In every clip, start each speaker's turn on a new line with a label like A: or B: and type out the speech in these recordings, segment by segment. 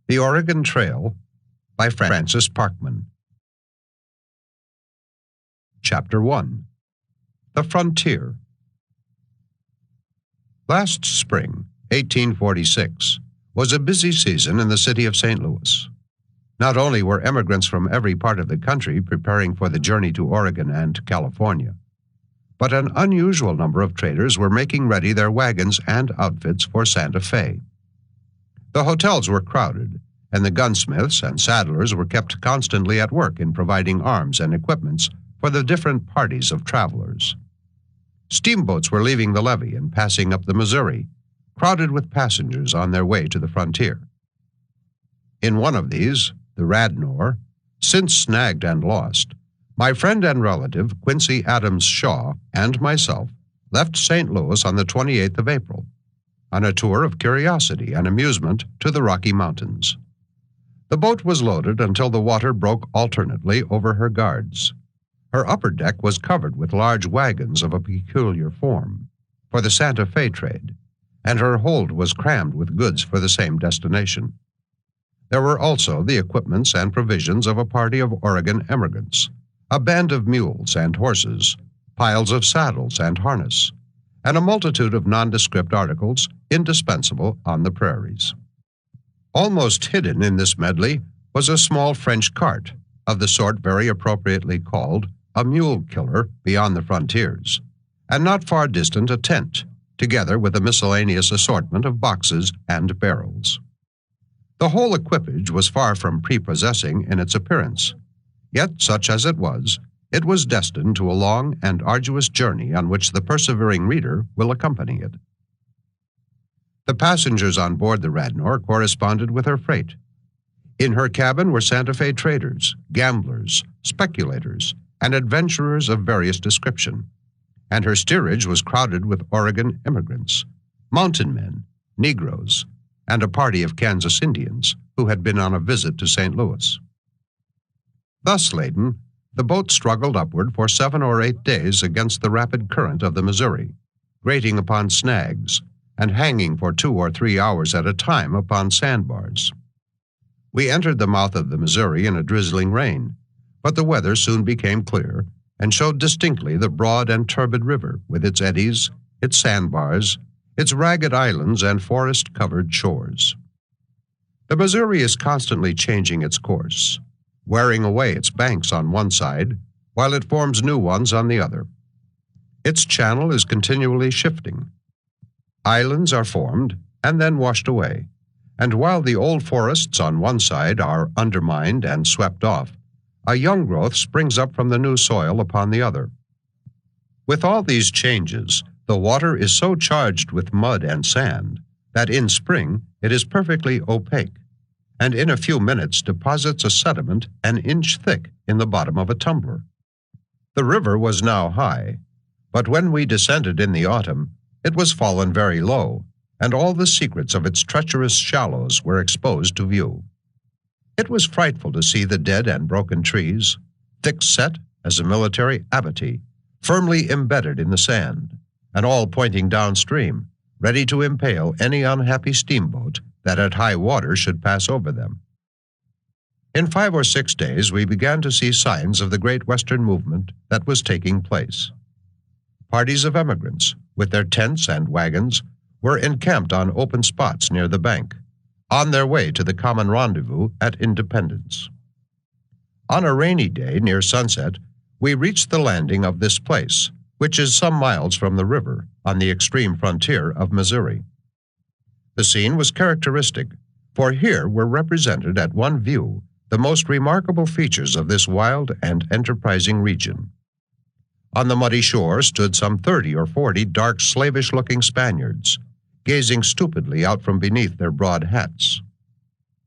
A: The Oregon Trail by Francis Parkman. Chapter 1. The Frontier. Last spring, 1846, was a busy season in the city of St. Louis. Not only were emigrants from every part of the country preparing for the journey to Oregon and California, but an unusual number of traders were making ready their wagons and outfits for Santa Fe. The hotels were crowded, and the gunsmiths and saddlers were kept constantly at work in providing arms and equipments for the different parties of travelers. Steamboats were leaving the levee and passing up the Missouri, crowded with passengers on their way to the frontier. In one of these, the Radnor, since snagged and lost, my friend and relative Quincy Adams Shaw and myself left St. Louis on the 28th of April, on a tour of curiosity and amusement to the Rocky Mountains. The boat was loaded until the water broke alternately over her guards. Her upper deck was covered with large wagons of a peculiar form, for the Santa Fe trade, and her hold was crammed with goods for the same destination. There were also the equipments and provisions of a party of Oregon emigrants, a band of mules and horses, piles of saddles and harness, and a multitude of nondescript articles indispensable on the prairies. Almost hidden in this medley was a small French cart, of the sort very appropriately called a mule killer beyond the frontiers, and not far distant a tent, together with a miscellaneous assortment of boxes and barrels. The whole equipage was far from prepossessing in its appearance, yet such as it was destined to a long and arduous journey on which the persevering reader will accompany it. The passengers on board the Radnor corresponded with her freight. In her cabin were Santa Fe traders, gamblers, speculators, and adventurers of various description, and her steerage was crowded with Oregon immigrants, mountain men, Negroes, and a party of Kansas Indians who had been on a visit to St. Louis. Thus laden, the boat struggled upward for 7 or 8 days against the rapid current of the Missouri, grating upon snags and hanging for 2 or 3 hours at a time upon sandbars. We entered the mouth of the Missouri in a drizzling rain, but the weather soon became clear and showed distinctly the broad and turbid river with its eddies, its sandbars, its ragged islands and forest-covered shores. The Missouri is constantly changing its course, wearing away its banks on one side, while it forms new ones on the other. Its channel is continually shifting. Islands are formed and then washed away, and while the old forests on one side are undermined and swept off, a young growth springs up from the new soil upon the other. With all these changes, the water is so charged with mud and sand that in spring it is perfectly opaque, and in a few minutes deposits a sediment an inch thick in the bottom of a tumbler. The river was now high, but when we descended in the autumn, it was fallen very low, and all the secrets of its treacherous shallows were exposed to view. It was frightful to see the dead and broken trees, thick set as a military abattis, firmly embedded in the sand, and all pointing downstream, ready to impale any unhappy steamboat that at high water should pass over them. In 5 or 6 days we began to see signs of the great Western movement that was taking place. Parties of emigrants, with their tents and wagons, were encamped on open spots near the bank, on their way to the common rendezvous at Independence. On a rainy day near sunset, we reached the landing of this place, which is some miles from the river on the extreme frontier of Missouri. The scene was characteristic, for here were represented at one view the most remarkable features of this wild and enterprising region. On the muddy shore stood some 30 or 40 dark, slavish-looking Spaniards, gazing stupidly out from beneath their broad hats.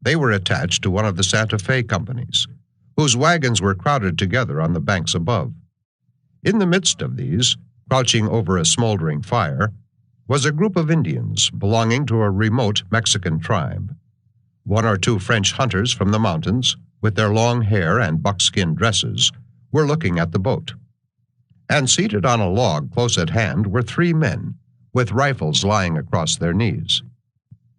A: They were attached to one of the Santa Fe companies, whose wagons were crowded together on the banks above. In the midst of these, crouching over a smoldering fire, was a group of Indians belonging to a remote Mexican tribe. 1 or 2 French hunters from the mountains, with their long hair and buckskin dresses, were looking at the boat. And seated on a log close at hand were 3 men, with rifles lying across their knees.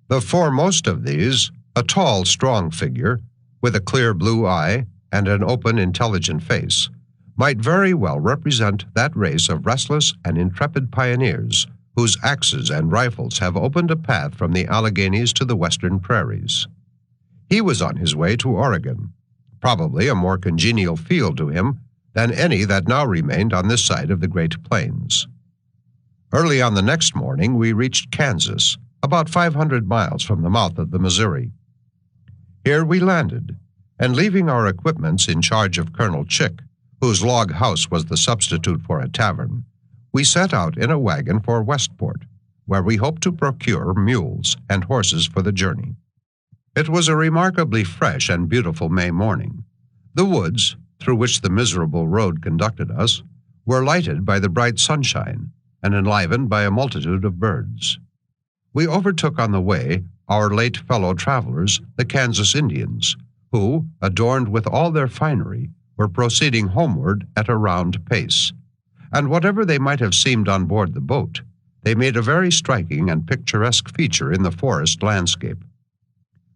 A: The foremost of these, a A tall, strong figure, with a clear blue eye and an open, intelligent face, might very well represent that race of restless and intrepid pioneers whose axes and rifles have opened a path from the Alleghenies to the western prairies. He was on his way to Oregon, probably a more congenial field to him than any that now remained on this side of the Great Plains. Early on the next morning, we reached Kansas, about 500 miles from the mouth of the Missouri. Here we landed, and leaving our equipments in charge of Colonel Chick, whose log house was the substitute for a tavern, we set out in a wagon for Westport, where we hoped to procure mules and horses for the journey. It was a remarkably fresh and beautiful May morning. The woods, through which the miserable road conducted us, were lighted by the bright sunshine and enlivened by a multitude of birds. We overtook on the way our late fellow travelers, the Kansas Indians, who, adorned with all their finery, were proceeding homeward at a round pace, and whatever they might have seemed on board the boat, they made a very striking and picturesque feature in the forest landscape.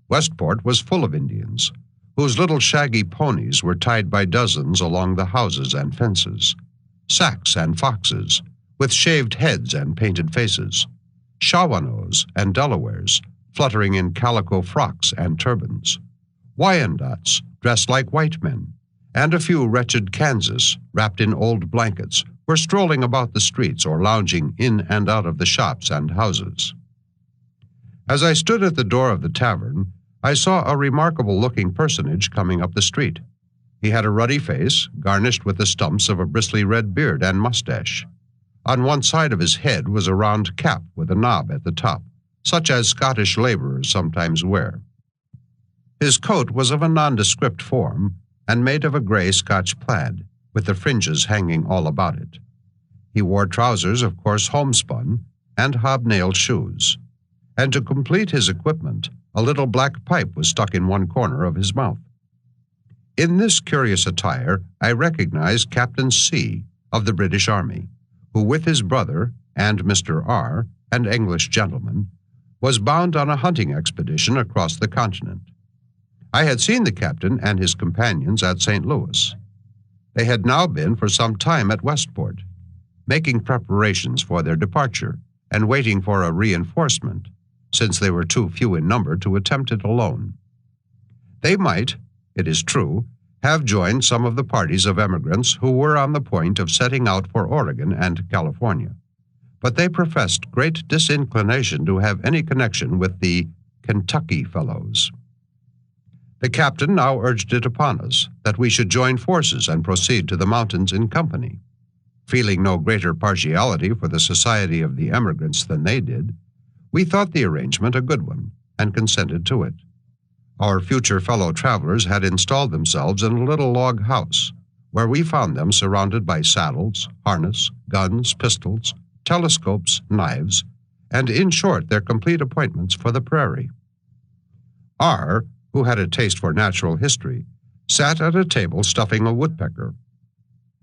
A: Westport was full of Indians, whose little shaggy ponies were tied by dozens along the houses and fences, Sacs and Foxes, with shaved heads and painted faces, Shawanoes and Delawares, fluttering in calico frocks and turbans, Wyandottes dressed like white men, and a few wretched Kansas, wrapped in old blankets, were strolling about the streets or lounging in and out of the shops and houses. As I stood at the door of the tavern, I saw a remarkable-looking personage coming up the street. He had a ruddy face, garnished with the stumps of a bristly red beard and mustache. On one side of his head was a round cap with a knob at the top, such as Scottish laborers sometimes wear. His coat was of a nondescript form, and made of a gray Scotch plaid, with the fringes hanging all about it. He wore trousers of coarse homespun and hobnailed shoes, and to complete his equipment, a little black pipe was stuck in one corner of his mouth. In this curious attire, I recognized Captain C. of the British Army, who with his brother and Mr. R., an English gentleman, was bound on a hunting expedition across the continent. I had seen the captain and his companions at St. Louis. They had now been for some time at Westport, making preparations for their departure and waiting for a reinforcement, since they were too few in number to attempt it alone. They might, it is true, have joined some of the parties of emigrants who were on the point of setting out for Oregon and California, but they professed great disinclination to have any connection with the Kentucky fellows. The captain now urged it upon us that we should join forces and proceed to the mountains in company. Feeling no greater partiality for the society of the emigrants than they did, we thought the arrangement a good one and consented to it. Our future fellow travelers had installed themselves in a little log house, where we found them surrounded by saddles, harness, guns, pistols, telescopes, knives, and in short their complete appointments for the prairie. R., who had a taste for natural history, sat at a table stuffing a woodpecker.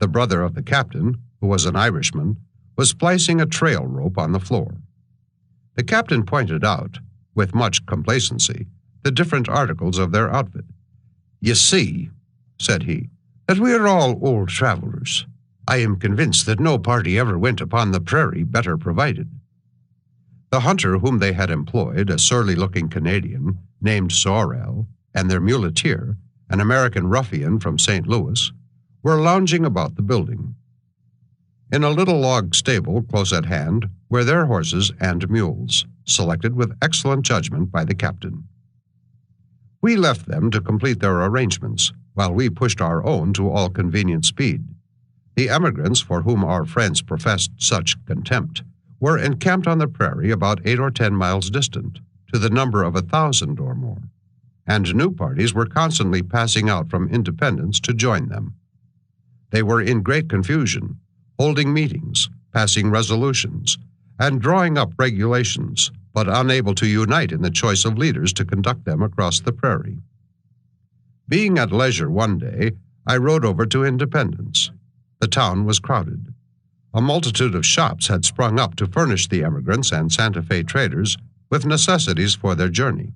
A: The brother of the captain, who was an Irishman, was splicing a trail rope on the floor. The captain pointed out, with much complacency, the different articles of their outfit. "You see," said he, "that we are all old travelers. I am convinced that no party ever went upon the prairie better provided." The hunter whom they had employed, a surly-looking Canadian named Sorel, and their muleteer, an American ruffian from St. Louis, were lounging about the building. In a little log stable close at hand were their horses and mules, selected with excellent judgment by the captain. We left them to complete their arrangements, while we pushed our own to all convenient speed. The emigrants, for whom our friends professed such contempt, were encamped on the prairie about 8 or 10 miles distant, to the number of 1,000 or more, and new parties were constantly passing out from Independence to join them. They were in great confusion, holding meetings, passing resolutions, and drawing up regulations, but unable to unite in the choice of leaders to conduct them across the prairie. Being at leisure one day, I rode over to Independence. The town was crowded. A multitude of shops had sprung up to furnish the emigrants and Santa Fe traders with necessities for their journey.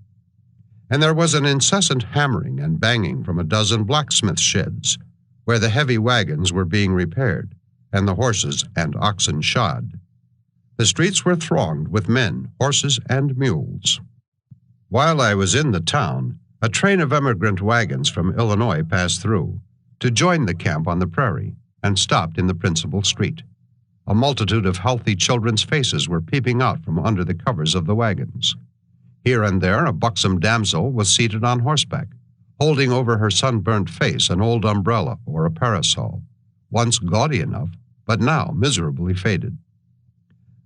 A: and there was an incessant hammering and banging from a dozen blacksmith sheds, where the heavy wagons were being repaired, and the horses and oxen shod. The streets were thronged with men, horses, and mules. While I was in the town, a train of emigrant wagons from Illinois passed through to join the camp on the prairie and stopped in the principal street. A multitude of healthy children's faces were peeping out from under the covers of the wagons. Here and there a buxom damsel was seated on horseback, holding over her sunburnt face an old umbrella or a parasol, once gaudy enough, but now miserably faded.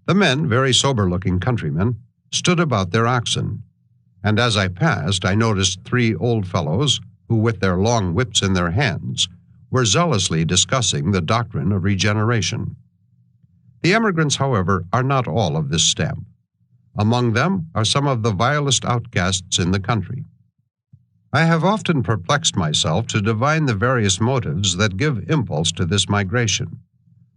A: The men, very sober-looking countrymen, stood about their oxen, and as I passed I noticed 3 old fellows who, with their long whips in their hands, were zealously discussing the doctrine of regeneration. The emigrants, however, are not all of this stamp. Among them are some of the vilest outcasts in the country. I have often perplexed myself to divine the various motives that give impulse to this migration.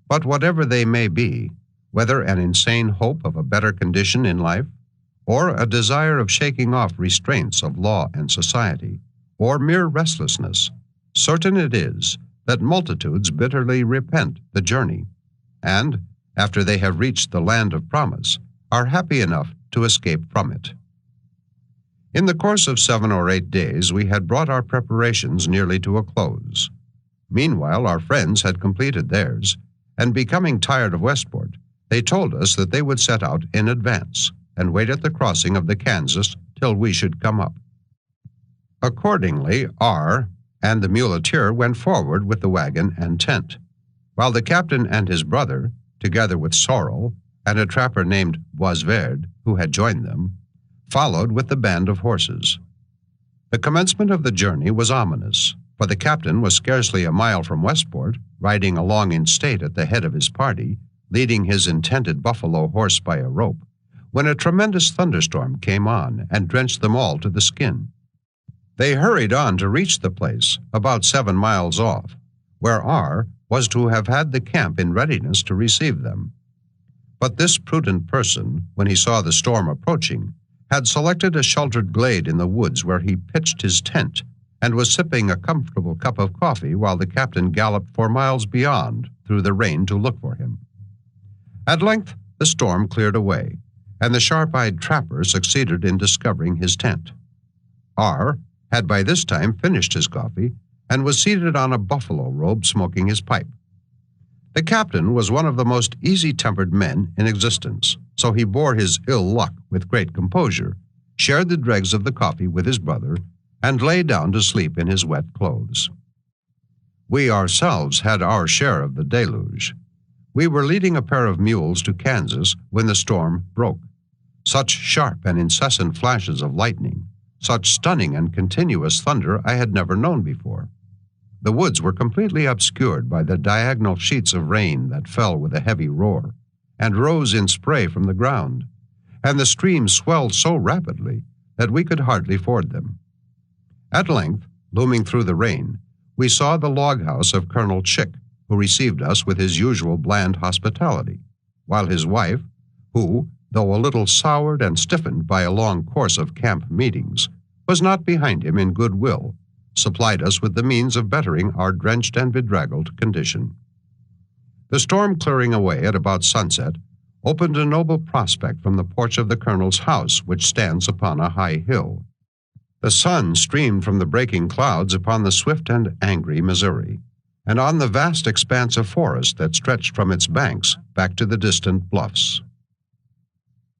A: But whatever they may be, whether an insane hope of a better condition in life, or a desire of shaking off restraints of law and society, or mere restlessness, certain it is that multitudes bitterly repent the journey, and, after they have reached the land of promise, are happy enough to escape from it. In the course of 7 or 8 days, we had brought our preparations nearly to a close. Meanwhile, our friends had completed theirs, and becoming tired of Westport, they told us that they would set out in advance and wait at the crossing of the Kansas till we should come up. Accordingly, R. and the muleteer went forward with the wagon and tent, while the captain and his brother, together with Sorrel and a trapper named Boisverd, who had joined them, followed with the band of horses. The commencement of the journey was ominous, for the captain was scarcely a mile from Westport, riding along in state at the head of his party, leading his intended buffalo horse by a rope, when a tremendous thunderstorm came on and drenched them all to the skin. They hurried on to reach the place, about 7 miles off, where R. was to have had the camp in readiness to receive them. But this prudent person, when he saw the storm approaching, had selected a sheltered glade in the woods where he pitched his tent and was sipping a comfortable cup of coffee while the captain galloped for miles beyond through the rain to look for him. At length the storm cleared away, and the sharp-eyed trapper succeeded in discovering his tent. R. had by this time finished his coffee and was seated on a buffalo robe smoking his pipe. The captain was one of the most easy-tempered men in existence, so he bore his ill luck with great composure, shared the dregs of the coffee with his brother, and lay down to sleep in his wet clothes. We ourselves had our share of the deluge. We were leading a pair of mules to Kansas when the storm broke. Such sharp and incessant flashes of lightning, such stunning and continuous thunder I had never known before. The woods were completely obscured by the diagonal sheets of rain that fell with a heavy roar and rose in spray from the ground, and the streams swelled so rapidly that we could hardly ford them. At length, looming through the rain, we saw the log house of Colonel Chick, who received us with his usual bland hospitality, while his wife, who, though a little soured and stiffened by a long course of camp meetings, was not behind him in good will, supplied us with the means of bettering our drenched and bedraggled condition. The storm clearing away at about sunset opened a noble prospect from the porch of the colonel's house, which stands upon a high hill. The sun streamed from the breaking clouds upon the swift and angry Missouri, and on the vast expanse of forest that stretched from its banks back to the distant bluffs.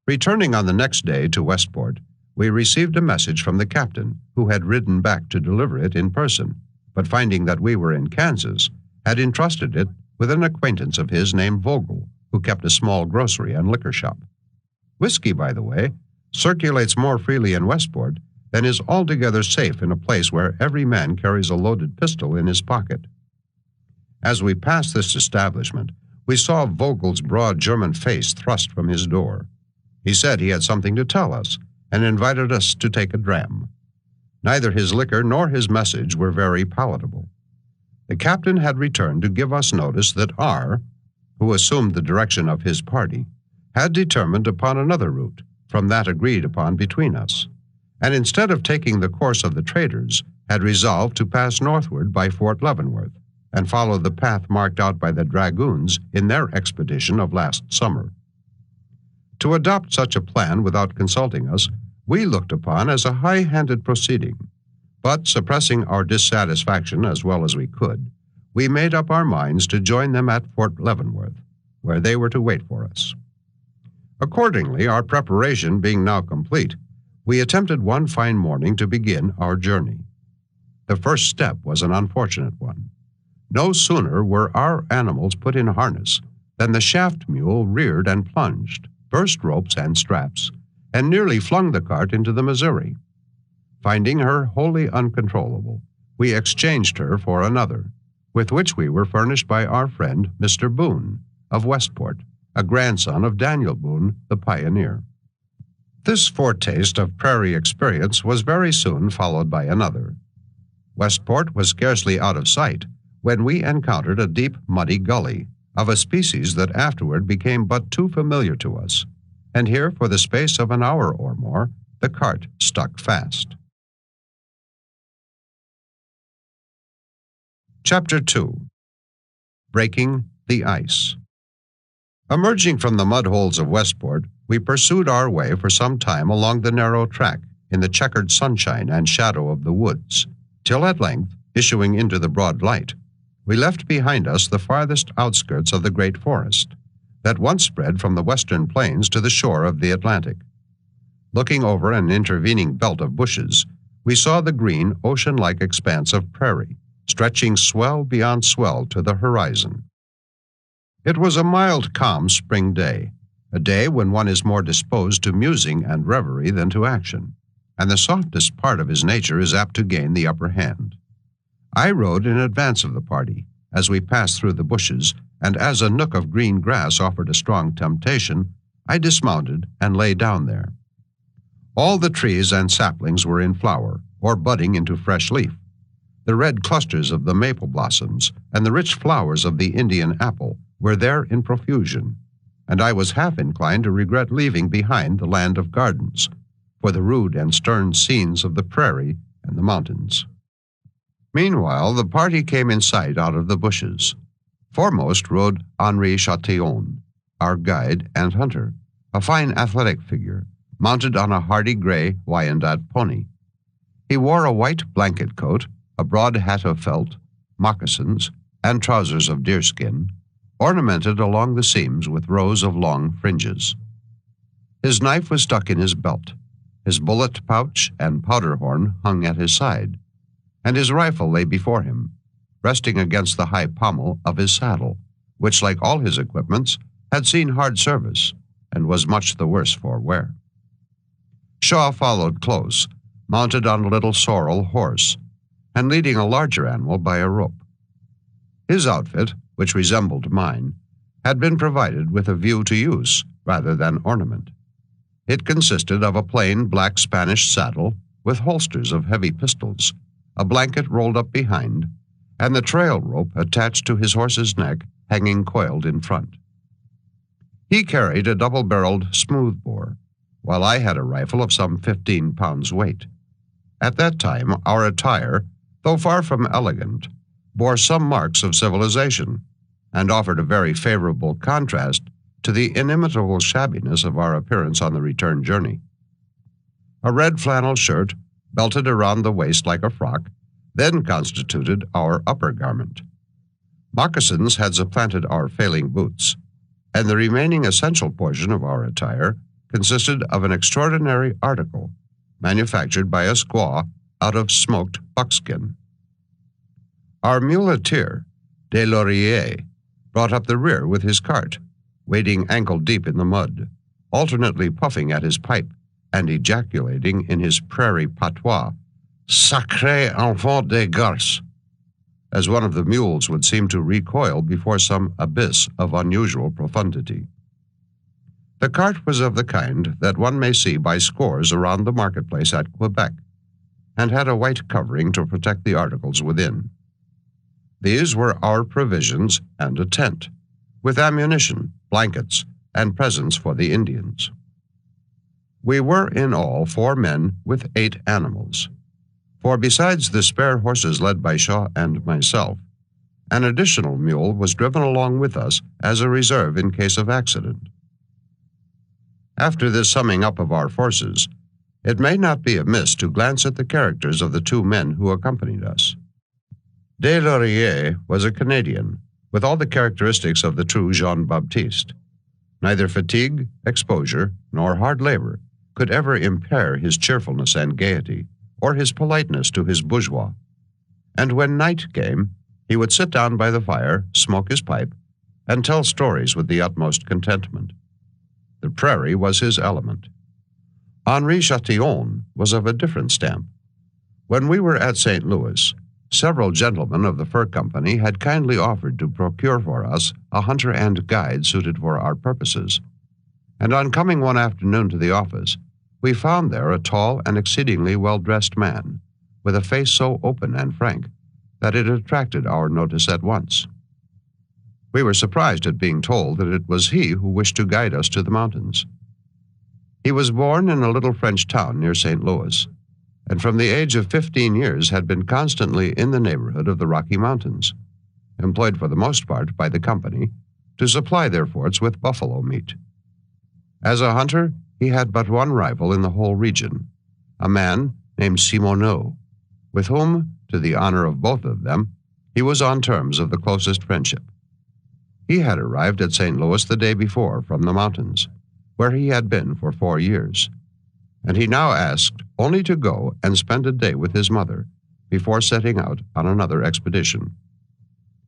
A: Returning on the next day to Westport, we received a message from the captain, who had ridden back to deliver it in person, but finding that we were in Kansas, had entrusted it with an acquaintance of his named Vogel, who kept a small grocery and liquor shop. Whiskey, by the way, circulates more freely in Westport than is altogether safe in a place where every man carries a loaded pistol in his pocket. As we passed this establishment, we saw Vogel's broad German face thrust from his door. He said he had something to tell us, and invited us to take a dram. Neither his liquor nor his message were very palatable. The captain had returned to give us notice that R., who assumed the direction of his party, had determined upon another route from that agreed upon between us, and instead of taking the course of the traders, had resolved to pass northward by Fort Leavenworth and follow the path marked out by the dragoons in their expedition of last summer. To adopt such a plan without consulting us, we looked upon as a high-handed proceeding, but suppressing our dissatisfaction as well as we could, we made up our minds to join them at Fort Leavenworth, where they were to wait for us. Accordingly, our preparation being now complete, we attempted one fine morning to begin our journey. The first step was an unfortunate one. No sooner were our animals put in harness than the shaft mule reared and plunged, burst ropes and straps, and nearly flung the cart into the Missouri. Finding her wholly uncontrollable, we exchanged her for another, with which we were furnished by our friend Mr. Boone of Westport, a grandson of Daniel Boone, the pioneer. This foretaste of prairie experience was very soon followed by another. Westport was scarcely out of sight when we encountered a deep, muddy gully of a species that afterward became but too familiar to us, and here, for the space of an hour or more, the cart stuck fast. Chapter 2. Breaking the Ice. Emerging from the mud holes of Westport, we pursued our way for some time along the narrow track in the checkered sunshine and shadow of the woods, till at length, issuing into the broad light, we left behind us the farthest outskirts of the great forest that once spread from the western plains to the shore of the Atlantic. Looking over an intervening belt of bushes, we saw the green, ocean-like expanse of prairie, stretching swell beyond swell to the horizon. It was a mild, calm spring day, a day when one is more disposed to musing and reverie than to action, and the softest part of his nature is apt to gain the upper hand. I rode in advance of the party as we passed through the bushes, and as a nook of green grass offered a strong temptation, I dismounted and lay down there. All the trees and saplings were in flower, or budding into fresh leaf. The red clusters of the maple blossoms and the rich flowers of the Indian apple were there in profusion, and I was half inclined to regret leaving behind the land of gardens for the rude and stern scenes of the prairie and the mountains. Meanwhile, the party came in sight out of the bushes. Foremost rode Henri Chatillon, our guide and hunter, a fine athletic figure, mounted on a hardy gray Wyandotte pony. He wore a white blanket coat, a broad hat of felt, moccasins, and trousers of deerskin, ornamented along the seams with rows of long fringes. His knife was stuck in his belt, his bullet pouch and powder horn hung at his side, and his rifle lay before him, resting against the high pommel of his saddle, which, like all his equipments, had seen hard service and was much the worse for wear. Shaw followed close, mounted on a little sorrel horse, and leading a larger animal by a rope. His outfit, which resembled mine, had been provided with a view to use rather than ornament. It consisted of a plain black Spanish saddle with holsters of heavy pistols, a blanket rolled up behind, and the trail rope attached to his horse's neck hanging coiled in front. He carried a double-barreled smoothbore, while I had a rifle of some 15 pounds weight. At that time, our attire, though far from elegant, bore some marks of civilization, and offered a very favorable contrast to the inimitable shabbiness of our appearance on the return journey. A red flannel shirt, belted around the waist like a frock, then constituted our upper garment. Moccasins had supplanted our failing boots, and the remaining essential portion of our attire consisted of an extraordinary article manufactured by a squaw out of smoked buckskin. Our muleteer, De Laurier, brought up the rear with his cart, wading ankle-deep in the mud, alternately puffing at his pipe and ejaculating in his prairie patois, "Sacré enfant de garce," as one of the mules would seem to recoil before some abyss of unusual profundity. The cart was of the kind that one may see by scores around the marketplace at Quebec, and had a white covering to protect the articles within. These were our provisions and a tent, with ammunition, blankets, and presents for the Indians. We were in all 4 men with 8 animals, for besides the spare horses led by Shaw and myself, an additional mule was driven along with us as a reserve in case of accident. After this summing up of our forces, it may not be amiss to glance at the characters of the 2 men who accompanied us. Des Lauriers was a Canadian, with all the characteristics of the true Jean-Baptiste. Neither fatigue, exposure, nor hard labor could ever impair his cheerfulness and gaiety, or his politeness to his bourgeois. And when night came, he would sit down by the fire, smoke his pipe, and tell stories with the utmost contentment. The prairie was his element. Henri Chatillon was of a different stamp. When we were at St. Louis, several gentlemen of the fur company had kindly offered to procure for us a hunter and guide suited for our purposes, and on coming one afternoon to the office, we found there a tall and exceedingly well-dressed man, with a face so open and frank that it attracted our notice at once. We were surprised at being told that it was he who wished to guide us to the mountains. He was born in a little French town near St. Louis, and from the age of 15 years had been constantly in the neighborhood of the Rocky Mountains, employed for the most part by the company to supply their forts with buffalo meat. As a hunter, he had but one rival in the whole region, a man named Simoneau, with whom, to the honor of both of them, he was on terms of the closest friendship. He had arrived at St. Louis the day before from the mountains, where he had been for 4 years, and he now asked only to go and spend a day with his mother before setting out on another expedition.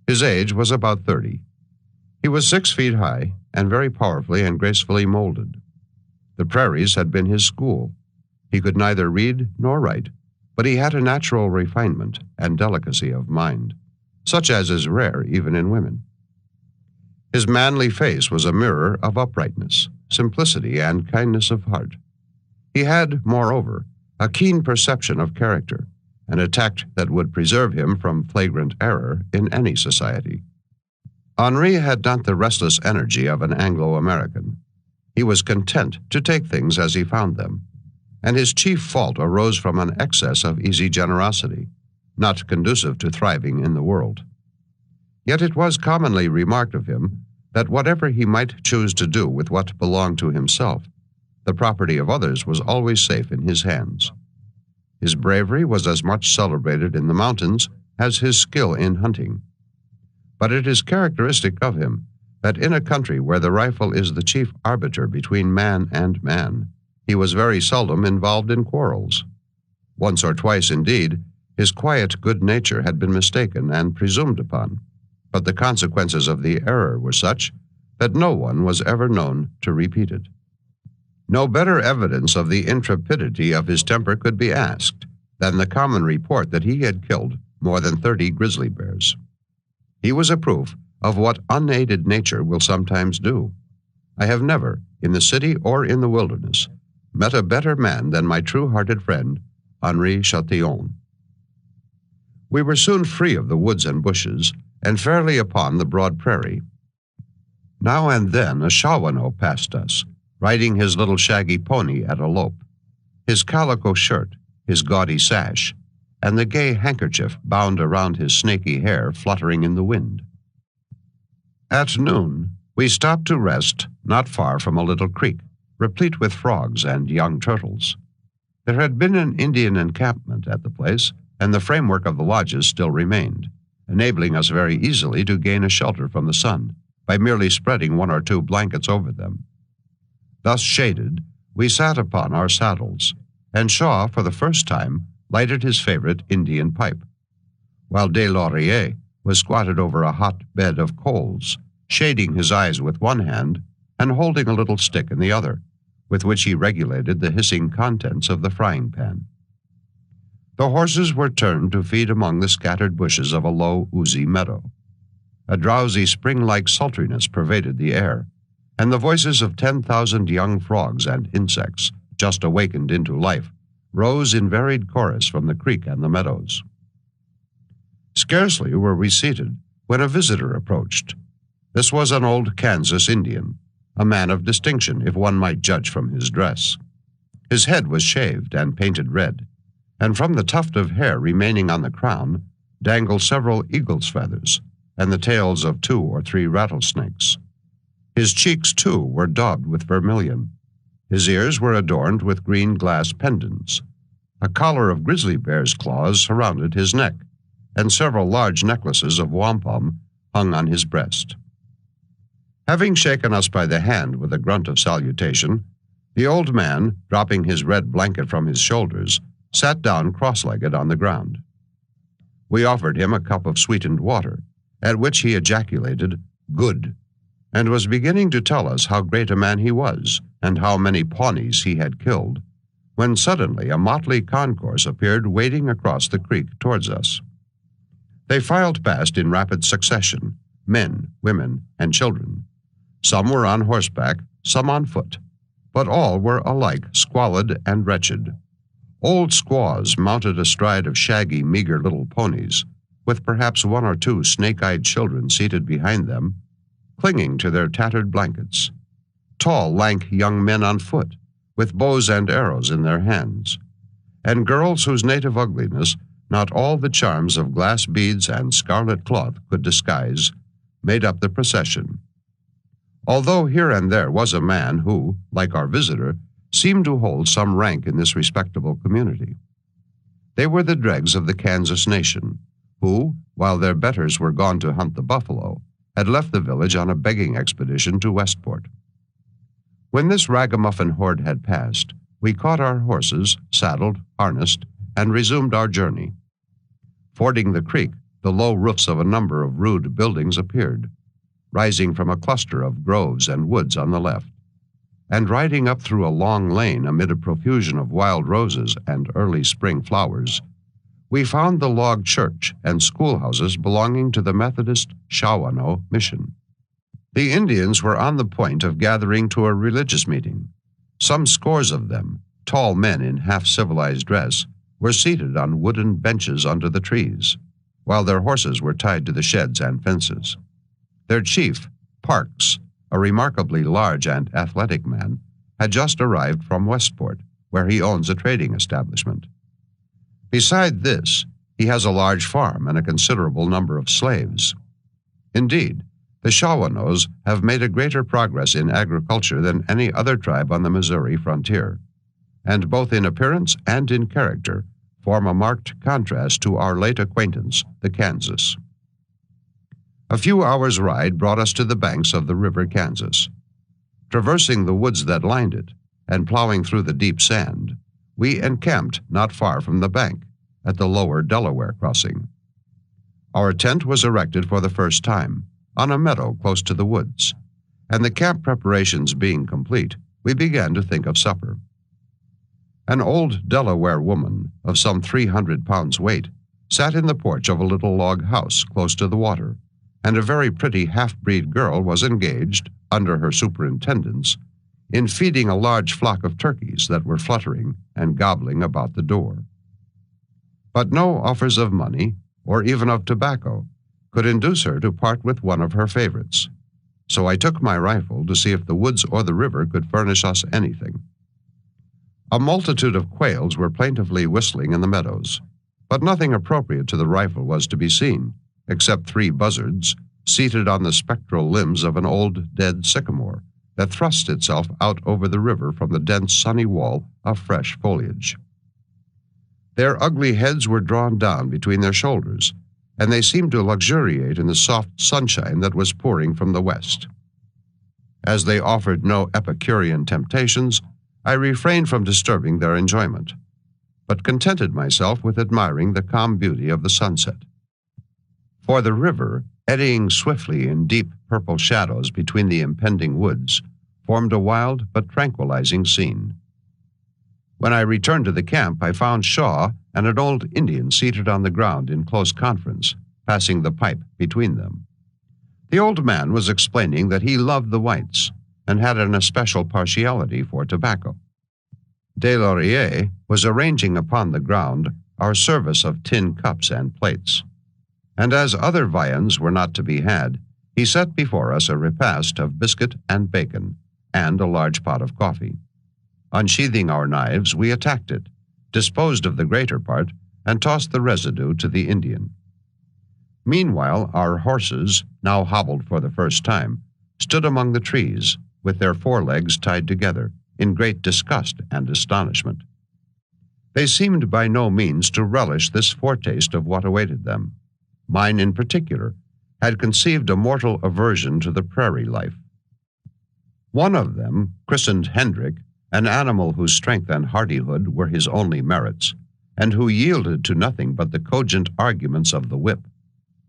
A: His age was about 30. He was 6 feet high and very powerfully and gracefully molded. The prairies had been his school. He could neither read nor write, but he had a natural refinement and delicacy of mind, such as is rare even in women. His manly face was a mirror of uprightness, simplicity, and kindness of heart. He had, moreover, a keen perception of character, and a tact that would preserve him from flagrant error in any society. Henri had not the restless energy of an Anglo-American. He was content to take things as he found them, and his chief fault arose from an excess of easy generosity, not conducive to thriving in the world. Yet it was commonly remarked of him that whatever he might choose to do with what belonged to himself, the property of others was always safe in his hands. His bravery was as much celebrated in the mountains as his skill in hunting. But it is characteristic of him that in a country where the rifle is the chief arbiter between man and man, he was very seldom involved in quarrels. Once or twice, indeed, his quiet good nature had been mistaken and presumed upon, but the consequences of the error were such that no one was ever known to repeat it. No better evidence of the intrepidity of his temper could be asked than the common report that he had killed more than 30 grizzly bears. He was a proof of what unaided nature will sometimes do. I have never, in the city or in the wilderness, met a better man than my true-hearted friend, Henri Chatillon. We were soon free of the woods and bushes, and fairly upon the broad prairie. Now and then a Shawanoe passed us, riding his little shaggy pony at a lope, his calico shirt, his gaudy sash, and the gay handkerchief bound around his snaky hair fluttering in the wind. At noon, we stopped to rest not far from a little creek, replete with frogs and young turtles. There had been an Indian encampment at the place, and the framework of the lodges still remained, enabling us very easily to gain a shelter from the sun by merely spreading 1 or 2 blankets over them. Thus shaded, we sat upon our saddles, and Shaw, for the first time, lighted his favorite Indian pipe, while Des Lauriers was squatted over a hot bed of coals, shading his eyes with one hand and holding a little stick in the other, with which he regulated the hissing contents of the frying pan. The horses were turned to feed among the scattered bushes of a low, oozy meadow. A drowsy spring-like sultriness pervaded the air, and the voices of 10,000 young frogs and insects, just awakened into life, rose in varied chorus from the creek and the meadows. Scarcely were we seated when a visitor approached. This was an old Kansas Indian, a man of distinction if one might judge from his dress. His head was shaved and painted red, and from the tuft of hair remaining on the crown dangled several eagle's feathers and the tails of 2 or 3 rattlesnakes. His cheeks, too, were daubed with vermilion. His ears were adorned with green glass pendants. A collar of grizzly bear's claws surrounded his neck, and several large necklaces of wampum hung on his breast. Having shaken us by the hand with a grunt of salutation, the old man, dropping his red blanket from his shoulders, sat down cross-legged on the ground. We offered him a cup of sweetened water, at which he ejaculated, "Good," and was beginning to tell us how great a man he was and how many Pawnees he had killed, when suddenly a motley concourse appeared wading across the creek towards us. They filed past in rapid succession, men, women, and children. Some were on horseback, some on foot, but all were alike squalid and wretched. Old squaws mounted astride of shaggy, meager little ponies, with perhaps 1 or 2 snake-eyed children seated behind them, clinging to their tattered blankets. Tall, lank young men on foot, with bows and arrows in their hands, and girls whose native ugliness not all the charms of glass beads and scarlet cloth could disguise, made up the procession. Although here and there was a man who, like our visitor, seemed to hold some rank in this respectable community. They were the dregs of the Kansas nation, who, while their betters were gone to hunt the buffalo, had left the village on a begging expedition to Westport. When this ragamuffin horde had passed, we caught our horses, saddled, harnessed, and resumed our journey. Fording the creek, the low roofs of a number of rude buildings appeared, rising from a cluster of groves and woods on the left, and riding up through a long lane amid a profusion of wild roses and early spring flowers, we found the log church and schoolhouses belonging to the Methodist Shawanoe Mission. The Indians were on the point of gathering to a religious meeting. Some scores of them, tall men in half-civilized dress, were seated on wooden benches under the trees, while their horses were tied to the sheds and fences. Their chief, Parks, a remarkably large and athletic man, had just arrived from Westport, where he owns a trading establishment. Beside this, he has a large farm and a considerable number of slaves. Indeed, the Shawanoes have made a greater progress in agriculture than any other tribe on the Missouri frontier, and both in appearance and in character form a marked contrast to our late acquaintance, the Kansas. A few hours' ride brought us to the banks of the River Kansas. Traversing the woods that lined it, and plowing through the deep sand, we encamped not far from the bank, at the lower Delaware crossing. Our tent was erected for the first time, on a meadow close to the woods, and the camp preparations being complete, we began to think of supper. An old Delaware woman of some 300 pounds weight sat in the porch of a little log house close to the water, and a very pretty half-breed girl was engaged, under her superintendence, in feeding a large flock of turkeys that were fluttering and gobbling about the door. But no offers of money, or even of tobacco, could induce her to part with one of her favorites, so I took my rifle to see if the woods or the river could furnish us anything. A multitude of quails were plaintively whistling in the meadows, but nothing appropriate to the rifle was to be seen, except 3 buzzards seated on the spectral limbs of an old dead sycamore that thrust itself out over the river from the dense sunny wall of fresh foliage. Their ugly heads were drawn down between their shoulders, and they seemed to luxuriate in the soft sunshine that was pouring from the west. As they offered no Epicurean temptations, I refrained from disturbing their enjoyment, but contented myself with admiring the calm beauty of the sunset. For the river, eddying swiftly in deep purple shadows between the impending woods, formed a wild but tranquilizing scene. When I returned to the camp, I found Shaw and an old Indian seated on the ground in close conference, passing the pipe between them. The old man was explaining that he loved the whites and had an especial partiality for tobacco. De Laurier was arranging upon the ground our service of tin cups and plates, and as other viands were not to be had, he set before us a repast of biscuit and bacon, and a large pot of coffee. Unsheathing our knives, we attacked it, disposed of the greater part, and tossed the residue to the Indian. Meanwhile, our horses, now hobbled for the first time, stood among the trees, with their forelegs tied together, in great disgust and astonishment. They seemed by no means to relish this foretaste of what awaited them. Mine, in particular, had conceived a mortal aversion to the prairie life. One of them, christened Hendrik, an animal whose strength and hardihood were his only merits, and who yielded to nothing but the cogent arguments of the whip,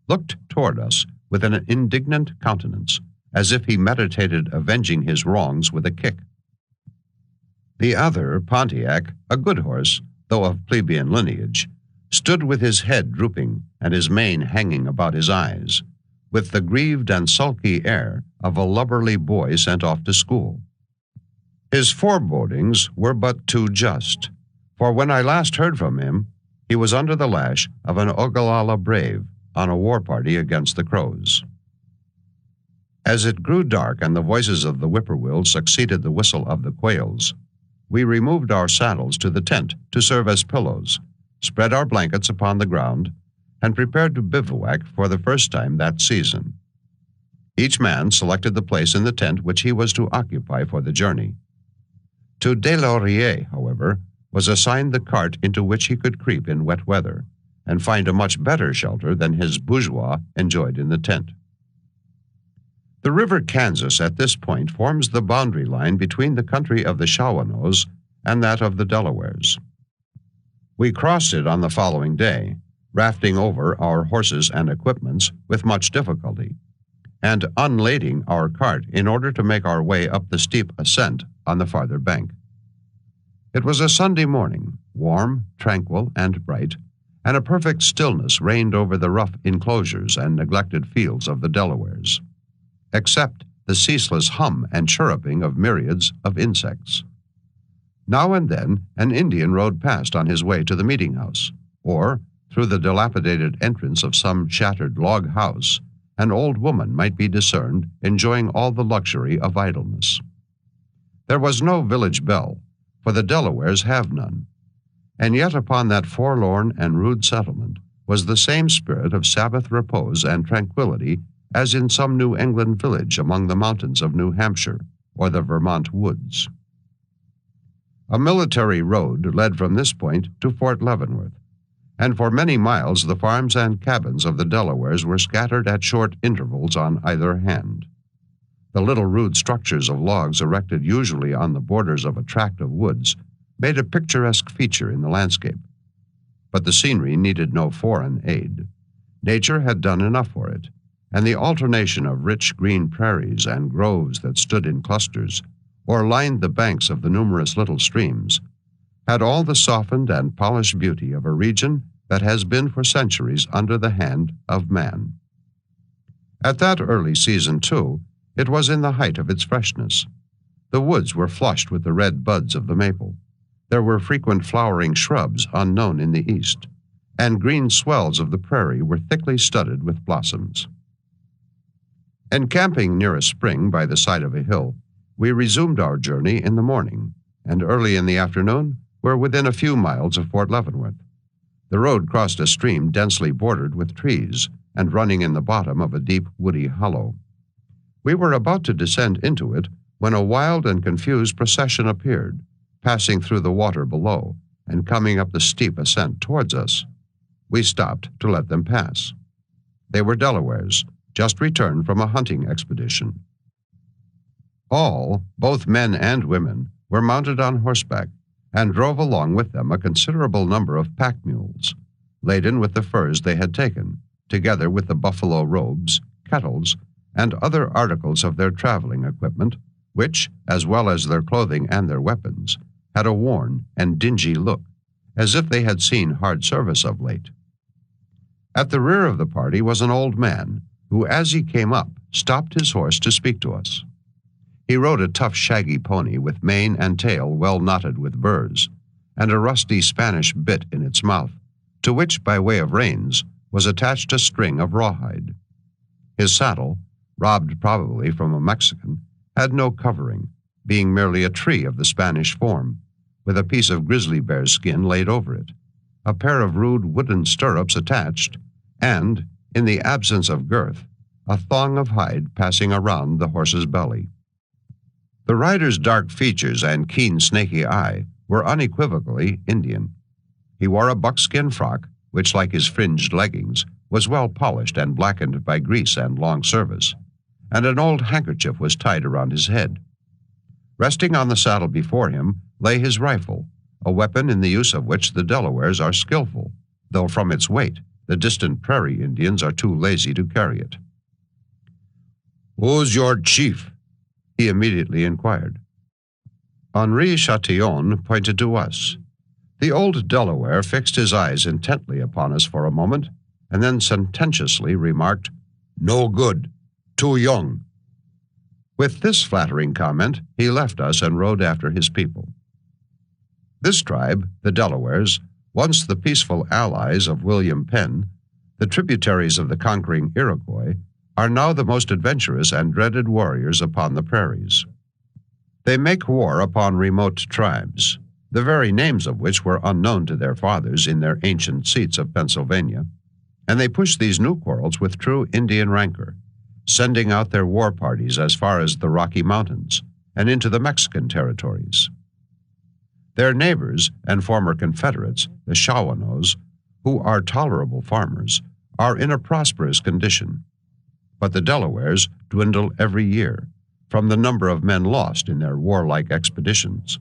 A: looked toward us with an indignant countenance, as if he meditated avenging his wrongs with a kick. The other, Pontiac, a good horse, though of plebeian lineage, stood with his head drooping and his mane hanging about his eyes, with the grieved and sulky air of a lubberly boy sent off to school. His forebodings were but too just, for when I last heard from him, he was under the lash of an Ogallala brave on a war party against the Crows. As it grew dark and the voices of the whippoorwills succeeded the whistle of the quails, we removed our saddles to the tent to serve as pillows, spread our blankets upon the ground, and prepared to bivouac for the first time that season. Each man selected the place in the tent which he was to occupy for the journey. To Deslauriers, however, was assigned the cart into which he could creep in wet weather, and find a much better shelter than his bourgeois enjoyed in the tent. The river Kansas at this point forms the boundary line between the country of the Shawanoes and that of the Delawares. We crossed it on the following day, rafting over our horses and equipments with much difficulty, and unlading our cart in order to make our way up the steep ascent on the farther bank. It was a Sunday morning, warm, tranquil, and bright, and a perfect stillness reigned over the rough enclosures and neglected fields of the Delawares, except the ceaseless hum and chirruping of myriads of insects. Now and then an Indian rode past on his way to the meeting house, or, through the dilapidated entrance of some shattered log house, an old woman might be discerned enjoying all the luxury of idleness. There was no village bell, for the Delawares have none, and yet upon that forlorn and rude settlement was the same spirit of Sabbath repose and tranquility as in some New England village among the mountains of New Hampshire or the Vermont woods. A military road led from this point to Fort Leavenworth, and for many miles the farms and cabins of the Delawares were scattered at short intervals on either hand. The little rude structures of logs erected usually on the borders of a tract of woods made a picturesque feature in the landscape. But the scenery needed no foreign aid. Nature had done enough for it, and the alternation of rich green prairies and groves that stood in clusters, or lined the banks of the numerous little streams, had all the softened and polished beauty of a region that has been for centuries under the hand of man. At that early season, too, it was in the height of its freshness. The woods were flushed with the red buds of the maple. There were frequent flowering shrubs unknown in the East, and green swells of the prairie were thickly studded with blossoms. Encamping near a spring by the side of a hill, we resumed our journey in the morning, and early in the afternoon were within a few miles of Fort Leavenworth. The road crossed a stream densely bordered with trees and running in the bottom of a deep woody hollow. We were about to descend into it when a wild and confused procession appeared, passing through the water below and coming up the steep ascent towards us. We stopped to let them pass. They were Delawares, just returned from a hunting expedition. All, both men and women, were mounted on horseback and drove along with them a considerable number of pack mules, laden with the furs they had taken, together with the buffalo robes, kettles, and other articles of their traveling equipment, which, as well as their clothing and their weapons, had a worn and dingy look, as if they had seen hard service of late. At the rear of the party was an old man, who, as he came up, stopped his horse to speak to us. He rode a tough, shaggy pony with mane and tail well knotted with burrs, and a rusty Spanish bit in its mouth, to which, by way of reins, was attached a string of rawhide. His saddle, robbed probably from a Mexican, had no covering, being merely a tree of the Spanish form, with a piece of grizzly bear's skin laid over it, a pair of rude wooden stirrups attached, and, in the absence of girth, a thong of hide passing around the horse's belly. The rider's dark features and keen, snaky eye were unequivocally Indian. He wore a buckskin frock, which, like his fringed leggings, was well polished and blackened by grease and long service, and an old handkerchief was tied around his head. Resting on the saddle before him lay his rifle, a weapon in the use of which the Delawares are skillful, though from its weight the distant prairie Indians are too lazy to carry it. "Who's your chief?" he immediately inquired. Henri Chatillon pointed to us. The old Delaware fixed his eyes intently upon us for a moment, and then sententiously remarked, "No good. Too young." With this flattering comment, he left us and rode after his people. This tribe, the Delawares, once the peaceful allies of William Penn, the tributaries of the conquering Iroquois, are now the most adventurous and dreaded warriors upon the prairies. They make war upon remote tribes, the very names of which were unknown to their fathers in their ancient seats of Pennsylvania, and they push these new quarrels with true Indian rancor, sending out their war parties as far as the Rocky Mountains and into the Mexican territories. Their neighbors and former Confederates, the Shawanoes, who are tolerable farmers, are in a prosperous condition, but the Delawares dwindle every year from the number of men lost in their warlike expeditions.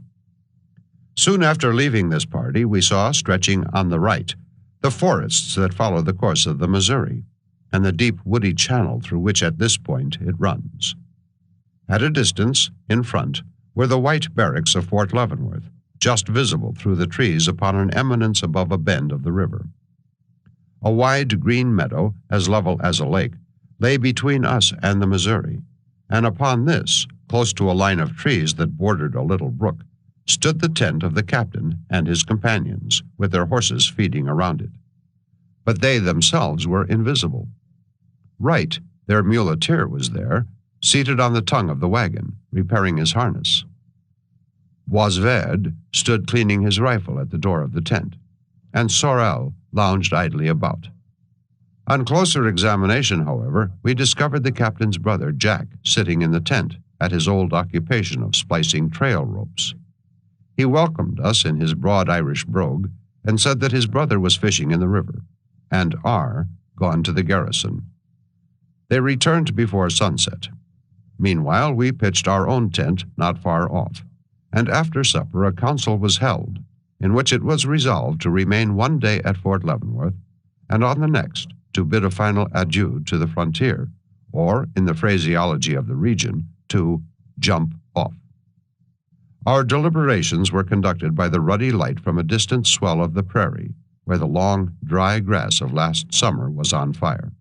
A: Soon after leaving this party, we saw, stretching on the right, the forests that follow the course of the Missouri, and the deep woody channel through which at this point it runs. At a distance, in front, were the white barracks of Fort Leavenworth, just visible through the trees upon an eminence above a bend of the river. A wide green meadow, as level as a lake, lay between us and the Missouri, and upon this, close to a line of trees that bordered a little brook, stood the tent of the captain and his companions, with their horses feeding around it. But they themselves were invisible. Wright, their muleteer, was there, seated on the tongue of the wagon, repairing his harness. Boisverd stood cleaning his rifle at the door of the tent, and Sorel lounged idly about. On closer examination, however, we discovered the captain's brother, Jack, sitting in the tent at his old occupation of splicing trail ropes. He welcomed us in his broad Irish brogue and said that his brother was fishing in the river, and R. gone to the garrison. They returned before sunset. Meanwhile, we pitched our own tent not far off, and after supper a council was held, in which it was resolved to remain one day at Fort Leavenworth, and on the next to bid a final adieu to the frontier, or, in the phraseology of the region, to jump off. Our deliberations were conducted by the ruddy light from a distant swell of the prairie, where the long, dry grass of last summer was on fire.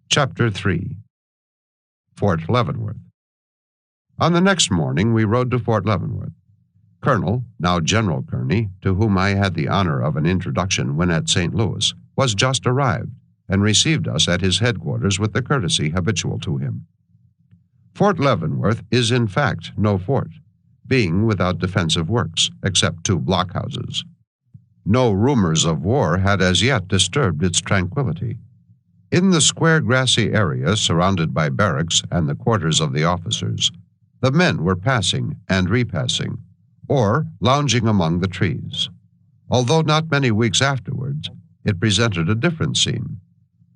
A: Chapter 3. Fort Leavenworth. On the next morning we rode to Fort Leavenworth. Colonel, now General Kearny, to whom I had the honor of an introduction when at St. Louis, was just arrived, and received us at his headquarters with the courtesy habitual to him. Fort Leavenworth is in fact no fort, being without defensive works, except 2 blockhouses. No rumors of war had as yet disturbed its tranquility. In the square grassy area surrounded by barracks and the quarters of the officers, the men were passing and repassing, or lounging among the trees. Although not many weeks afterwards, it presented a different scene,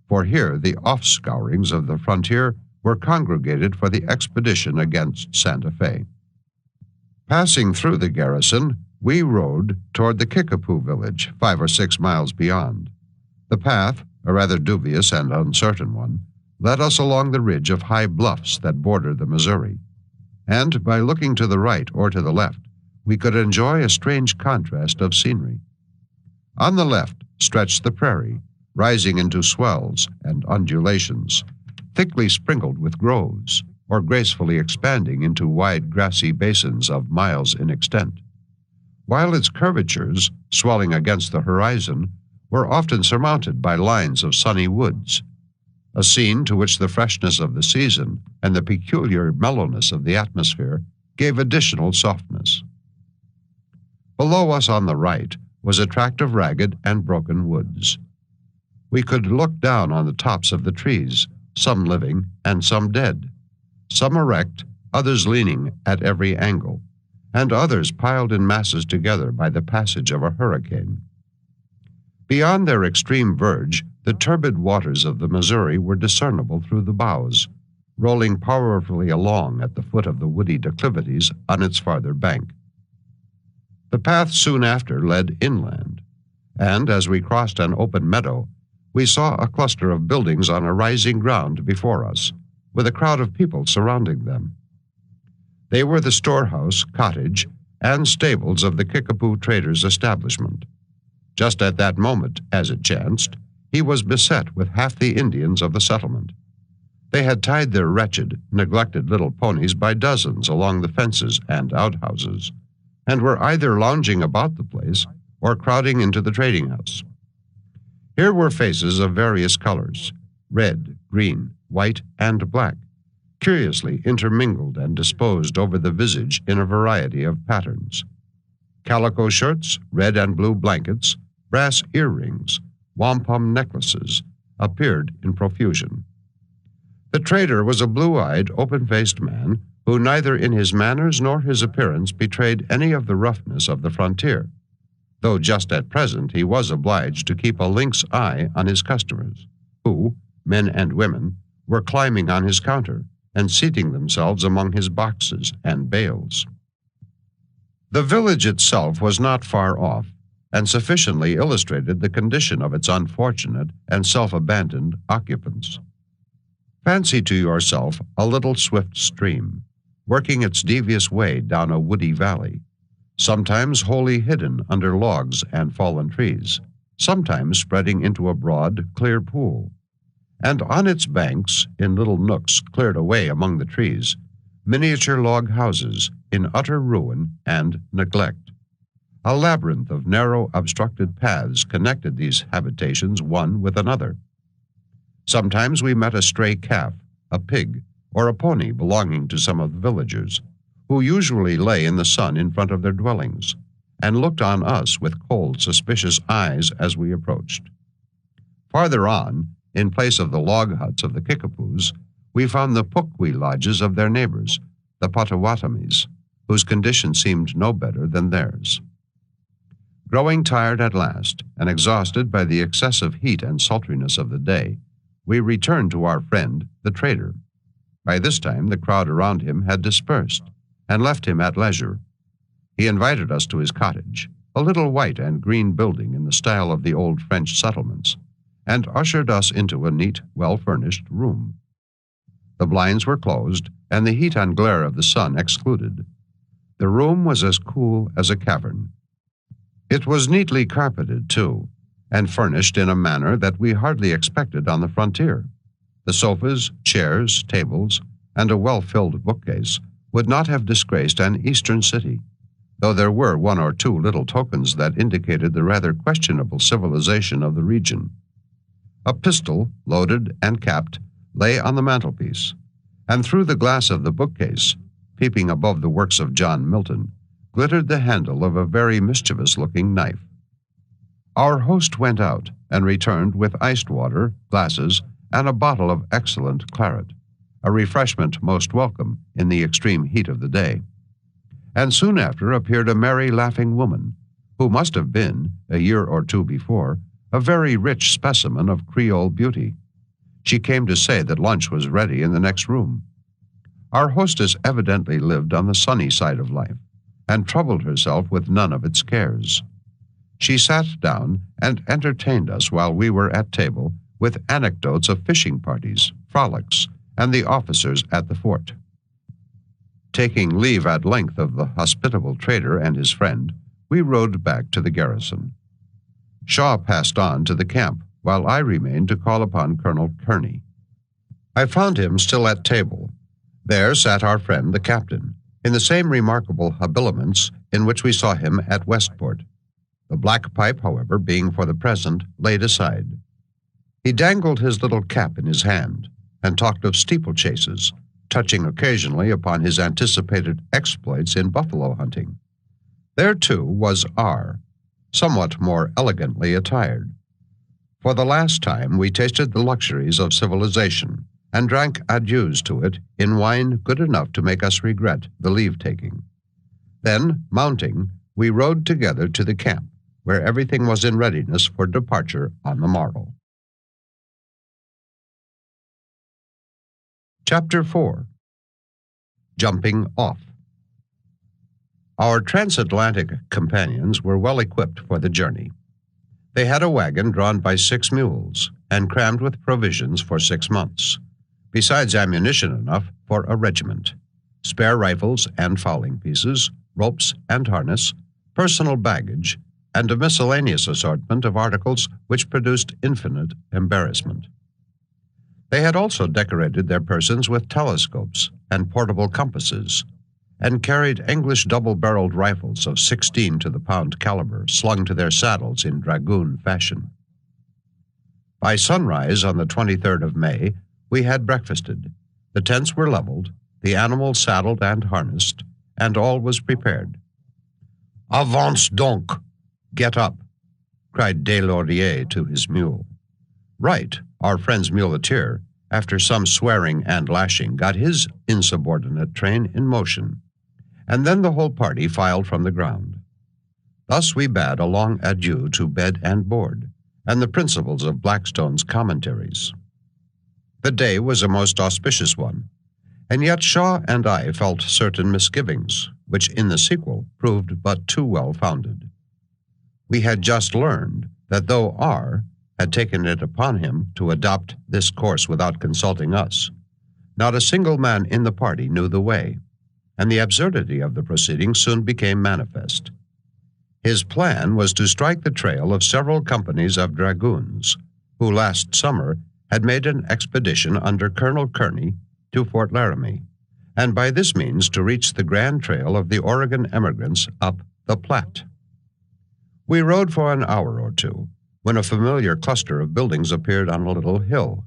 A: for here the offscourings of the frontier were congregated for the expedition against Santa Fe. Passing through the garrison, we rode toward the Kickapoo village, 5 or 6 miles beyond. The path, a rather dubious and uncertain one, led us along the ridge of high bluffs that border the Missouri, and by looking to the right or to the left, we could enjoy a strange contrast of scenery. On the left stretched the prairie, rising into swells and undulations, thickly sprinkled with groves, or gracefully expanding into wide grassy basins of miles in extent, while its curvatures, swelling against the horizon, were often surmounted by lines of sunny woods. a scene to which the freshness of the season and the peculiar mellowness of the atmosphere gave additional softness. Below us on the right was a tract of ragged and broken woods. We could look down on the tops of the trees, some living and some dead, some erect, others leaning at every angle, and others piled in masses together by the passage of a hurricane. Beyond their extreme verge, the turbid waters of the Missouri were discernible through the boughs, rolling powerfully along at the foot of the woody declivities on its farther bank. The path soon after led inland, and as we crossed an open meadow, we saw a cluster of buildings on a rising ground before us, with a crowd of people surrounding them. They were the storehouse, cottage, and stables of the Kickapoo trader's establishment. Just at that moment, as it chanced, he was beset with half the Indians of the settlement. They had tied their wretched, neglected little ponies by dozens along the fences and outhouses, and were either lounging about the place or crowding into the trading house. Here were faces of various colors, red, green, white, and black, curiously intermingled and disposed over the visage in a variety of patterns. Calico shirts, red and blue blankets, brass earrings, wampum necklaces appeared in profusion. The trader was a blue-eyed, open-faced man who neither in his manners nor his appearance betrayed any of the roughness of the frontier, though just at present he was obliged to keep a lynx eye on his customers, who, men and women, were climbing on his counter and seating themselves among his boxes and bales. The village itself was not far off, and sufficiently illustrated the condition of its unfortunate and self-abandoned occupants. Fancy to yourself a little swift stream, working its devious way down a woody valley, sometimes wholly hidden under logs and fallen trees, sometimes spreading into a broad, clear pool, and on its banks, in little nooks cleared away among the trees, miniature log houses in utter ruin and neglect. A labyrinth of narrow, obstructed paths connected these habitations one with another. Sometimes we met a stray calf, a pig, or a pony belonging to some of the villagers, who usually lay in the sun in front of their dwellings, and looked on us with cold, suspicious eyes as we approached. Farther on, in place of the log huts of the Kickapoos, we found the Pukwi lodges of their neighbors, the Potawatomis, whose condition seemed no better than theirs. Growing tired at last, and exhausted by the excessive heat and sultriness of the day, we returned to our friend, the trader. By this time, the crowd around him had dispersed, and left him at leisure. He invited us to his cottage, a little white and green building in the style of the old French settlements, and ushered us into a neat, well-furnished room. The blinds were closed, and the heat and glare of the sun excluded. The room was as cool as a cavern. It was neatly carpeted, too, and furnished in a manner that we hardly expected on the frontier. The sofas, chairs, tables, and a well-filled bookcase would not have disgraced an eastern city, though there were one or two little tokens that indicated the rather questionable civilization of the region. A pistol, loaded and capped, lay on the mantelpiece, and through the glass of the bookcase, peeping above the works of John Milton, glittered the handle of a very mischievous-looking knife. Our host went out and returned with iced water, glasses, and a bottle of excellent claret, a refreshment most welcome in the extreme heat of the day. And soon after appeared a merry, laughing woman, who must have been, a year or two before, a very rich specimen of Creole beauty. She came to say that lunch was ready in the next room. Our hostess evidently lived on the sunny side of life, and troubled herself with none of its cares. She sat down and entertained us while we were at table with anecdotes of fishing parties, frolics, and the officers at the fort. Taking leave at length of the hospitable trader and his friend, we rode back to the garrison. Shaw passed on to the camp, while I remained to call upon Colonel Kearney. I found him still at table. There sat our friend the captain, in the same remarkable habiliments in which we saw him at Westport, the black pipe, however, being for the present laid aside. He dangled his little cap in his hand and talked of steeplechases, touching occasionally upon his anticipated exploits in buffalo hunting. There, too, was R., somewhat more elegantly attired. For the last time, we tasted the luxuries of civilization and drank adieus to it in wine good enough to make us regret the leave-taking. Then, mounting, we rode together to the camp, where everything was in readiness for departure on the morrow. Chapter 4. Jumping Off. Our transatlantic companions were well equipped for the journey. They had a wagon drawn by 6 mules and crammed with provisions for 6 months, besides ammunition enough for a regiment, spare rifles and fowling pieces, ropes and harness, personal baggage, and a miscellaneous assortment of articles which produced infinite embarrassment. They had also decorated their persons with telescopes and portable compasses, and carried English double-barreled rifles of 16 to the pound caliber slung to their saddles in dragoon fashion. By sunrise on the 23rd of May, we had breakfasted. The tents were leveled, the animals saddled and harnessed, and all was prepared. "Avance donc!" "Get up!" cried Deslauriers to his mule. Wright, our friend's muleteer, after some swearing and lashing, got his insubordinate train in motion, and then the whole party filed from the ground. Thus we bade a long adieu to bed and board, and the principles of Blackstone's commentaries. The day was a most auspicious one, and yet Shaw and I felt certain misgivings, which in the sequel proved but too well founded. We had just learned that though R. had taken it upon him to adopt this course without consulting us, not a single man in the party knew the way, and the absurdity of the proceeding soon became manifest. His plan was to strike the trail of several companies of dragoons, who last summer had made an expedition under Colonel Kearney to Fort Laramie, and by this means to reach the grand trail of the Oregon emigrants up the Platte. We rode for an hour or two, when a familiar cluster of buildings appeared on a little hill.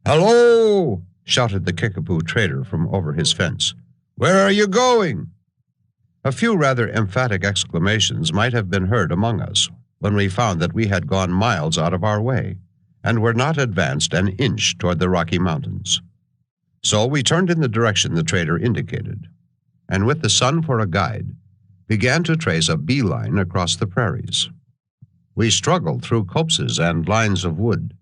A: "Hello!" shouted the Kickapoo trader from over his fence. "Where are you going?" A few rather emphatic exclamations might have been heard among us when we found that we had gone miles out of our way and were not advanced an inch toward the Rocky Mountains. So we turned in the direction the trader indicated, and with the sun for a guide, began to trace a bee-line across the prairies. We struggled through copses and lines of wood.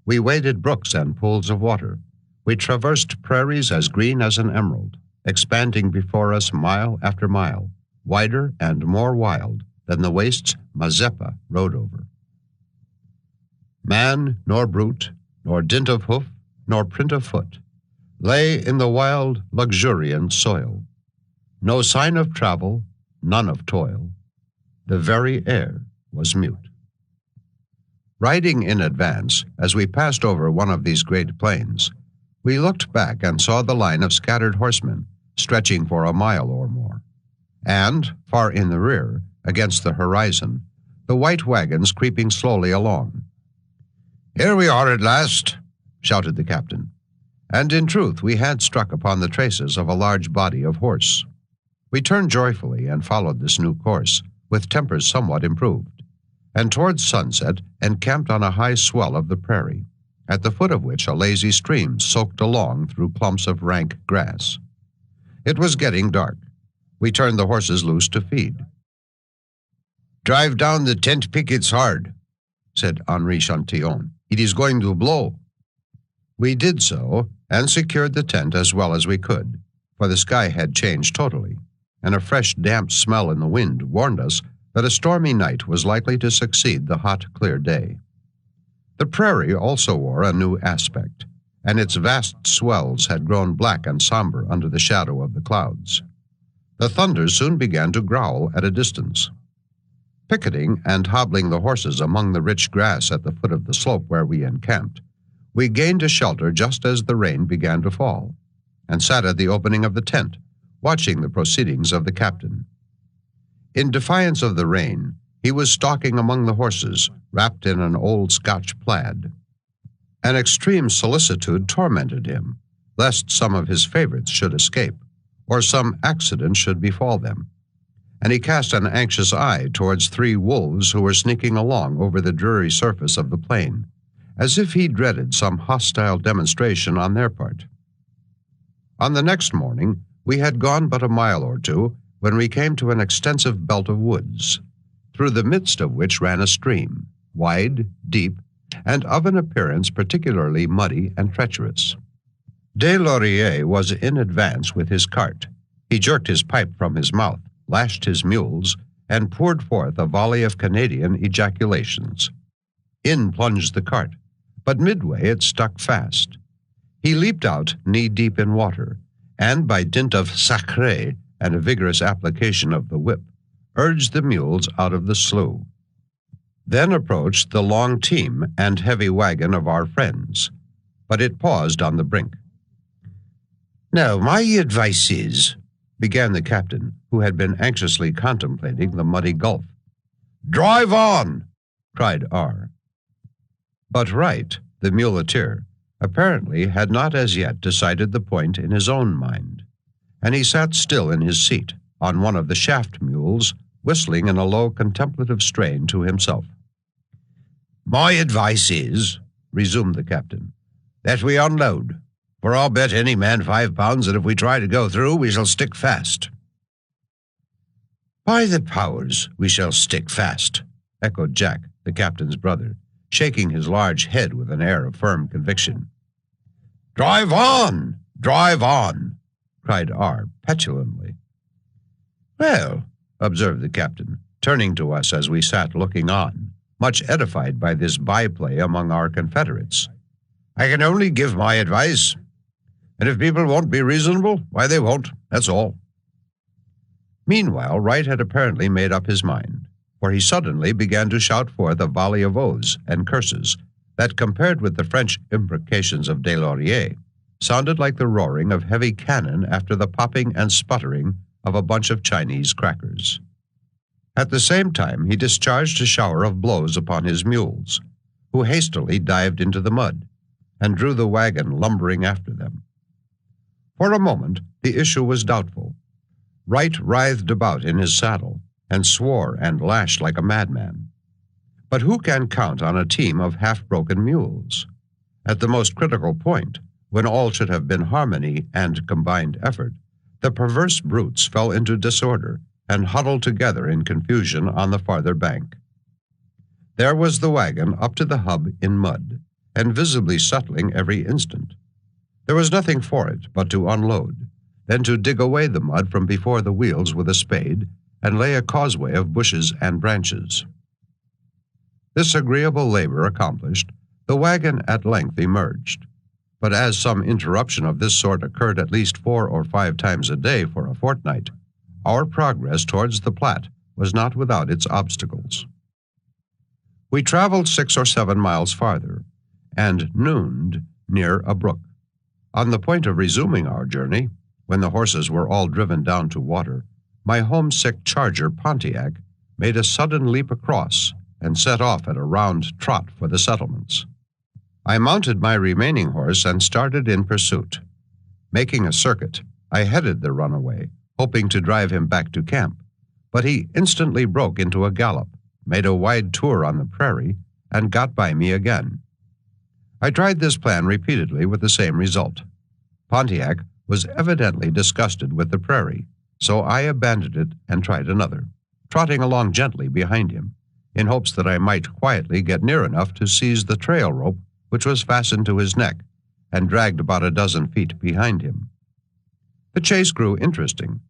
A: We waded brooks and pools of water. We traversed prairies as green as an emerald, expanding before us mile after mile, wider and more wild than the wastes Mazeppa rode over. Man, nor brute, nor dint of hoof, nor print of foot, lay in the wild, luxuriant soil. No sign of travel, none of toil. The very air was mute. Riding in advance, as we passed over one of these great plains, we looked back and saw the line of scattered horsemen stretching for a mile or more, and, far in the rear, against the horizon, the white wagons creeping slowly along. "Here we are at last," shouted the captain. And in truth, we had struck upon the traces of a large body of horse. We turned joyfully and followed this new course, with tempers somewhat improved, and towards sunset encamped on a high swell of the prairie, at the foot of which a lazy stream soaked along through clumps of rank grass. It was getting dark. We turned the horses loose to feed. "Drive down the tent pickets hard," said Henri Chatillon. "It is going to blow." We did so, and secured the tent as well as we could, for the sky had changed totally, and a fresh damp smell in the wind warned us that a stormy night was likely to succeed the hot, clear day. The prairie also wore a new aspect, and its vast swells had grown black and somber under the shadow of the clouds. The thunder soon began to growl at a distance. Picketing and hobbling the horses among the rich grass at the foot of the slope where we encamped, we gained a shelter just as the rain began to fall, and sat at the opening of the tent, watching the proceedings of the captain. In defiance of the rain, he was stalking among the horses, wrapped in an old Scotch plaid. An extreme solicitude tormented him, lest some of his favorites should escape, or some accident should befall them, and he cast an anxious eye towards 3 wolves who were sneaking along over the dreary surface of the plain, as if he dreaded some hostile demonstration on their part. On the next morning, we had gone but a mile or 2 when we came to an extensive belt of woods, through the midst of which ran a stream, wide, deep, and of an appearance particularly muddy and treacherous. Des Lauriers was in advance with his cart. He jerked his pipe from his mouth, lashed his mules, and poured forth a volley of Canadian ejaculations. In plunged the cart, but midway it stuck fast. He leaped out knee-deep in water, and by dint of sacré and a vigorous application of the whip, urged the mules out of the slough. Then approached the long team and heavy wagon of our friends, but it paused on the brink. "Now, my advice is," began the captain, who had been anxiously contemplating the muddy gulf. "Drive on!" cried R. But Wright, the muleteer, apparently had not as yet decided the point in his own mind, and he sat still in his seat, on one of the shaft mules, whistling in a low contemplative strain to himself. "My advice is," resumed the captain, "that we unload, for I'll bet any man £5 that if we try to go through, we shall stick fast." "By the powers, we shall stick fast," echoed Jack, the captain's brother, shaking his large head with an air of firm conviction. "Drive on! Drive on!" cried R. petulantly. "Well," observed the captain, turning to us as we sat looking on, much edified by this byplay among our confederates, "I can only give my advice, and if people won't be reasonable, why they won't, that's all." Meanwhile, Wright had apparently made up his mind, for he suddenly began to shout forth a volley of oaths and curses that, compared with the French imprecations of Des Lauriers, sounded like the roaring of heavy cannon after the popping and sputtering of a bunch of Chinese crackers. At the same time, he discharged a shower of blows upon his mules, who hastily dived into the mud, and drew the wagon lumbering after them. For a moment, the issue was doubtful. Wright writhed about in his saddle, and swore and lashed like a madman. But who can count on a team of half-broken mules? At the most critical point, when all should have been harmony and combined effort, the perverse brutes fell into disorder and huddled together in confusion on the farther bank. There was the wagon up to the hub in mud, and visibly settling every instant. There was nothing for it but to unload, then to dig away the mud from before the wheels with a spade and lay a causeway of bushes and branches. This agreeable labor accomplished, the wagon at length emerged, but as some interruption of this sort occurred at least 4 or 5 times a day for a fortnight, our progress towards the Platte was not without its obstacles. We traveled 6 or 7 miles farther, and nooned near a brook. On the point of resuming our journey, when the horses were all driven down to water, my homesick charger Pontiac made a sudden leap across and set off at a round trot for the settlements. I mounted my remaining horse and started in pursuit. Making a circuit, I headed the runaway, hoping to drive him back to camp, but he instantly broke into a gallop, made a wide tour on the prairie, and got by me again. I tried this plan repeatedly with the same result. Pontiac was evidently disgusted with the prairie, so I abandoned it and tried another, trotting along gently behind him, in hopes that I might quietly get near enough to seize the trail rope which was fastened to his neck and dragged about a dozen feet behind him. The chase grew interesting.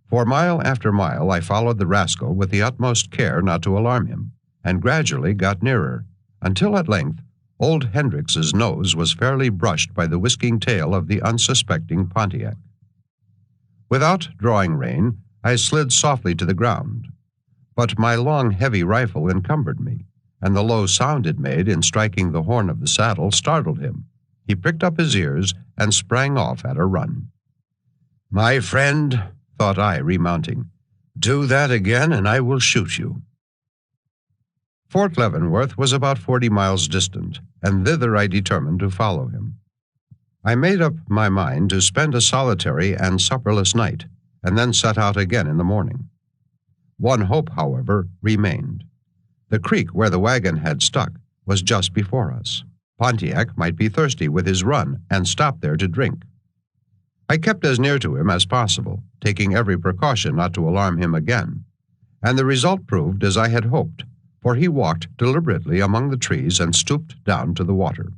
A: For mile after mile I followed the rascal with the utmost care not to alarm him, and gradually got nearer, until at length old Hendricks's nose was fairly brushed by the whisking tail of the unsuspecting Pontiac. Without drawing rein, I slid softly to the ground, but my long, heavy rifle encumbered me, and the low sound it made in striking the horn of the saddle startled him. He pricked up his ears and sprang off at a run. "My friend," thought I, remounting, "do that again and I will shoot you." Fort Leavenworth was about 40 miles distant, and thither I determined to follow him. I made up my mind to spend a solitary and supperless night, and then set out again in the morning. One hope, however, remained. The creek where the wagon had stuck was just before us. Pontiac might be thirsty with his run and stop there to drink. I kept as near to him as possible, taking every precaution not to alarm him again, and the result proved as I had hoped, for he walked deliberately among the trees and stooped down to the water.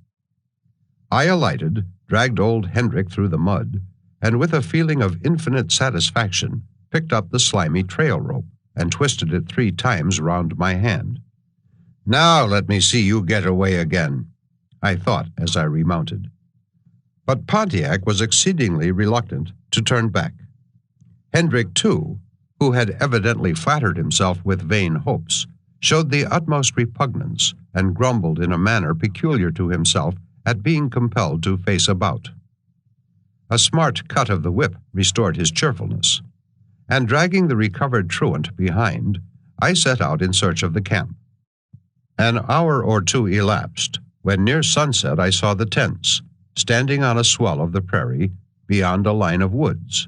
A: I alighted, dragged old Hendrick through the mud, and with a feeling of infinite satisfaction picked up the slimy trail rope and twisted it 3 times round my hand. "Now let me see you get away again," I thought as I remounted. But Pontiac was exceedingly reluctant to turn back. Hendrick, too, who had evidently flattered himself with vain hopes, showed the utmost repugnance and grumbled in a manner peculiar to himself at being compelled to face about. A smart cut of the whip restored his cheerfulness, and dragging the recovered truant behind, I set out in search of the camp. An hour or 2 elapsed, when near sunset I saw the tents, standing on a swell of the prairie beyond a line of woods,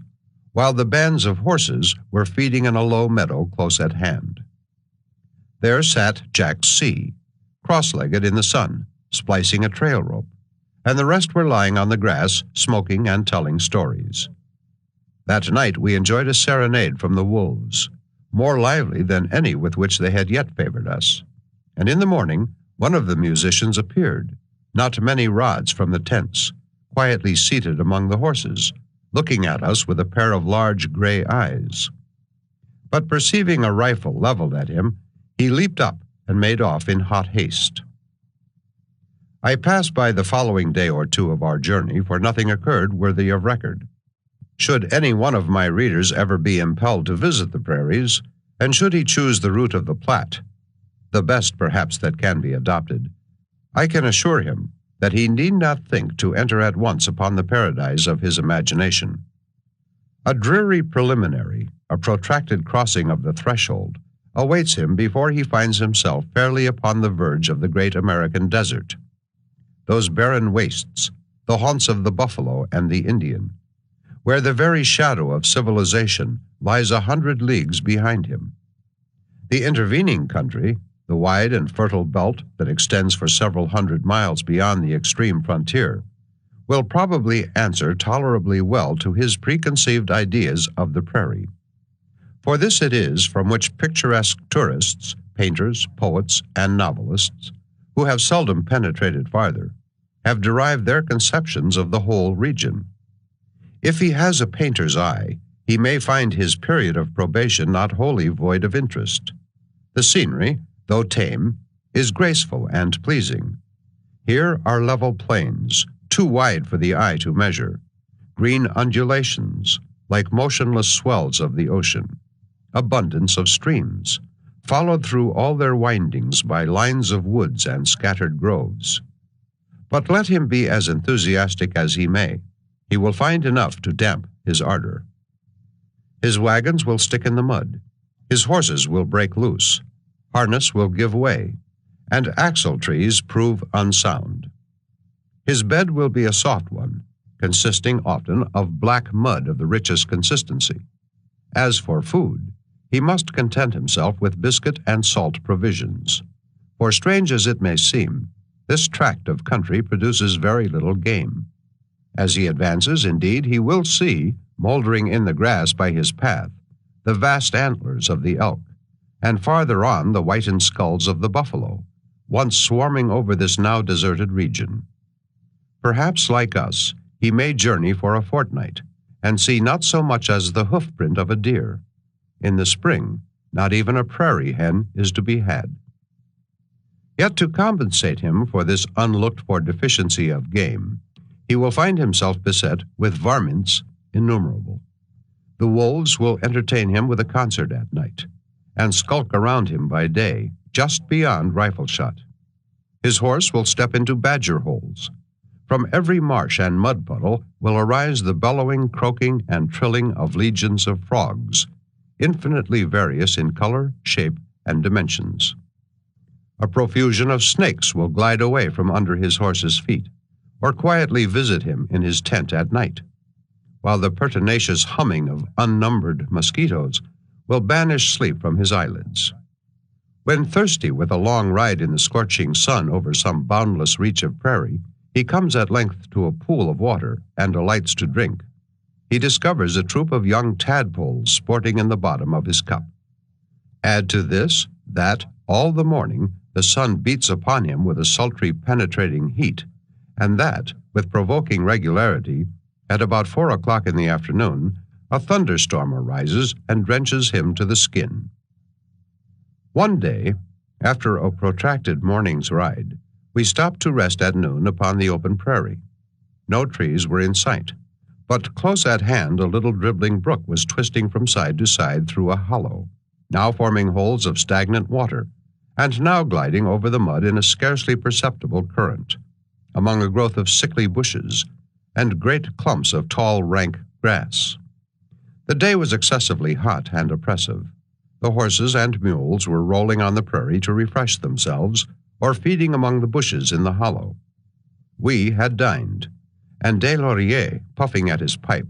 A: while the bands of horses were feeding in a low meadow close at hand. There sat Jack C., cross-legged in the sun, splicing a trail rope, and the rest were lying on the grass, smoking and telling stories. That night we enjoyed a serenade from the wolves, more lively than any with which they had yet favored us, and in the morning one of the musicians appeared, not many rods from the tents, quietly seated among the horses, looking at us with a pair of large gray eyes. But perceiving a rifle leveled at him, he leaped up and made off in hot haste. I pass by the following day or 2 of our journey, for nothing occurred worthy of record. Should any one of my readers ever be impelled to visit the prairies, and should he choose the route of the Platte, the best perhaps that can be adopted, I can assure him that he need not think to enter at once upon the paradise of his imagination. A dreary preliminary, a protracted crossing of the threshold, awaits him before he finds himself fairly upon the verge of the great American desert. Those barren wastes, the haunts of the buffalo and the Indian, where the very shadow of civilization lies 100 leagues behind him. The intervening country, the wide and fertile belt that extends for several hundred miles beyond the extreme frontier, will probably answer tolerably well to his preconceived ideas of the prairie. For this it is from which picturesque tourists, painters, poets, and novelists, who have seldom penetrated farther, have derived their conceptions of the whole region. If he has a painter's eye, he may find his period of probation not wholly void of interest. The scenery, though tame, is graceful and pleasing. Here are level plains, too wide for the eye to measure, green undulations, like motionless swells of the ocean, abundance of streams, followed through all their windings by lines of woods and scattered groves. But let him be as enthusiastic as he may, he will find enough to damp his ardor. His wagons will stick in the mud, his horses will break loose, harness will give way, and axle trees prove unsound. His bed will be a soft one, consisting often of black mud of the richest consistency. As for food, he must content himself with biscuit and salt provisions. For strange as it may seem, this tract of country produces very little game. As he advances, indeed, he will see, moldering in the grass by his path, the vast antlers of the elk, and farther on the whitened skulls of the buffalo, once swarming over this now deserted region. Perhaps, like us, he may journey for a fortnight, and see not so much as the hoof-print of a deer. In the spring, not even a prairie hen is to be had. Yet to compensate him for this unlooked-for deficiency of game, he will find himself beset with varmints innumerable. The wolves will entertain him with a concert at night, and skulk around him by day, just beyond rifle shot. His horse will step into badger holes. From every marsh and mud puddle will arise the bellowing, croaking, and trilling of legions of frogs, infinitely various in color, shape, and dimensions. A profusion of snakes will glide away from under his horse's feet, or quietly visit him in his tent at night, while the pertinacious humming of unnumbered mosquitoes will banish sleep from his eyelids. When thirsty with a long ride in the scorching sun over some boundless reach of prairie, he comes at length to a pool of water and alights to drink. He discovers a troop of young tadpoles sporting in the bottom of his cup. Add to this that, all the morning, the sun beats upon him with a sultry penetrating heat, and that, with provoking regularity, at about 4 o'clock in the afternoon, a thunderstorm arises and drenches him to the skin. One day, after a protracted morning's ride, we stopped to rest at noon upon the open prairie. No trees were in sight, but close at hand a little dribbling brook was twisting from side to side through a hollow, now forming holes of stagnant water, and now gliding over the mud in a scarcely perceptible current, among a growth of sickly bushes and great clumps of tall, rank grass. The day was excessively hot and oppressive. The horses and mules were rolling on the prairie to refresh themselves, or feeding among the bushes in the hollow. We had dined, and Des Lauriers, puffing at his pipe,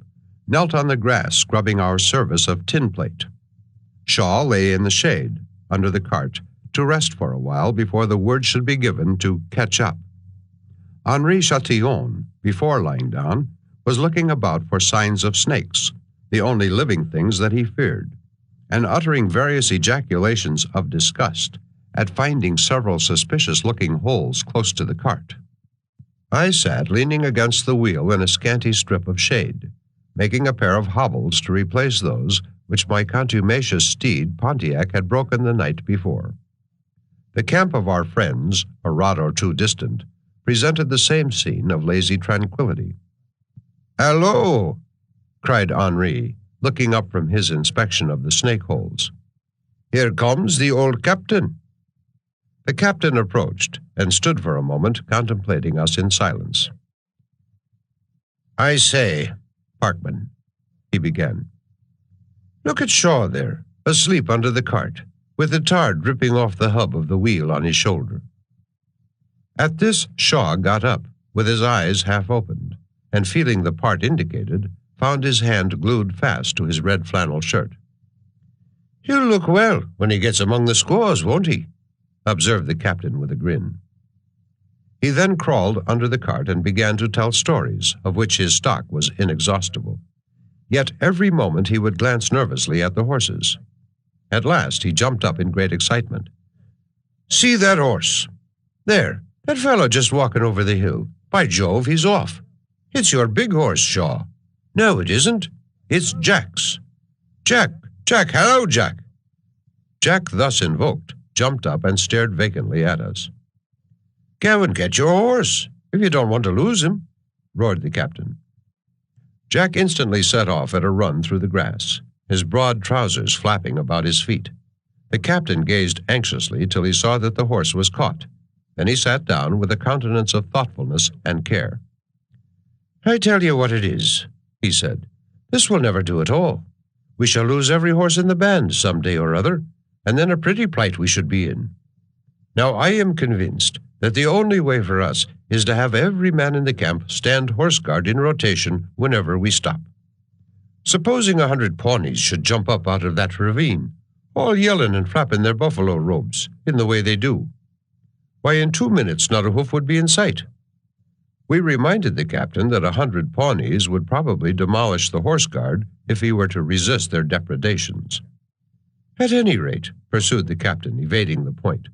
A: knelt on the grass scrubbing our service of tin plate. Shaw lay in the shade, under the cart, to rest for a while before the word should be given to catch up. Henri Chatillon, before lying down, was looking about for signs of snakes, the only living things that he feared, and uttering various ejaculations of disgust at finding several suspicious-looking holes close to the cart. I sat leaning against the wheel in a scanty strip of shade, making a pair of hobbles to replace those which my contumacious steed Pontiac had broken the night before. The camp of our friends, a rod or two distant, presented the same scene of lazy tranquility. "Hallo!" cried Henri, looking up from his inspection of the snake holes. "Here comes the old captain." The captain approached and stood for a moment contemplating us in silence. "I say, Parkman," he began, "look at Shaw there, asleep under the cart, with the tar dripping off the hub of the wheel on his shoulder." At this Shaw got up, with his eyes half opened, and feeling the part indicated, found his hand glued fast to his red flannel shirt. "He'll look well when he gets among the squaws, won't he?" observed the captain with a grin. He then crawled under the cart and began to tell stories, of which his stock was inexhaustible. Yet every moment he would glance nervously at the horses. At last he jumped up in great excitement. "See that horse? There, that fellow just walking over the hill. By Jove, he's off. It's your big horse, Shaw." "No, it isn't. It's Jack's." "Jack! Jack! Hello, Jack!" Jack, thus invoked, jumped up and stared vacantly at us. "Go and get your horse, if you don't want to lose him," roared the captain. Jack instantly set off at a run through the grass, his broad trousers flapping about his feet. The captain gazed anxiously till he saw that the horse was caught. Then he sat down with a countenance of thoughtfulness and care. "I tell you what it is," he said. "This will never do at all. We shall lose every horse in the band some day or other, and then a pretty plight we should be in. Now I am convinced that the only way for us is to have every man in the camp stand horse guard in rotation whenever we stop. Supposing 100 Pawnees should jump up out of that ravine, all yelling and flapping their buffalo robes, in the way they do. Why, in 2 minutes not a hoof would be in sight." We reminded the captain that 100 Pawnees would probably demolish the horse guard if he were to resist their depredations. "At any rate," pursued the captain, evading the point,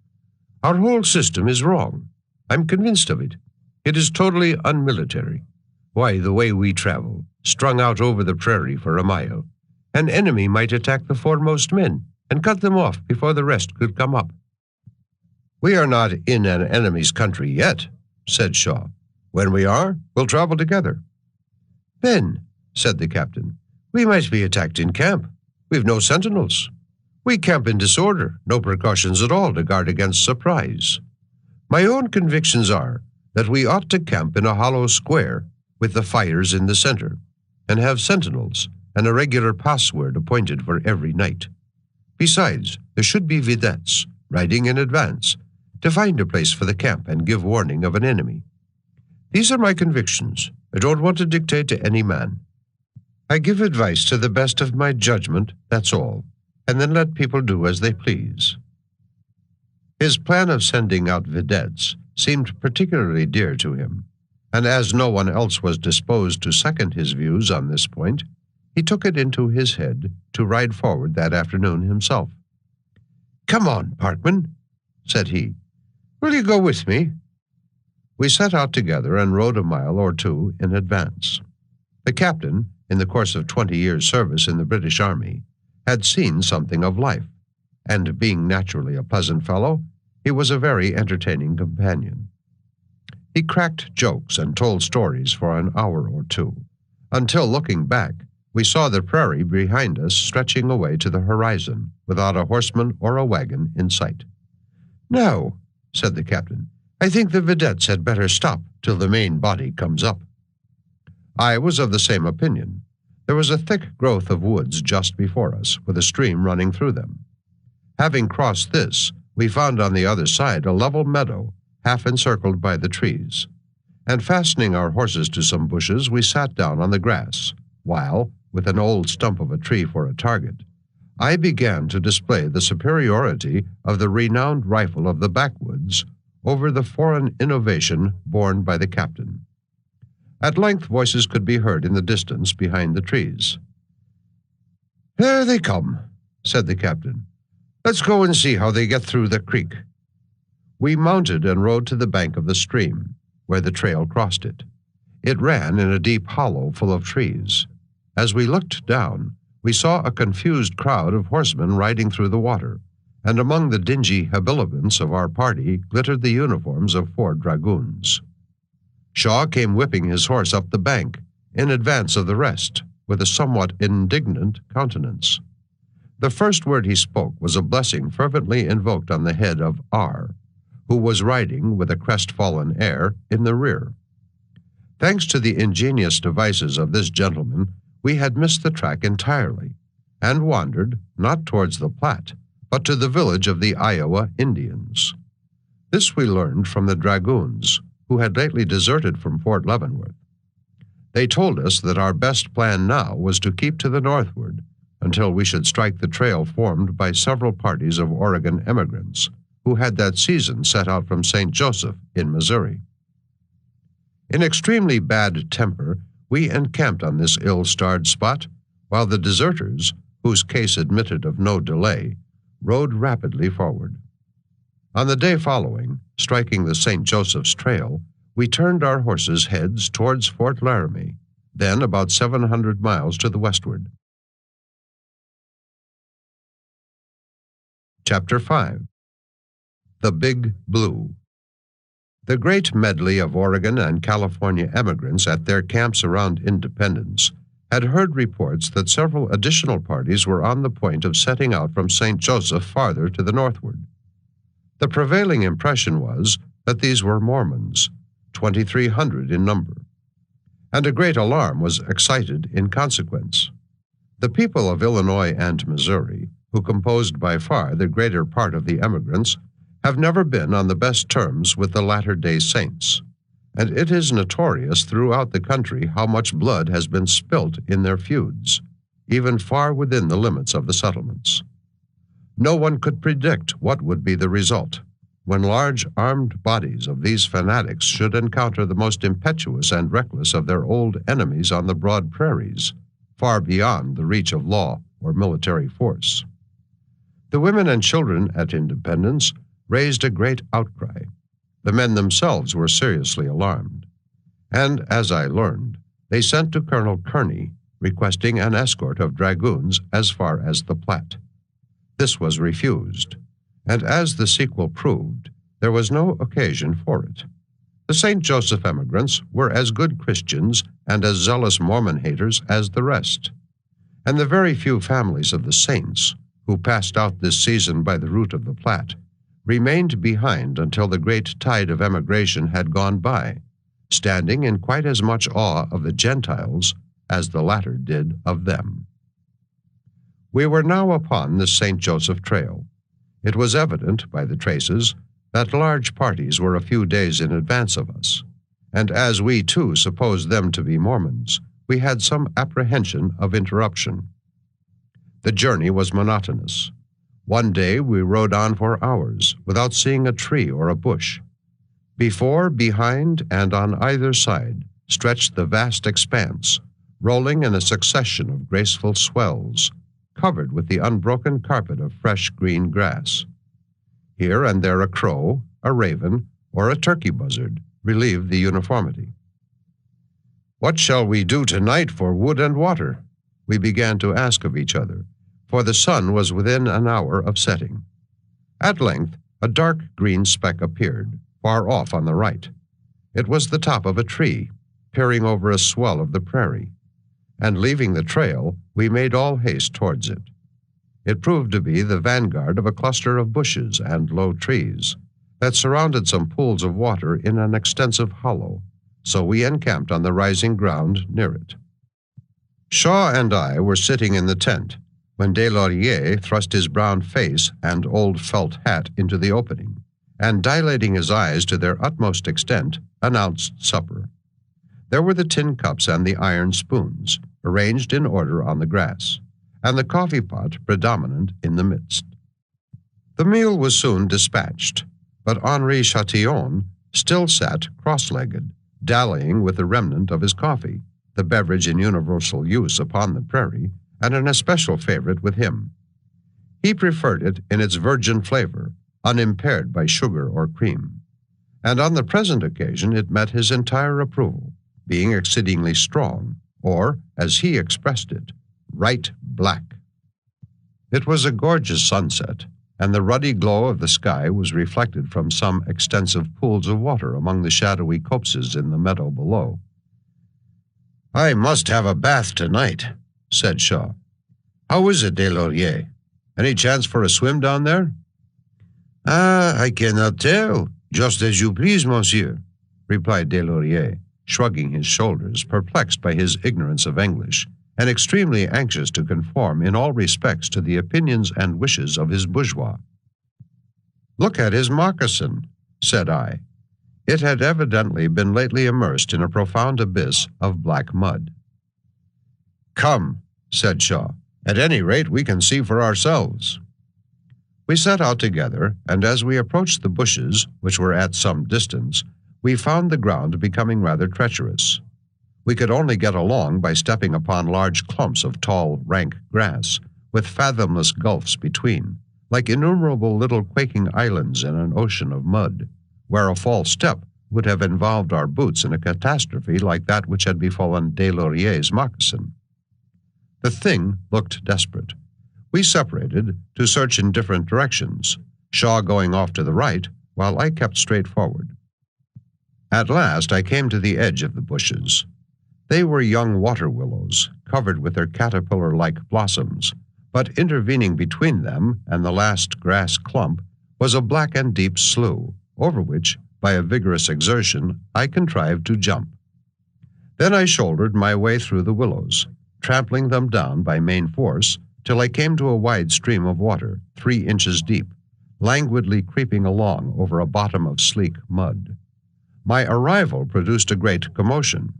A: "our whole system is wrong. I'm convinced of it. It is totally unmilitary. Why, the way we travel, strung out over the prairie for a mile, an enemy might attack the foremost men and cut them off before the rest could come up." "We are not in an enemy's country yet," said Shaw. "When we are, we'll travel together." "Then," said the captain, "we might be attacked in camp. We've no sentinels. We camp in disorder, no precautions at all to guard against surprise. My own convictions are that we ought to camp in a hollow square with the fires in the center, and have sentinels and a regular password appointed for every night. Besides, there should be vedettes riding in advance, to find a place for the camp and give warning of an enemy. These are my convictions. I don't want to dictate to any man. I give advice to the best of my judgment, that's all, and then let people do as they please. His plan of sending out vedettes seemed particularly dear to him, and as no one else was disposed to second his views on this point, he took it into his head to ride forward that afternoon himself. "Come on, Parkman," said he. "Will you go with me?" We set out together and rode a mile or two in advance. The captain, in the course of 20 years' service in the British Army, had seen something of life, and being naturally a pleasant fellow, he was a very entertaining companion. He cracked jokes and told stories for an hour or two, until, looking back, we saw the prairie behind us stretching away to the horizon, without a horseman or a wagon in sight. "Now," said the captain, "I think the vedettes had better stop till the main body comes up." I was of the same opinion. There was a thick growth of woods just before us, with a stream running through them. Having crossed this, we found on the other side a level meadow, half encircled by the trees, and fastening our horses to some bushes, we sat down on the grass, while, with an old stump of a tree for a target, I began to display the superiority of the renowned rifle of the backwoods over the foreign innovation borne by the captain. At length voices could be heard in the distance behind the trees. "There they come," said the captain. "Let's go and see how they get through the creek." We mounted and rode to the bank of the stream, where the trail crossed it. It ran in a deep hollow full of trees. As we looked down, we saw a confused crowd of horsemen riding through the water, and among the dingy habiliments of our party glittered the uniforms of 4 dragoons. Shaw came whipping his horse up the bank, in advance of the rest, with a somewhat indignant countenance. The first word he spoke was a blessing fervently invoked on the head of R., who was riding, with a crestfallen air, in the rear. Thanks to the ingenious devices of this gentleman, we had missed the track entirely, and wandered, not towards the Platte, but to the village of the Iowa Indians. This we learned from the dragoons, who had lately deserted from Fort Leavenworth. They told us that our best plan now was to keep to the northward until we should strike the trail formed by several parties of Oregon emigrants who had that season set out from St. Joseph in Missouri. In extremely bad temper, we encamped on this ill-starred spot, while the deserters, whose case admitted of no delay, rode rapidly forward. On the day following, striking the St. Joseph's Trail, we turned our horses' heads towards Fort Laramie, then about 700 miles to the westward. Chapter 5. The Big Blue. The great medley of Oregon and California emigrants at their camps around Independence had heard reports that several additional parties were on the point of setting out from St. Joseph farther to the northward. The prevailing impression was that these were Mormons, 2,300 in number, and a great alarm was excited in consequence. The people of Illinois and Missouri, who composed by far the greater part of the emigrants, have never been on the best terms with the Latter-day Saints, and it is notorious throughout the country how much blood has been spilt in their feuds, even far within the limits of the settlements. No one could predict what would be the result when large armed bodies of these fanatics should encounter the most impetuous and reckless of their old enemies on the broad prairies, far beyond the reach of law or military force. The women and children at Independence raised a great outcry. The men themselves were seriously alarmed, and, as I learned, they sent to Colonel Kearney requesting an escort of dragoons as far as the Platte. This was refused, and as the sequel proved, there was no occasion for it. The St. Joseph emigrants were as good Christians and as zealous Mormon haters as the rest, and the very few families of the Saints, who passed out this season by the route of the Platte, remained behind until the great tide of emigration had gone by, standing in quite as much awe of the Gentiles as the latter did of them. We were now upon the St. Joseph Trail. It was evident by the traces that large parties were a few days in advance of us, and as we too supposed them to be Mormons, we had some apprehension of interruption. The journey was monotonous. One day we rode on for hours without seeing a tree or a bush. Before, behind, and on either side stretched the vast expanse, rolling in a succession of graceful swells, covered with the unbroken carpet of fresh green grass. Here and there a crow, a raven, or a turkey buzzard relieved the uniformity. "What shall we do tonight for wood and water?" we began to ask of each other, for the sun was within an hour of setting. At length, a dark green speck appeared, far off on the right. It was the top of a tree, peering over a swell of the prairie, and leaving the trail, we made all haste towards it. It proved to be the vanguard of a cluster of bushes and low trees that surrounded some pools of water in an extensive hollow, so we encamped on the rising ground near it. Shaw and I were sitting in the tent when Deslauriers thrust his brown face and old felt hat into the opening, and dilating his eyes to their utmost extent, announced supper. There were the tin cups and the iron spoons, arranged in order on the grass, and the coffee pot predominant in the midst. The meal was soon dispatched, but Henri Chatillon still sat cross-legged, dallying with the remnant of his coffee, the beverage in universal use upon the prairie, and an especial favorite with him. He preferred it in its virgin flavor, unimpaired by sugar or cream, and on the present occasion it met his entire approval, being exceedingly strong, or, as he expressed it, right black. It was a gorgeous sunset, and the ruddy glow of the sky was reflected from some extensive pools of water among the shadowy copses in the meadow below. "I must have a bath tonight," said Shaw. "How is it, Deslauriers? Any chance for a swim down there?" "I cannot tell. Just as you please, monsieur," replied Deslauriers, shrugging his shoulders, perplexed by his ignorance of English, and extremely anxious to conform in all respects to the opinions and wishes of his bourgeois. "Look at his moccasin," said I. It had evidently been lately immersed in a profound abyss of black mud. "Come," said Shaw. "At any rate, we can see for ourselves." We set out together, and as we approached the bushes, which were at some distance, we found the ground becoming rather treacherous. We could only get along by stepping upon large clumps of tall, rank grass, with fathomless gulfs between, like innumerable little quaking islands in an ocean of mud, where a false step would have involved our boots in a catastrophe like that which had befallen Deslauriers' moccasin. The thing looked desperate. We separated to search in different directions, Shaw going off to the right, while I kept straight forward. At last I came to the edge of the bushes. They were young water willows, covered with their caterpillar-like blossoms, but intervening between them and the last grass clump was a black and deep slough, over which, by a vigorous exertion, I contrived to jump. Then I shouldered my way through the willows, trampling them down by main force, till I came to a wide stream of water, 3 inches deep, languidly creeping along over a bottom of sleek mud. My arrival produced a great commotion.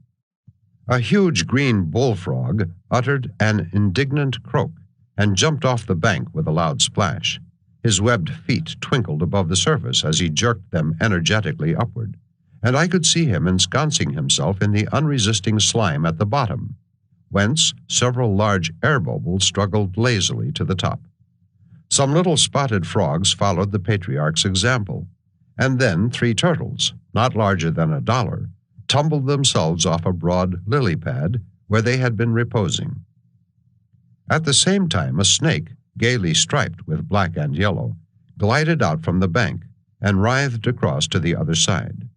A: A huge green bullfrog uttered an indignant croak and jumped off the bank with a loud splash. His webbed feet twinkled above the surface as he jerked them energetically upward, and I could see him ensconcing himself in the unresisting slime at the bottom, whence several large air bubbles struggled lazily to the top. Some little spotted frogs followed the patriarch's example, and then 3 turtles, not larger than $1, tumbled themselves off a broad lily pad where they had been reposing. At the same time, a snake, gaily striped with black and yellow, glided out from the bank and writhed across to the other side,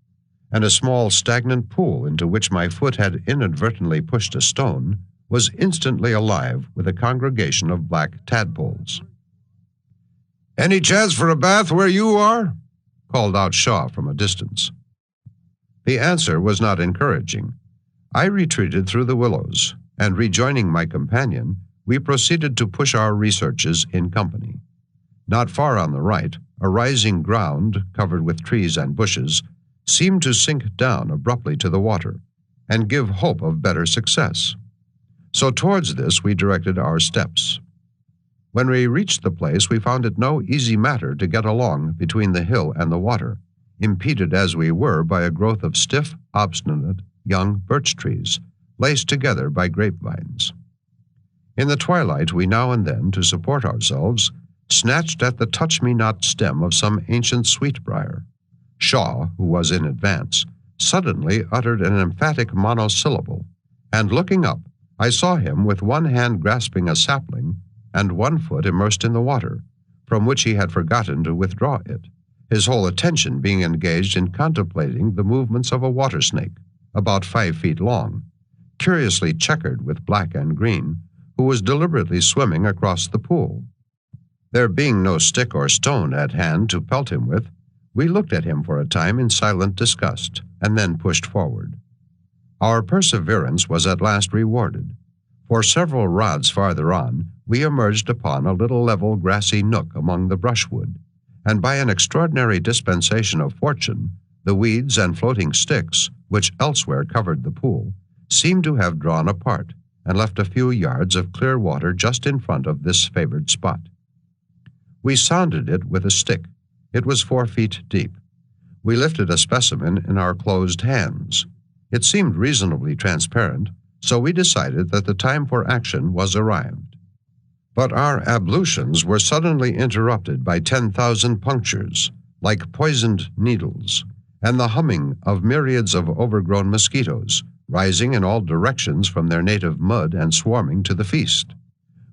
A: and a small stagnant pool into which my foot had inadvertently pushed a stone was instantly alive with a congregation of black tadpoles. "Any chance for a bath where you are?" called out Shaw from a distance. The answer was not encouraging. I retreated through the willows, and rejoining my companion, we proceeded to push our researches in company. Not far on the right, a rising ground covered with trees and bushes seemed to sink down abruptly to the water and give hope of better success. So towards this we directed our steps. When we reached the place, we found it no easy matter to get along between the hill and the water, impeded as we were by a growth of stiff, obstinate young birch trees, laced together by grapevines. In the twilight, we now and then, to support ourselves, snatched at the touch-me-not stem of some ancient sweetbrier. Shaw, who was in advance, suddenly uttered an emphatic monosyllable, and looking up, I saw him with one hand grasping a sapling and one foot immersed in the water, from which he had forgotten to withdraw it, his whole attention being engaged in contemplating the movements of a water snake, about 5 feet long, curiously checkered with black and green, who was deliberately swimming across the pool. There being no stick or stone at hand to pelt him with, we looked at him for a time in silent disgust, and then pushed forward. Our perseverance was at last rewarded. For several rods farther on, we emerged upon a little level grassy nook among the brushwood, and by an extraordinary dispensation of fortune, the weeds and floating sticks, which elsewhere covered the pool, seemed to have drawn apart and left a few yards of clear water just in front of this favored spot. We sounded it with a stick. It was 4 feet deep. We lifted a specimen in our closed hands. It seemed reasonably transparent, so we decided that the time for action was arrived. But our ablutions were suddenly interrupted by 10,000 punctures, like poisoned needles, and the humming of myriads of overgrown mosquitoes, rising in all directions from their native mud and swarming to the feast.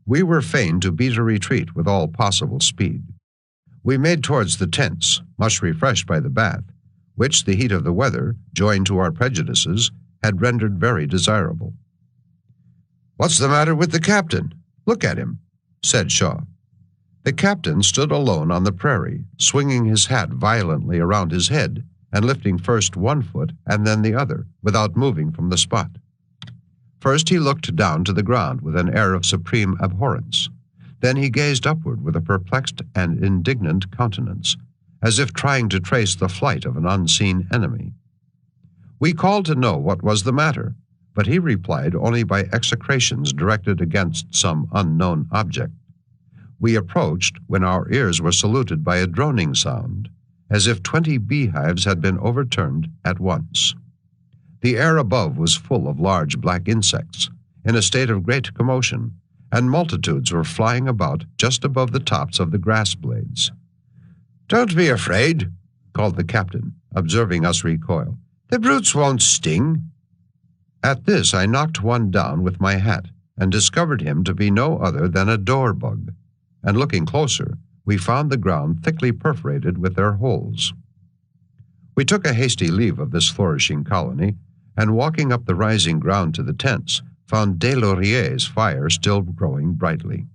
A: We were fain to beat a retreat with all possible speed. We made towards the tents, much refreshed by the bath, which the heat of the weather, joined to our prejudices, had rendered very desirable. "What's the matter with the captain? Look at him," said Shaw. The captain stood alone on the prairie, swinging his hat violently around his head and lifting first one foot and then the other, without moving from the spot. First he looked down to the ground with an air of supreme abhorrence. Then he gazed upward with a perplexed and indignant countenance, as if trying to trace the flight of an unseen enemy. We called to know what was the matter, but he replied only by execrations directed against some unknown object. We approached when our ears were saluted by a droning sound, as if 20 beehives had been overturned at once. The air above was full of large black insects, in a state of great commotion, and multitudes were flying about just above the tops of the grass blades. "Don't be afraid," called the captain, observing us recoil. "The brutes won't sting." At this I knocked one down with my hat, and discovered him to be no other than a door-bug, and looking closer, we found the ground thickly perforated with their holes. We took a hasty leave of this flourishing colony, and walking up the rising ground to the tents, found Des Laurier's fire still growing brightly.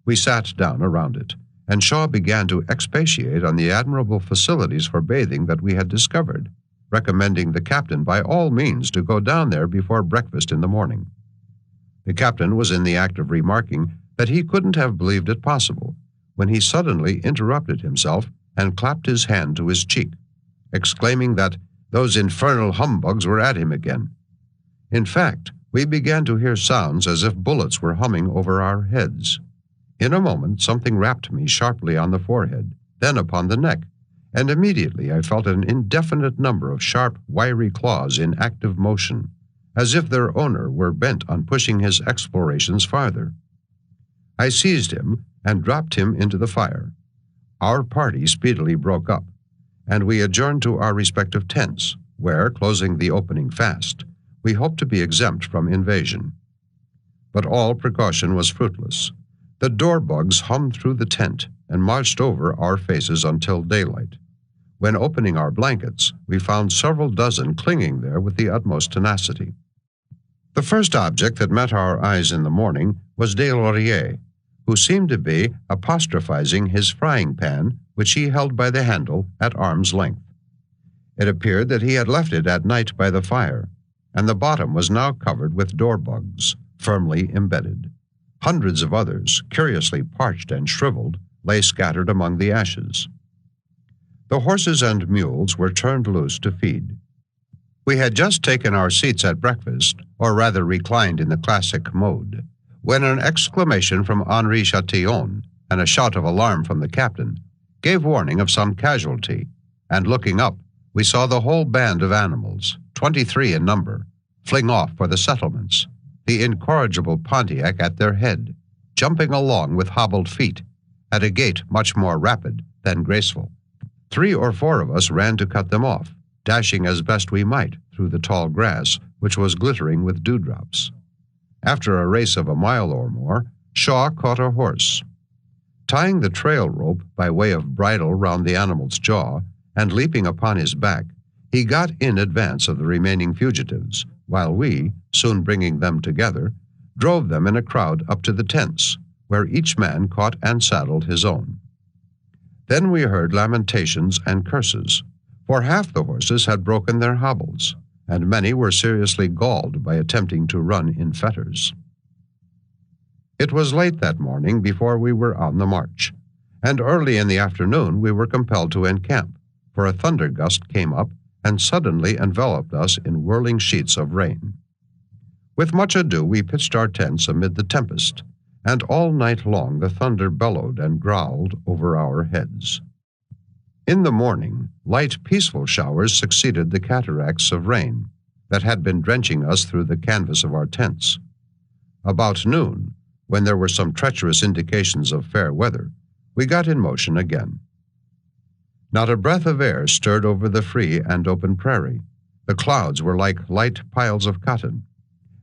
A: We sat down around it, and Shaw began to expatiate on the admirable facilities for bathing that we had discovered, recommending the captain by all means to go down there before breakfast in the morning. The captain was in the act of remarking that he couldn't have believed it possible, when he suddenly interrupted himself and clapped his hand to his cheek, exclaiming that those infernal humbugs were at him again. In fact, we began to hear sounds as if bullets were humming over our heads. In a moment, something rapped me sharply on the forehead, then upon the neck, and immediately I felt an indefinite number of sharp, wiry claws in active motion, as if their owner were bent on pushing his explorations farther. I seized him and dropped him into the fire. Our party speedily broke up, and we adjourned to our respective tents, where, closing the opening fast, we hoped to be exempt from invasion. But all precaution was fruitless. The door-bugs hummed through the tent and marched over our faces until daylight, when, opening our blankets, we found several dozen clinging there with the utmost tenacity. The first object that met our eyes in the morning was Des Laurier, who seemed to be apostrophizing his frying pan, which he held by the handle at arm's length. It appeared that he had left it at night by the fire, and the bottom was now covered with door-bugs, firmly embedded. Hundreds of others, curiously parched and shriveled, lay scattered among the ashes. The horses and mules were turned loose to feed. We had just taken our seats at breakfast, or rather reclined in the classic mode, when an exclamation from Henri Chatillon and a shout of alarm from the captain gave warning of some casualty, and looking up, we saw the whole band of animals, 23 in number, fling off for the settlements, the incorrigible Pontiac at their head, jumping along with hobbled feet, at a gait much more rapid than graceful. 3 or 4 of us ran to cut them off, dashing as best we might through the tall grass, which was glittering with dewdrops. After a race of a mile or more, Shaw caught a horse. Tying the trail rope by way of bridle round the animal's jaw and leaping upon his back, he got in advance of the remaining fugitives, while we, soon bringing them together, drove them in a crowd up to the tents, where each man caught and saddled his own. Then we heard lamentations and curses, for half the horses had broken their hobbles, and many were seriously galled by attempting to run in fetters. It was late that morning before we were on the march, and early in the afternoon we were compelled to encamp, for a thunder gust came up and suddenly enveloped us in whirling sheets of rain. With much ado we pitched our tents amid the tempest, and all night long the thunder bellowed and growled over our heads. In the morning, light, peaceful showers succeeded the cataracts of rain that had been drenching us through the canvas of our tents. About noon, when there were some treacherous indications of fair weather, we got in motion again. Not a breath of air stirred over the free and open prairie. The clouds were like light piles of cotton,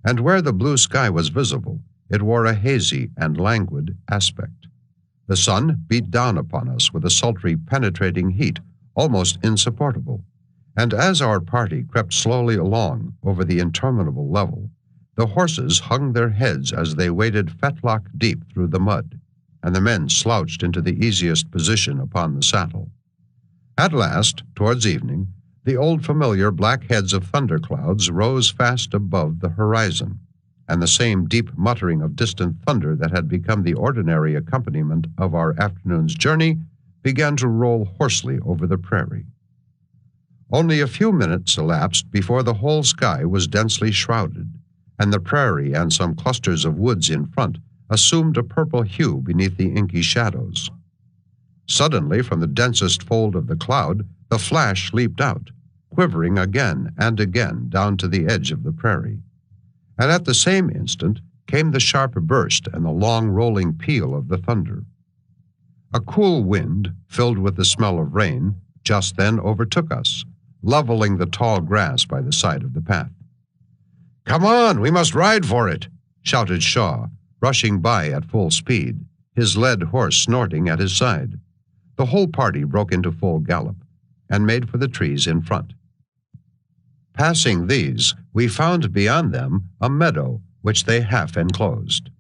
A: and where the blue sky was visible, it wore a hazy and languid aspect. The sun beat down upon us with a sultry, penetrating heat almost insupportable, and as our party crept slowly along over the interminable level, the horses hung their heads as they waded fetlock deep through the mud, and the men slouched into the easiest position upon the saddle. At last, towards evening, the old familiar black heads of thunderclouds rose fast above the horizon, and the same deep muttering of distant thunder that had become the ordinary accompaniment of our afternoon's journey began to roll hoarsely over the prairie. Only a few minutes elapsed before the whole sky was densely shrouded, and the prairie and some clusters of woods in front assumed a purple hue beneath the inky shadows. Suddenly, from the densest fold of the cloud, the flash leaped out, quivering again and again down to the edge of the prairie. And at the same instant came the sharp burst and the long rolling peal of the thunder. A cool wind, filled with the smell of rain, just then overtook us, leveling the tall grass by the side of the path. "Come on, we must ride for it," shouted Shaw, rushing by at full speed, his led horse snorting at his side. The whole party broke into full gallop, and made for the trees in front. Passing these, we found beyond them a meadow which they half enclosed.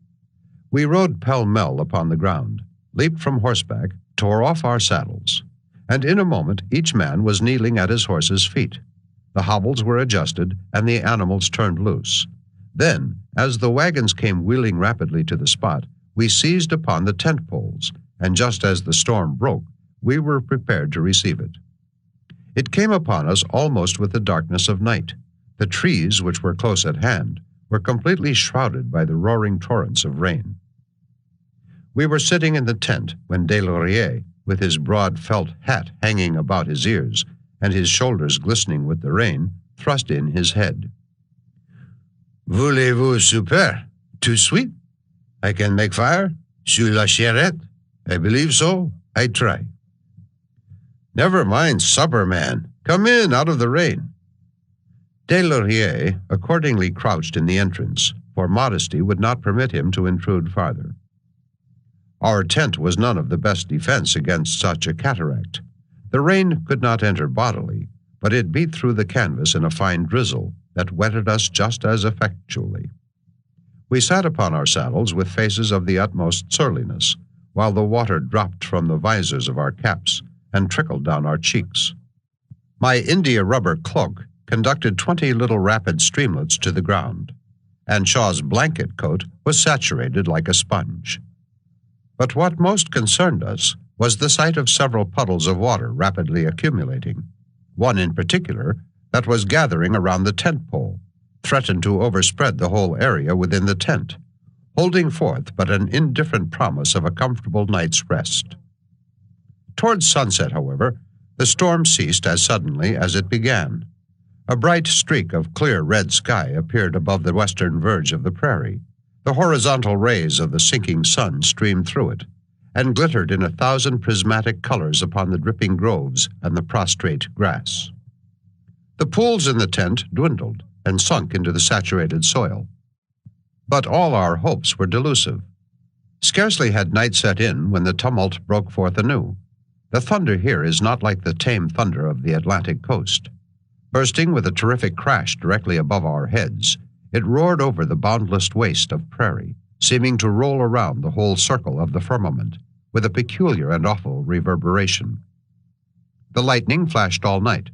A: We rode pell-mell upon the ground, leaped from horseback, tore off our saddles, and in a moment each man was kneeling at his horse's feet. The hobbles were adjusted, and the animals turned loose. Then, as the wagons came wheeling rapidly to the spot, we seized upon the tent poles, and just as the storm broke, we were prepared to receive it. It came upon us almost with the darkness of night. The trees, which were close at hand, were completely shrouded by the roaring torrents of rain. We were sitting in the tent when Des Lauriers, with his broad felt hat hanging about his ears and his shoulders glistening with the rain, thrust in his head. "Voulez-vous souper? Tout suite? I can make fire? Sur la charrette? I believe so. I try." "Never mind supper, man. Come in out of the rain." Des Lauriers accordingly crouched in the entrance, for modesty would not permit him to intrude farther. Our tent was none of the best defense against such a cataract. The rain could not enter bodily, but it beat through the canvas in a fine drizzle that wetted us just as effectually. We sat upon our saddles with faces of the utmost surliness, while the water dropped from the visors of our caps and trickled down our cheeks. My India rubber cloak conducted 20 little rapid streamlets to the ground, and Shaw's blanket coat was saturated like a sponge. But what most concerned us was the sight of several puddles of water rapidly accumulating. One in particular, that was gathering around the tent pole, threatened to overspread the whole area within the tent, holding forth but an indifferent promise of a comfortable night's rest. Towards sunset, however, the storm ceased as suddenly as it began. A bright streak of clear red sky appeared above the western verge of the prairie. The horizontal rays of the sinking sun streamed through it and glittered in 1,000 prismatic colors upon the dripping groves and the prostrate grass. The pools in the tent dwindled and sunk into the saturated soil. But all our hopes were delusive. Scarcely had night set in when the tumult broke forth anew. The thunder here is not like the tame thunder of the Atlantic coast. Bursting with a terrific crash directly above our heads, it roared over the boundless waste of prairie, seeming to roll around the whole circle of the firmament, with a peculiar and awful reverberation. The lightning flashed all night,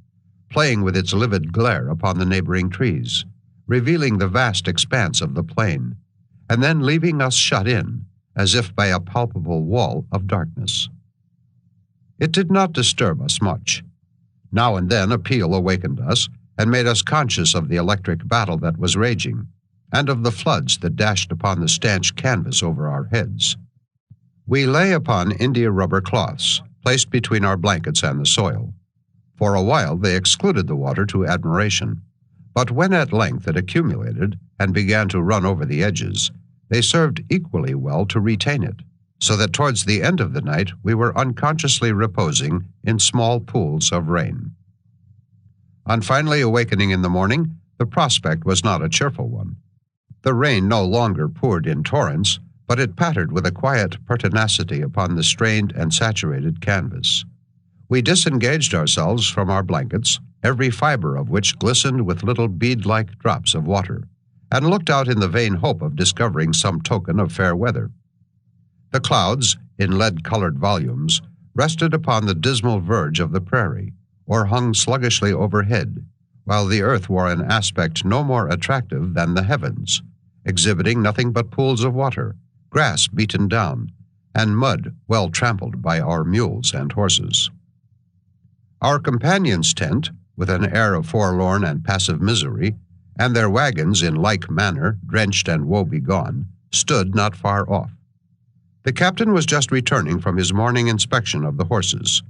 A: playing with its livid glare upon the neighboring trees, revealing the vast expanse of the plain, and then leaving us shut in, as if by a palpable wall of darkness. It did not disturb us much. Now and then a peal awakened us and made us conscious of the electric battle that was raging, and of the floods that dashed upon the stanch canvas over our heads. We lay upon india-rubber cloths, placed between our blankets and the soil. For a while they excluded the water to admiration, but when at length it accumulated and began to run over the edges, they served equally well to retain it, so that towards the end of the night we were unconsciously reposing in small pools of rain. On finally awakening in the morning, the prospect was not a cheerful one. The rain no longer poured in torrents, but it pattered with a quiet pertinacity upon the strained and saturated canvas. We disengaged ourselves from our blankets, every fiber of which glistened with little bead-like drops of water, and looked out in the vain hope of discovering some token of fair weather. The clouds, in lead-colored volumes, rested upon the dismal verge of the prairie, or hung sluggishly overhead, while the earth wore an aspect no more attractive than the heavens, exhibiting nothing but pools of water, grass beaten down, and mud well trampled by our mules and horses. Our companions' tent, with an air of forlorn and passive misery, and their wagons in like manner, drenched and woe-begone, stood not far off. The captain was just returning from his morning inspection of the horses.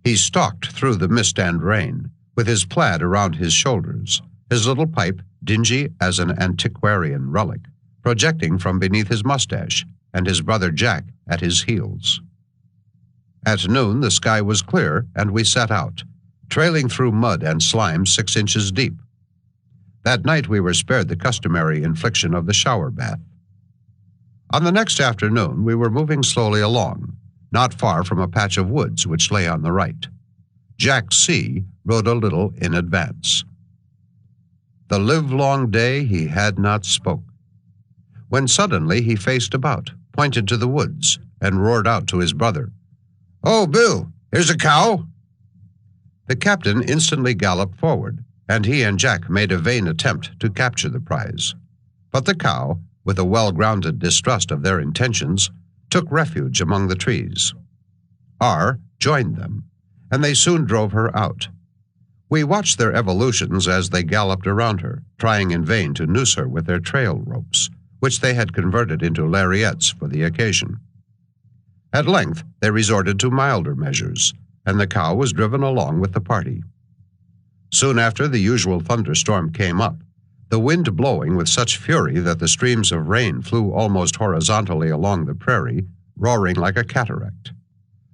A: He stalked through the mist and rain, with his plaid around his shoulders, his little pipe, dingy as an antiquarian relic, projecting from beneath his mustache, and his brother Jack at his heels. At noon the sky was clear, and we set out, trailing through mud and slime 6 inches deep. That night we were spared the customary infliction of the shower bath. On the next afternoon we were moving slowly along, not far from a patch of woods which lay on the right. Jack C. rode a little in advance. The livelong day he had not spoke, when suddenly he faced about, pointed to the woods, and roared out to his brother, "Oh, Bill, here's a cow!" The captain instantly galloped forward, and he and Jack made a vain attempt to capture the prize. But the cow, with a well-grounded distrust of their intentions, took refuge among the trees. R. joined them, and they soon drove her out. We watched their evolutions as they galloped around her, trying in vain to noose her with their trail ropes, which they had converted into lariats for the occasion. At length they resorted to milder measures, and the cow was driven along with the party. Soon after the usual thunderstorm came up, the wind blowing with such fury that the streams of rain flew almost horizontally along the prairie, roaring like a cataract.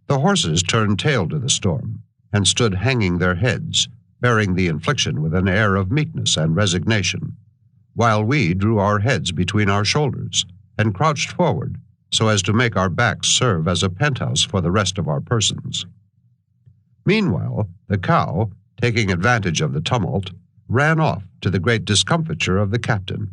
A: The horses turned tail to the storm, and stood hanging their heads, bearing the infliction with an air of meekness and resignation, while we drew our heads between our shoulders, and crouched forward, so as to make our backs serve as a penthouse for the rest of our persons. Meanwhile, the cow, taking advantage of the tumult, ran off, to the great discomfiture of the captain.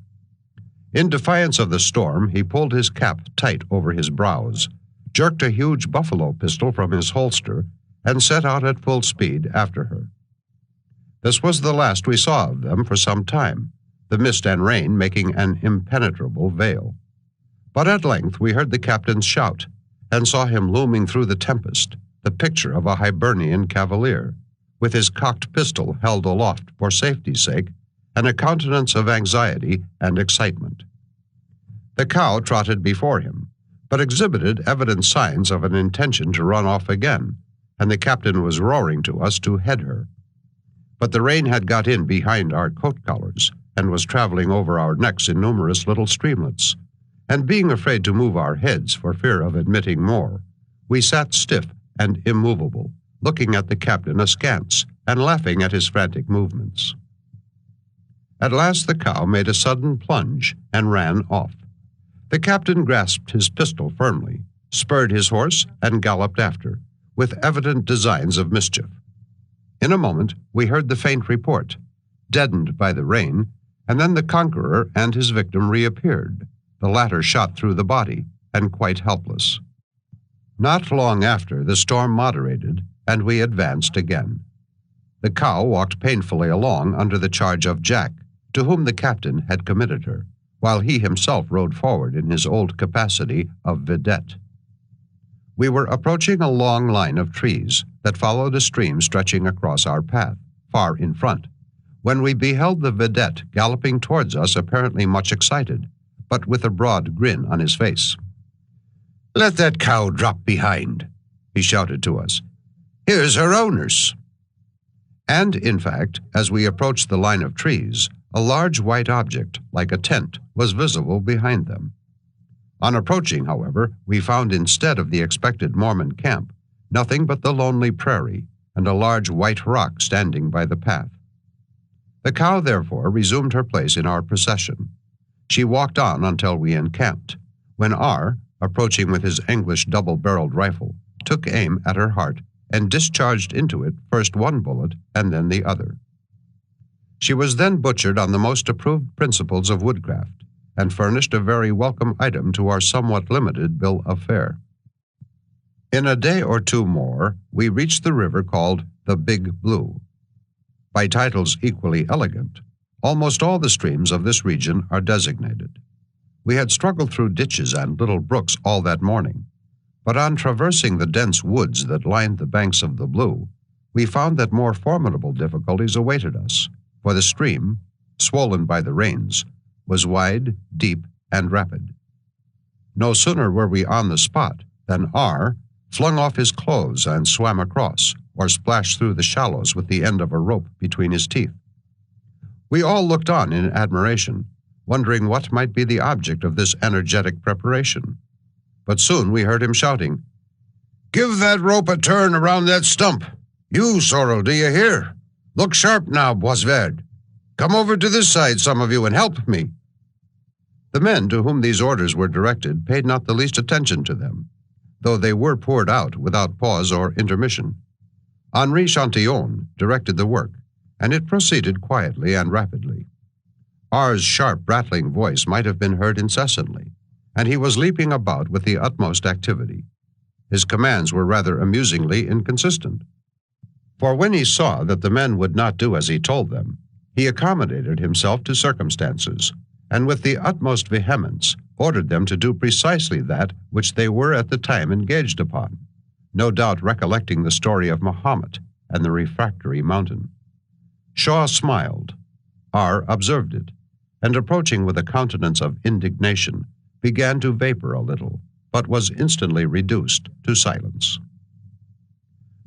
A: In defiance of the storm, he pulled his cap tight over his brows, jerked a huge buffalo pistol from his holster, and set out at full speed after her. This was the last we saw of them for some time, the mist and rain making an impenetrable veil. But at length we heard the captain's shout, and saw him looming through the tempest, the picture of a Hibernian cavalier, with his cocked pistol held aloft for safety's sake, and a countenance of anxiety and excitement. The cow trotted before him, but exhibited evident signs of an intention to run off again, and the captain was roaring to us to head her. But the rain had got in behind our coat collars, and was traveling over our necks in numerous little streamlets, and being afraid to move our heads for fear of admitting more, we sat stiff and immovable, looking at the captain askance and laughing at his frantic movements. At last the cow made a sudden plunge and ran off. The captain grasped his pistol firmly, spurred his horse, and galloped after, with evident designs of mischief. In a moment we heard the faint report, deadened by the rain, and then the conqueror and his victim reappeared, the latter shot through the body and quite helpless. Not long after, the storm moderated, and we advanced again. The cow walked painfully along under the charge of Jack, to whom the captain had committed her, while he himself rode forward in his old capacity of vidette. We were approaching a long line of trees that followed a stream stretching across our path, far in front, when we beheld the vidette galloping towards us, apparently much excited, but with a broad grin on his face. "Let that cow drop behind," he shouted to us. "Here's her owners." And, in fact, as we approached the line of trees, a large white object, like a tent, was visible behind them. On approaching, however, we found instead of the expected Mormon camp, nothing but the lonely prairie, and a large white rock standing by the path. The cow, therefore, resumed her place in our procession. She walked on until we encamped, when R., approaching with his English double-barreled rifle, took aim at her heart and discharged into it first one bullet and then the other. She was then butchered on the most approved principles of woodcraft, and furnished a very welcome item to our somewhat limited bill of fare. In a day or two more, we reached the river called the Big Blue. By titles equally elegant, almost all the streams of this region are designated. We had struggled through ditches and little brooks all that morning, but on traversing the dense woods that lined the banks of the Blue, we found that more formidable difficulties awaited us, for the stream, swollen by the rains, was wide, deep, and rapid. No sooner were we on the spot than R. flung off his clothes and swam across, or splashed through the shallows with the end of a rope between his teeth. We all looked on in admiration, wondering what might be the object of this energetic preparation. But soon we heard him shouting, "Give that rope a turn around that stump. You, Sorrel, do you hear? Look sharp now, Boisverd. Come over to this side, some of you, and help me." The men to whom these orders were directed paid not the least attention to them, though they were poured out without pause or intermission. Henri Chantillon directed the work, and it proceeded quietly and rapidly. R's sharp, rattling voice might have been heard incessantly, and he was leaping about with the utmost activity. His commands were rather amusingly inconsistent, for when he saw that the men would not do as he told them, he accommodated himself to circumstances, and with the utmost vehemence ordered them to do precisely that which they were at the time engaged upon, no doubt recollecting the story of Mahomet and the refractory mountain. Shaw smiled. R. observed it, and approaching with a countenance of indignation, began to vapor a little, but was instantly reduced to silence.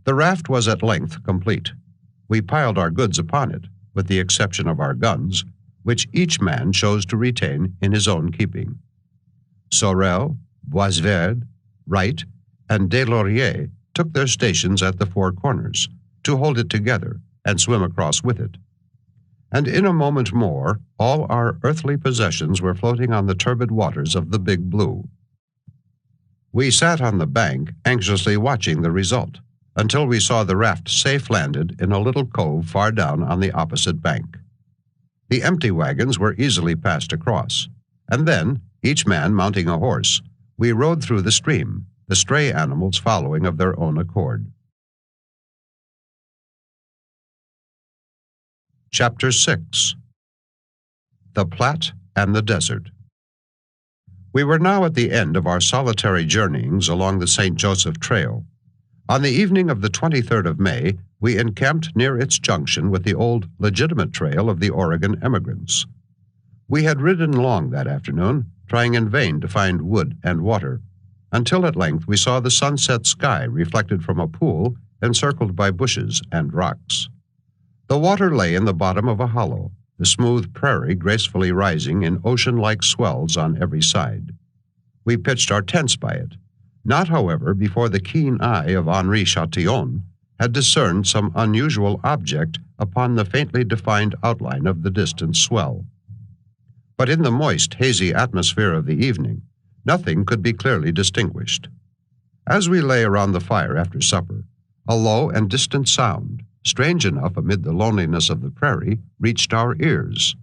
A: The raft was at length complete. We piled our goods upon it, with the exception of our guns, which each man chose to retain in his own keeping. Sorel, Boisverd, Wright, and Deslauriers took their stations at the four corners, to hold it together and swim across with it. And in a moment more, all our earthly possessions were floating on the turbid waters of the Big Blue. We sat on the bank, anxiously watching the result, until we saw the raft safe landed in a little cove far down on the opposite bank. The empty wagons were easily passed across, and then, each man mounting a horse, we rode through the stream, the stray animals following of their own accord. Chapter 6. The Platte and the Desert. We were now at the end of our solitary journeyings along the St. Joseph Trail. On the evening of the 23rd of May, we encamped near its junction with the old legitimate trail of the Oregon emigrants. We had ridden long that afternoon, trying in vain to find wood and water, until at length we saw the sunset sky reflected from a pool encircled by bushes and rocks. The water lay in the bottom of a hollow, the smooth prairie gracefully rising in ocean-like swells on every side. We pitched our tents by it, not, however, before the keen eye of Henri Chatillon had discerned some unusual object upon the faintly defined outline of the distant swell. But in the moist, hazy atmosphere of the evening, nothing could be clearly distinguished. As we lay around the fire after supper, a low and distant sound, strange enough amid the loneliness of the prairie, reached our ears.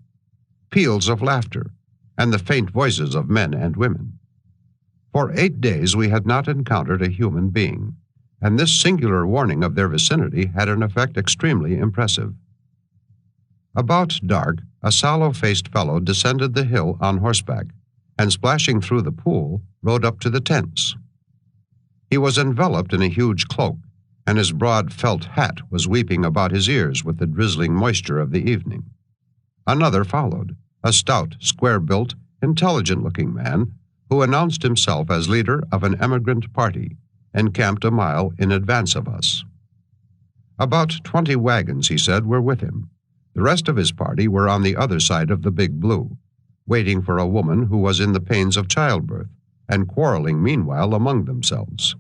A: Peals of laughter, and the faint voices of men and women. For 8 days we had not encountered a human being, and this singular warning of their vicinity had an effect extremely impressive. About dark, a sallow-faced fellow descended the hill on horseback, and splashing through the pool, rode up to the tents. He was enveloped in a huge cloak, and his broad felt hat was weeping about his ears with the drizzling moisture of the evening. Another followed, a stout, square-built, intelligent-looking man who announced himself as leader of an emigrant party, encamped a mile in advance of us. About 20 wagons, he said, were with him. The rest of his party were on the other side of the Big Blue, waiting for a woman who was in the pains of childbirth, and quarreling meanwhile among themselves.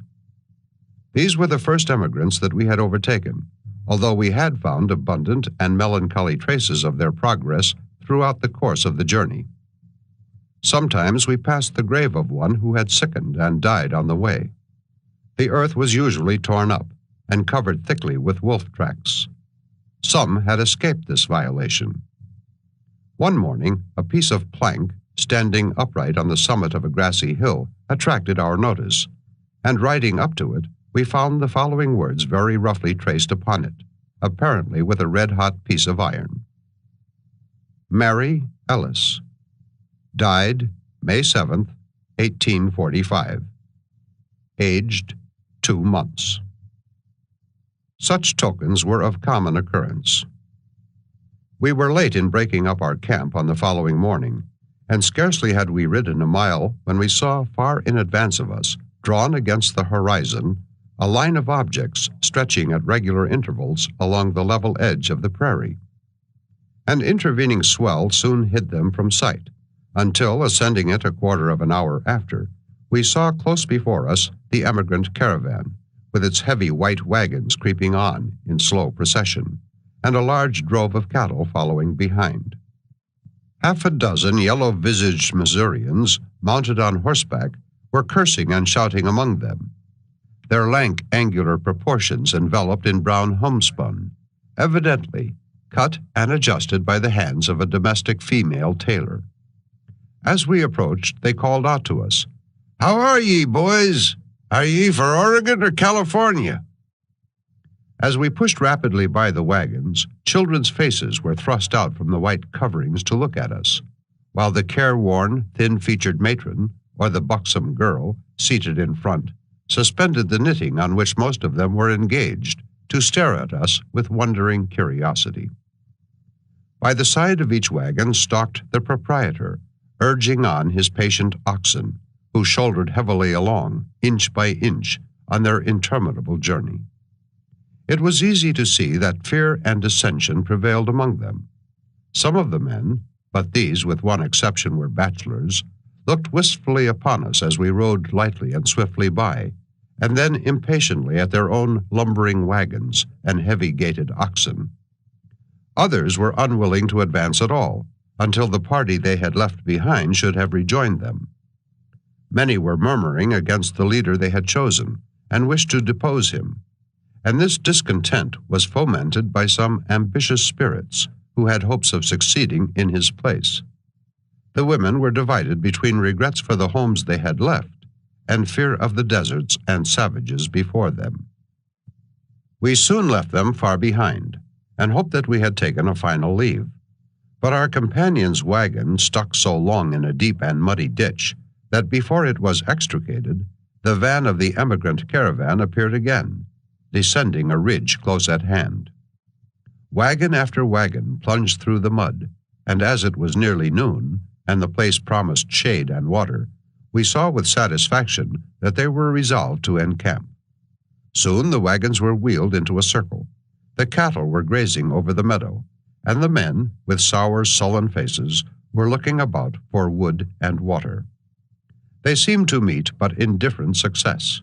A: These were the first emigrants that we had overtaken, although we had found abundant and melancholy traces of their progress throughout the course of the journey. Sometimes we passed the grave of one who had sickened and died on the way. The earth was usually torn up and covered thickly with wolf tracks. Some had escaped this violation. One morning, a piece of plank, standing upright on the summit of a grassy hill, attracted our notice, and riding up to it, we found the following words very roughly traced upon it, apparently with a red-hot piece of iron. Mary Ellis. Died May 7th, 1845. Aged 2 months. Such tokens were of common occurrence. We were late in breaking up our camp on the following morning, and scarcely had we ridden a mile when we saw far in advance of us, drawn against the horizon, a line of objects stretching at regular intervals along the level edge of the prairie. An intervening swell soon hid them from sight, until, ascending it a quarter of an hour after, we saw close before us the emigrant caravan, with its heavy white wagons creeping on in slow procession, and a large drove of cattle following behind. Half a dozen yellow-visaged Missourians, mounted on horseback, were cursing and shouting among them, their lank, angular proportions enveloped in brown homespun, evidently cut and adjusted by the hands of a domestic female tailor. As we approached, they called out to us, "How are ye, boys? Are ye for Oregon or California?" As we pushed rapidly by the wagons, children's faces were thrust out from the white coverings to look at us, while the careworn, thin-featured matron, or the buxom girl, seated in front, suspended the knitting on which most of them were engaged, to stare at us with wondering curiosity. By the side of each wagon stalked the proprietor, urging on his patient oxen, who shouldered heavily along, inch by inch, on their interminable journey. It was easy to see that fear and dissension prevailed among them. Some of the men, but these, with one exception, were bachelors, looked wistfully upon us as we rode lightly and swiftly by, and then impatiently at their own lumbering wagons and heavy-gaited oxen. Others were unwilling to advance at all, until the party they had left behind should have rejoined them. Many were murmuring against the leader they had chosen, and wished to depose him, and this discontent was fomented by some ambitious spirits who had hopes of succeeding in his place. The women were divided between regrets for the homes they had left and fear of the deserts and savages before them. We soon left them far behind, and hoped that we had taken a final leave. But our companion's wagon stuck so long in a deep and muddy ditch that before it was extricated, the van of the emigrant caravan appeared again, descending a ridge close at hand. Wagon after wagon plunged through the mud, and as it was nearly noon, and the place promised shade and water, we saw with satisfaction that they were resolved to encamp. Soon the wagons were wheeled into a circle. The cattle were grazing over the meadow, and the men, with sour, sullen faces, were looking about for wood and water. They seemed to meet but indifferent success.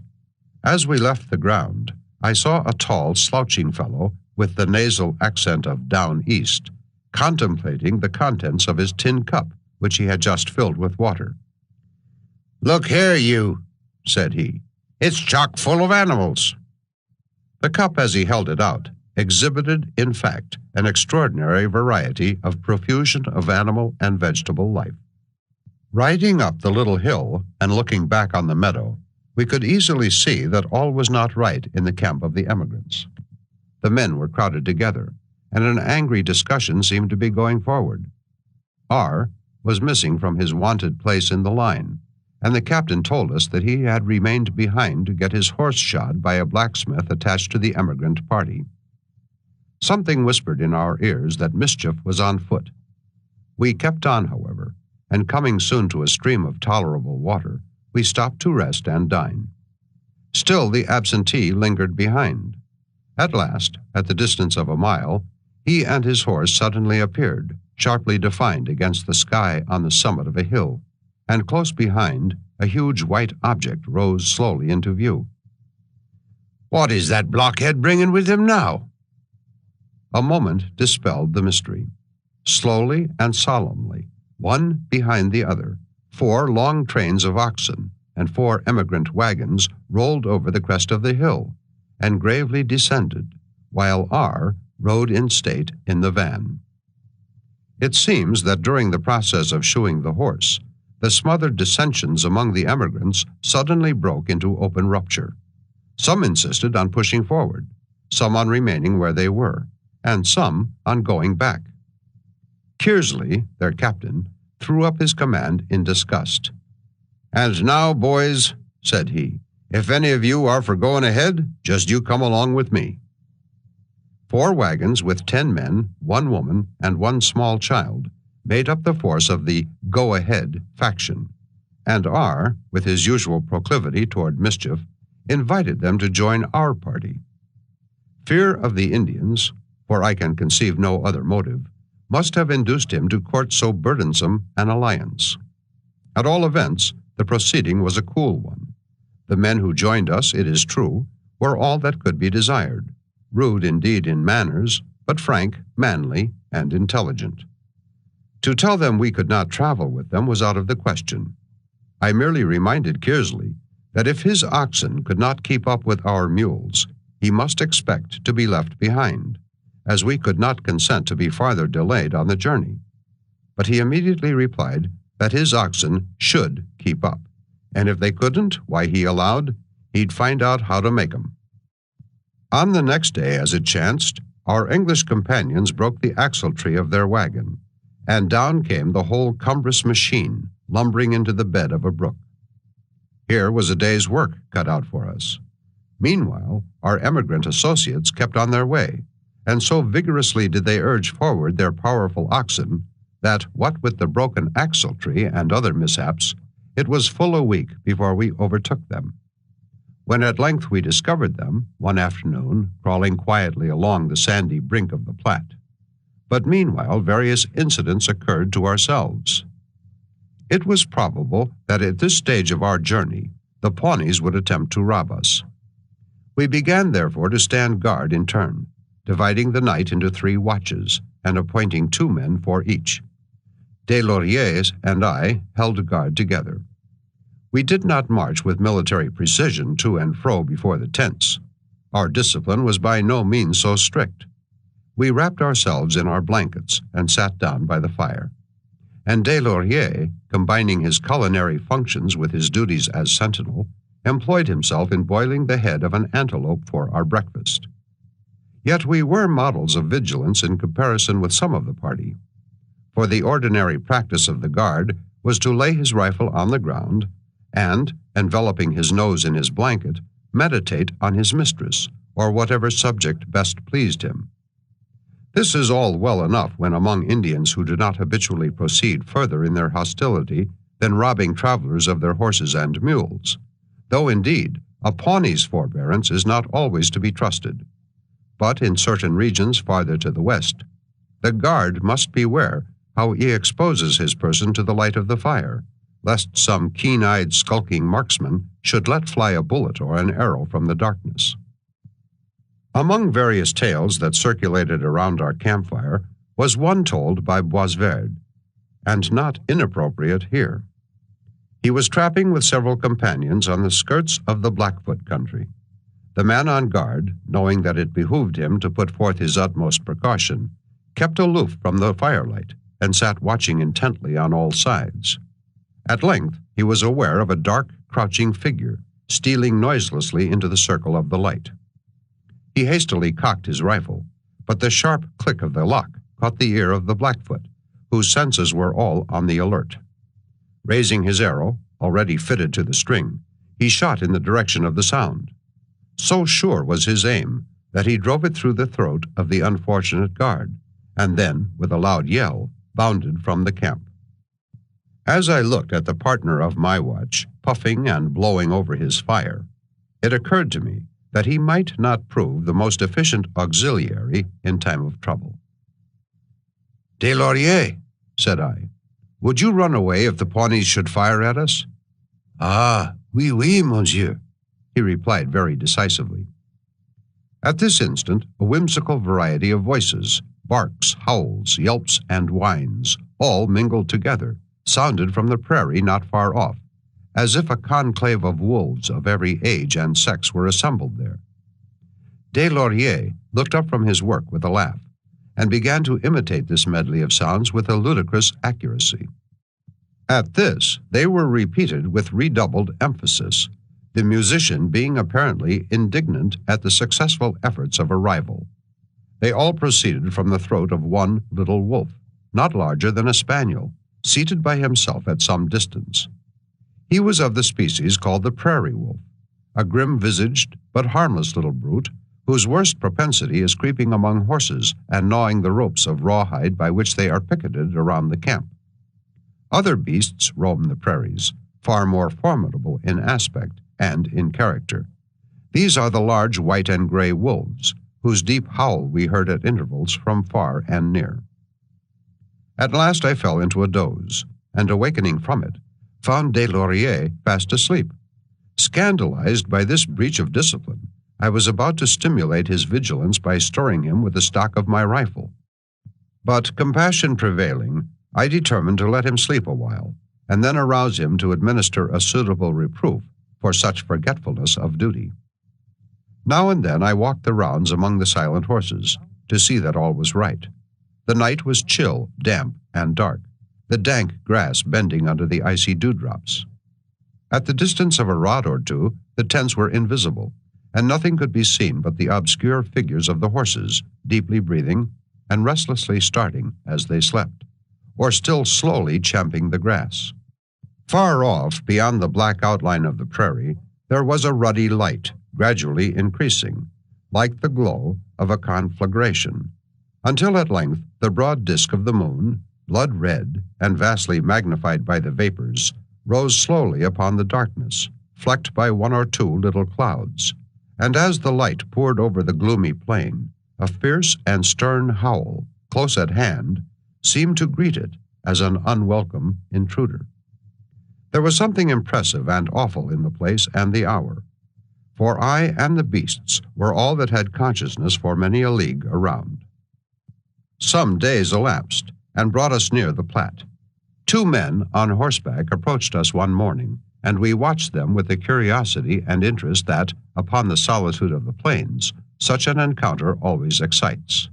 A: As we left the ground, I saw a tall, slouching fellow with the nasal accent of down east, contemplating the contents of his tin cup, which he had just filled with water. "Look here, you," said he. "It's chock full of animals." The cup, as he held it out, exhibited, in fact, an extraordinary variety of profusion of animal and vegetable life. Riding up the little hill and looking back on the meadow, we could easily see that all was not right in the camp of the emigrants. The men were crowded together, and an angry discussion seemed to be going forward. R. was missing from his wonted place in the line, and the captain told us that he had remained behind to get his horse shod by a blacksmith attached to the emigrant party. Something whispered in our ears that mischief was on foot. We kept on, however, and coming soon to a stream of tolerable water, we stopped to rest and dine. Still the absentee lingered behind. At last, at the distance of a mile, he and his horse suddenly appeared, sharply defined against the sky on the summit of a hill, and close behind, a huge white object rose slowly into view. "What is that blockhead bringing with him now?" A moment dispelled the mystery. Slowly and solemnly, one behind the other, 4 long trains of oxen and 4 emigrant wagons rolled over the crest of the hill and gravely descended, while R. rode in state in the van. It seems that during the process of shoeing the horse, the smothered dissensions among the emigrants suddenly broke into open rupture. Some insisted on pushing forward, some on remaining where they were, and some on going back. Kearsley, their captain, threw up his command in disgust. "And now, boys," said he, "if any of you are for going ahead, just you come along with me." 4 wagons with 10 men, 1 woman, and 1 small child made up the force of the go-ahead faction, and R., with his usual proclivity toward mischief, invited them to join our party. Fear of the Indians, for I can conceive no other motive, must have induced him to court so burdensome an alliance. At all events, the proceeding was a cool one. The men who joined us, it is true, were all that could be desired, rude indeed in manners, but frank, manly, and intelligent. To tell them we could not travel with them was out of the question. I merely reminded Kearsley that if his oxen could not keep up with our mules, he must expect to be left behind, as we could not consent to be farther delayed on the journey. But he immediately replied that his oxen should keep up, and if they couldn't, why, he allowed, he'd find out how to make 'em. On the next day, as it chanced, our English companions broke the axle-tree of their wagon, and down came the whole cumbrous machine, lumbering into the bed of a brook. Here was a day's work cut out for us. Meanwhile, our emigrant associates kept on their way, and so vigorously did they urge forward their powerful oxen that, what with the broken axle-tree and other mishaps, it was full a week before we overtook them. When at length we discovered them, one afternoon, crawling quietly along the sandy brink of the Platte. But meanwhile various incidents occurred to ourselves. It was probable that at this stage of our journey the Pawnees would attempt to rob us. We began therefore to stand guard in turn, dividing the night into 3 watches and appointing 2 men for each. Des Lauriers and I held guard together. We did not march with military precision to and fro before the tents. Our discipline was by no means so strict. We wrapped ourselves in our blankets and sat down by the fire. And Des Lauriers, combining his culinary functions with his duties as sentinel, employed himself in boiling the head of an antelope for our breakfast. Yet we were models of vigilance in comparison with some of the party. For the ordinary practice of the guard was to lay his rifle on the ground and, enveloping his nose in his blanket, meditate on his mistress, or whatever subject best pleased him. This is all well enough when among Indians who do not habitually proceed further in their hostility than robbing travelers of their horses and mules, though indeed a Pawnee's forbearance is not always to be trusted. But in certain regions farther to the west, the guard must beware how he exposes his person to the light of the fire, lest some keen-eyed skulking marksman should let fly a bullet or an arrow from the darkness. Among various tales that circulated around our campfire was one told by Boisverd, and not inappropriate here. He was trapping with several companions on the skirts of the Blackfoot country. The man on guard, knowing that it behooved him to put forth his utmost precaution, kept aloof from the firelight and sat watching intently on all sides. At length he was aware of a dark, crouching figure stealing noiselessly into the circle of the light. He hastily cocked his rifle, but the sharp click of the lock caught the ear of the Blackfoot, whose senses were all on the alert. Raising his arrow, already fitted to the string, he shot in the direction of the sound. So sure was his aim that he drove it through the throat of the unfortunate guard, and then, with a loud yell, bounded from the camp. As I looked at the partner of my watch, puffing and blowing over his fire, it occurred to me that he might not prove the most efficient auxiliary in time of trouble. "Des Lauriers," said I, "would you run away if the Pawnees should fire at us?" "Ah, oui, oui, monsieur," he replied very decisively. At this instant, a whimsical variety of voices, barks, howls, yelps, and whines, all mingled together, sounded from the prairie not far off, as if a conclave of wolves of every age and sex were assembled there. Des Lauriers looked up from his work with a laugh, and began to imitate this medley of sounds with a ludicrous accuracy. At this, they were repeated with redoubled emphasis, the musician being apparently indignant at the successful efforts of a rival. They all proceeded from the throat of one little wolf, not larger than a spaniel, seated by himself at some distance. He was of the species called the prairie wolf, a grim-visaged but harmless little brute whose worst propensity is creeping among horses and gnawing the ropes of rawhide by which they are picketed around the camp. Other beasts roam the prairies, far more formidable in aspect and in character. These are the large white and gray wolves, whose deep howl we heard at intervals from far and near. At last I fell into a doze, and awakening from it, found Des Lauriers fast asleep. Scandalized by this breach of discipline, I was about to stimulate his vigilance by stirring him with the stock of my rifle. But compassion prevailing, I determined to let him sleep a while, and then arouse him to administer a suitable reproof for such forgetfulness of duty. Now and then I walked the rounds among the silent horses, to see that all was right. The night was chill, damp, and dark, the dank grass bending under the icy dewdrops. At the distance of a rod or two, the tents were invisible, and nothing could be seen but the obscure figures of the horses, deeply breathing and restlessly starting as they slept, or still slowly champing the grass. Far off, beyond the black outline of the prairie, there was a ruddy light, gradually increasing, like the glow of a conflagration, until at length the broad disk of the moon, blood-red and vastly magnified by the vapors, rose slowly upon the darkness, flecked by one or two little clouds, and as the light poured over the gloomy plain, a fierce and stern howl, close at hand, seemed to greet it as an unwelcome intruder. There was something impressive and awful in the place and the hour, for I and the beasts were all that had consciousness for many a league around. Some days elapsed, and brought us near the Platte. Two men on horseback approached us one morning, and we watched them with the curiosity and interest that, upon the solitude of the plains, such an encounter always excites.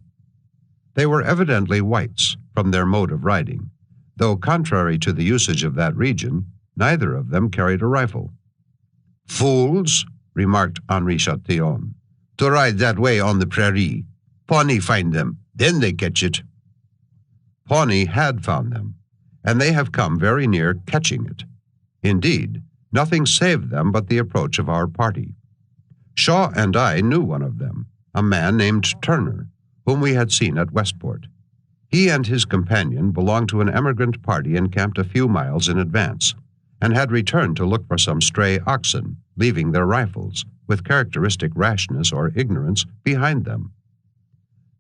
A: They were evidently whites, from their mode of riding, though contrary to the usage of that region, neither of them carried a rifle. "Fools," remarked Henri Chatillon, "to ride that way on the prairie. Pawnee find them, then they catch it." Pawnee had found them, and they have come very near catching it. Indeed, nothing saved them but the approach of our party. Shaw and I knew one of them, a man named Turner, whom we had seen at Westport. He and his companion belonged to an emigrant party encamped a few miles in advance, and had returned to look for some stray oxen, leaving their rifles, with characteristic rashness or ignorance, behind them.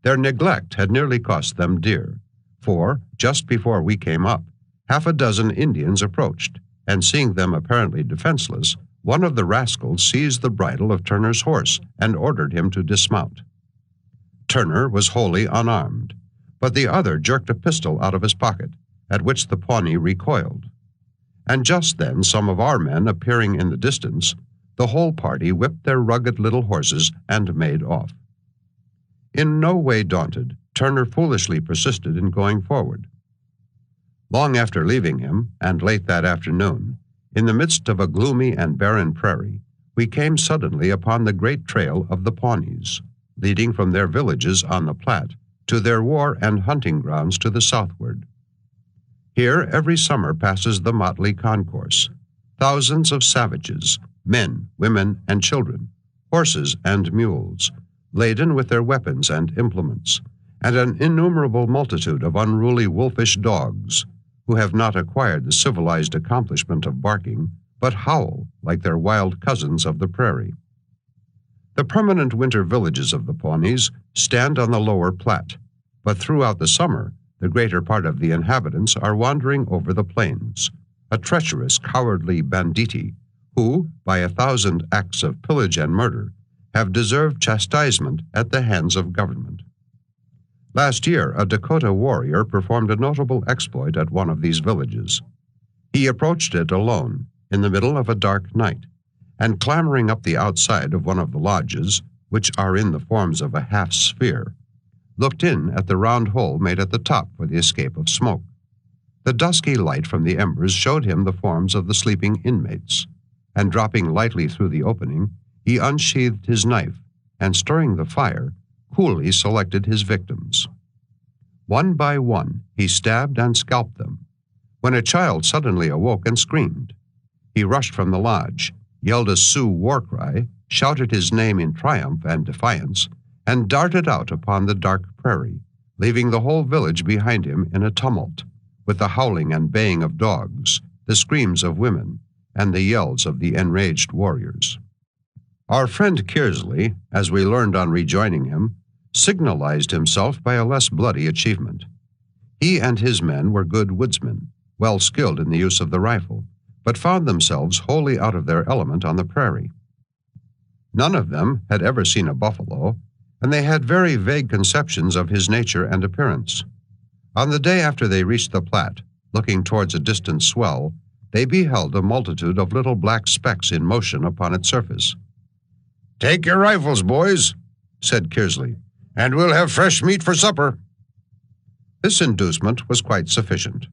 A: Their neglect had nearly cost them dear, for, just before we came up, half a dozen Indians approached, and seeing them apparently defenseless, one of the rascals seized the bridle of Turner's horse and ordered him to dismount. Turner was wholly unarmed, but the other jerked a pistol out of his pocket, at which the Pawnee recoiled. And just then, some of our men appearing in the distance, the whole party whipped their rugged little horses and made off. In no way daunted, Turner foolishly persisted in going forward. Long after leaving him, and late that afternoon, in the midst of a gloomy and barren prairie, we came suddenly upon the great trail of the Pawnees, leading from their villages on the Platte to their war and hunting grounds to the southward. Here every summer passes the motley concourse, thousands of savages, men, women, and children, horses and mules, laden with their weapons and implements, and an innumerable multitude of unruly wolfish dogs, who have not acquired the civilized accomplishment of barking, but howl like their wild cousins of the prairie. The permanent winter villages of the Pawnees stand on the lower Platte, but throughout the summer the greater part of the inhabitants are wandering over the plains, a treacherous, cowardly banditti who, by 1,000 acts of pillage and murder, have deserved chastisement at the hands of government. Last year, a Dakota warrior performed a notable exploit at one of these villages. He approached it alone, in the middle of a dark night, and clambering up the outside of one of the lodges, which are in the forms of a half-sphere, looked in at the round hole made at the top for the escape of smoke. The dusky light from the embers showed him the forms of the sleeping inmates, and dropping lightly through the opening, he unsheathed his knife, and stirring the fire, coolly selected his victims. One by one, he stabbed and scalped them, when a child suddenly awoke and screamed. He rushed from the lodge, yelled a Sioux war cry, shouted his name in triumph and defiance, and darted out upon the dark prairie, leaving the whole village behind him in a tumult, with the howling and baying of dogs, the screams of women, and the yells of the enraged warriors. Our friend Kearsley, as we learned on rejoining him, signalized himself by a less bloody achievement. He and his men were good woodsmen, well skilled in the use of the rifle, but found themselves wholly out of their element on the prairie. None of them had ever seen a buffalo, and they had very vague conceptions of his nature and appearance. On the day after they reached the Platte, looking towards a distant swell, they beheld a multitude of little black specks in motion upon its surface. "Take your rifles, boys," said Kearsley, "and we'll have fresh meat for supper." This inducement was quite sufficient.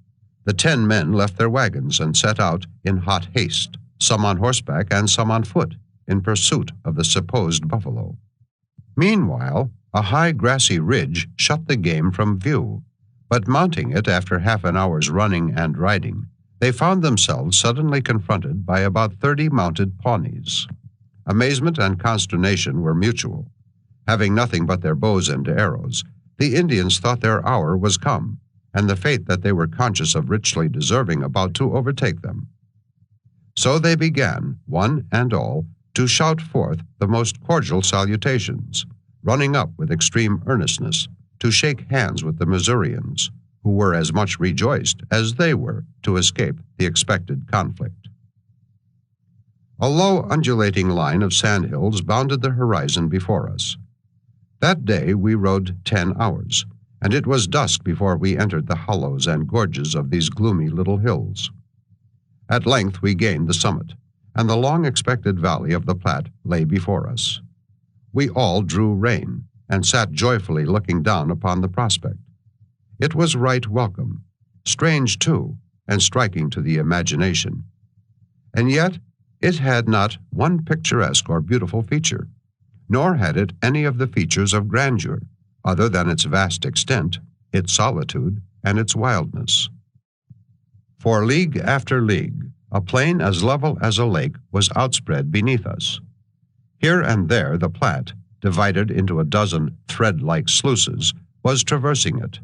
A: The 10 men left their wagons and set out in hot haste, some on horseback and some on foot, in pursuit of the supposed buffalo. Meanwhile, a high grassy ridge shut the game from view, but mounting it after half an hour's running and riding, they found themselves suddenly confronted by about 30 mounted Pawnees. Amazement and consternation were mutual. Having nothing but their bows and arrows, the Indians thought their hour was come, and the fate that they were conscious of richly deserving about to overtake them. So they began, one and all, to shout forth the most cordial salutations, running up with extreme earnestness to shake hands with the Missourians, who were as much rejoiced as they were to escape the expected conflict. A low, undulating line of sandhills bounded the horizon before us. That day we rode 10 hours, and it was dusk before we entered the hollows and gorges of these gloomy little hills. At length we gained the summit, and the long-expected valley of the Platte lay before us. We all drew rein, and sat joyfully looking down upon the prospect. It was right welcome, strange too, and striking to the imagination. And yet it had not one picturesque or beautiful feature, nor had it any of the features of grandeur, other than its vast extent, its solitude, and its wildness. For league after league, a plain as level as a lake was outspread beneath us. Here and there the Platte, divided into a dozen thread-like sluices, was traversing it,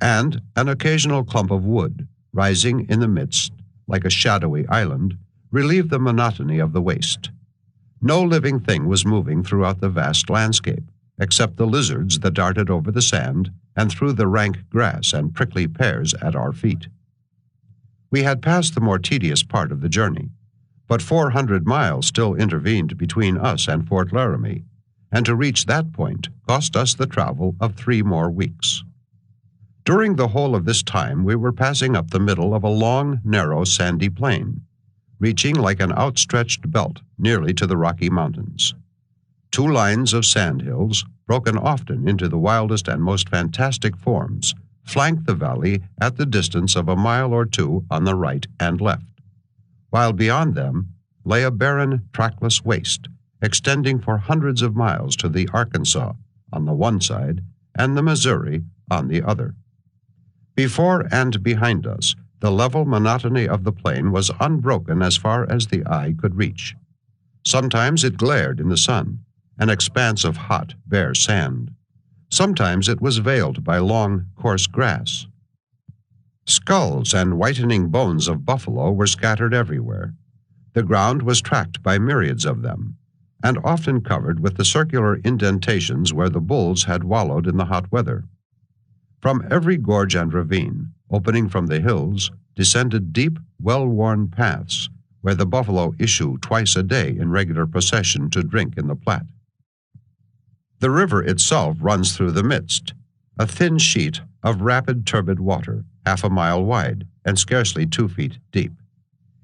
A: and an occasional clump of wood, rising in the midst like a shadowy island, relieved the monotony of the waste. No living thing was moving throughout the vast landscape, except the lizards that darted over the sand and through the rank grass and prickly pears at our feet. We had passed the more tedious part of the journey, but 400 miles still intervened between us and Fort Laramie, and to reach that point cost us the travel of 3 more weeks. During the whole of this time we were passing up the middle of a long, narrow, sandy plain, reaching like an outstretched belt nearly to the Rocky Mountains. 2 lines of sandhills, broken often into the wildest and most fantastic forms, flanked the valley at the distance of a mile or 2 on the right and left, while beyond them lay a barren, trackless waste, extending for hundreds of miles to the Arkansas on the one side and the Missouri on the other. Before and behind us, the level monotony of the plain was unbroken as far as the eye could reach. Sometimes it glared in the sun, an expanse of hot, bare sand. Sometimes it was veiled by long, coarse grass. Skulls and whitening bones of buffalo were scattered everywhere. The ground was tracked by myriads of them, and often covered with the circular indentations where the bulls had wallowed in the hot weather. From every gorge and ravine, opening from the hills, descended deep, well-worn paths where the buffalo issue twice a day in regular procession to drink in the Platte. The river itself runs through the midst, a thin sheet of rapid, turbid water, half a mile wide and scarcely 2 feet deep.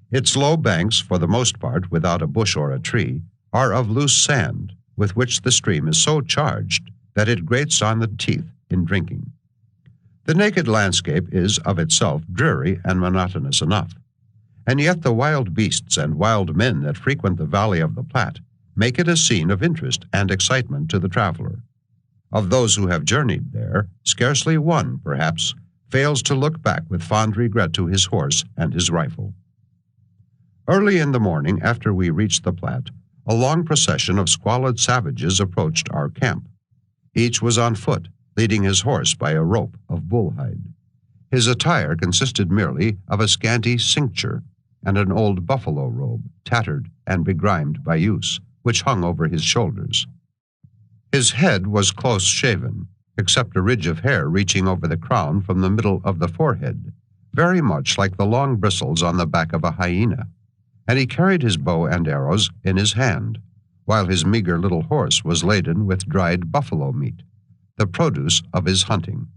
A: Its low banks, for the most part without a bush or a tree, are of loose sand, with which the stream is so charged that it grates on the teeth in drinking. The naked landscape is of itself dreary and monotonous enough, and yet the wild beasts and wild men that frequent the valley of the Platte make it a scene of interest and excitement to the traveler. Of those who have journeyed there, scarcely one, perhaps, fails to look back with fond regret to his horse and his rifle. Early in the morning, after we reached the Platte, a long procession of squalid savages approached our camp. Each was on foot, leading his horse by a rope of bull-hide. His attire consisted merely of a scanty cincture and an old buffalo robe, tattered and begrimed by use, which hung over his shoulders. His head was close-shaven, except a ridge of hair reaching over the crown from the middle of the forehead, very much like the long bristles on the back of a hyena, and he carried his bow and arrows in his hand, while his meager little horse was laden with dried buffalo meat, the produce of his hunting.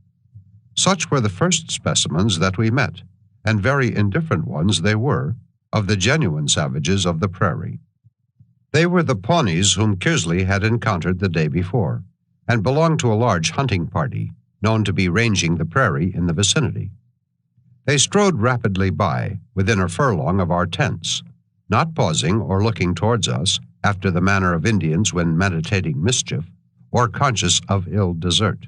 A: Such were the first specimens that we met, and very indifferent ones they were, of the genuine savages of the prairie. They were the Pawnees whom Kearsley had encountered the day before, and belonged to a large hunting party, known to be ranging the prairie in the vicinity. They strode rapidly by, within a furlong of our tents, not pausing or looking towards us, after the manner of Indians when meditating mischief, or conscious of ill desert.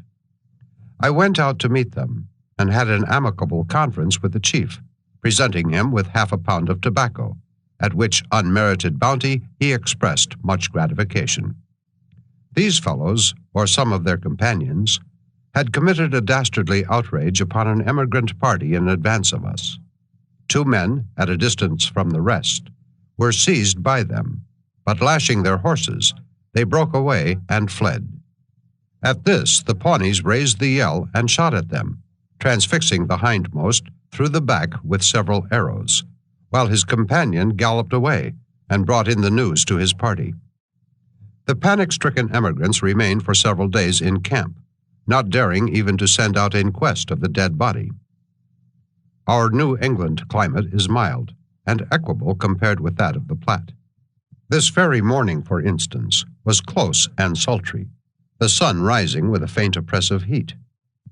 A: I went out to meet them, and had an amicable conference with the chief, presenting him with half a pound of tobacco, at which unmerited bounty he expressed much gratification. These fellows, or some of their companions, had committed a dastardly outrage upon an emigrant party in advance of us. 2 men, at a distance from the rest, were seized by them, but lashing their horses, they broke away and fled. At this, the Pawnees raised the yell and shot at them, transfixing the hindmost through the back with several arrows, while his companion galloped away and brought in the news to his party. The panic-stricken emigrants remained for several days in camp, not daring even to send out in quest of the dead body. Our New England climate is mild and equable compared with that of the Platte. This very morning, for instance, was close and sultry, the sun rising with a faint oppressive heat,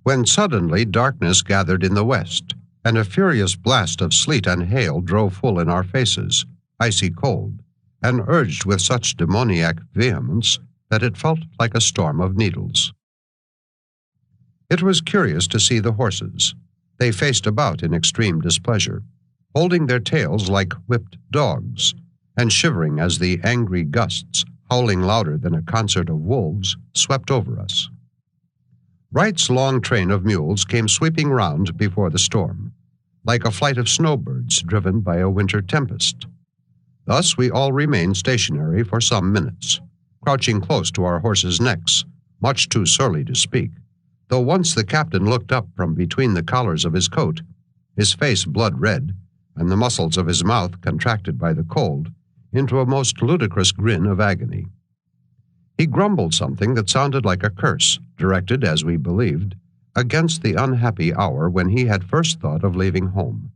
A: when suddenly darkness gathered in the west, and a furious blast of sleet and hail drove full in our faces, icy cold, and urged with such demoniac vehemence that it felt like a storm of needles. It was curious to see the horses. They faced about in extreme displeasure, holding their tails like whipped dogs, and shivering as the angry gusts, howling louder than a concert of wolves, swept over us. Wright's long train of mules came sweeping round before the storm, like a flight of snowbirds driven by a winter tempest. Thus we all remained stationary for some minutes, crouching close to our horses' necks, much too surly to speak, though once the captain looked up from between the collars of his coat, his face blood-red, and the muscles of his mouth contracted by the cold, into a most ludicrous grin of agony. He grumbled something that sounded like a curse, directed, as we believed, against the unhappy hour when he had first thought of leaving home.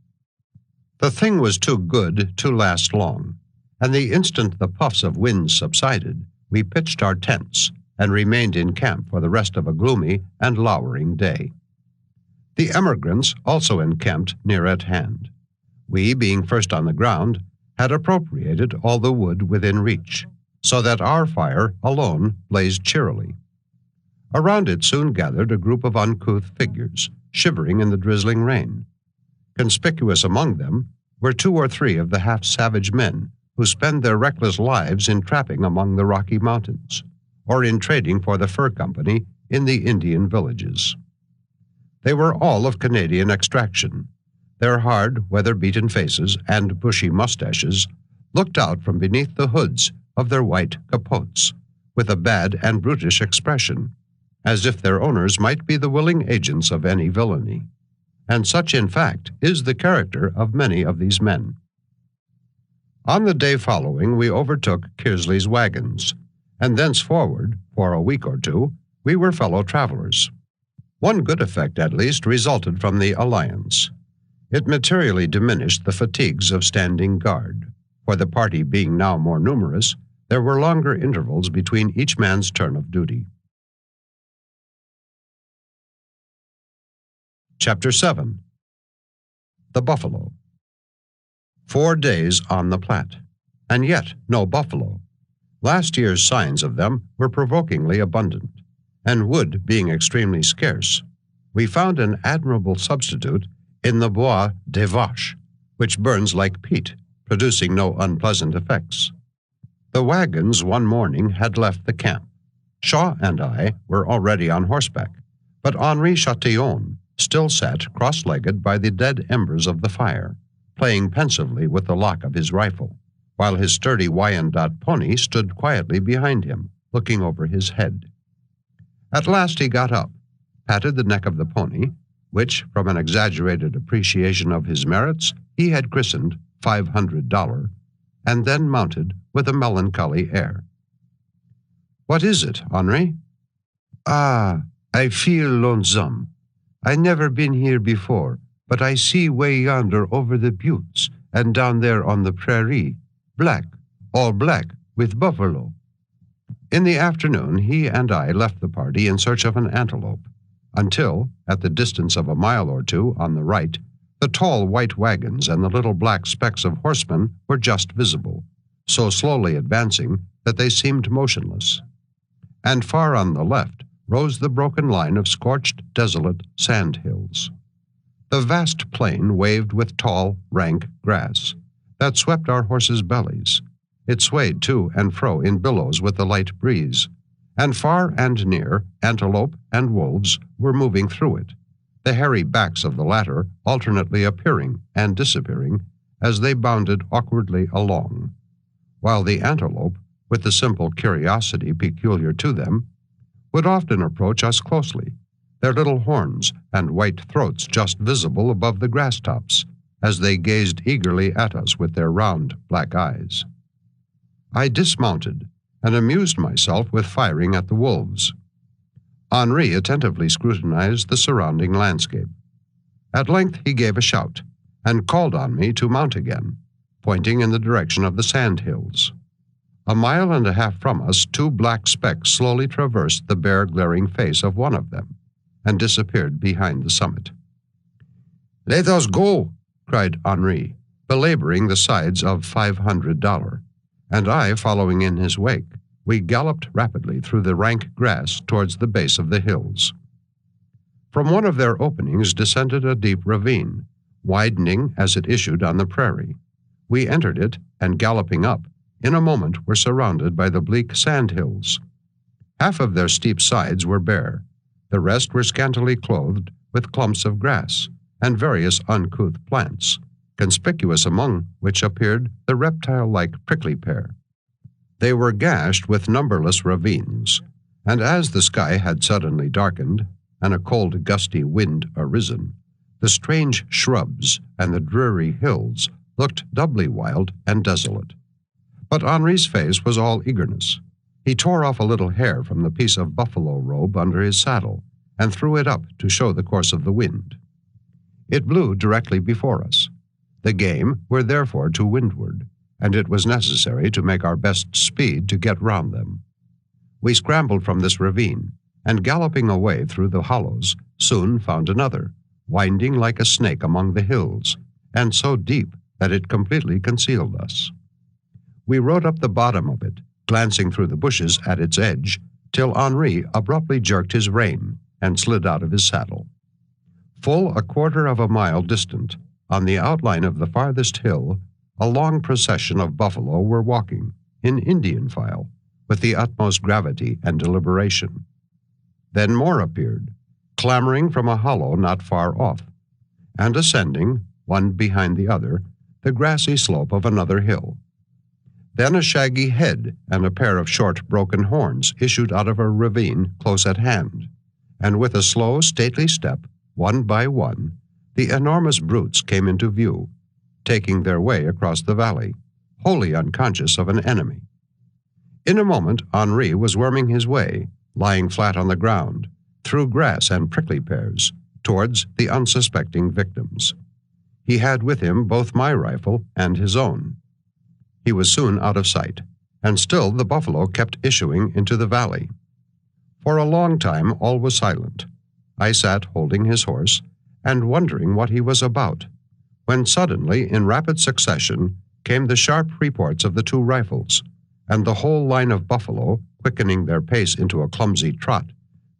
A: The thing was too good to last long, and the instant the puffs of wind subsided, we pitched our tents and remained in camp for the rest of a gloomy and lowering day. The emigrants also encamped near at hand. We, being first on the ground, had appropriated all the wood within reach, so that our fire alone blazed cheerily. Around it soon gathered a group of uncouth figures, shivering in the drizzling rain. Conspicuous among them were 2 or 3 of the half-savage men who spend their reckless lives in trapping among the Rocky Mountains, or in trading for the fur company in the Indian villages. They were all of Canadian extraction. Their hard, weather-beaten faces and bushy mustaches looked out from beneath the hoods of their white capotes with a bad and brutish expression, as if their owners might be the willing agents of any villainy. And such, in fact, is the character of many of these men. On the day following, we overtook Kearsley's wagons, and thenceforward, for a week or 2, we were fellow travelers. One good effect, at least, resulted from the alliance. It materially diminished the fatigues of standing guard. For the party being now more numerous, there were longer intervals between each man's turn of duty. Chapter 7. The Buffalo. 4 days on the Platte, and yet no buffalo. Last year's signs of them were provokingly abundant, and wood being extremely scarce, we found an admirable substitute in the Bois des Vaches, which burns like peat, producing no unpleasant effects. The wagons one morning had left the camp. Shaw and I were already on horseback, but Henri Chatillon still sat cross-legged by the dead embers of the fire, playing pensively with the lock of his rifle, while his sturdy Wyandotte pony stood quietly behind him, looking over his head. At last he got up, patted the neck of the pony, which, from an exaggerated appreciation of his merits, he had christened $500, and then mounted with a melancholy air. "What is it, Henri?" "Ah, I feel lonesome. I never been here before, but I see way yonder over the buttes and down there on the prairie, black, all black, with buffalo." In the afternoon, he and I left the party in search of an antelope, until, at the distance of a mile or 2 on the right, the tall white wagons and the little black specks of horsemen were just visible, so slowly advancing that they seemed motionless. And far on the left rose the broken line of scorched, desolate sand hills. The vast plain waved with tall, rank grass that swept our horses' bellies. It swayed to and fro in billows with the light breeze, and far and near, antelope and wolves were moving through it, the hairy backs of the latter alternately appearing and disappearing as they bounded awkwardly along, while the antelope, with the simple curiosity peculiar to them, would often approach us closely, their little horns and white throats just visible above the grass tops, as they gazed eagerly at us with their round black eyes. I dismounted and amused myself with firing at the wolves. Henri attentively scrutinized the surrounding landscape. At length he gave a shout and called on me to mount again, pointing in the direction of the sand hills. A mile and a half from us, 2 black specks slowly traversed the bare, glaring face of one of them and disappeared behind the summit. "Let us go!" cried Henri, belaboring the sides of $500, and I following in his wake. We galloped rapidly through the rank grass towards the base of the hills. From one of their openings descended a deep ravine, widening as it issued on the prairie. We entered it, and galloping up, in a moment were surrounded by the bleak sand-hills. Half of their steep sides were bare. The rest were scantily clothed with clumps of grass and various uncouth plants, conspicuous among which appeared the reptile-like prickly pear. They were gashed with numberless ravines, and as the sky had suddenly darkened, and a cold gusty wind arisen, the strange shrubs and the dreary hills looked doubly wild and desolate. But Henri's face was all eagerness. He tore off a little hair from the piece of buffalo robe under his saddle, and threw it up to show the course of the wind. It blew directly before us. The game were therefore to windward, and it was necessary to make our best speed to get round them. We scrambled from this ravine, and galloping away through the hollows, soon found another, winding like a snake among the hills, and so deep that it completely concealed us. We rode up the bottom of it, glancing through the bushes at its edge, till Henri abruptly jerked his rein and slid out of his saddle. Full a quarter of a mile distant, on the outline of the farthest hill, a long procession of buffalo were walking, in Indian file, with the utmost gravity and deliberation. Then more appeared, clambering from a hollow not far off, and ascending, one behind the other, the grassy slope of another hill. Then a shaggy head and a pair of short, broken horns issued out of a ravine close at hand, and with a slow, stately step, one by one, the enormous brutes came into view, taking their way across the valley, wholly unconscious of an enemy. In a moment, Henri was worming his way, lying flat on the ground, through grass and prickly pears, towards the unsuspecting victims. He had with him both my rifle and his own. He was soon out of sight, and still the buffalo kept issuing into the valley. For a long time all was silent. I sat holding his horse, and wondering what he was about, when suddenly, in rapid succession, came the sharp reports of the two rifles, and the whole line of buffalo, quickening their pace into a clumsy trot,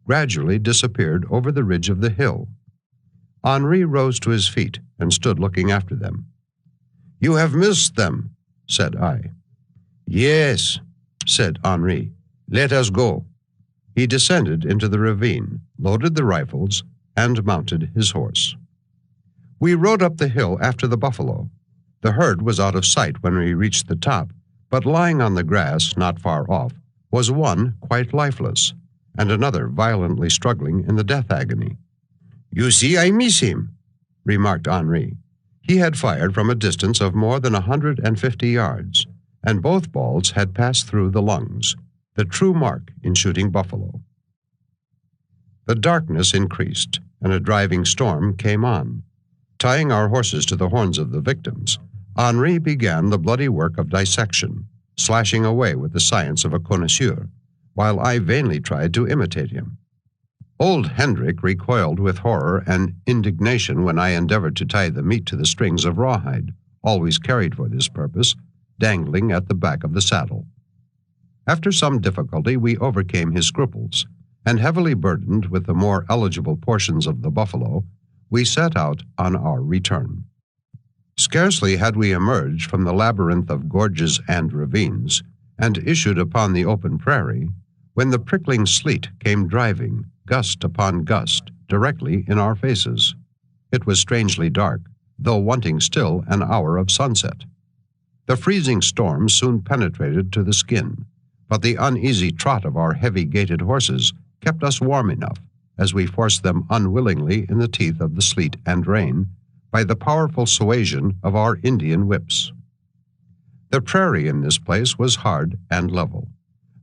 A: gradually disappeared over the ridge of the hill. Henri rose to his feet and stood looking after them. "You have missed them," said I. "Yes," said Henri. "Let us go." He descended into the ravine, loaded the rifles, and mounted his horse. We rode up the hill after the buffalo. The herd was out of sight when we reached the top, but lying on the grass not far off was one quite lifeless, and another violently struggling in the death agony. "You see, I miss him," remarked Henri. He had fired from a distance of more than 150 yards, and both balls had passed through the lungs, the true mark in shooting buffalo. The darkness increased, and a driving storm came on. Tying our horses to the horns of the victims, Henri began the bloody work of dissection, slashing away with the science of a connoisseur, while I vainly tried to imitate him. Old Hendrik recoiled with horror and indignation when I endeavored to tie the meat to the strings of rawhide, always carried for this purpose, dangling at the back of the saddle. After some difficulty we overcame his scruples, and heavily burdened with the more eligible portions of the buffalo, we set out on our return. Scarcely had we emerged from the labyrinth of gorges and ravines, and issued upon the open prairie, when the prickling sleet came driving, gust upon gust, directly in our faces. It was strangely dark, though wanting still an hour of sunset. The freezing storm soon penetrated to the skin, but the uneasy trot of our heavy-gaited horses kept us warm enough, as we forced them unwillingly in the teeth of the sleet and rain, by the powerful suasion of our Indian whips. The prairie in this place was hard and level.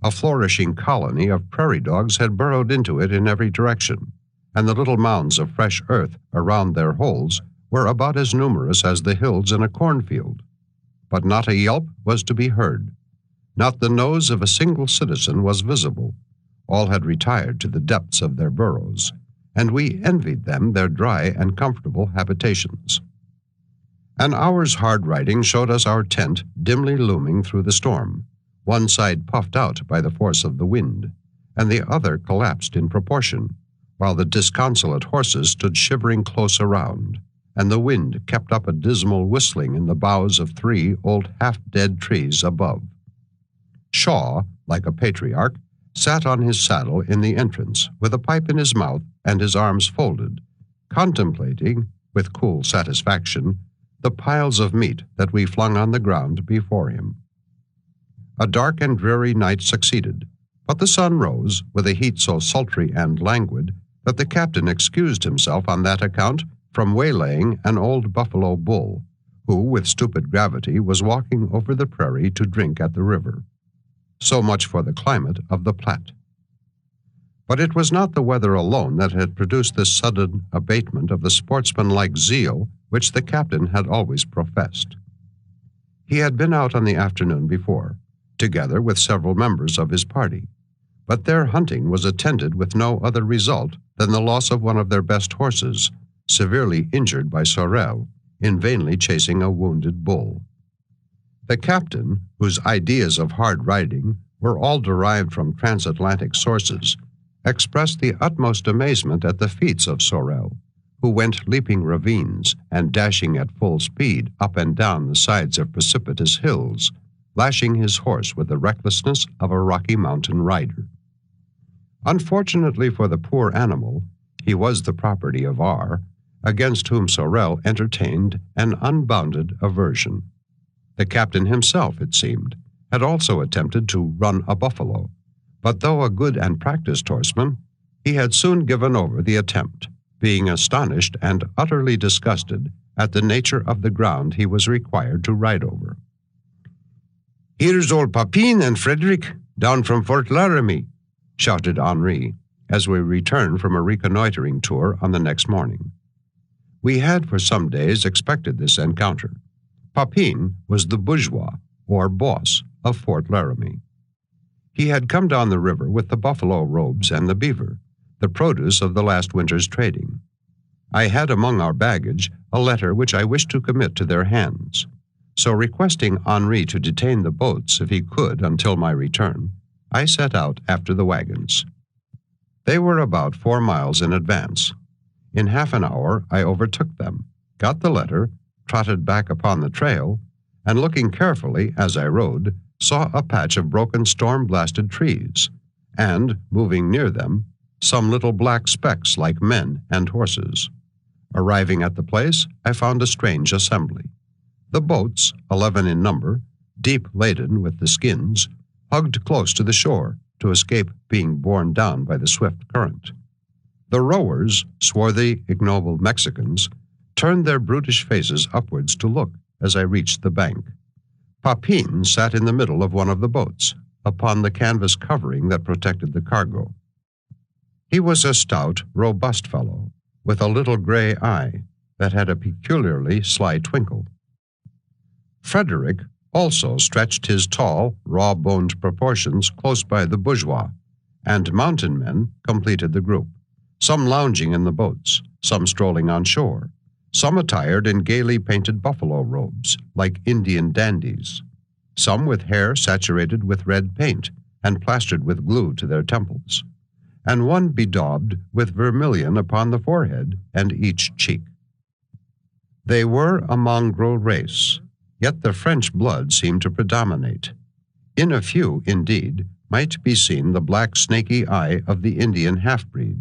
A: A flourishing colony of prairie dogs had burrowed into it in every direction, and the little mounds of fresh earth around their holes were about as numerous as the hills in a cornfield. But not a yelp was to be heard. Not the nose of a single citizen was visible. All had retired to the depths of their burrows, and we envied them their dry and comfortable habitations. An hour's hard riding showed us our tent dimly looming through the storm, one side puffed out by the force of the wind, and the other collapsed in proportion, while the disconsolate horses stood shivering close around, and the wind kept up a dismal whistling in the boughs of 3 old half-dead trees above. Shaw, like a patriarch, sat on his saddle in the entrance, with a pipe in his mouth and his arms folded, contemplating, with cool satisfaction, the piles of meat that we flung on the ground before him. A dark and dreary night succeeded, but the sun rose with a heat so sultry and languid that the captain excused himself on that account from waylaying an old buffalo bull, who, with stupid gravity, was walking over the prairie to drink at the river. So much for the climate of the Platte. But it was not the weather alone that had produced this sudden abatement of the sportsmanlike zeal which the captain had always professed. He had been out on the afternoon before, together with several members of his party, but their hunting was attended with no other result than the loss of one of their best horses, severely injured by Sorel in vainly chasing a wounded bull. The captain, whose ideas of hard riding were all derived from transatlantic sources, expressed the utmost amazement at the feats of Sorel, who went leaping ravines and dashing at full speed up and down the sides of precipitous hills, lashing his horse with the recklessness of a Rocky Mountain rider. Unfortunately for the poor animal, he was the property of R., against whom Sorel entertained an unbounded aversion. The captain himself, it seemed, had also attempted to run a buffalo, but though a good and practiced horseman, he had soon given over the attempt, being astonished and utterly disgusted at the nature of the ground he was required to ride over. "Here's old Papin and Frederick, down from Fort Laramie," shouted Henri, as we returned from a reconnoitering tour on the next morning. We had for some days expected this encounter. Papin was the bourgeois, or boss, of Fort Laramie. He had come down the river with the buffalo robes and the beaver, the produce of the last winter's trading. I had among our baggage a letter which I wished to commit to their hands, so requesting Henri to detain the boats if he could until my return, I set out after the wagons. They were about 4 miles in advance. In half an hour I overtook them, got the letter, trotted back upon the trail, and looking carefully as I rode, saw a patch of broken storm-blasted trees, and, moving near them, some little black specks like men and horses. Arriving at the place, I found a strange assembly. The boats, 11 in number, deep laden with the skins, hugged close to the shore to escape being borne down by the swift current. The rowers, swarthy, ignoble Mexicans, turned their brutish faces upwards to look as I reached the bank. Papin sat in the middle of one of the boats, upon the canvas covering that protected the cargo. He was a stout, robust fellow, with a little gray eye that had a peculiarly sly twinkle. Frederick also stretched his tall, raw-boned proportions close by the bourgeois, and mountain men completed the group, some lounging in the boats, some strolling on shore, some attired in gaily painted buffalo robes, like Indian dandies, some with hair saturated with red paint and plastered with glue to their temples, and one bedaubed with vermilion upon the forehead and each cheek. They were a mongrel race, yet the French blood seemed to predominate. In a few, indeed, might be seen the black snaky eye of the Indian half-breed,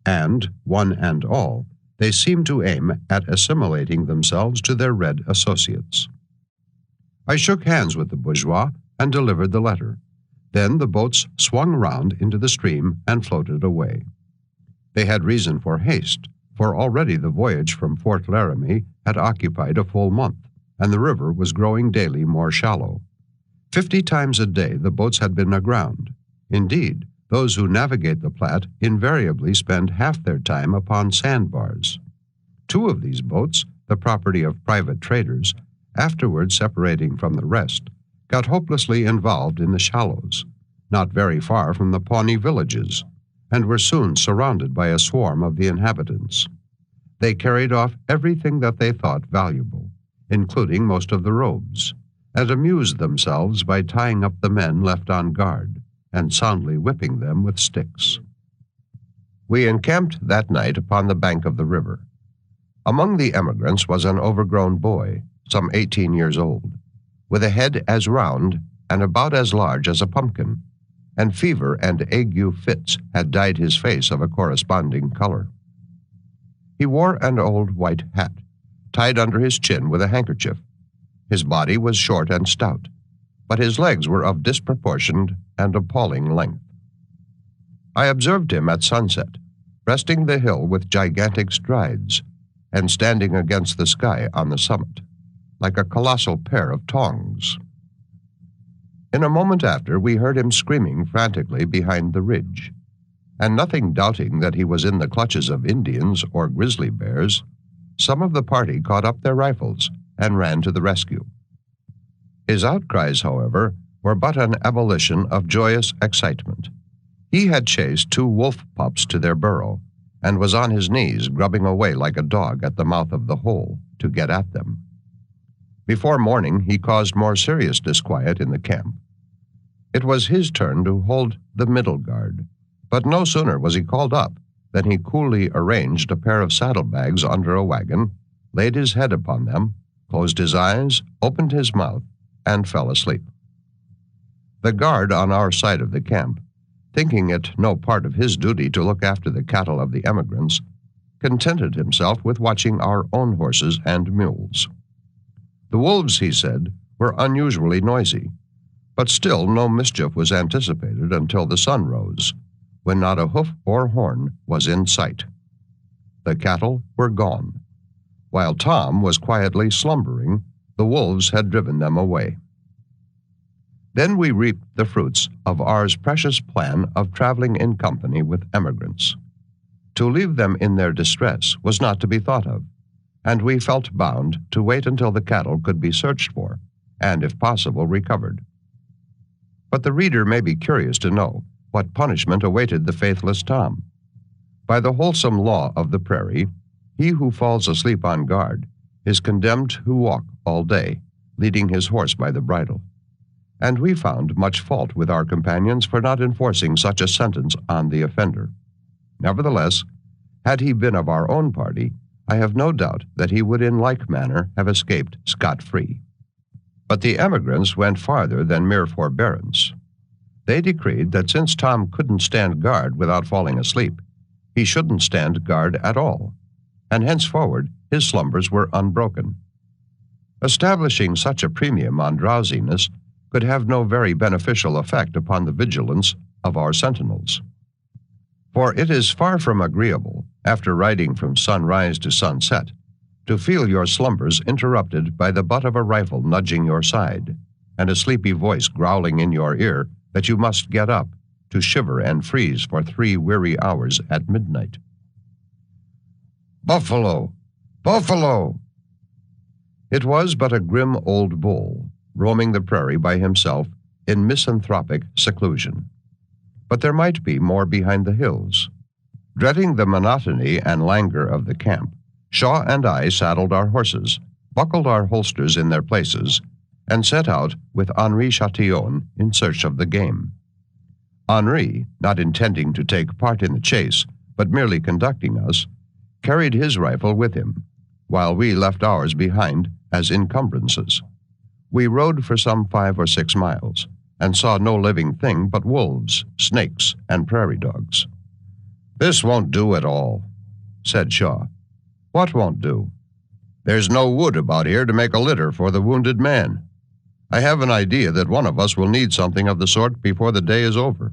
A: and, one and all, they seemed to aim at assimilating themselves to their red associates. I shook hands with the bourgeois and delivered the letter. Then the boats swung round into the stream and floated away. They had reason for haste, for already the voyage from Fort Laramie had occupied a full month, and the river was growing daily more shallow. 50 times a day the boats had been aground. Indeed, those who navigate the Platte invariably spend half their time upon sandbars. 2 of these boats, the property of private traders, afterward separating from the rest, got hopelessly involved in the shallows, not very far from the Pawnee villages, and were soon surrounded by a swarm of the inhabitants. They carried off everything that they thought valuable, including most of the robes, and amused themselves by tying up the men left on guard and soundly whipping them with sticks. We encamped that night upon the bank of the river. Among the emigrants was an overgrown boy, some 18 years old, with a head as round and about as large as a pumpkin, and fever and ague fits had dyed his face of a corresponding color. He wore an old white hat, tied under his chin with a handkerchief. His body was short and stout, but his legs were of disproportioned and appalling length. I observed him at sunset, breasting the hill with gigantic strides, and standing against the sky on the summit, like a colossal pair of tongs. In a moment after, we heard him screaming frantically behind the ridge, and nothing doubting that he was in the clutches of Indians or grizzly bears, some of the party caught up their rifles and ran to the rescue. His outcries, however, were but an ebullition of joyous excitement. He had chased 2 wolf pups to their burrow, and was on his knees grubbing away like a dog at the mouth of the hole to get at them. Before morning, he caused more serious disquiet in the camp. It was his turn to hold the middle guard, but no sooner was he called up than he coolly arranged a pair of saddlebags under a wagon, laid his head upon them, closed his eyes, opened his mouth, and fell asleep. The guard on our side of the camp, thinking it no part of his duty to look after the cattle of the emigrants, contented himself with watching our own horses and mules. The wolves, he said, were unusually noisy, but still no mischief was anticipated until the sun rose, when not a hoof or horn was in sight. The cattle were gone. While Tom was quietly slumbering, the wolves had driven them away. Then we reaped the fruits of our precious plan of traveling in company with emigrants. To leave them in their distress was not to be thought of, and we felt bound to wait until the cattle could be searched for, and, if possible, recovered. But the reader may be curious to know what punishment awaited the faithless Tom. By the wholesome law of the prairie, he who falls asleep on guard is condemned to walk all day, leading his horse by the bridle. And we found much fault with our companions for not enforcing such a sentence on the offender. Nevertheless, had he been of our own party, I have no doubt that he would in like manner have escaped scot-free. But the emigrants went farther than mere forbearance. They decreed that since Tom couldn't stand guard without falling asleep, he shouldn't stand guard at all, and henceforward his slumbers were unbroken. Establishing such a premium on drowsiness could have no very beneficial effect upon the vigilance of our sentinels. For it is far from agreeable, after riding from sunrise to sunset, to feel your slumbers interrupted by the butt of a rifle nudging your side, and a sleepy voice growling in your ear that you must get up to shiver and freeze for 3 weary hours at midnight. Buffalo! Buffalo! It was but a grim old bull, roaming the prairie by himself in misanthropic seclusion. But there might be more behind the hills. Dreading the monotony and languor of the camp, Shaw and I saddled our horses, buckled our holsters in their places, and set out with Henri Chatillon in search of the game. Henri, not intending to take part in the chase, but merely conducting us, carried his rifle with him, while we left ours behind as encumbrances. We rode for some 5 or 6 miles, and saw no living thing but wolves, snakes, and prairie dogs. "This won't do at all," said Shaw. "What won't do?" "There's no wood about here to make a litter for the wounded man. I have an idea that one of us will need something of the sort before the day is over."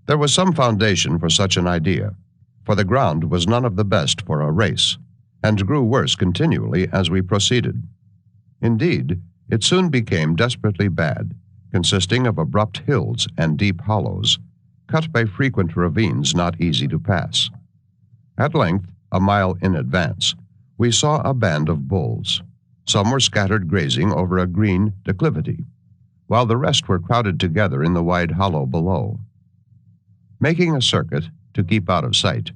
A: There was some foundation for such an idea, for the ground was none of the best for a race, and grew worse continually as we proceeded. Indeed, it soon became desperately bad, consisting of abrupt hills and deep hollows, cut by frequent ravines not easy to pass. At length, a mile in advance, we saw a band of bulls. Some were scattered grazing over a green declivity, while the rest were crowded together in the wide hollow below. Making a circuit to keep out of sight,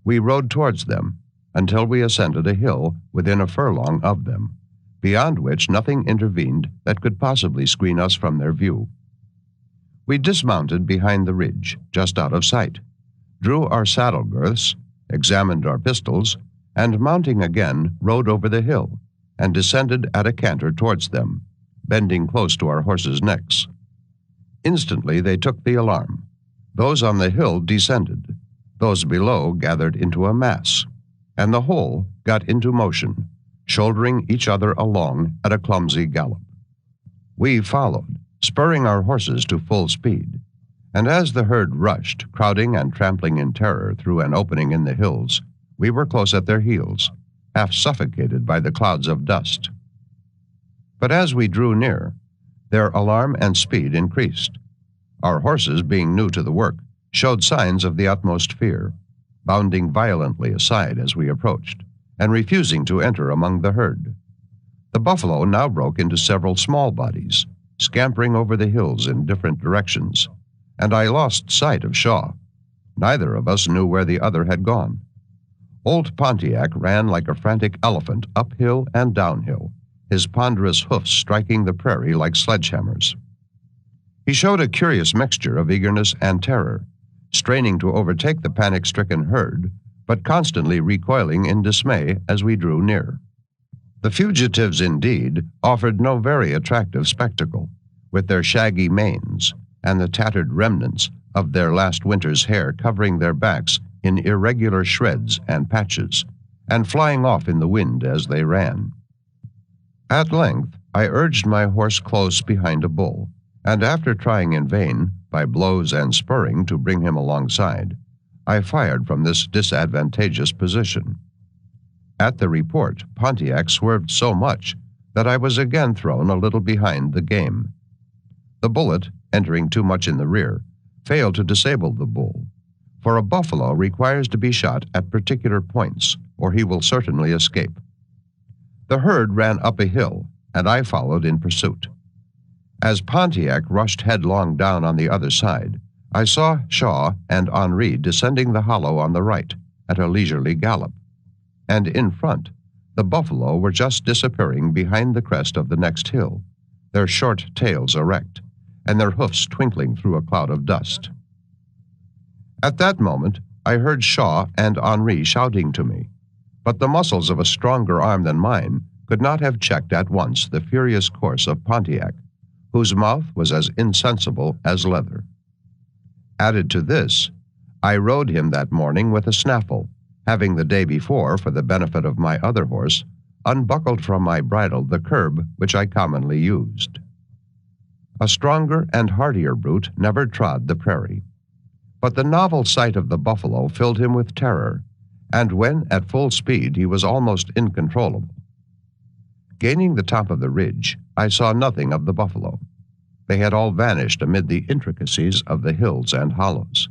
A: we rode towards them until we ascended a hill within a furlong of them, beyond which nothing intervened that could possibly screen us from their view. We dismounted behind the ridge, just out of sight, drew our saddle girths, examined our pistols, and mounting again, rode over the hill, and descended at a canter towards them, bending close to our horses' necks. Instantly they took the alarm. Those on the hill descended. Those below gathered into a mass, and the whole got into motion, shouldering each other along at a clumsy gallop. We followed, spurring our horses to full speed, and as the herd rushed, crowding and trampling in terror through an opening in the hills, we were close at their heels, half suffocated by the clouds of dust. But as we drew near, their alarm and speed increased. Our horses, being new to the work, showed signs of the utmost fear, bounding violently aside as we approached, and refusing to enter among the herd. The buffalo now broke into several small bodies, scampering over the hills in different directions, and I lost sight of Shaw. Neither of us knew where the other had gone. Old Pontiac ran like a frantic elephant uphill and downhill, his ponderous hoofs striking the prairie like sledgehammers. He showed a curious mixture of eagerness and terror, straining to overtake the panic-stricken herd, but constantly recoiling in dismay as we drew near. The fugitives, indeed, offered no very attractive spectacle, with their shaggy manes and the tattered remnants of their last winter's hair covering their backs in irregular shreds and patches, and flying off in the wind as they ran. At length, I urged my horse close behind a bull, and after trying in vain, by blows and spurring, to bring him alongside, I fired from this disadvantageous position. At the report, Pontiac swerved so much that I was again thrown a little behind the game. The bullet, entering too much in the rear, failed to disable the bull, for a buffalo requires to be shot at particular points, or he will certainly escape. The herd ran up a hill, and I followed in pursuit. As Pontiac rushed headlong down on the other side, I saw Shaw and Henri descending the hollow on the right at a leisurely gallop, and in front, the buffalo were just disappearing behind the crest of the next hill, their short tails erect, and their hoofs twinkling through a cloud of dust. At that moment, I heard Shaw and Henri shouting to me, but the muscles of a stronger arm than mine could not have checked at once the furious course of Pontiac, whose mouth was as insensible as leather. Added to this, I rode him that morning with a snaffle, having the day before, for the benefit of my other horse, unbuckled from my bridle the curb which I commonly used. A stronger and hardier brute never trod the prairie, but the novel sight of the buffalo filled him with terror, and when at full speed he was almost incontrollable. Gaining the top of the ridge, I saw nothing of the buffalo. They had all vanished amid the intricacies of the hills and hollows.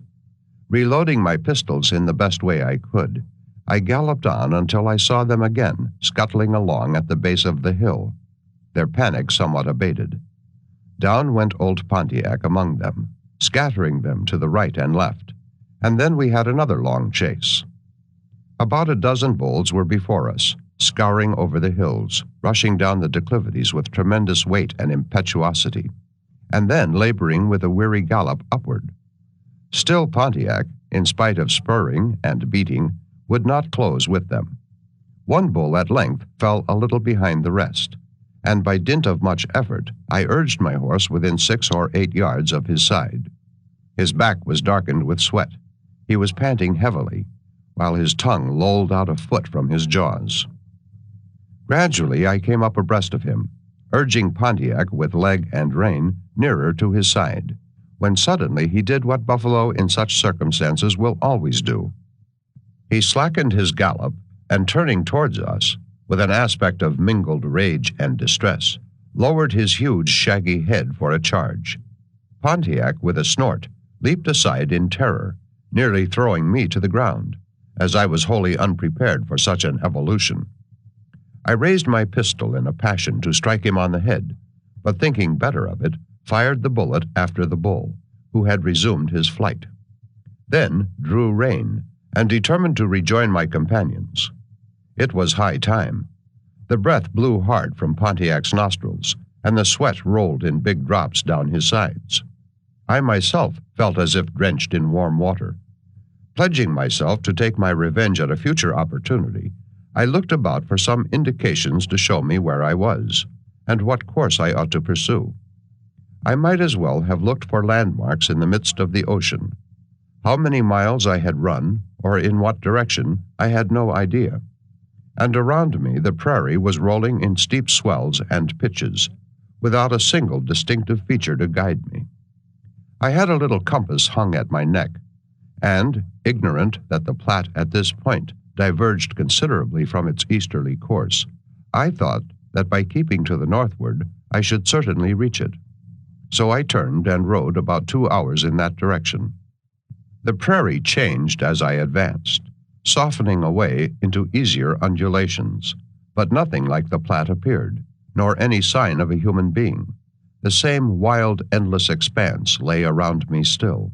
A: Reloading my pistols in the best way I could, I galloped on until I saw them again, scuttling along at the base of the hill, their panic somewhat abated. Down went old Pontiac among them, scattering them to the right and left, and then we had another long chase. About a dozen bulls were before us, scouring over the hills, rushing down the declivities with tremendous weight and impetuosity, and then laboring with a weary gallop upward. Still Pontiac, in spite of spurring and beating, would not close with them. One bull at length fell a little behind the rest, and by dint of much effort, I urged my horse within 6 or 8 yards of his side. His back was darkened with sweat. He was panting heavily, while his tongue lolled out a foot from his jaws. Gradually I came up abreast of him, urging Pontiac with leg and rein nearer to his side, when suddenly he did what buffalo in such circumstances will always do. He slackened his gallop, and turning towards us, with an aspect of mingled rage and distress, lowered his huge shaggy head for a charge. Pontiac, with a snort, leaped aside in terror, nearly throwing me to the ground, as I was wholly unprepared for such an evolution. I raised my pistol in a passion to strike him on the head, but thinking better of it, fired the bullet after the bull, who had resumed his flight. Then drew rein, and determined to rejoin my companions. It was high time. The breath blew hard from Pontiac's nostrils, and the sweat rolled in big drops down his sides. I myself felt as if drenched in warm water. Pledging myself to take my revenge at a future opportunity, I looked about for some indications to show me where I was, and what course I ought to pursue. I might as well have looked for landmarks in the midst of the ocean. How many miles I had run, or in what direction, I had no idea. And around me the prairie was rolling in steep swells and pitches, without a single distinctive feature to guide me. I had a little compass hung at my neck, and, ignorant that the Platte at this point diverged considerably from its easterly course, I thought that by keeping to the northward I should certainly reach it. So I turned and rode about 2 hours in that direction. The prairie changed as I advanced, softening away into easier undulations, but nothing like the Platte appeared, nor any sign of a human being. The same wild, endless expanse lay around me still,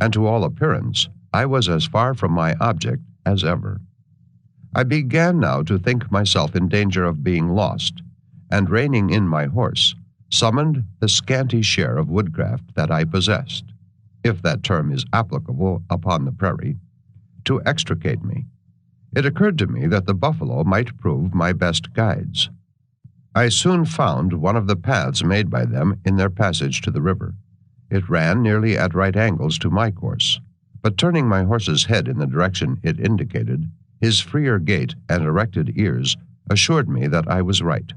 A: and to all appearance I was as far from my object as ever. I began now to think myself in danger of being lost, and reining in my horse, summoned the scanty share of woodcraft that I possessed, if that term is applicable upon the prairie, to extricate me. It occurred to me that the buffalo might prove my best guides. I soon found one of the paths made by them in their passage to the river. It ran nearly at right angles to my course, but turning my horse's head in the direction it indicated, his freer gait and erected ears assured me that I was right.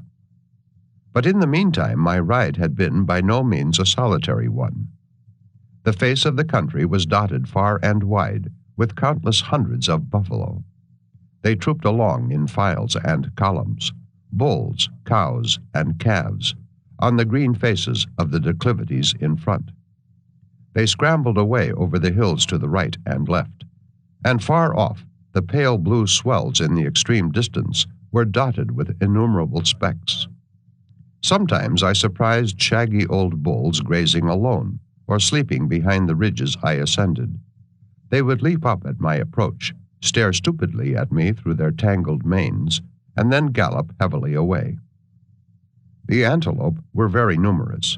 A: But in the meantime my ride had been by no means a solitary one. The face of the country was dotted far and wide with countless hundreds of buffalo. They trooped along in files and columns, bulls, cows, and calves, on the green faces of the declivities in front. They scrambled away over the hills to the right and left, and far off the pale blue swells in the extreme distance were dotted with innumerable specks. Sometimes I surprised shaggy old bulls grazing alone or sleeping behind the ridges I ascended. They would leap up at my approach, stare stupidly at me through their tangled manes, and then gallop heavily away. The antelope were very numerous,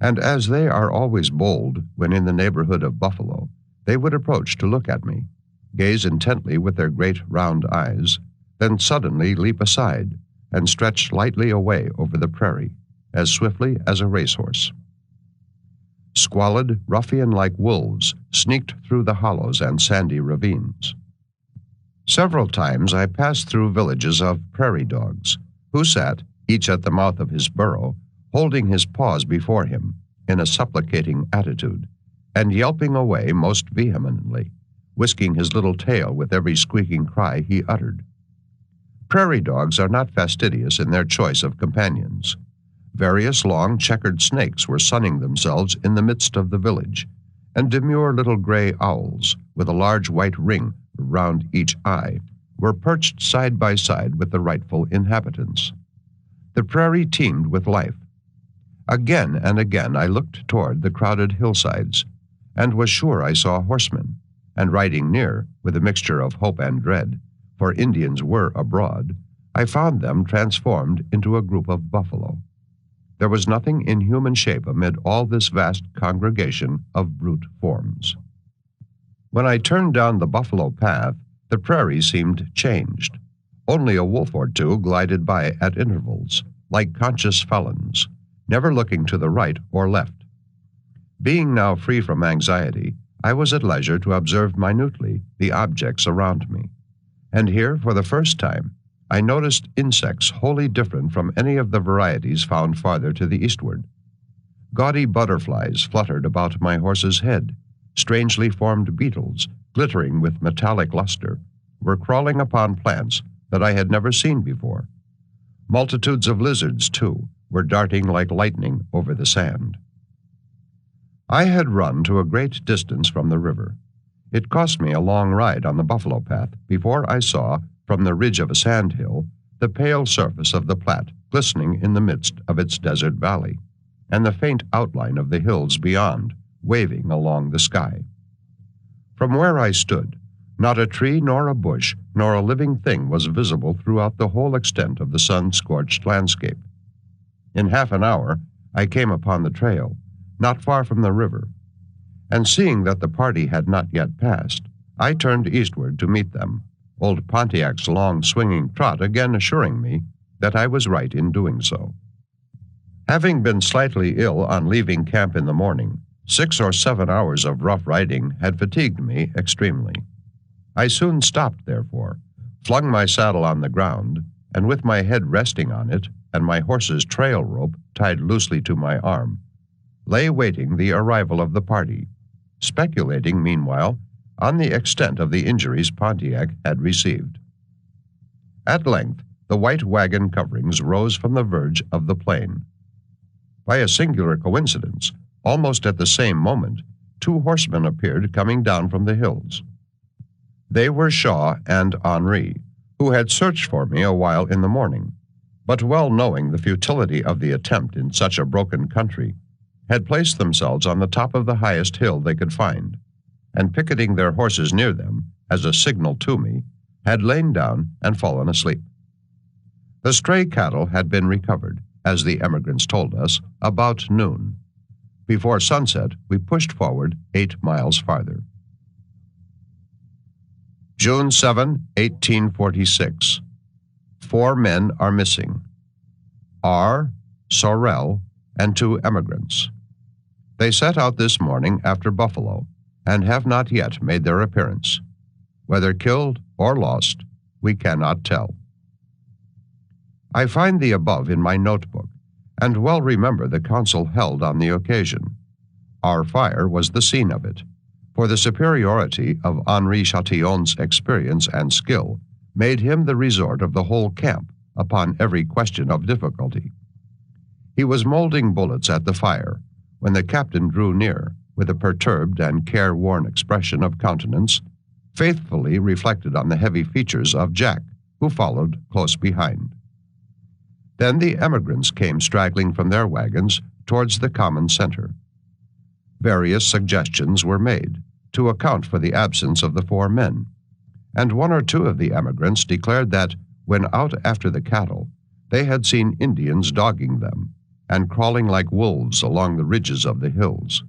A: and as they are always bold when in the neighborhood of buffalo, they would approach to look at me, gaze intently with their great round eyes, then suddenly leap aside and stretch lightly away over the prairie, as swiftly as a racehorse. Squalid, ruffian-like wolves sneaked through the hollows and sandy ravines. Several times I passed through villages of prairie dogs, who sat, each at the mouth of his burrow, holding his paws before him in a supplicating attitude, and yelping away most vehemently, whisking his little tail with every squeaking cry he uttered. Prairie dogs are not fastidious in their choice of companions. Various long checkered snakes were sunning themselves in the midst of the village, and demure little gray owls, with a large white ring round each eye, were perched side by side with the rightful inhabitants. The prairie teemed with life. Again and again I looked toward the crowded hillsides, and was sure I saw horsemen, and riding near, with a mixture of hope and dread, for Indians were abroad, I found them transformed into a group of buffalo. There was nothing in human shape amid all this vast congregation of brute forms. When I turned down the buffalo path, the prairie seemed changed. Only a wolf or two glided by at intervals, like conscious felons, never looking to the right or left. Being now free from anxiety, I was at leisure to observe minutely the objects around me, and here, for the first time, I noticed insects wholly different from any of the varieties found farther to the eastward. Gaudy butterflies fluttered about my horse's head. Strangely formed beetles, glittering with metallic luster, were crawling upon plants that I had never seen before. Multitudes of lizards, too, were darting like lightning over the sand. I had run to a great distance from the river. It cost me a long ride on the buffalo path before I saw, from the ridge of a sand hill, the pale surface of the Platte glistening in the midst of its desert valley, and the faint outline of the hills beyond, waving along the sky. From where I stood, not a tree nor a bush nor a living thing was visible throughout the whole extent of the sun-scorched landscape. In half an hour, I came upon the trail, not far from the river, and seeing that the party had not yet passed, I turned eastward to meet them, old Pontiac's long swinging trot again assuring me that I was right in doing so. Having been slightly ill on leaving camp in the morning, 6 or 7 hours of rough riding had fatigued me extremely. I soon stopped, therefore, flung my saddle on the ground, and with my head resting on it and my horse's trail rope tied loosely to my arm, lay waiting the arrival of the party, speculating meanwhile on the extent of the injuries Pontiac had received. At length, the white wagon coverings rose from the verge of the plain. By a singular coincidence, almost at the same moment, 2 horsemen appeared coming down from the hills. They were Shaw and Henri, who had searched for me a while in the morning, but well knowing the futility of the attempt in such a broken country, had placed themselves on the top of the highest hill they could find, and picketing their horses near them, as a signal to me, had lain down and fallen asleep. The stray cattle had been recovered, as the emigrants told us, about noon. Before sunset, we pushed forward 8 miles farther. June 7, 1846. 4 men are missing. R., Sorel, and 2 emigrants. They set out this morning after buffalo, and have not yet made their appearance. Whether killed or lost, we cannot tell. I find the above in my notebook, and well remember the council held on the occasion. Our fire was the scene of it, for the superiority of Henri Chatillon's experience and skill made him the resort of the whole camp upon every question of difficulty. He was molding bullets at the fire when the captain drew near, with a perturbed and careworn expression of countenance, faithfully reflected on the heavy features of Jack, who followed close behind. Then the emigrants came straggling from their wagons towards the common center. Various suggestions were made to account for the absence of the 4 men, and 1 or 2 of the emigrants declared that, when out after the cattle, they had seen Indians dogging them and crawling like wolves along the ridges of the hills.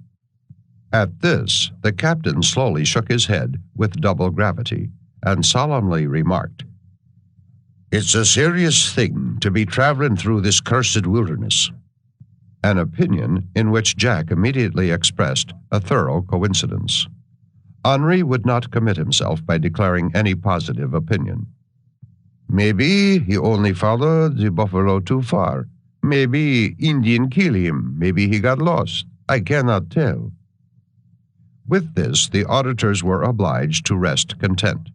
A: At this, the captain slowly shook his head with double gravity and solemnly remarked, "It's a serious thing to be traveling through this cursed wilderness," an opinion in which Jack immediately expressed a thorough coincidence. Henri would not commit himself by declaring any positive opinion. "Maybe he only followed the buffalo too far. Maybe Indian kill him. Maybe he got lost. I cannot tell." With this, the auditors were obliged to rest content.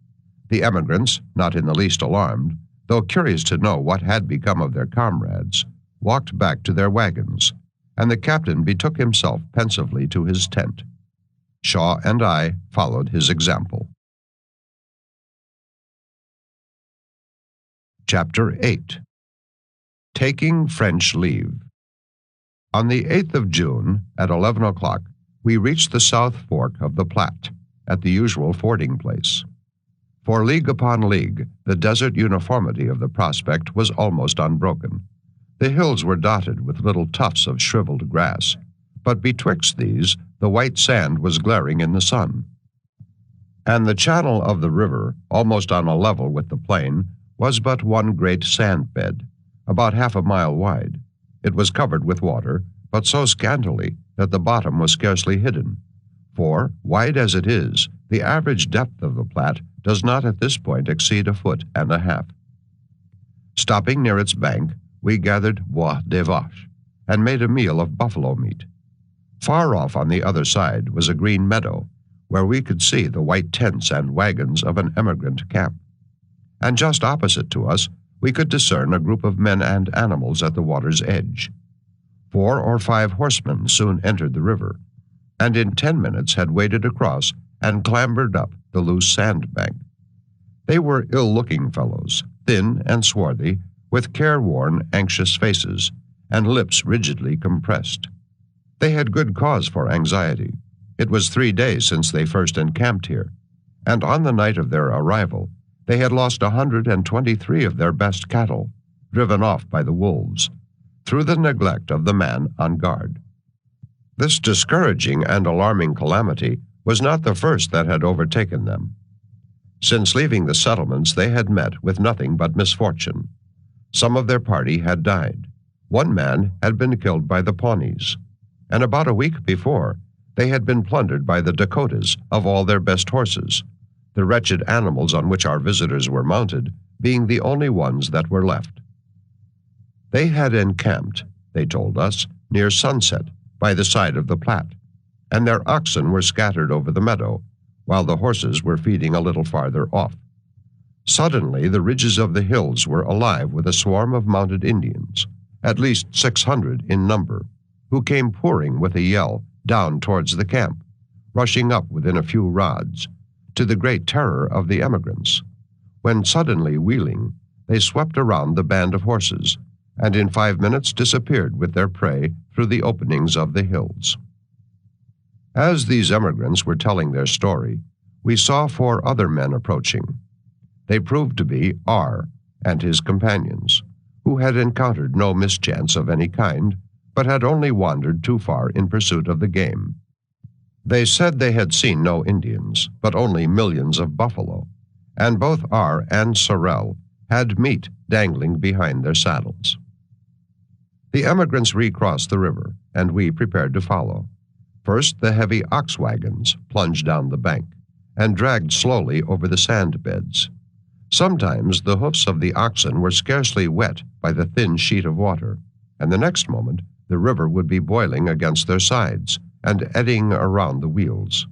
A: The emigrants, not in the least alarmed, though curious to know what had become of their comrades, walked back to their wagons, and the captain betook himself pensively to his tent. Shaw and I followed his example. Chapter 8. Taking French Leave. On the 8th of June, at 11 o'clock, we reached the South Fork of the Platte, at the usual fording place. For league upon league, the desert uniformity of the prospect was almost unbroken. The hills were dotted with little tufts of shriveled grass, but betwixt these the white sand was glaring in the sun. And the channel of the river, almost on a level with the plain, was but one great sand bed, about half a mile wide. It was covered with water, but so scantily that the bottom was scarcely hidden. For, wide as it is, the average depth of the Platte does not at this point exceed 1.5 feet. Stopping near its bank, we gathered bois de vache and made a meal of buffalo meat. Far off on the other side was a green meadow, where we could see the white tents and wagons of an emigrant camp. And just opposite to us, we could discern a group of men and animals at the water's edge. 4 or 5 horsemen soon entered the river, and in 10 minutes had waded across and clambered up the loose sandbank. They were ill-looking fellows, thin and swarthy, with careworn, anxious faces, and lips rigidly compressed. They had good cause for anxiety. It was 3 days since they first encamped here, and on the night of their arrival, they had lost 123 of their best cattle, driven off by the wolves, through the neglect of the man on guard. This discouraging and alarming calamity was not the first that had overtaken them. Since leaving the settlements, they had met with nothing but misfortune. Some of their party had died. One man had been killed by the Pawnees, and about a week before, they had been plundered by the Dakotas of all their best horses, the wretched animals on which our visitors were mounted being the only ones that were left. They had encamped, they told us, near sunset by the side of the Platte, and their oxen were scattered over the meadow, while the horses were feeding a little farther off. Suddenly, the ridges of the hills were alive with a swarm of mounted Indians, at least 600 in number, who came pouring with a yell down towards the camp, rushing up within a few rods, to the great terror of the emigrants, when suddenly wheeling, they swept around the band of horses, and in 5 minutes disappeared with their prey through the openings of the hills. As these emigrants were telling their story, we saw 4 other men approaching. They proved to be R. and his companions, who had encountered no mischance of any kind, but had only wandered too far in pursuit of the game. They said they had seen no Indians, but only millions of buffalo, and both R. and Sorel had meat dangling behind their saddles. The emigrants recrossed the river, and we prepared to follow. First, the heavy ox wagons plunged down the bank and dragged slowly over the sand beds. Sometimes the hoofs of the oxen were scarcely wet by the thin sheet of water, and the next moment the river would be boiling against their sides and eddying around the wheels.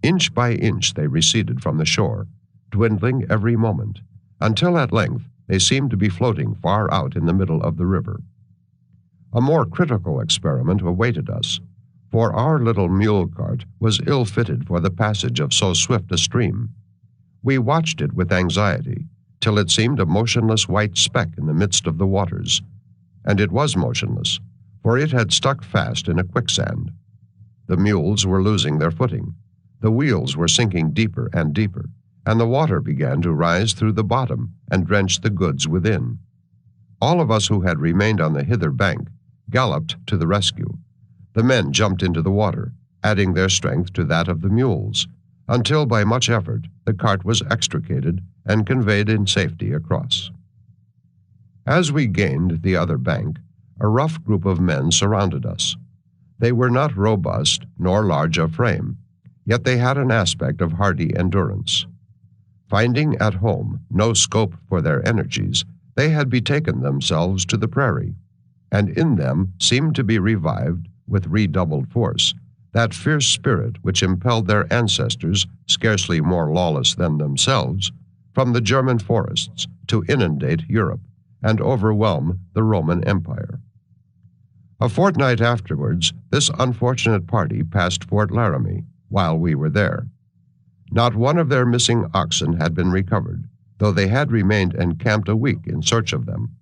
A: Inch by inch they receded from the shore, dwindling every moment, until at length they seemed to be floating far out in the middle of the river. A more critical experiment awaited us, for our little mule cart was ill-fitted for the passage of so swift a stream. We watched it with anxiety, till it seemed a motionless white speck in the midst of the waters, and it was motionless, for it had stuck fast in a quicksand. The mules were losing their footing, the wheels were sinking deeper and deeper, and the water began to rise through the bottom and drench the goods within. All of us who had remained on the hither bank galloped to the rescue. The men jumped into the water, adding their strength to that of the mules, until by much effort the cart was extricated and conveyed in safety across. As we gained the other bank, a rough group of men surrounded us. They were not robust nor large of frame, yet they had an aspect of hardy endurance. Finding at home no scope for their energies, they had betaken themselves to the prairie, and in them seemed to be revived, with redoubled force, that fierce spirit which impelled their ancestors, scarcely more lawless than themselves, from the German forests to inundate Europe and overwhelm the Roman Empire. A fortnight afterwards, this unfortunate party passed Fort Laramie while we were there. Not one of their missing oxen had been recovered, though they had remained encamped a week in search of them,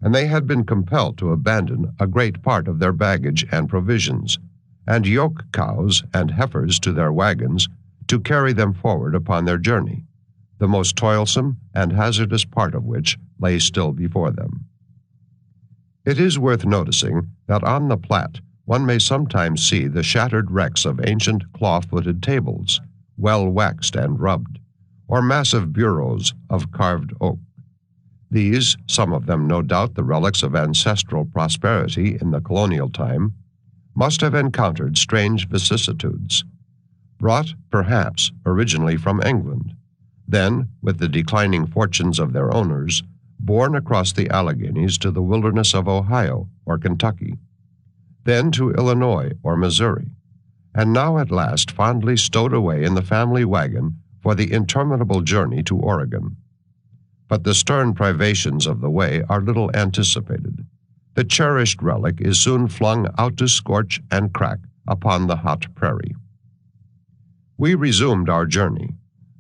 A: and they had been compelled to abandon a great part of their baggage and provisions, and yoke cows and heifers to their wagons to carry them forward upon their journey, the most toilsome and hazardous part of which lay still before them. It is worth noticing that on the Platte one may sometimes see the shattered wrecks of ancient claw-footed tables, well waxed and rubbed, or massive bureaus of carved oak. These, some of them no doubt the relics of ancestral prosperity in the colonial time, must have encountered strange vicissitudes, brought, perhaps, originally from England, then, with the declining fortunes of their owners, borne across the Alleghanies to the wilderness of Ohio or Kentucky, then to Illinois or Missouri, and now at last fondly stowed away in the family wagon for the interminable journey to Oregon. But the stern privations of the way are little anticipated. The cherished relic is soon flung out to scorch and crack upon the hot prairie. We resumed our journey,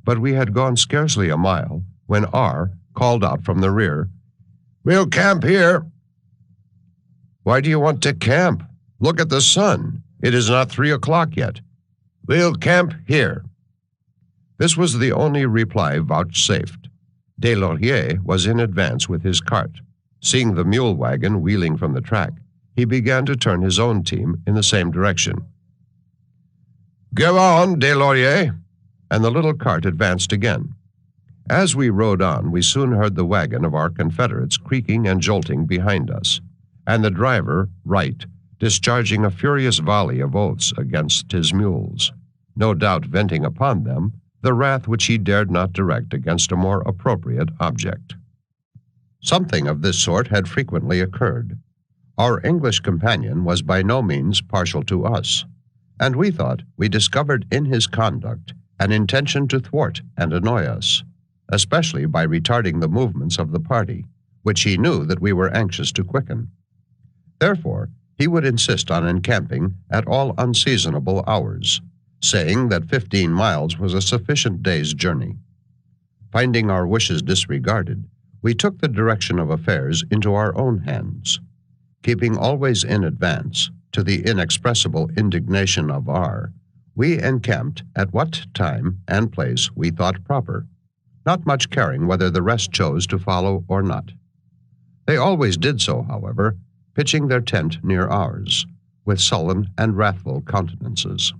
A: but we had gone scarcely a mile when R. called out from the rear, "We'll camp here." "Why do you want to camp? Look at the sun. It is not 3 o'clock yet." "We'll camp here." This was the only reply vouchsafed. Deslauriers was in advance with his cart. Seeing the mule wagon wheeling from the track, he began to turn his own team in the same direction. "Go on, Deslauriers," and the little cart advanced again. As we rode on, we soon heard the wagon of our Confederates creaking and jolting behind us, and the driver, Wright, discharging a furious volley of oaths against his mules, no doubt venting upon them the wrath which he dared not direct against a more appropriate object. Something of this sort had frequently occurred. Our English companion was by no means partial to us, and we thought we discovered in his conduct an intention to thwart and annoy us, especially by retarding the movements of the party, which he knew that we were anxious to quicken. Therefore, he would insist on encamping at all unseasonable hours, saying that 15 miles was a sufficient day's journey. Finding our wishes disregarded, we took the direction of affairs into our own hands. Keeping always in advance, to the inexpressible indignation of R., we encamped at what time and place we thought proper, not much caring whether the rest chose to follow or not. They always did so, however, pitching their tent near ours, with sullen and wrathful countenances.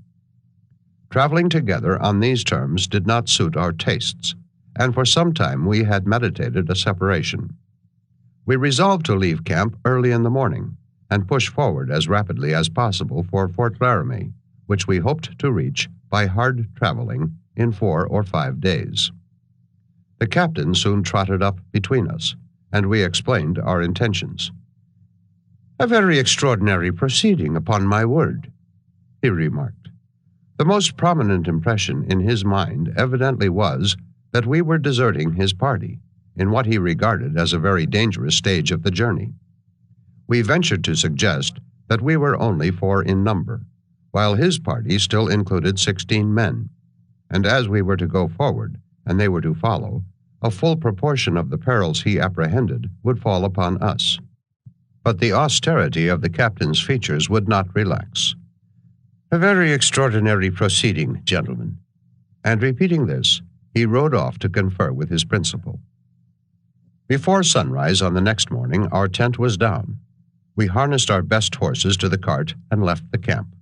A: Traveling together on these terms did not suit our tastes, and for some time we had meditated a separation. We resolved to leave camp early in the morning and push forward as rapidly as possible for Fort Laramie, which we hoped to reach by hard traveling in 4 or 5 days. The captain soon trotted up between us, and we explained our intentions. "A very extraordinary proceeding, upon my word," he remarked. The most prominent impression in his mind evidently was that we were deserting his party in what he regarded as a very dangerous stage of the journey. We ventured to suggest that we were only 4 in number, while his party still included 16 men, and as we were to go forward and they were to follow, a full proportion of the perils he apprehended would fall upon us. But the austerity of the captain's features would not relax. "A very extraordinary proceeding, gentlemen." And repeating this, he rode off to confer with his principal. Before sunrise on the next morning, our tent was down. We harnessed our best horses to the cart and left the camp.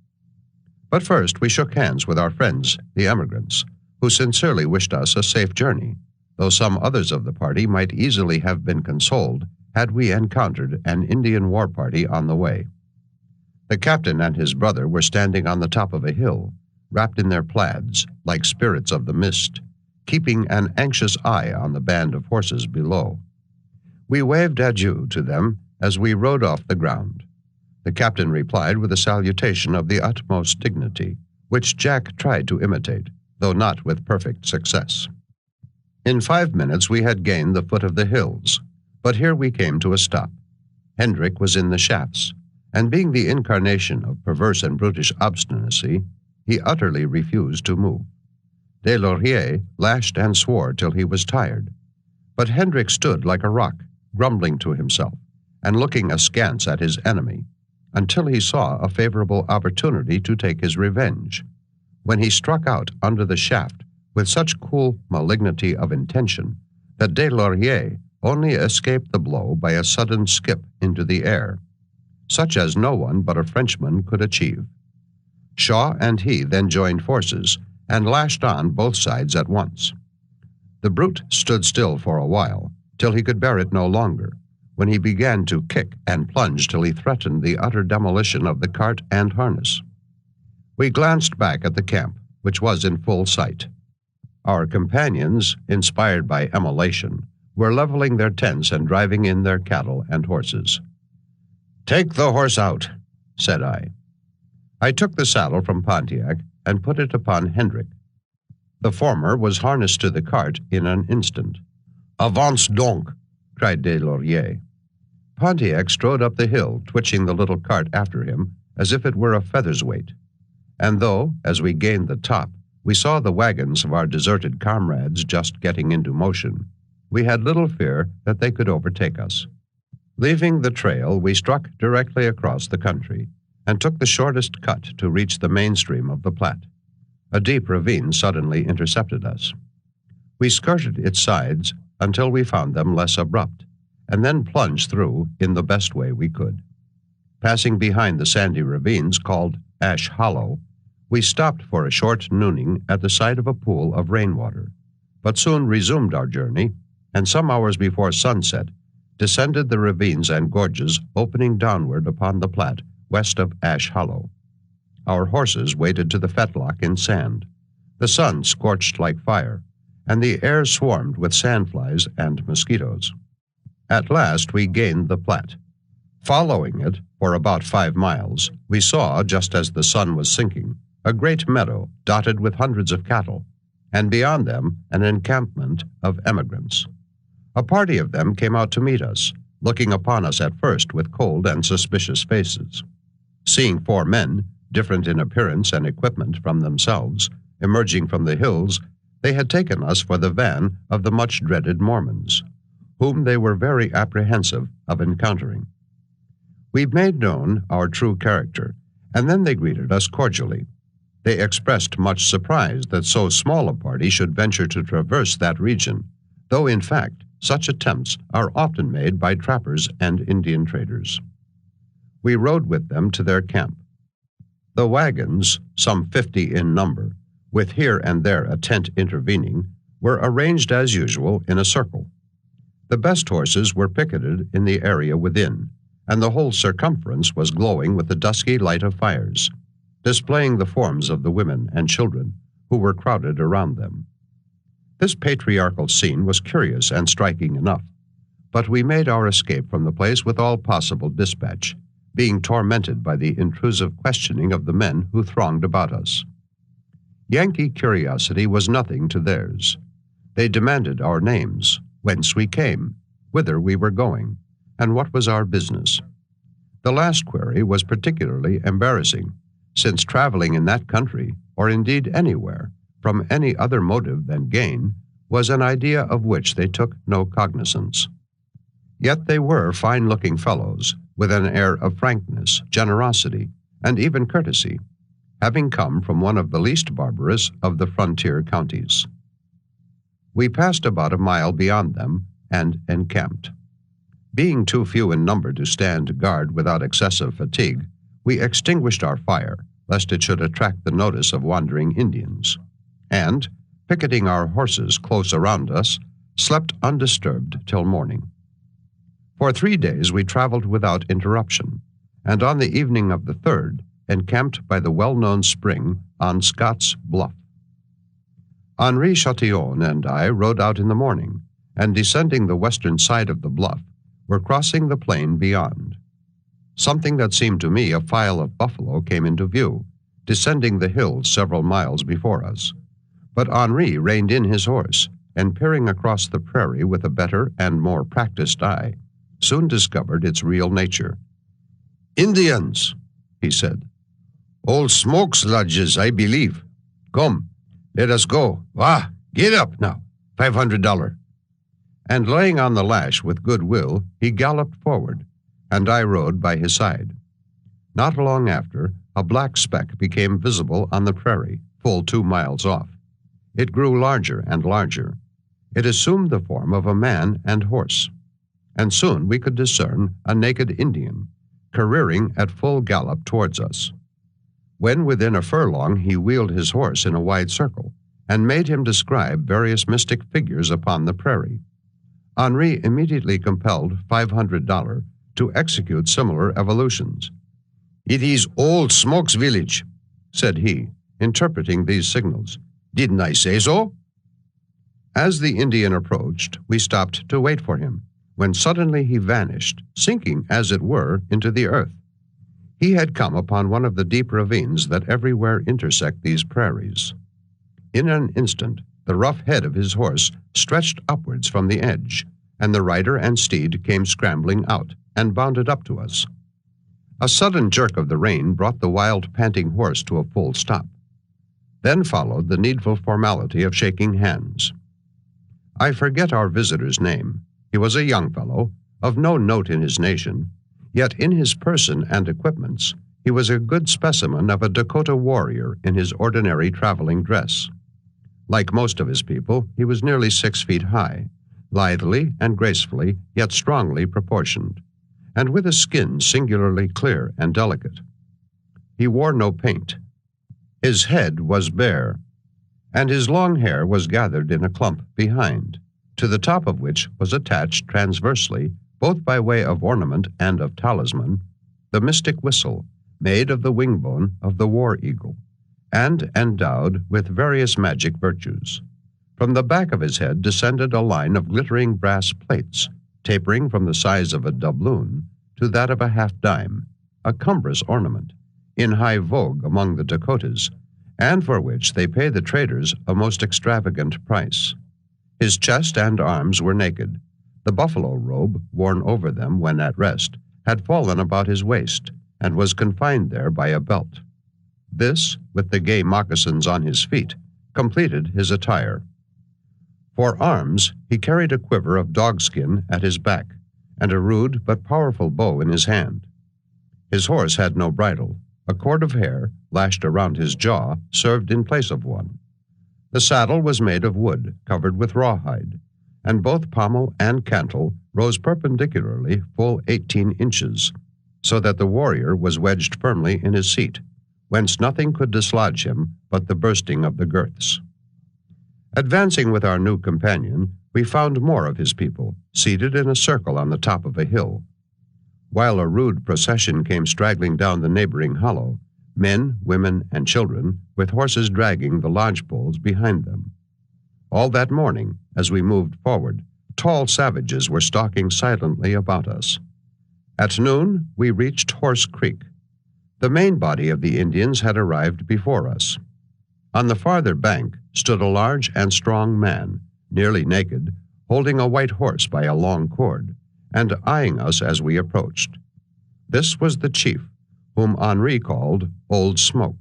A: But first we shook hands with our friends, the emigrants, who sincerely wished us a safe journey, though some others of the party might easily have been consoled had we encountered an Indian war party on the way. The captain and his brother were standing on the top of a hill, wrapped in their plaids, like spirits of the mist, keeping an anxious eye on the band of horses below. We waved adieu to them as we rode off the ground. The captain replied with a salutation of the utmost dignity, which Jack tried to imitate, though not with perfect success. In 5 minutes we had gained the foot of the hills, but here we came to a stop. Hendrik was in the shafts, and being the incarnation of perverse and brutish obstinacy, he utterly refused to move. De Laurier lashed and swore till he was tired, but Hendrik stood like a rock, grumbling to himself, and looking askance at his enemy, until he saw a favorable opportunity to take his revenge, when he struck out under the shaft with such cool malignity of intention that De Laurier only escaped the blow by a sudden skip into the air, such as no one but a Frenchman could achieve. Shaw and he then joined forces and lashed on both sides at once. The brute stood still for a while, till he could bear it no longer, when he began to kick and plunge till he threatened the utter demolition of the cart and harness. We glanced back at the camp, which was in full sight. Our companions, inspired by emulation, were leveling their tents and driving in their cattle and horses. "Take the horse out," said I. I took the saddle from Pontiac and put it upon Hendrik. The former was harnessed to the cart in an instant. "Avance donc!" cried De Laurier. Pontiac strode up the hill, twitching the little cart after him as if it were a feather's weight. And though, as we gained the top, we saw the wagons of our deserted comrades just getting into motion, we had little fear that they could overtake us. Leaving the trail, we struck directly across the country and took the shortest cut to reach the mainstream of the Platte. A deep ravine suddenly intercepted us. We skirted its sides until we found them less abrupt, and then plunged through in the best way we could. Passing behind the sandy ravines called Ash Hollow, we stopped for a short nooning at the side of a pool of rainwater, but soon resumed our journey, and some hours before sunset descended the ravines and gorges opening downward upon the Platte west of Ash Hollow. Our horses waded to the fetlock in sand. The sun scorched like fire, and the air swarmed with sandflies and mosquitoes. At last we gained the Platte. Following it for about 5 miles, we saw, just as the sun was sinking, a great meadow dotted with hundreds of cattle, and beyond them an encampment of emigrants. A party of them came out to meet us, looking upon us at first with cold and suspicious faces. Seeing 4 men, different in appearance and equipment from themselves, emerging from the hills, they had taken us for the van of the much-dreaded Mormons, whom they were very apprehensive of encountering. We made known our true character, and then they greeted us cordially. They expressed much surprise that so small a party should venture to traverse that region, though in fact such attempts are often made by trappers and Indian traders. We rode with them to their camp. The wagons, some 50 in number, with here and there a tent intervening, were arranged as usual in a circle. The best horses were picketed in the area within, and the whole circumference was glowing with the dusky light of fires, displaying the forms of the women and children who were crowded around them. This patriarchal scene was curious and striking enough, but we made our escape from the place with all possible dispatch, being tormented by the intrusive questioning of the men who thronged about us. Yankee curiosity was nothing to theirs. They demanded our names, whence we came, whither we were going, and what was our business. The last query was particularly embarrassing, since traveling in that country, or indeed anywhere, from any other motive than gain, was an idea of which they took no cognizance. Yet they were fine-looking fellows, with an air of frankness, generosity, and even courtesy, having come from one of the least barbarous of the frontier counties. We passed about a mile beyond them and encamped. Being too few in number to stand guard without excessive fatigue, we extinguished our fire, lest it should attract the notice of wandering Indians, and, picketing our horses close around us, slept undisturbed till morning. For 3 days we traveled without interruption, and on the evening of the 3rd encamped by the well-known spring on Scott's Bluff. Henri Chatillon and I rode out in the morning, and descending the western side of the bluff, were crossing the plain beyond. Something that seemed to me a file of buffalo came into view, descending the hills several miles before us. But Henri reined in his horse, and peering across the prairie with a better and more practiced eye, soon discovered its real nature. "Indians," he said. "Old Smoke's lodges, I believe. Come, let us go. Wah, get up now. $500. And laying on the lash with good will, he galloped forward, and I rode by his side. Not long after, a black speck became visible on the prairie, full 2 miles off. It grew larger and larger. It assumed the form of a man and horse, and soon we could discern a naked Indian, careering at full gallop towards us. When within a furlong, he wheeled his horse in a wide circle, and made him describe various mystic figures upon the prairie. Henri immediately compelled $500 to execute similar evolutions. "It is Old Smoke's village," said he, interpreting these signals. "Didn't I say so?" As the Indian approached, we stopped to wait for him, when suddenly he vanished, sinking, as it were, into the earth. He had come upon one of the deep ravines that everywhere intersect these prairies. In an instant, the rough head of his horse stretched upwards from the edge, and the rider and steed came scrambling out and bounded up to us. A sudden jerk of the rein brought the wild, panting horse to a full stop. Then followed the needful formality of shaking hands. I forget our visitor's name. He was a young fellow, of no note in his nation, yet in his person and equipments he was a good specimen of a Dakota warrior in his ordinary traveling dress. Like most of his people, he was nearly 6 feet high, lithely and gracefully, yet strongly proportioned, and with a skin singularly clear and delicate. He wore no paint. His head was bare, and his long hair was gathered in a clump behind, to the top of which was attached transversely, both by way of ornament and of talisman, the mystic whistle, made of the wing-bone of the war eagle, and endowed with various magic virtues. From the back of his head descended a line of glittering brass plates, tapering from the size of a doubloon to that of a half-dime, a cumbrous ornament, in high vogue among the Dakotas, and for which they pay the traders a most extravagant price. His chest and arms were naked. The buffalo robe, worn over them when at rest, had fallen about his waist, and was confined there by a belt. This, with the gay moccasins on his feet, completed his attire. For arms, he carried a quiver of dogskin at his back, and a rude but powerful bow in his hand. His horse had no bridle. A cord of hair, lashed around his jaw, served in place of one. The saddle was made of wood, covered with rawhide, and both pommel and cantle rose perpendicularly full 18 inches, so that the warrior was wedged firmly in his seat, whence nothing could dislodge him but the bursting of the girths. Advancing with our new companion, we found more of his people, seated in a circle on the top of a hill. While a rude procession came straggling down the neighboring hollow, men, women, and children, with horses dragging the lodge poles behind them. All that morning, as we moved forward, tall savages were stalking silently about us. At noon, we reached Horse Creek. The main body of the Indians had arrived before us. On the farther bank stood a large and strong man, nearly naked, holding a white horse by a long cord, and eyeing us as we approached. This was the chief, whom Henri called Old Smoke.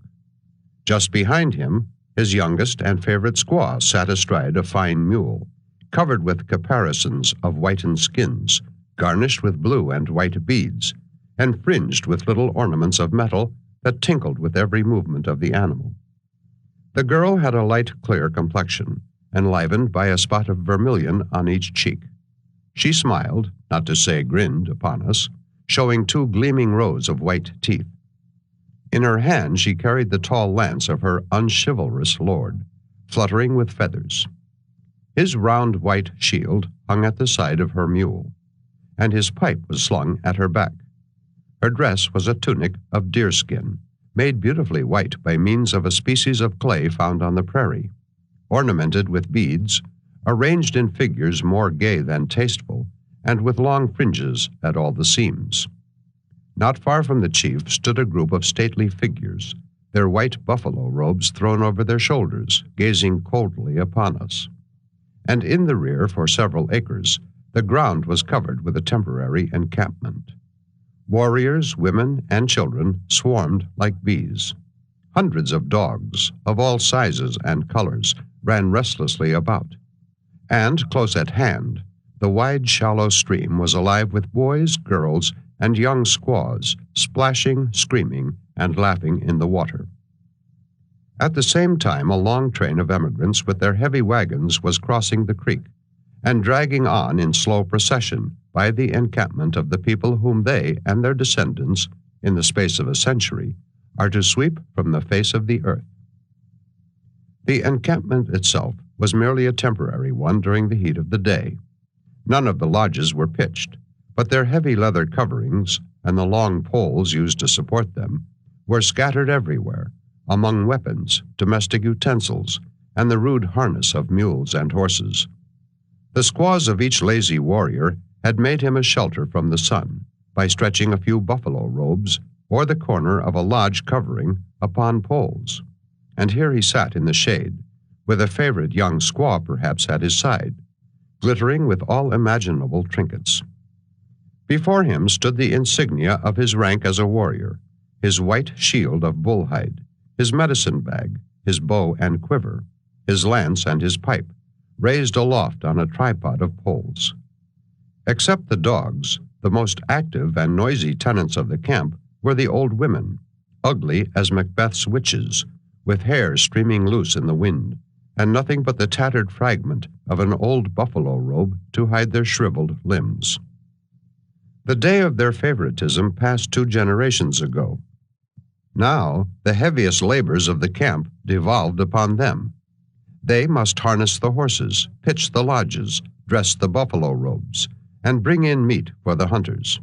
A: Just behind him, his youngest and favorite squaw sat astride a fine mule, covered with caparisons of whitened skins, garnished with blue and white beads, and fringed with little ornaments of metal that tinkled with every movement of the animal. The girl had a light, clear complexion, enlivened by a spot of vermilion on each cheek. She smiled, not to say grinned, upon us, showing 2 gleaming rows of white teeth. In her hand she carried the tall lance of her unchivalrous lord, fluttering with feathers. His round white shield hung at the side of her mule, and his pipe was slung at her back. Her dress was a tunic of deerskin, made beautifully white by means of a species of clay found on the prairie, ornamented with beads, arranged in figures more gay than tasteful, and with long fringes at all the seams. Not far from the chief stood a group of stately figures, their white buffalo robes thrown over their shoulders, gazing coldly upon us. And in the rear, for several acres, the ground was covered with a temporary encampment. Warriors, women, and children swarmed like bees. Hundreds of dogs, of all sizes and colors, ran restlessly about. And close at hand, the wide, shallow stream was alive with boys, girls, and young squaws, splashing, screaming, and laughing in the water. At the same time, a long train of emigrants with their heavy wagons was crossing the creek, and dragging on in slow procession by the encampment of the people whom they and their descendants, in the space of a century, are to sweep from the face of the earth. The encampment itself was merely a temporary one during the heat of the day. None of the lodges were pitched, but their heavy leather coverings and the long poles used to support them were scattered everywhere, among weapons, domestic utensils, and the rude harness of mules and horses. The squaws of each lazy warrior had made him a shelter from the sun by stretching a few buffalo robes or the corner of a lodge covering upon poles, and here he sat in the shade, with a favorite young squaw perhaps at his side, glittering with all imaginable trinkets. Before him stood the insignia of his rank as a warrior, his white shield of bullhide, his medicine bag, his bow and quiver, his lance and his pipe, raised aloft on a tripod of poles. Except the dogs, the most active and noisy tenants of the camp were the old women, ugly as Macbeth's witches, with hair streaming loose in the wind, and nothing but the tattered fragment of an old buffalo robe to hide their shriveled limbs. The day of their favoritism passed 2 generations ago. Now, the heaviest labors of the camp devolved upon them, They must harness the horses, pitch the lodges, dress the buffalo robes, and bring in meat for the hunters.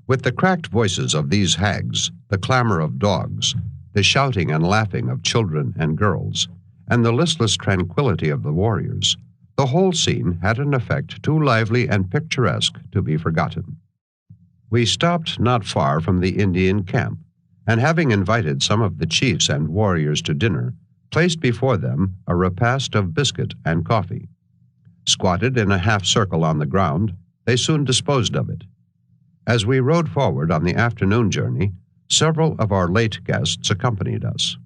A: With the cracked voices of these hags, the clamor of dogs, the shouting and laughing of children and girls, and the listless tranquility of the warriors, the whole scene had an effect too lively and picturesque to be forgotten. We stopped not far from the Indian camp, and having invited some of the chiefs and warriors to dinner, placed before them a repast of biscuit and coffee. Squatted in a half circle on the ground, they soon disposed of it. As we rode forward on the afternoon journey, several of our late guests accompanied us.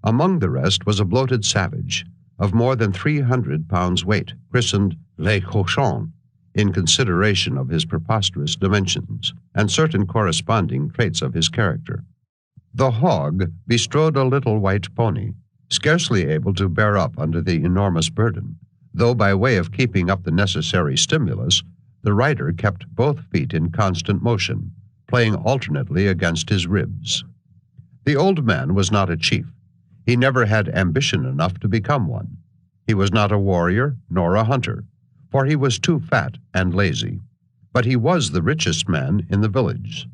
A: Among the rest was a bloated savage of more than 300 pounds weight, christened Le Cochon, in consideration of his preposterous dimensions and certain corresponding traits of his character. The hog bestrode a little white pony, scarcely able to bear up under the enormous burden, though by way of keeping up the necessary stimulus, the rider kept both feet in constant motion, playing alternately against his ribs. The old man was not a chief. He never had ambition enough to become one. He was not a warrior nor a hunter, for he was too fat and lazy, but he was the richest man in the village.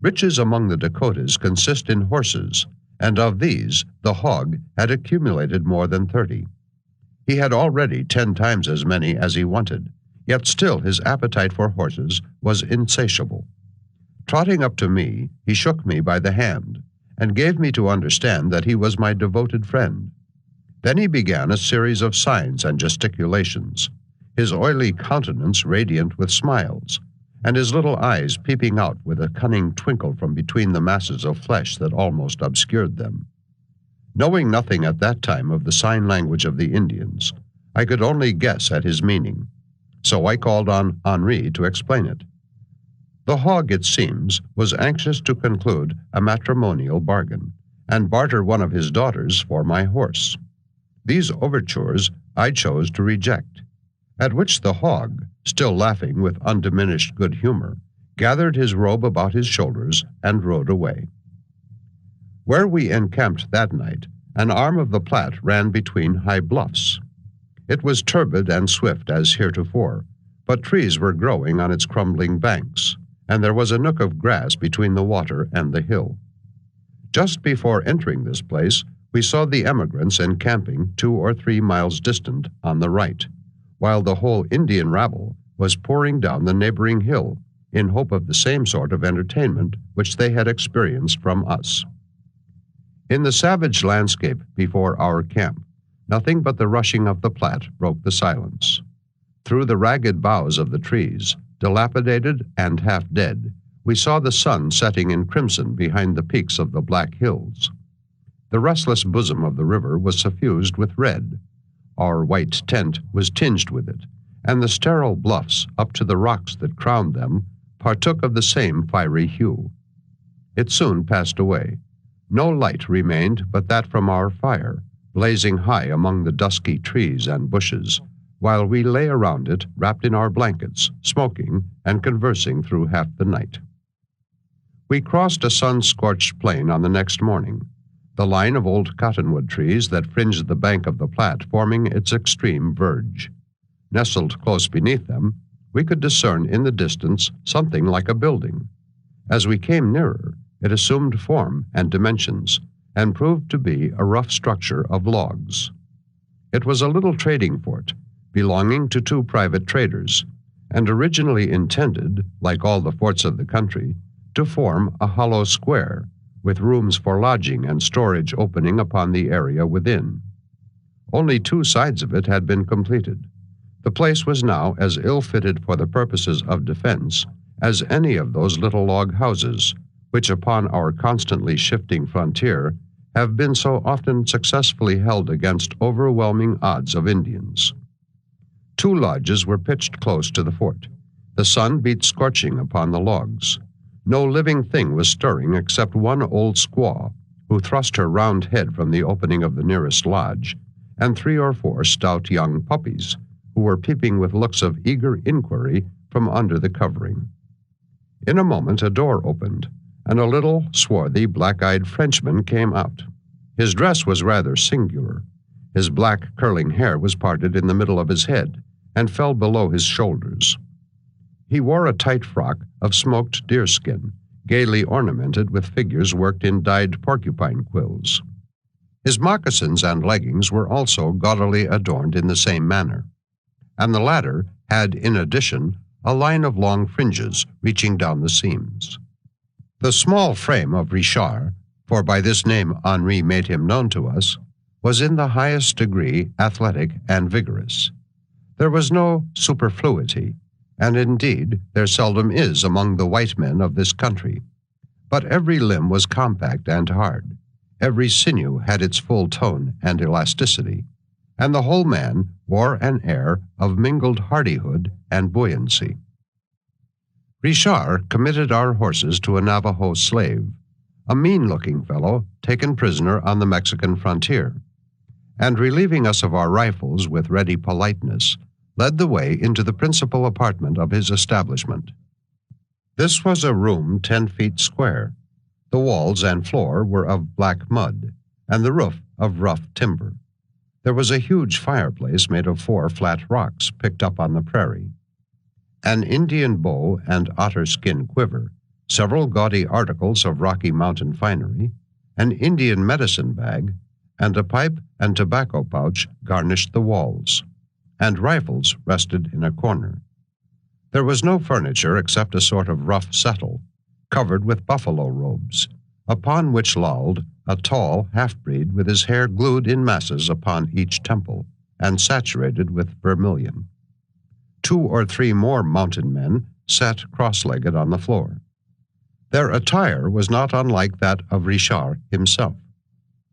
A: Riches among the Dakotas consist in horses, and of these the hog had accumulated more than 30. He had already 10 times as many as he wanted, yet still his appetite for horses was insatiable. Trotting up to me, he shook me by the hand, and gave me to understand that he was my devoted friend. Then he began a series of signs and gesticulations, his oily countenance radiant with smiles, and his little eyes peeping out with a cunning twinkle from between the masses of flesh that almost obscured them. Knowing nothing at that time of the sign language of the Indians, I could only guess at his meaning, so I called on Henri to explain it. The hog, it seems, was anxious to conclude a matrimonial bargain, and barter one of his daughters for my horse. These overtures I chose to reject, at which the hog, still laughing with undiminished good humor, gathered his robe about his shoulders and rode away. Where we encamped that night, an arm of the Platte ran between high bluffs. It was turbid and swift as heretofore, but trees were growing on its crumbling banks, and there was a nook of grass between the water and the hill. Just before entering this place, we saw the emigrants encamping 2 or 3 miles distant on the right, while the whole Indian rabble was pouring down the neighboring hill in hope of the same sort of entertainment which they had experienced from us. In the savage landscape before our camp, nothing but the rushing of the Platte broke the silence. Through the ragged boughs of the trees, dilapidated and half dead, we saw the sun setting in crimson behind the peaks of the Black Hills. The restless bosom of the river was suffused with red. Our white tent was tinged with it, and the sterile bluffs up to the rocks that crowned them partook of the same fiery hue. It soon passed away. No light remained but that from our fire, blazing high among the dusky trees and bushes, while we lay around it wrapped in our blankets, smoking and conversing through half the night. We crossed a sun-scorched plain on the next morning, the line of old cottonwood trees that fringed the bank of the Platte forming its extreme verge. Nestled close beneath them, we could discern in the distance something like a building. As we came nearer, it assumed form and dimensions, and proved to be a rough structure of logs. It was a little trading fort, belonging to 2 private traders, and originally intended, like all the forts of the country, to form a hollow square, with rooms for lodging and storage opening upon the area within. Only 2 sides of it had been completed. The place was now as ill-fitted for the purposes of defense as any of those little log houses, which upon our constantly shifting frontier have been so often successfully held against overwhelming odds of Indians. 2 lodges were pitched close to the fort. The sun beat scorching upon the logs. No living thing was stirring except one old squaw, who thrust her round head from the opening of the nearest lodge, and 3 or 4 stout young puppies, who were peeping with looks of eager inquiry from under the covering. In a moment a door opened, and a little, swarthy, black-eyed Frenchman came out. His dress was rather singular. His black curling hair was parted in the middle of his head and fell below his shoulders. He wore a tight frock of smoked deerskin, gaily ornamented with figures worked in dyed porcupine quills. His moccasins and leggings were also gaudily adorned in the same manner, and the latter had, in addition, a line of long fringes reaching down the seams. The small frame of Richard, for by this name Henri made him known to us, was in the highest degree athletic and vigorous. There was no superfluity, and indeed there seldom is among the white men of this country. But every limb was compact and hard, every sinew had its full tone and elasticity, and the whole man wore an air of mingled hardihood and buoyancy. Richard committed our horses to a Navajo slave, a mean-looking fellow taken prisoner on the Mexican frontier, and relieving us of our rifles with ready politeness, led the way into the principal apartment of his establishment. This was a room 10 feet square. The walls and floor were of black mud, and the roof of rough timber. There was a huge fireplace made of 4 flat rocks picked up on the prairie, an Indian bow and otter skin quiver, several gaudy articles of Rocky Mountain finery, an Indian medicine bag, and a pipe and tobacco pouch garnished the walls, and rifles rested in a corner. There was no furniture except a sort of rough settle, covered with buffalo robes, upon which lolled a tall half-breed with his hair glued in masses upon each temple, and saturated with vermilion. 2 or 3 more mountain men sat cross-legged on the floor. Their attire was not unlike that of Richard himself,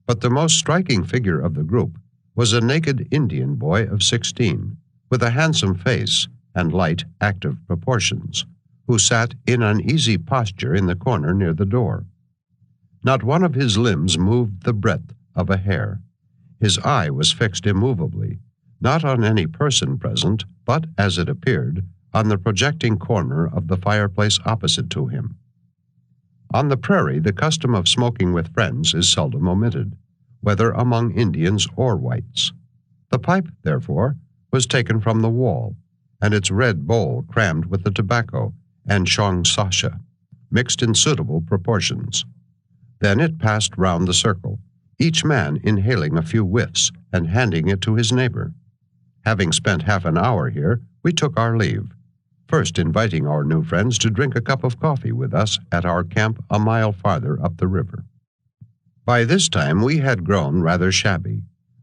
A: but the most striking figure of the group was a naked Indian boy of 16, with a handsome face and light, active proportions, who sat in an easy posture in the corner near the door. Not one of his limbs moved the breadth of a hair. His eye was fixed immovably, not on any person present, but, as it appeared, on the projecting corner of the fireplace opposite to him. On the prairie, the custom of smoking with friends is seldom omitted, whether among Indians or whites. The pipe, therefore, was taken from the wall, and its red bowl crammed with the tobacco and shong sasha, mixed in suitable proportions. Then it passed round the circle, each man inhaling a few whiffs and handing it to his neighbor. Having spent half an hour here, we took our leave, first inviting our new friends to drink a cup of coffee with us at our camp a mile farther up the river. By this time we had grown rather shabby.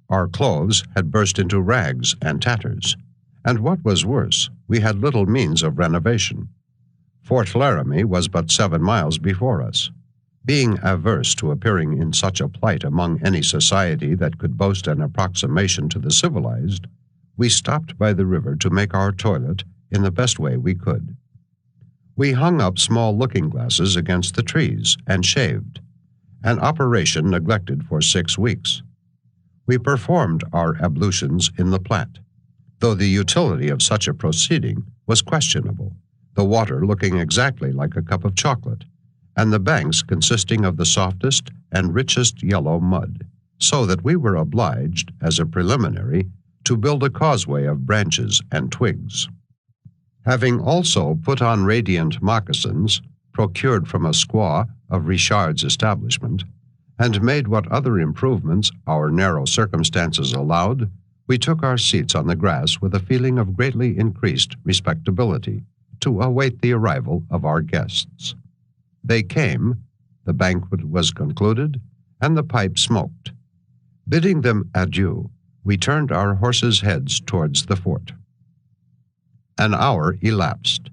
A: Our clothes had burst into rags and tatters, and what was worse, we had little means of renovation. Fort Laramie was but 7 miles before us. Being averse to appearing in such a plight among any society that could boast an approximation to the civilized, we stopped by the river to make our toilet in the best way we could. We hung up small looking-glasses against the trees and shaved, an operation neglected for 6 weeks. We performed our ablutions in the Platte, though the utility of such a proceeding was questionable, the water looking exactly like a cup of chocolate, and the banks consisting of the softest and richest yellow mud, so that we were obliged, as a preliminary, to build a causeway of branches and twigs. Having also put on radiant moccasins, procured from a squaw of Richard's establishment, and made what other improvements our narrow circumstances allowed, we took our seats on the grass with a feeling of greatly increased respectability to await the arrival of our guests. They came, the banquet was concluded, and the pipe smoked. Bidding them adieu, we turned our horses' heads towards the fort. An hour elapsed.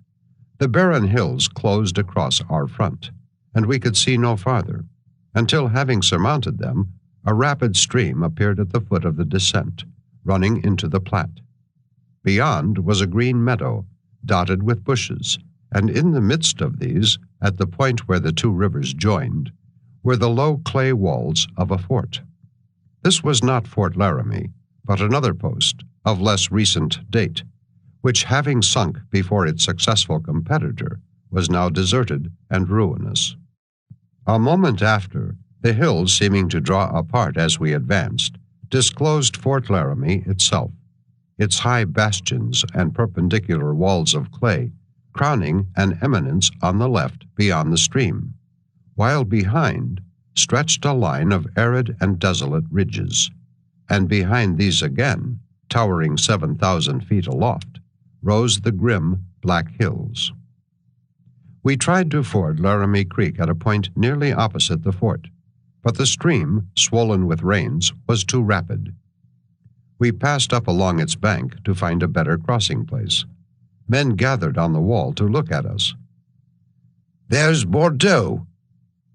A: The barren hills closed across our front, and we could see no farther, until, having surmounted them, a rapid stream appeared at the foot of the descent, running into the Platte. Beyond was a green meadow, dotted with bushes, and in the midst of these, at the point where the 2 rivers joined, were the low clay walls of a fort. This was not Fort Laramie, but another post, of less recent date, which, having sunk before its successful competitor, was now deserted and ruinous. A moment after, the hills seeming to draw apart as we advanced, disclosed Fort Laramie itself, its high bastions and perpendicular walls of clay crowning an eminence on the left beyond the stream, while behind stretched a line of arid and desolate ridges, and behind these again, towering 7,000 feet aloft, rose the grim Black Hills. We tried to ford Laramie Creek at a point nearly opposite the fort, but the stream, swollen with rains, was too rapid. We passed up along its bank to find a better crossing place. Men gathered on the wall to look at us. "There's Bordeaux,"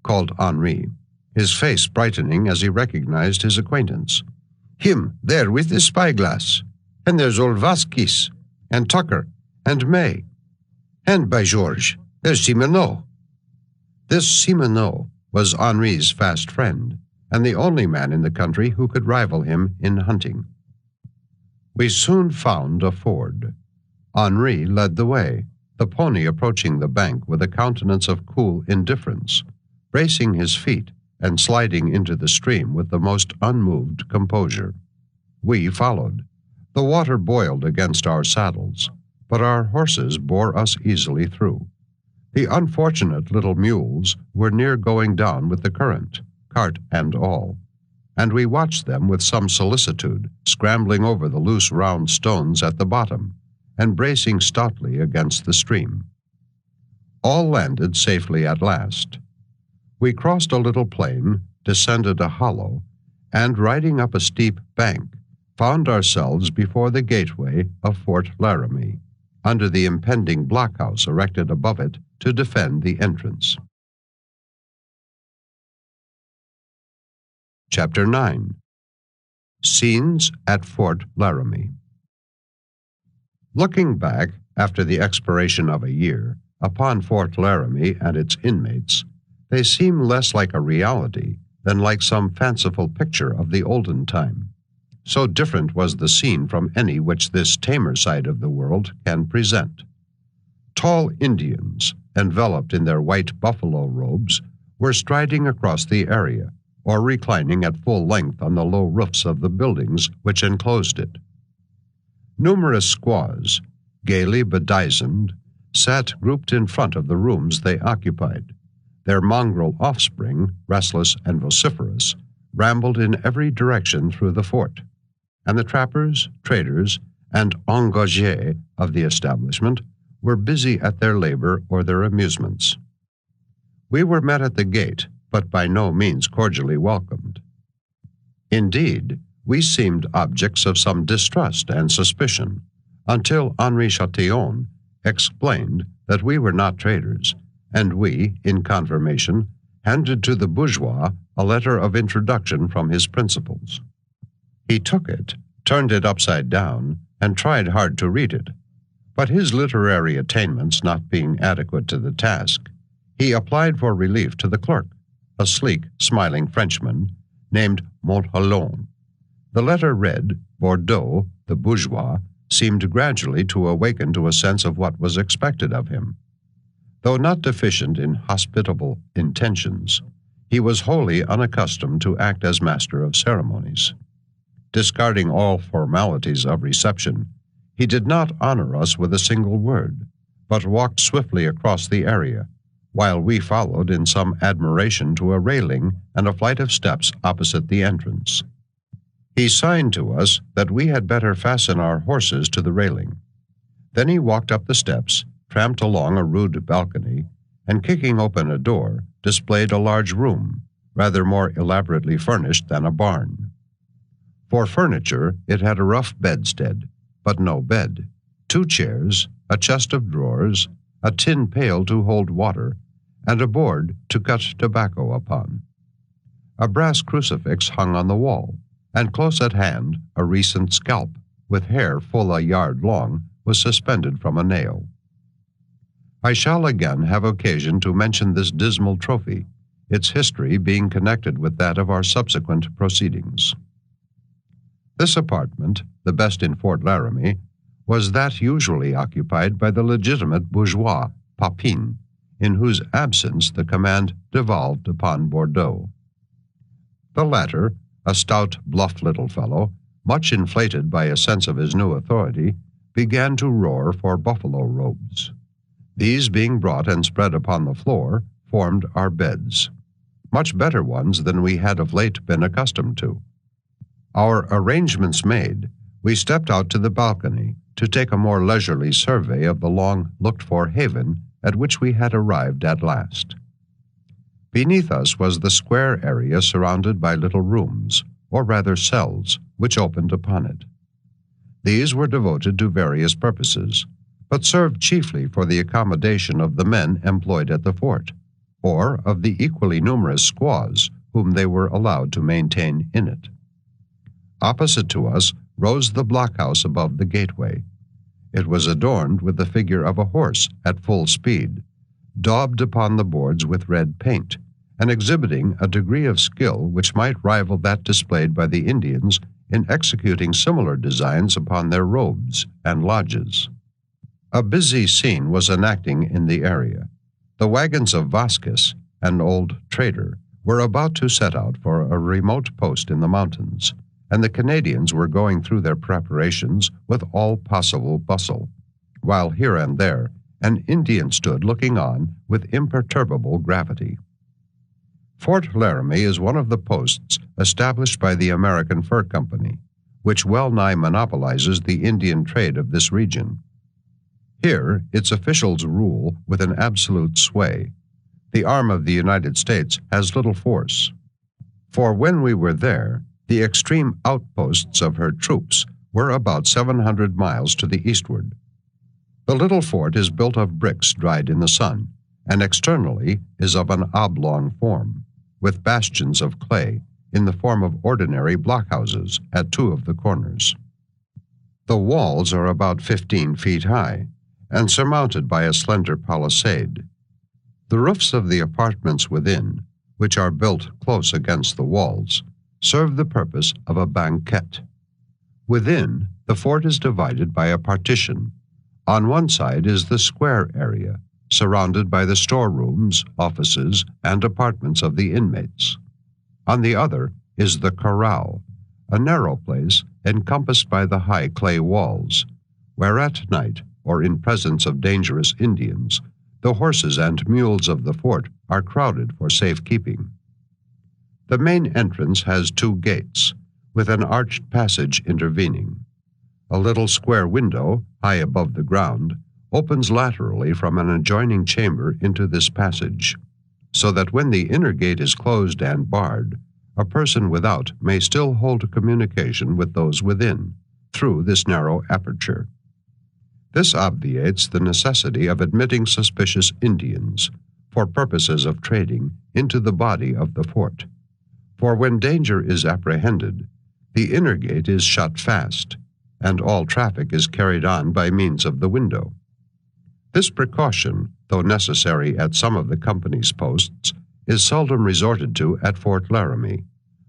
A: called Henri, his face brightening as he recognized his acquaintance. "Him, there with the spyglass. And there's old Vasquez, and Tucker, and May. And, by George, there's Simoneau." This Simoneau was Henri's fast friend, and the only man in the country who could rival him in hunting. We soon found a ford. Henri led the way, the pony approaching the bank with a countenance of cool indifference, bracing his feet and sliding into the stream with the most unmoved composure. We followed. The water boiled against our saddles, but our horses bore us easily through. The unfortunate little mules were near going down with the current, cart and all, and we watched them with some solicitude, scrambling over the loose round stones at the bottom and bracing stoutly against the stream. All landed safely at last. We crossed a little plain, descended a hollow, and riding up a steep bank, found ourselves before the gateway of Fort Laramie, under the impending blockhouse erected above it to defend the entrance. Chapter 9. Scenes at Fort Laramie. Looking back, after the expiration of a year, upon Fort Laramie and its inmates, they seem less like a reality than like some fanciful picture of the olden time. So different was the scene from any which this tamer side of the world can present. Tall Indians, enveloped in their white buffalo robes, were striding across the area, or reclining at full length on the low roofs of the buildings which enclosed it. Numerous squaws, gaily bedizened, sat grouped in front of the rooms they occupied. Their mongrel offspring, restless and vociferous, rambled in every direction through the fort, and the trappers, traders, and engagés of the establishment were busy at their labor or their amusements. We were met at the gate, but by no means cordially welcomed. Indeed, we seemed objects of some distrust and suspicion, until Henri Chatillon explained that we were not traders, and we, in confirmation, handed to the bourgeois a letter of introduction from his principals. He took it, turned it upside down, and tried hard to read it, but his literary attainments not being adequate to the task, he applied for relief to the clerk, a sleek, smiling Frenchman named Montholon. The letter read, Bordeaux, the bourgeois, seemed gradually to awaken to a sense of what was expected of him. Though not deficient in hospitable intentions, he was wholly unaccustomed to act as master of ceremonies. Discarding all formalities of reception, he did not honor us with a single word, but walked swiftly across the area, while we followed in some admiration to a railing and a flight of steps opposite the entrance. He signed to us that we had better fasten our horses to the railing. Then he walked up the steps, tramped along a rude balcony, and kicking open a door, displayed a large room, rather more elaborately furnished than a barn. For furniture, it had a rough bedstead, but no bed, 2 chairs, a chest of drawers, a tin pail to hold water, and a board to cut tobacco upon. A brass crucifix hung on the wall, and close at hand a recent scalp, with hair full a yard long, was suspended from a nail. I shall again have occasion to mention this dismal trophy, its history being connected with that of our subsequent proceedings. This apartment, the best in Fort Laramie, was that usually occupied by the legitimate bourgeois, Papin, in whose absence the command devolved upon Bordeaux. The latter, a stout, bluff little fellow, much inflated by a sense of his new authority, began to roar for buffalo robes. These, being brought and spread upon the floor, formed our beds, much better ones than we had of late been accustomed to. Our arrangements made, we stepped out to the balcony to take a more leisurely survey of the long-looked-for haven at which we had arrived at last. Beneath us was the square area surrounded by little rooms, or rather cells, which opened upon it. These were devoted to various purposes, but served chiefly for the accommodation of the men employed at the fort, or of the equally numerous squaws whom they were allowed to maintain in it. Opposite to us rose the blockhouse above the gateway. It was adorned with the figure of a horse at full speed, daubed upon the boards with red paint, and exhibiting a degree of skill which might rival that displayed by the Indians in executing similar designs upon their robes and lodges. A busy scene was enacting in the area. The wagons of Vasquez, an old trader, were about to set out for a remote post in the mountains, and the Canadians were going through their preparations with all possible bustle, while here and there an Indian stood looking on with imperturbable gravity. Fort Laramie is one of the posts established by the American Fur Company, which well-nigh monopolizes the Indian trade of this region. Here, its officials rule with an absolute sway. The arm of the United States has little force. For when we were there, the extreme outposts of her troops were about 700 miles to the eastward. The little fort is built of bricks dried in the sun, and externally is of an oblong form, with bastions of clay in the form of ordinary blockhouses at two of the corners. The walls are about 15 feet high, and surmounted by a slender palisade. The roofs of the apartments within, which are built close against the walls, serve the purpose of a banquette. Within, the fort is divided by a partition. On one side is the square area, surrounded by the storerooms, offices, and apartments of the inmates. On the other is the corral, a narrow place encompassed by the high clay walls, where at night, or in presence of dangerous Indians, the horses and mules of the fort are crowded for safekeeping. The main entrance has two gates, with an arched passage intervening. A little square window, high above the ground, opens laterally from an adjoining chamber into this passage, so that when the inner gate is closed and barred, a person without may still hold communication with those within, through this narrow aperture. This obviates the necessity of admitting suspicious Indians, for purposes of trading, into the body of the fort. For when danger is apprehended, the inner gate is shut fast, and all traffic is carried on by means of the window. This precaution, though necessary at some of the company's posts, is seldom resorted to at Fort Laramie,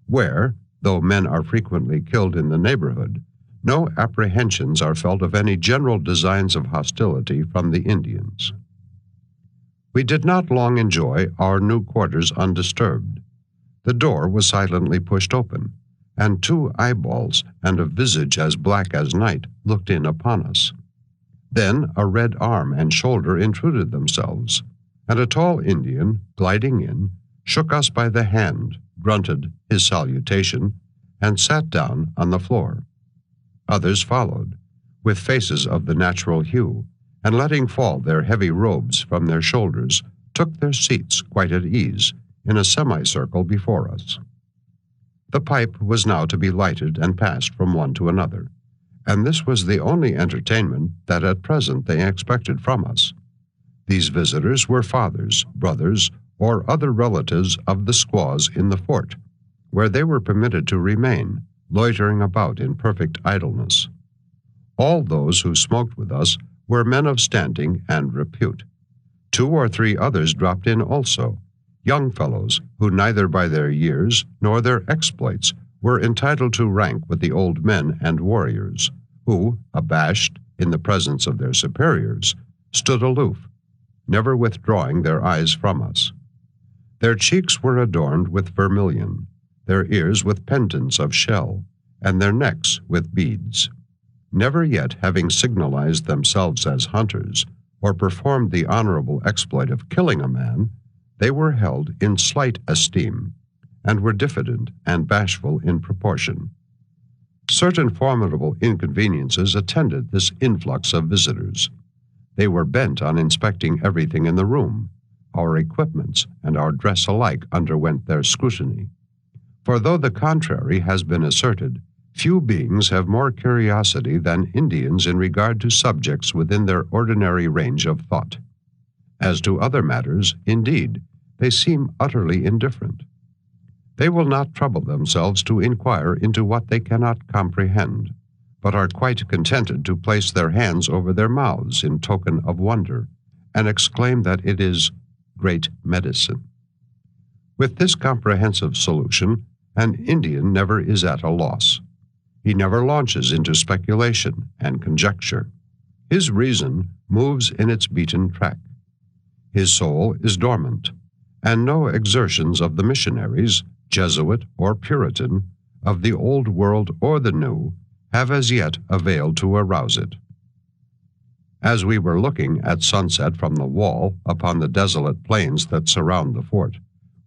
A: where, though men are frequently killed in the neighborhood, no apprehensions are felt of any general designs of hostility from the Indians. We did not long enjoy our new quarters undisturbed. The door was silently pushed open, and two eyeballs and a visage as black as night looked in upon us. Then a red arm and shoulder intruded themselves, and a tall Indian, gliding in, shook us by the hand, grunted his salutation, and sat down on the floor. Others followed, with faces of the natural hue, and letting fall their heavy robes from their shoulders, took their seats quite at ease in a semicircle before us. The pipe was now to be lighted and passed from one to another, and this was the only entertainment that at present they expected from us. These visitors were fathers, brothers, or other relatives of the squaws in the fort, where they were permitted to remain, loitering about in perfect idleness. All those who smoked with us were men of standing and repute. 2 or 3 others dropped in also, young fellows who neither by their years nor their exploits were entitled to rank with the old men and warriors, who, abashed in the presence of their superiors, stood aloof, never withdrawing their eyes from us. Their cheeks were adorned with vermilion, their ears with pendants of shell, and their necks with beads. Never yet having signalized themselves as hunters, or performed the honorable exploit of killing a man, they were held in slight esteem, and were diffident and bashful in proportion. Certain formidable inconveniences attended this influx of visitors. They were bent on inspecting everything in the room. Our equipments and our dress alike underwent their scrutiny. For though the contrary has been asserted, few beings have more curiosity than Indians in regard to subjects within their ordinary range of thought. As to other matters, indeed, they seem utterly indifferent. They will not trouble themselves to inquire into what they cannot comprehend, but are quite contented to place their hands over their mouths in token of wonder, and exclaim that it is great medicine. With this comprehensive solution, an Indian never is at a loss. He never launches into speculation and conjecture. His reason moves in its beaten track. His soul is dormant, and no exertions of the missionaries, Jesuit or Puritan, of the Old World or the New, have as yet availed to arouse it. As we were looking at sunset from the wall upon the desolate plains that surround the fort,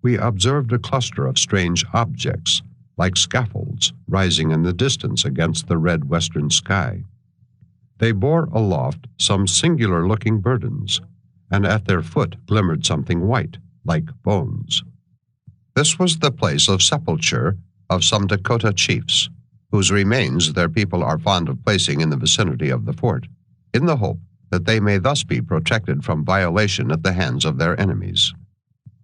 A: we observed a cluster of strange objects, like scaffolds, rising in the distance against the red western sky. They bore aloft some singular-looking burdens, and at their foot glimmered something white, like bones. This was the place of sepulture of some Dakota chiefs, whose remains their people are fond of placing in the vicinity of the fort, in the hope that they may thus be protected from violation at the hands of their enemies.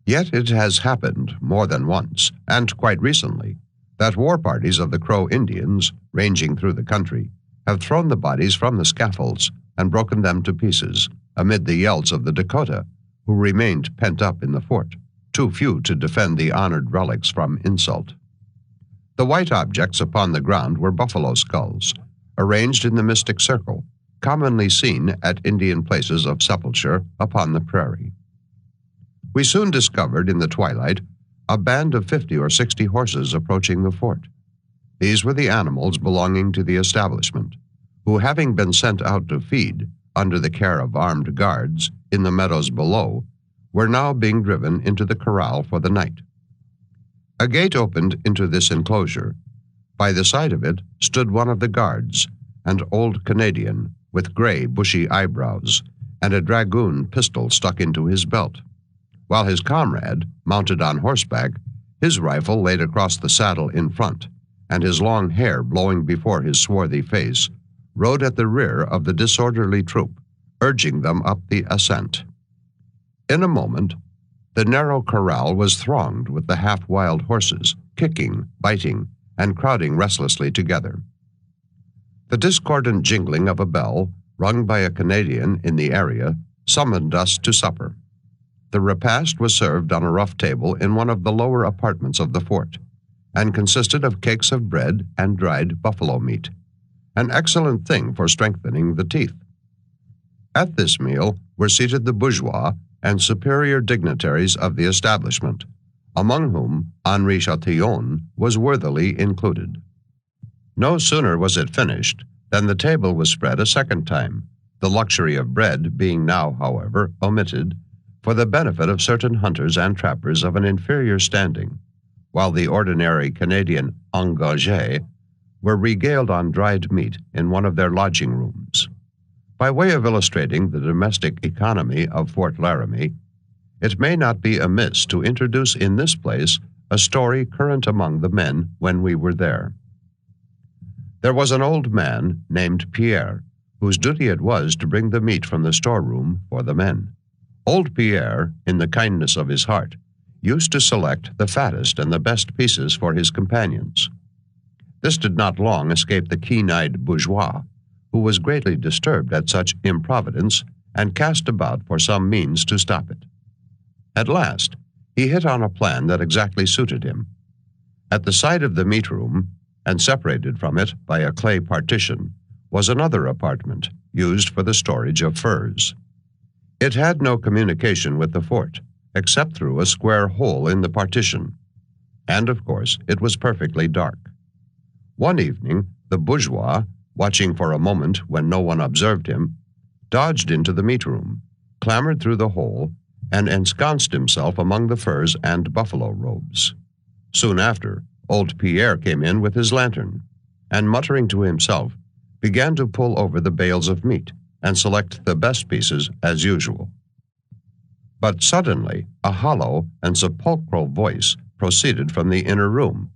A: Yet it has happened more than once, and quite recently, that war parties of the Crow Indians, ranging through the country, have thrown the bodies from the scaffolds and broken them to pieces, amid the yells of the Dakota, who remained pent up in the fort, too few to defend the honored relics from insult. The white objects upon the ground were buffalo skulls, arranged in the mystic circle, commonly seen at Indian places of sepulture upon the prairie. We soon discovered in the twilight a band of 50 or 60 horses approaching the fort. These were the animals belonging to the establishment, who, having been sent out to feed, under the care of armed guards, in the meadows below, were now being driven into the corral for the night. A gate opened into this enclosure. By the side of it stood one of the guards, an old Canadian with gray, bushy eyebrows, and a dragoon pistol stuck into his belt, while his comrade, mounted on horseback, his rifle laid across the saddle in front, and his long hair blowing before his swarthy face, rode at the rear of the disorderly troop, urging them up the ascent. In a moment, the narrow corral was thronged with the half-wild horses, kicking, biting, and crowding restlessly together. The discordant jingling of a bell, rung by a Canadian in the area, summoned us to supper. The repast was served on a rough table in one of the lower apartments of the fort, and consisted of cakes of bread and dried buffalo meat, an excellent thing for strengthening the teeth. At this meal were seated the bourgeois and superior dignitaries of the establishment, among whom Henri Chatillon was worthily included. No sooner was it finished than the table was spread a second time, the luxury of bread being now, however, omitted, for the benefit of certain hunters and trappers of an inferior standing, while the ordinary Canadian engagés were regaled on dried meat in one of their lodging rooms. By way of illustrating the domestic economy of Fort Laramie, it may not be amiss to introduce in this place a story current among the men when we were there. There was an old man named Pierre, whose duty it was to bring the meat from the storeroom for the men. Old Pierre, in the kindness of his heart, used to select the fattest and the best pieces for his companions. This did not long escape the keen-eyed bourgeois, who was greatly disturbed at such improvidence and cast about for some means to stop it. At last, he hit on a plan that exactly suited him. At the side of the meat room, and separated from it by a clay partition, was another apartment used for the storage of furs. It had no communication with the fort, except through a square hole in the partition. And, of course, it was perfectly dark. One evening, the bourgeois, watching for a moment when no one observed him, dodged into the meat room, clambered through the hole, and ensconced himself among the furs and buffalo robes. Soon after, old Pierre came in with his lantern, and muttering to himself, began to pull over the bales of meat and select the best pieces as usual. But suddenly, a hollow and sepulchral voice proceeded from the inner room.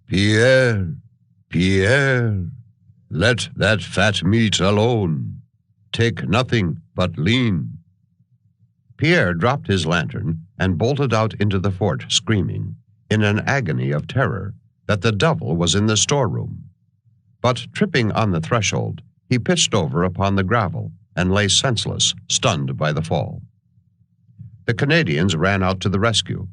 A: "Pierre, Pierre, let that fat meat alone. Take nothing but lean." Pierre dropped his lantern and bolted out into the fort, screaming, in an agony of terror, that the devil was in the storeroom. But tripping on the threshold, he pitched over upon the gravel and lay senseless, stunned by the fall. The Canadians ran out to the rescue.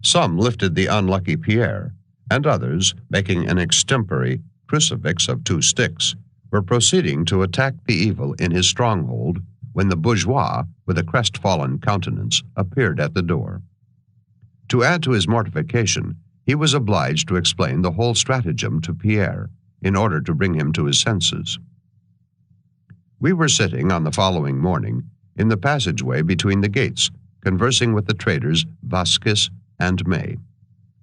A: Some lifted the unlucky Pierre, and others, making an extempore crucifix of 2 sticks, were proceeding to attack the evil in his stronghold when the bourgeois, with a crestfallen countenance, appeared at the door. To add to his mortification, he was obliged to explain the whole stratagem to Pierre in order to bring him to his senses. We were sitting on the following morning in the passageway between the gates, conversing with the traders Vasquez and May.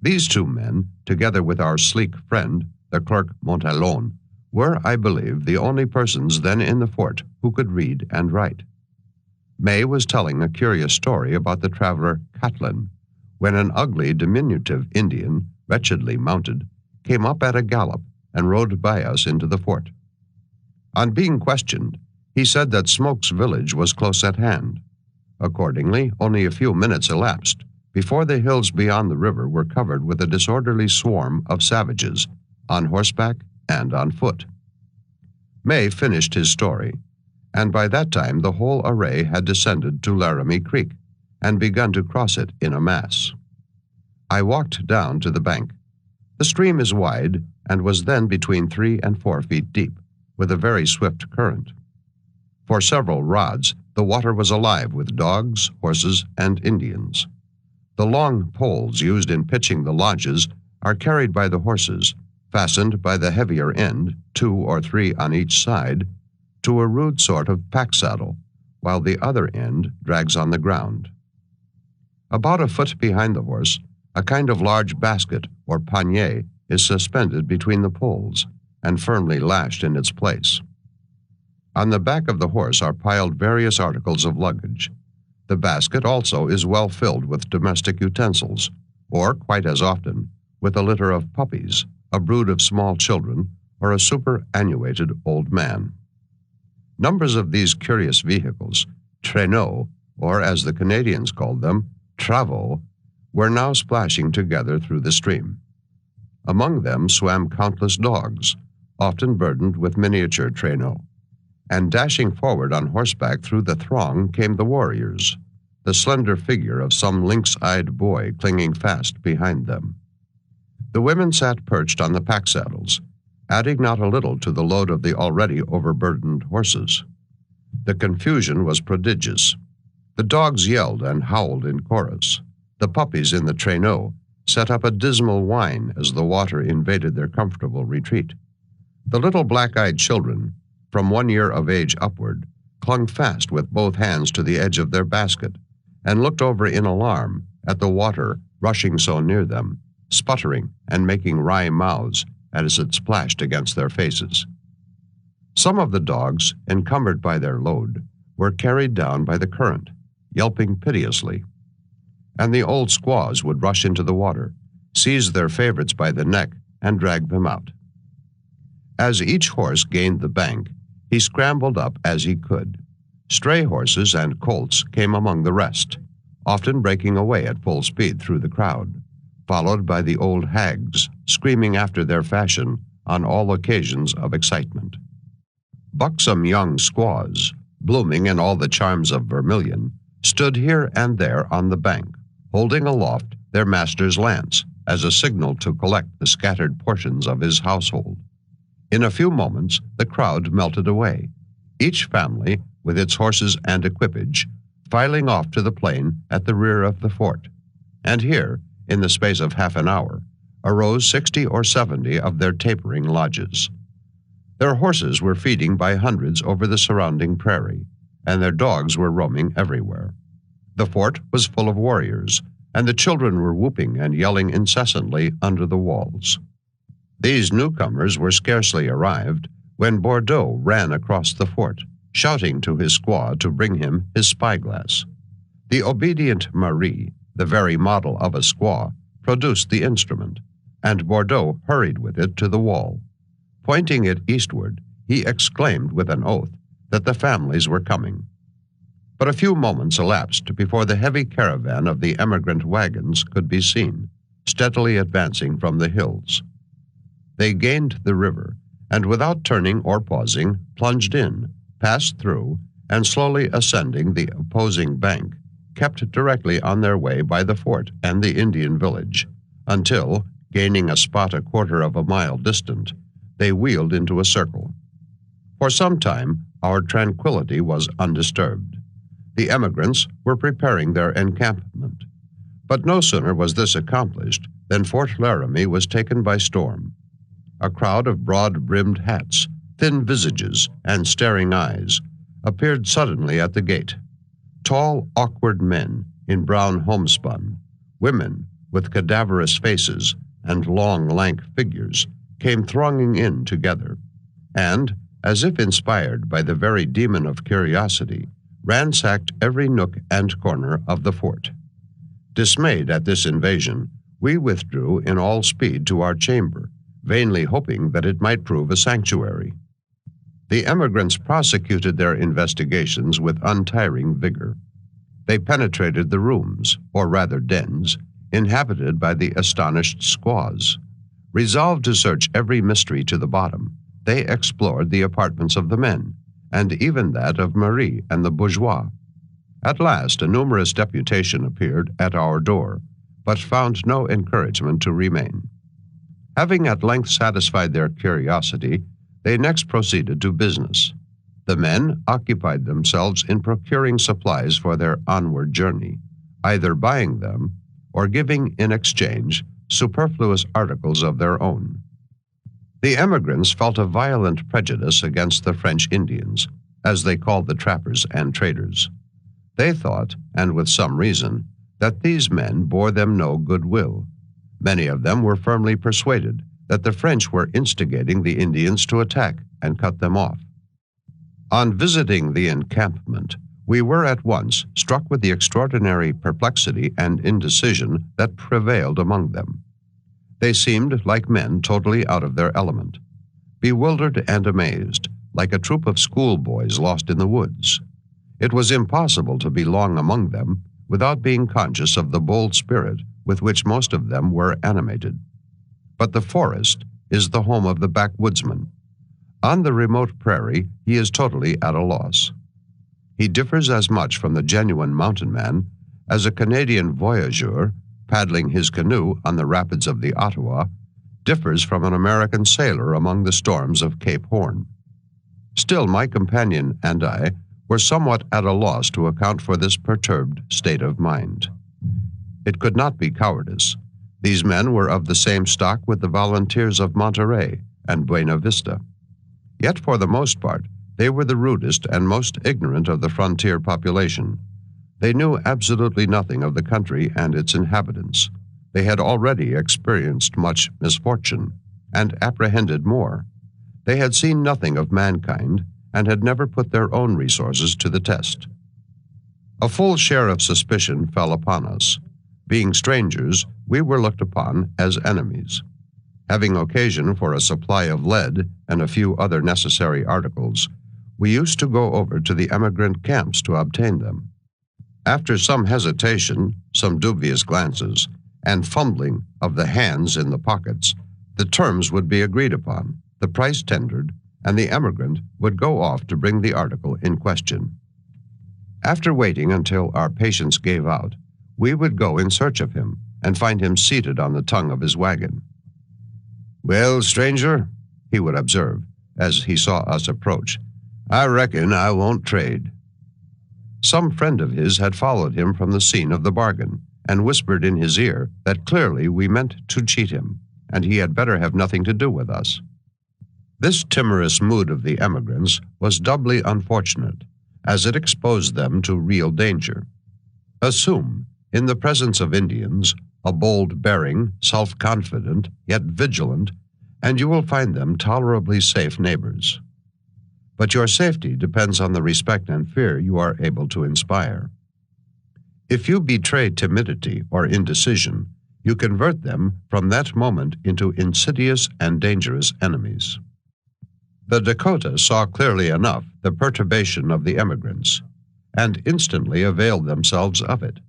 A: These 2 men, together with our sleek friend, the clerk Montalon, were, I believe, the only persons then in the fort who could read and write. May was telling a curious story about the traveler Catlin, when an ugly, diminutive Indian, wretchedly mounted, came up at a gallop and rode by us into the fort. On being questioned, he said that Smoke's village was close at hand. Accordingly, only a few minutes elapsed before the hills beyond the river were covered with a disorderly swarm of savages, on horseback and on foot. May finished his story, and by that time the whole array had descended to Laramie Creek and begun to cross it in a mass. I walked down to the bank. The stream is wide and was then between 3 and 4 feet deep, with a very swift current. For several rods, the water was alive with dogs, horses, and Indians. The long poles used in pitching the lodges are carried by the horses, fastened by the heavier end, 2 or 3 on each side, to a rude sort of pack saddle, while the other end drags on the ground. About a foot behind the horse, a kind of large basket or panier is suspended between the poles and firmly lashed in its place. On the back of the horse are piled various articles of luggage. The basket also is well filled with domestic utensils, or, quite as often, with a litter of puppies, a brood of small children, or a superannuated old man. Numbers of these curious vehicles, traîneaux, or as the Canadians called them, travaux, were now splashing together through the stream. Among them swam countless dogs, often burdened with miniature traîneaux, and dashing forward on horseback through the throng came the warriors, the slender figure of some lynx-eyed boy clinging fast behind them. The women sat perched on the pack saddles, adding not a little to the load of the already overburdened horses. The confusion was prodigious. The dogs yelled and howled in chorus. The puppies in the traîneau set up a dismal whine as the water invaded their comfortable retreat. The little black-eyed children, from 1 year of age upward, clung fast with both hands to the edge of their basket and looked over in alarm at the water rushing so near them, sputtering and making wry mouths as it splashed against their faces. Some of the dogs, encumbered by their load, were carried down by the current, yelping piteously, and the old squaws would rush into the water, seize their favorites by the neck, and drag them out. As each horse gained the bank, he scrambled up as he could. Stray horses and colts came among the rest, often breaking away at full speed through the crowd, followed by the old hags, screaming after their fashion on all occasions of excitement. Buxom young squaws, blooming in all the charms of vermilion, stood here and there on the bank, holding aloft their master's lance as a signal to collect the scattered portions of his household. In a few moments, the crowd melted away, each family, with its horses and equipage, filing off to the plain at the rear of the fort. And here, in the space of half an hour, arose 60 or 70 of their tapering lodges. Their horses were feeding by hundreds over the surrounding prairie, and their dogs were roaming everywhere. The fort was full of warriors, and the children were whooping and yelling incessantly under the walls. These newcomers were scarcely arrived when Bordeaux ran across the fort, shouting to his squaw to bring him his spyglass. The obedient Marie, the very model of a squaw, produced the instrument, and Bordeaux hurried with it to the wall. Pointing it eastward, he exclaimed with an oath that the families were coming. But a few moments elapsed before the heavy caravan of the emigrant wagons could be seen, steadily advancing from the hills. They gained the river, and without turning or pausing, plunged in, passed through, and slowly ascending the opposing bank, kept directly on their way by the fort and the Indian village, until, gaining a spot a quarter of a mile distant, they wheeled into a circle. For some time, our tranquility was undisturbed. The emigrants were preparing their encampment. But no sooner was this accomplished than Fort Laramie was taken by storm. A crowd of broad-brimmed hats, thin visages, and staring eyes appeared suddenly at the gate. Tall, awkward men in brown homespun, women with cadaverous faces and long, lank figures came thronging in together, and, as if inspired by the very demon of curiosity, ransacked every nook and corner of the fort. Dismayed at this invasion, we withdrew in all speed to our chamber, vainly hoping that it might prove a sanctuary. The emigrants prosecuted their investigations with untiring vigor. They penetrated the rooms, or rather dens, inhabited by the astonished squaws. Resolved to search every mystery to the bottom, they explored the apartments of the men, and even that of Marie and the bourgeois. At last, a numerous deputation appeared at our door, but found no encouragement to remain. Having at length satisfied their curiosity, they next proceeded to business. The men occupied themselves in procuring supplies for their onward journey, either buying them or giving in exchange superfluous articles of their own. The emigrants felt a violent prejudice against the French Indians, as they called the trappers and traders. They thought, and with some reason, that these men bore them no good will. Many of them were firmly persuaded that the French were instigating the Indians to attack and cut them off. On visiting the encampment, we were at once struck with the extraordinary perplexity and indecision that prevailed among them. They seemed like men totally out of their element, bewildered and amazed, like a troop of schoolboys lost in the woods. It was impossible to be long among them without being conscious of the bold spirit with which most of them were animated. But the forest is the home of the backwoodsman. On the remote prairie, he is totally at a loss. He differs as much from the genuine mountain man as a Canadian voyageur, paddling his canoe on the rapids of the Ottawa, differs from an American sailor among the storms of Cape Horn. Still, my companion and I were somewhat at a loss to account for this perturbed state of mind. It could not be cowardice. These men were of the same stock with the volunteers of Monterey and Buena Vista. Yet, for the most part, they were the rudest and most ignorant of the frontier population. They knew absolutely nothing of the country and its inhabitants. They had already experienced much misfortune and apprehended more. They had seen nothing of mankind and had never put their own resources to the test. A full share of suspicion fell upon us. Being strangers, we were looked upon as enemies. Having occasion for a supply of lead and a few other necessary articles, we used to go over to the emigrant camps to obtain them. After some hesitation, some dubious glances, and fumbling of the hands in the pockets, the terms would be agreed upon, the price tendered, and the emigrant would go off to bring the article in question. After waiting until our patience gave out, we would go in search of him and find him seated on the tongue of his wagon. "Well, stranger," he would observe, as he saw us approach, "I reckon I won't trade." Some friend of his had followed him from the scene of the bargain, and whispered in his ear that clearly we meant to cheat him, and he had better have nothing to do with us. This timorous mood of the emigrants was doubly unfortunate, as it exposed them to real danger. Assume, in the presence of Indians, a bold bearing, self-confident, yet vigilant, and you will find them tolerably safe neighbors. But your safety depends on the respect and fear you are able to inspire. If you betray timidity or indecision, you convert them from that moment into insidious and dangerous enemies. The Dakota saw clearly enough the perturbation of the emigrants, and instantly availed themselves of it.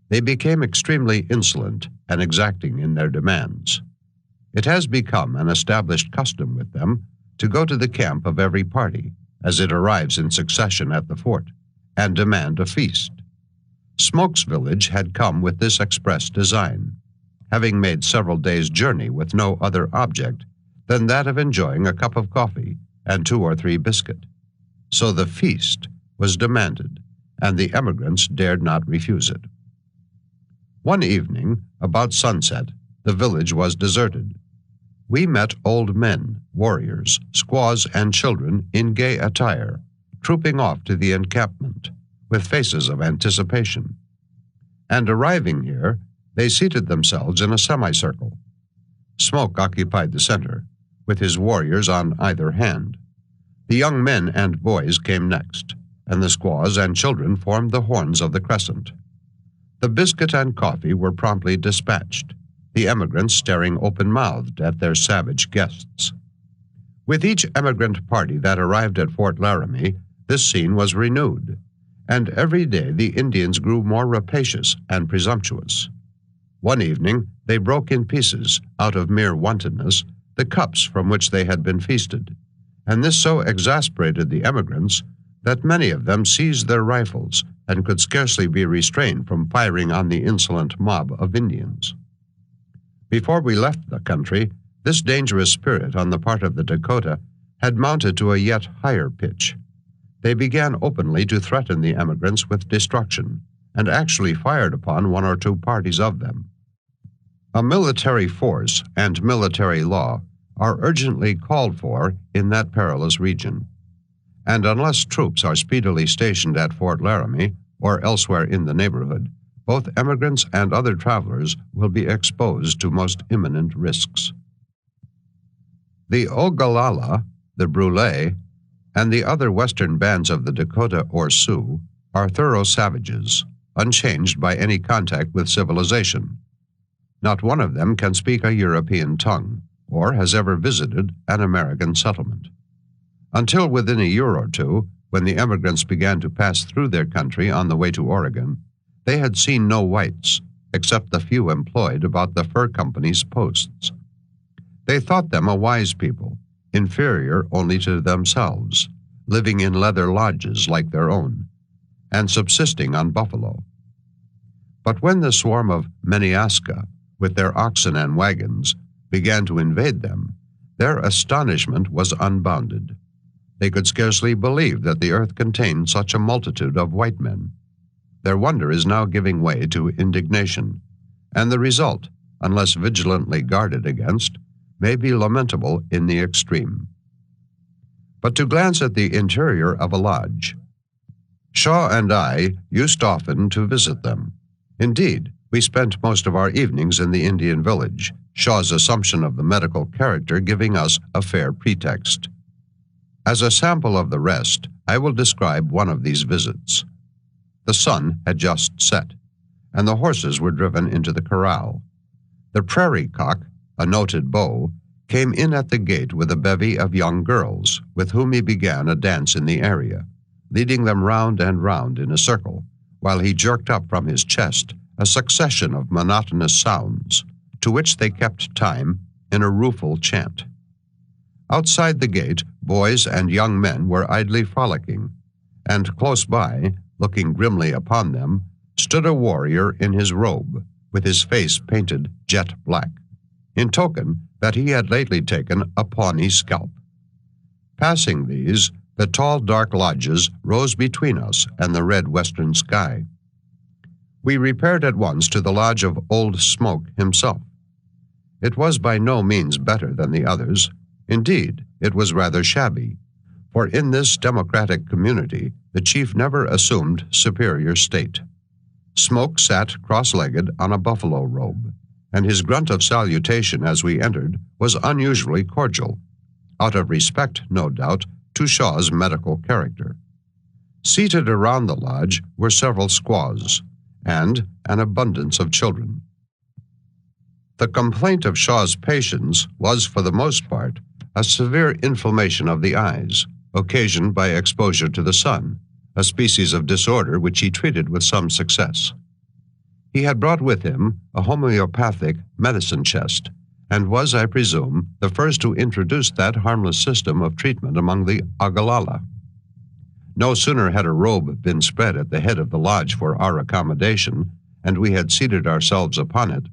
A: They became extremely insolent and exacting in their demands. It has become an established custom with them to go to the camp of every party, as it arrives in succession at the fort, and demand a feast. Smoke's village had come with this express design, having made several days' journey with no other object than that of enjoying a cup of coffee and 2 or 3 biscuit. So the feast was demanded, and the emigrants dared not refuse it. One evening, about sunset, the village was deserted. We met old men, warriors, squaws, and children in gay attire, trooping off to the encampment, with faces of anticipation. And arriving here, they seated themselves in a semicircle. Smoke occupied the center, with his warriors on either hand. The young men and boys came next, and the squaws and children formed the horns of the crescent. The biscuit and coffee were promptly dispatched, the emigrants staring open-mouthed at their savage guests. With each emigrant party that arrived at Fort Laramie, this scene was renewed, and every day the Indians grew more rapacious and presumptuous. One evening they broke in pieces, out of mere wantonness, the cups from which they had been feasted, and this so exasperated the emigrants that many of them seized their rifles and could scarcely be restrained from firing on the insolent mob of Indians. Before we left the country, this dangerous spirit on the part of the Dakota had mounted to a yet higher pitch. They began openly to threaten the emigrants with destruction, and actually fired upon 1 or 2 parties of them. A military force and military law are urgently called for in that perilous region, and unless troops are speedily stationed at Fort Laramie or elsewhere in the neighborhood, both emigrants and other travelers will be exposed to most imminent risks. The Ogallala, the Brule, and the other western bands of the Dakota or Sioux are thorough savages, unchanged by any contact with civilization. Not one of them can speak a European tongue, or has ever visited an American settlement. Until within a year or two, when the emigrants began to pass through their country on the way to Oregon, they had seen no whites, except the few employed about the fur company's posts. They thought them a wise people, inferior only to themselves, living in leather lodges like their own, and subsisting on buffalo. But when the swarm of Meneaska, with their oxen and wagons, began to invade them, their astonishment was unbounded. They could scarcely believe that the earth contained such a multitude of white men. Their wonder is now giving way to indignation, and the result, unless vigilantly guarded against, may be lamentable in the extreme. But to glance at the interior of a lodge. Shaw and I used often to visit them. Indeed, we spent most of our evenings in the Indian village, Shaw's assumption of the medical character giving us a fair pretext. As a sample of the rest, I will describe one of these visits. The sun had just set, and the horses were driven into the corral. The prairie cock, a noted beau, came in at the gate with a bevy of young girls, with whom he began a dance in the area, leading them round and round in a circle, while he jerked up from his chest a succession of monotonous sounds, to which they kept time in a rueful chant. Outside the gate, boys and young men were idly frolicking, and close by, looking grimly upon them, stood a warrior in his robe, with his face painted jet black, in token that he had lately taken a Pawnee scalp. Passing these, the tall dark lodges rose between us and the red western sky. We repaired at once to the lodge of Old Smoke himself. It was by no means better than the others. Indeed, it was rather shabby, for in this democratic community, the chief never assumed superior state. Smoke sat cross-legged on a buffalo robe, and his grunt of salutation as we entered was unusually cordial, out of respect, no doubt, to Shaw's medical character. Seated around the lodge were several squaws, and an abundance of children. The complaint of Shaw's patients was, for the most part, a severe inflammation of the eyes, occasioned by exposure to the sun, a species of disorder which he treated with some success. He had brought with him a homeopathic medicine chest, and was, I presume, the first to introduce that harmless system of treatment among the Ogalalla. No sooner had a robe been spread at the head of the lodge for our accommodation, and we had seated ourselves upon it,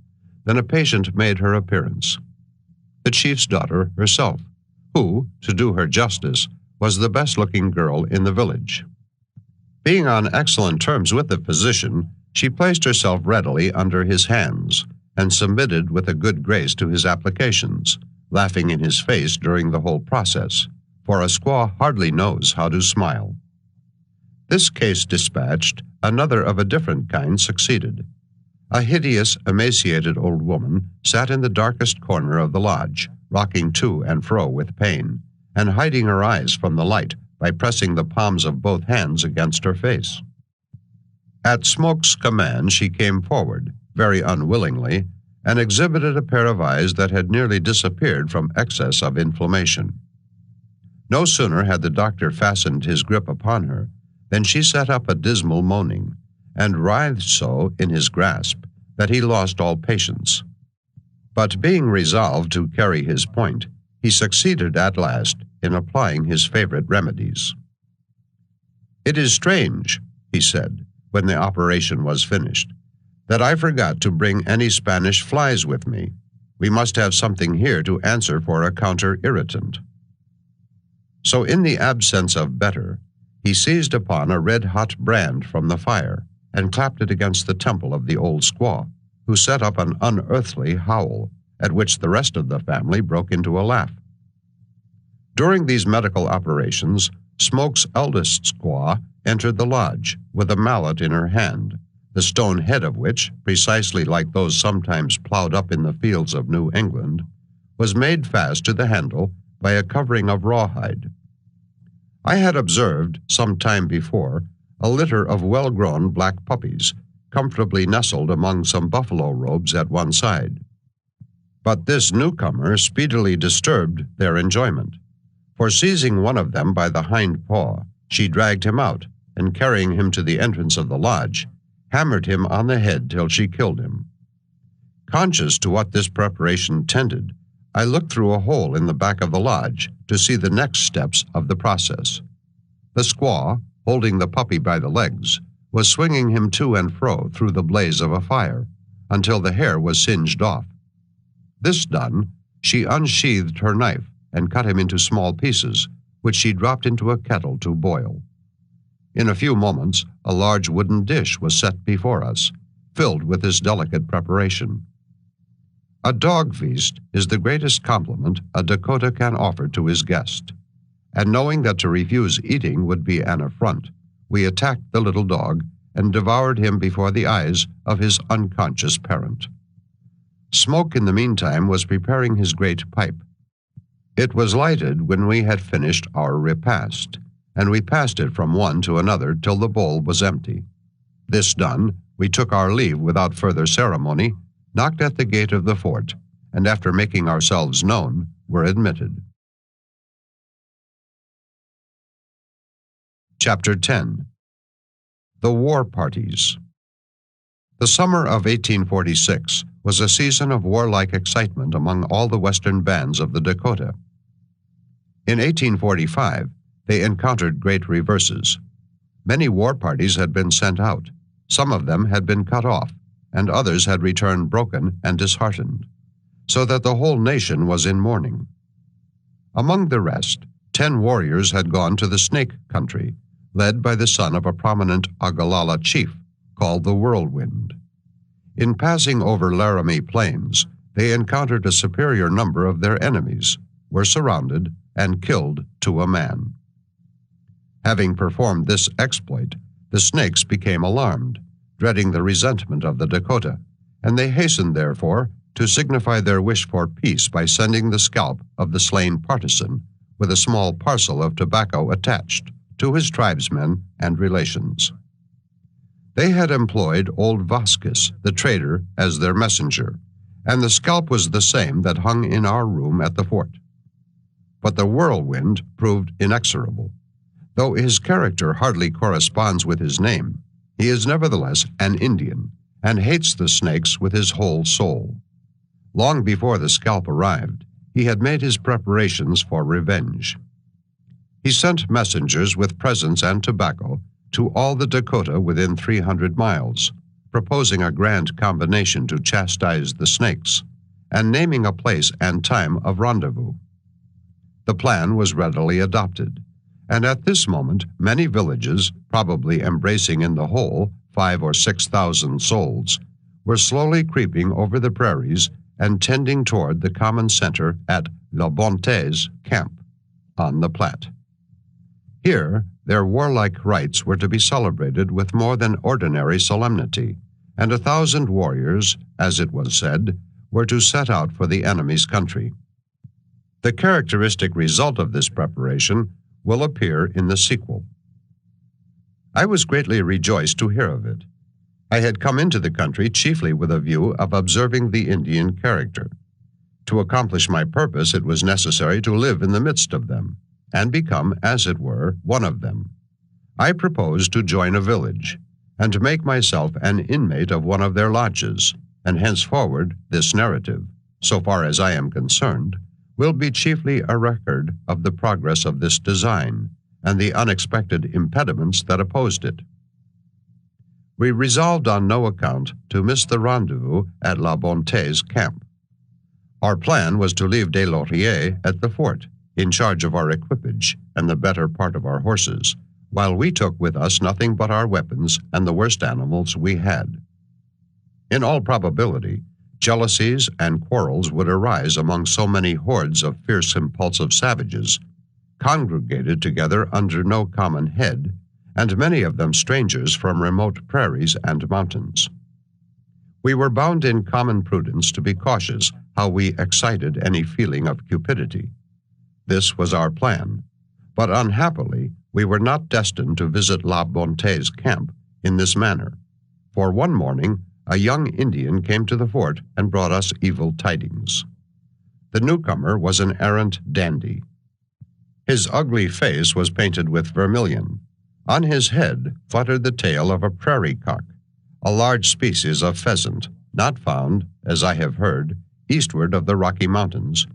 A: than a patient made her appearance. The chief's daughter herself, who, to do her justice, was the best-looking girl in the village. Being on excellent terms with the physician, she placed herself readily under his hands, and submitted with a good grace to his applications, laughing in his face during the whole process, for a squaw hardly knows how to smile. This case dispatched, another of a different kind succeeded. A hideous, emaciated old woman sat in the darkest corner of the lodge, rocking to and fro with pain, and hiding her eyes from the light by pressing the palms of both hands against her face. At Smoke's command she came forward, very unwillingly, and exhibited a pair of eyes that had nearly disappeared from excess of inflammation. No sooner had the doctor fastened his grip upon her than she set up a dismal moaning, and writhed so in his grasp that he lost all patience. But being resolved to carry his point, he succeeded at last in applying his favorite remedies. "It is strange," he said, when the operation was finished, "that I forgot to bring any Spanish flies with me. We must have something here to answer for a counter-irritant." So in the absence of better, he seized upon a red-hot brand from the fire and clapped it against the temple of the old squaw, who set up an unearthly howl, at which the rest of the family broke into a laugh. During these medical operations, Smoke's eldest squaw entered the lodge with a mallet in her hand, the stone head of which, precisely like those sometimes plowed up in the fields of New England, was made fast to the handle by a covering of rawhide. I had observed, some time before, a litter of well-grown black puppies, comfortably nestled among some buffalo robes at one side. But this newcomer speedily disturbed their enjoyment, for seizing one of them by the hind paw, she dragged him out, and carrying him to the entrance of the lodge, hammered him on the head till she killed him. Conscious to what this preparation tended, I looked through a hole in the back of the lodge to see the next steps of the process. The squaw, holding the puppy by the legs, was swinging him to and fro through the blaze of a fire until the hair was singed off. This done, she unsheathed her knife and cut him into small pieces, which she dropped into a kettle to boil. In a few moments, a large wooden dish was set before us, filled with this delicate preparation. A dog feast is the greatest compliment a Dakota can offer to his guest, and knowing that to refuse eating would be an affront, we attacked the little dog and devoured him before the eyes of his unconscious parent. Smoke, in the meantime, was preparing his great pipe. It was lighted when we had finished our repast, and we passed it from one to another till the bowl was empty. This done, we took our leave without further ceremony, knocked at the gate of the fort, and after making ourselves known, were admitted. Chapter 10. The War Parties. The summer of 1846 was a season of warlike excitement among all the western bands of the Dakota. In 1845, they encountered great reverses. Many war parties had been sent out. Some of them had been cut off, and others had returned broken and disheartened, so that the whole nation was in mourning. Among the rest, 10 warriors had gone to the Snake Country, led by the son of a prominent Ogalalla chief, called the Whirlwind. In passing over Laramie Plains, they encountered a superior number of their enemies, were surrounded, and killed to a man. Having performed this exploit, the Snakes became alarmed, dreading the resentment of the Dakota, and they hastened, therefore, to signify their wish for peace by sending the scalp of the slain partisan with a small parcel of tobacco attached to his tribesmen and relations. They had employed old Vasquez, the trader, as their messenger, and the scalp was the same that hung in our room at the fort. But the Whirlwind proved inexorable. Though his character hardly corresponds with his name, he is nevertheless an Indian and hates the Snakes with his whole soul. Long before the scalp arrived, he had made his preparations for revenge. He sent messengers with presents and tobacco to all the Dakota within 300 miles, proposing a grand combination to chastise the Snakes, and naming a place and time of rendezvous. The plan was readily adopted, and at this moment many villages, probably embracing in the whole 5,000 or 6,000 souls, were slowly creeping over the prairies and tending toward the common center at La Bonte's camp on the Platte. Here, their warlike rites were to be celebrated with more than ordinary solemnity, and 1,000 warriors, as it was said, were to set out for the enemy's country. The characteristic result of this preparation will appear in the sequel. I was greatly rejoiced to hear of it. I had come into the country chiefly with a view of observing the Indian character. To accomplish my purpose, it was necessary to live in the midst of them, and become, as it were, one of them. I proposed to join a village, and to make myself an inmate of one of their lodges, and henceforward this narrative, so far as I am concerned, will be chiefly a record of the progress of this design, and the unexpected impediments that opposed it. We resolved on no account to miss the rendezvous at La Bonte's camp. Our plan was to leave Des Lauriers at the fort, in charge of our equipage and the better part of our horses, while we took with us nothing but our weapons and the worst animals we had. In all probability, jealousies and quarrels would arise among so many hordes of fierce, impulsive savages, congregated together under no common head, and many of them strangers from remote prairies and mountains. We were bound in common prudence to be cautious how we excited any feeling of cupidity. This was our plan, but unhappily we were not destined to visit La Bonte's camp in this manner, for one morning a young Indian came to the fort and brought us evil tidings. The newcomer was an errant dandy. His ugly face was painted with vermilion. On his head fluttered the tail of a prairie cock, a large species of pheasant, not found, as I have heard, eastward of the Rocky Mountains.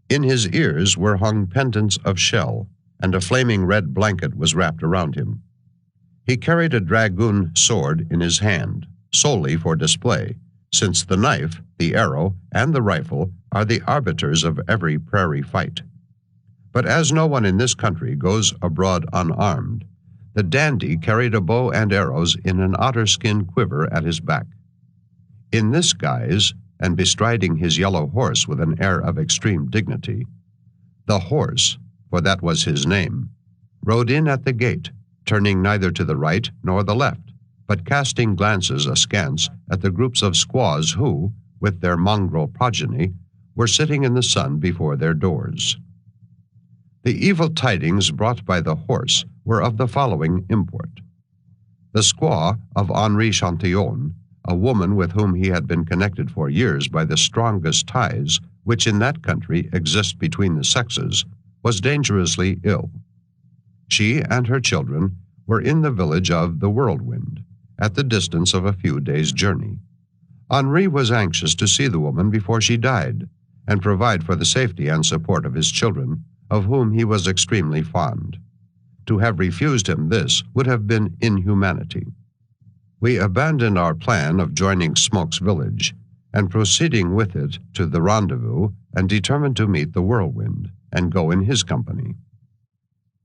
A: In his ears were hung pendants of shell, and a flaming red blanket was wrapped around him. He carried a dragoon sword in his hand, solely for display, since the knife, the arrow, and the rifle are the arbiters of every prairie fight. But as no one in this country goes abroad unarmed, the dandy carried a bow and arrows in an otter-skin quiver at his back. In this guise, and bestriding his yellow horse with an air of extreme dignity, the horse, for that was his name, rode in at the gate, turning neither to the right nor the left, but casting glances askance at the groups of squaws who, with their mongrel progeny, were sitting in the sun before their doors. The evil tidings brought by the horse were of the following import. The squaw of Henri Chantillon, a woman with whom he had been connected for years by the strongest ties which in that country exist between the sexes, was dangerously ill. She and her children were in the village of the Whirlwind, at the distance of a few days' journey. Henri was anxious to see the woman before she died, and provide for the safety and support of his children, of whom he was extremely fond. To have refused him this would have been inhumanity. We abandoned our plan of joining Smoke's village and proceeding with it to the rendezvous, and determined to meet the Whirlwind and go in his company.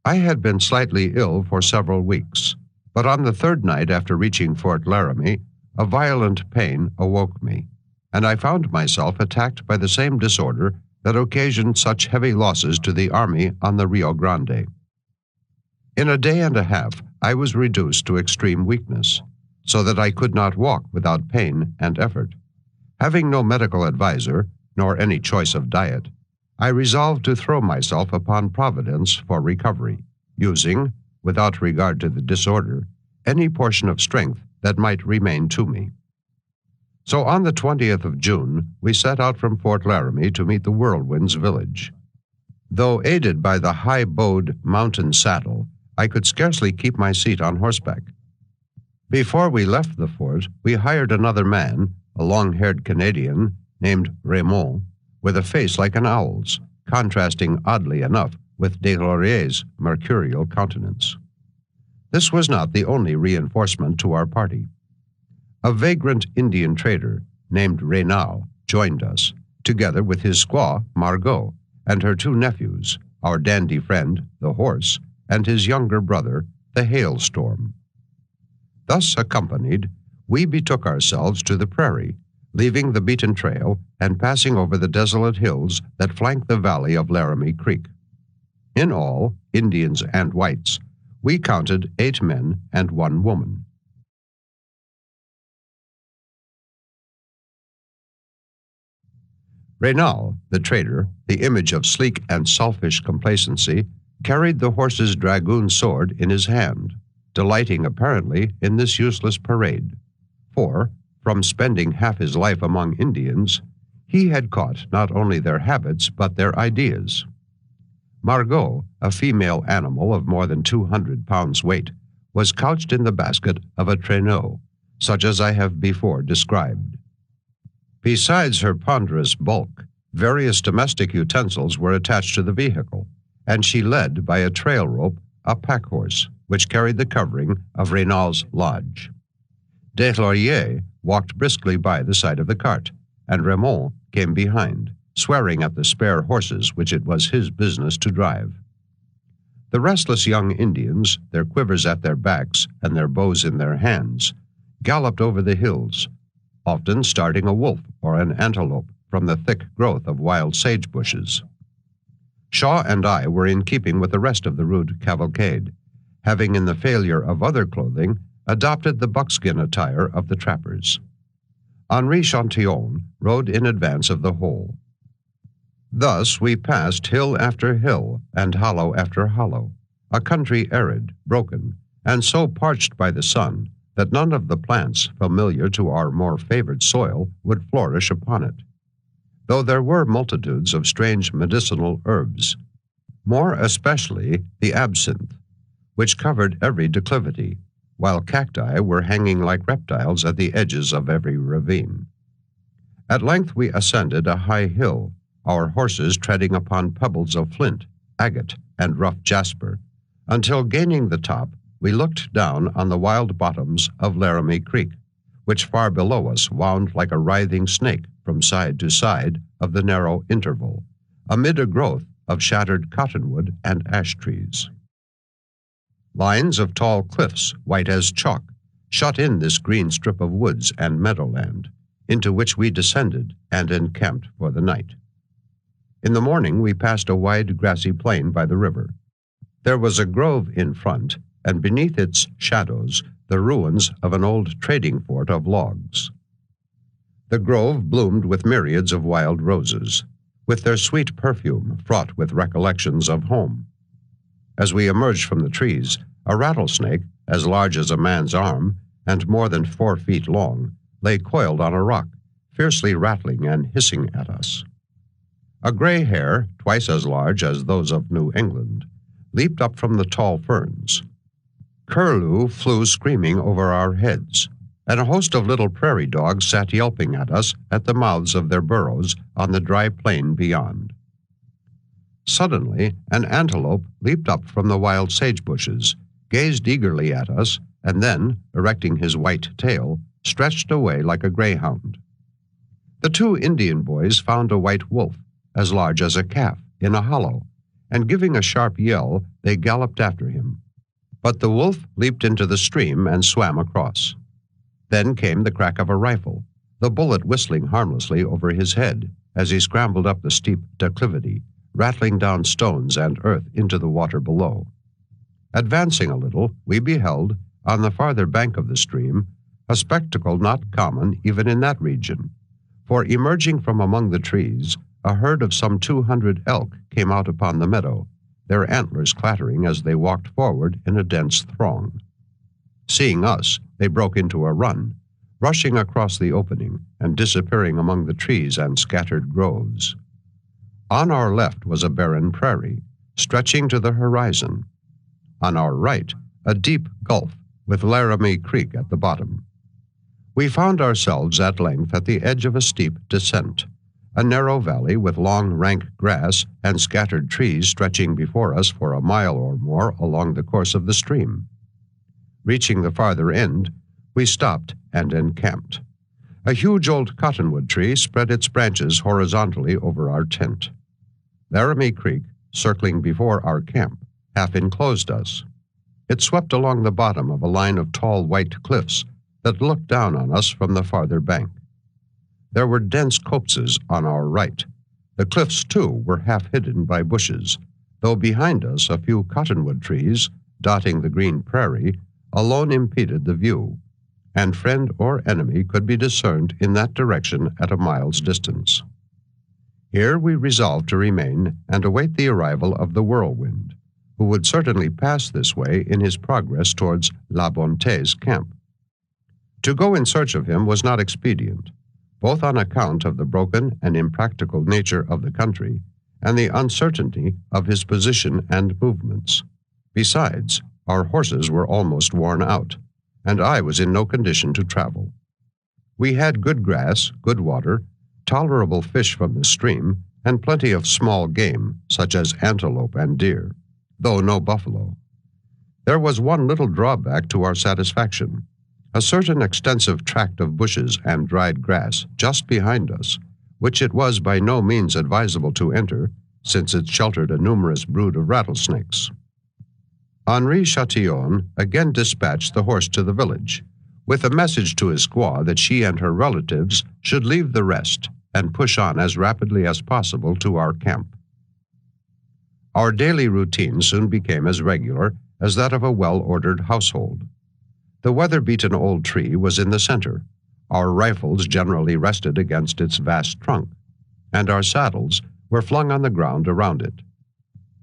A: I had been slightly ill for several weeks, But on the third night after reaching Fort Laramie, a violent pain awoke me, and I found myself attacked by the same disorder that occasioned such heavy losses to the army on the Rio Grande. In a day and a half, I was reduced to extreme weakness, so that I could not walk without pain and effort. Having no medical adviser, nor any choice of diet, I resolved to throw myself upon Providence for recovery, using, without regard to the disorder, any portion of strength that might remain to me. So on the 20th of June, we set out from Fort Laramie to meet the Whirlwinds village. Though aided by the high-bowed mountain saddle, I could scarcely keep my seat on horseback. Before we left the fort, we hired another man, a long-haired Canadian named Raymond, with a face like an owl's, contrasting oddly enough with Des Lauriers's mercurial countenance. This was not the only reinforcement to our party. A vagrant Indian trader named Reynal joined us, together with his squaw, Margot, and her two nephews, our dandy friend, the Horse, and his younger brother, the Hailstorm. Thus accompanied, we betook ourselves to the prairie, leaving the beaten trail and passing over the desolate hills that flank the valley of Laramie Creek. In all, Indians and whites, we counted 8 men and 1 woman. Reynal, the trader, the image of sleek and selfish complacency, carried the Horse's dragoon sword in his hand, delighting apparently in this useless parade, for, from spending half his life among Indians, he had caught not only their habits but their ideas. Margot, a female animal of more than 200 pounds weight, was couched in the basket of a traîneau, such as I have before described. Besides her ponderous bulk, various domestic utensils were attached to the vehicle, and she led by a trail rope a pack horse, which carried the covering of Reynal's lodge. Des Lauriers walked briskly by the side of the cart, and Raymond came behind, swearing at the spare horses which it was his business to drive. The restless young Indians, their quivers at their backs and their bows in their hands, galloped over the hills, often starting a wolf or an antelope from the thick growth of wild sage bushes. Shaw and I were in keeping with the rest of the rude cavalcade, having in the failure of other clothing adopted the buckskin attire of the trappers. Henri Chatillon rode in advance of the whole. Thus we passed hill after hill and hollow after hollow, a country arid, broken, and so parched by the sun that none of the plants familiar to our more favored soil would flourish upon it, though there were multitudes of strange medicinal herbs, more especially the absinthe, which covered every declivity, while cacti were hanging like reptiles at the edges of every ravine. At length we ascended a high hill, our horses treading upon pebbles of flint, agate, and rough jasper, until gaining the top, we looked down on the wild bottoms of Laramie Creek, which far below us wound like a writhing snake from side to side of the narrow interval, amid a growth of shattered cottonwood and ash trees. Lines of tall cliffs, white as chalk, shut in this green strip of woods and meadowland, into which we descended and encamped for the night. In the morning we passed a wide grassy plain by the river. There was a grove in front, and beneath its shadows the ruins of an old trading fort of logs. The grove bloomed with myriads of wild roses, with their sweet perfume fraught with recollections of home. As we emerged from the trees, a rattlesnake, as large as a man's arm and more than 4 feet long, lay coiled on a rock, fiercely rattling and hissing at us. A gray hare, twice as large as those of New England, leaped up from the tall ferns. Curlew flew screaming over our heads, and a host of little prairie dogs sat yelping at us at the mouths of their burrows on the dry plain beyond. Suddenly, an antelope leaped up from the wild sage bushes, gazed eagerly at us, and then, erecting his white tail, stretched away like a greyhound. The 2 Indian boys found a white wolf, as large as a calf, in a hollow, and giving a sharp yell, they galloped after him. But the wolf leaped into the stream and swam across. Then came the crack of a rifle, the bullet whistling harmlessly over his head as he scrambled up the steep declivity, rattling down stones and earth into the water below. Advancing a little, we beheld, on the farther bank of the stream, a spectacle not common even in that region, for emerging from among the trees, a herd of some 200 elk came out upon the meadow, their antlers clattering as they walked forward in a dense throng. Seeing us, they broke into a run, rushing across the opening and disappearing among the trees and scattered groves. On our left was a barren prairie, stretching to the horizon. On our right, a deep gulf with Laramie Creek at the bottom. We found ourselves at length at the edge of a steep descent, a narrow valley with long rank grass and scattered trees stretching before us for a mile or more along the course of the stream. Reaching the farther end, we stopped and encamped. A huge old cottonwood tree spread its branches horizontally over our tent. Laramie Creek, circling before our camp, half enclosed us. It swept along the bottom of a line of tall white cliffs that looked down on us from the farther bank. There were dense copses on our right. The cliffs, too, were half hidden by bushes, though behind us a few cottonwood trees, dotting the green prairie, alone impeded the view, and friend or enemy could be discerned in that direction at a mile's distance. Here we resolved to remain and await the arrival of the Whirlwind, who would certainly pass this way in his progress towards La Bonté's camp. To go in search of him was not expedient, both on account of the broken and impractical nature of the country and the uncertainty of his position and movements. Besides, our horses were almost worn out, and I was in no condition to travel. We had good grass, good water, tolerable fish from the stream, and plenty of small game, such as antelope and deer, though no buffalo. There was one little drawback to our satisfaction, a certain extensive tract of bushes and dried grass just behind us, which it was by no means advisable to enter, since it sheltered a numerous brood of rattlesnakes. Henri Chatillon again dispatched the horse to the village, with a message to his squaw that she and her relatives should leave the rest and push on as rapidly as possible to our camp. Our daily routine soon became as regular as that of a well-ordered household. The weather-beaten old tree was in the center. Our rifles generally rested against its vast trunk, and our saddles were flung on the ground around it.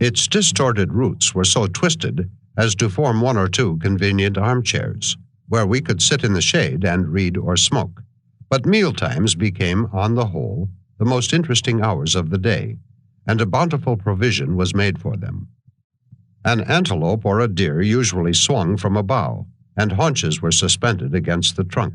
A: Its distorted roots were so twisted as to form one or two convenient armchairs, where we could sit in the shade and read or smoke. But mealtimes became, on the whole, the most interesting hours of the day, and a bountiful provision was made for them. An antelope or a deer usually swung from a bough, and haunches were suspended against the trunk.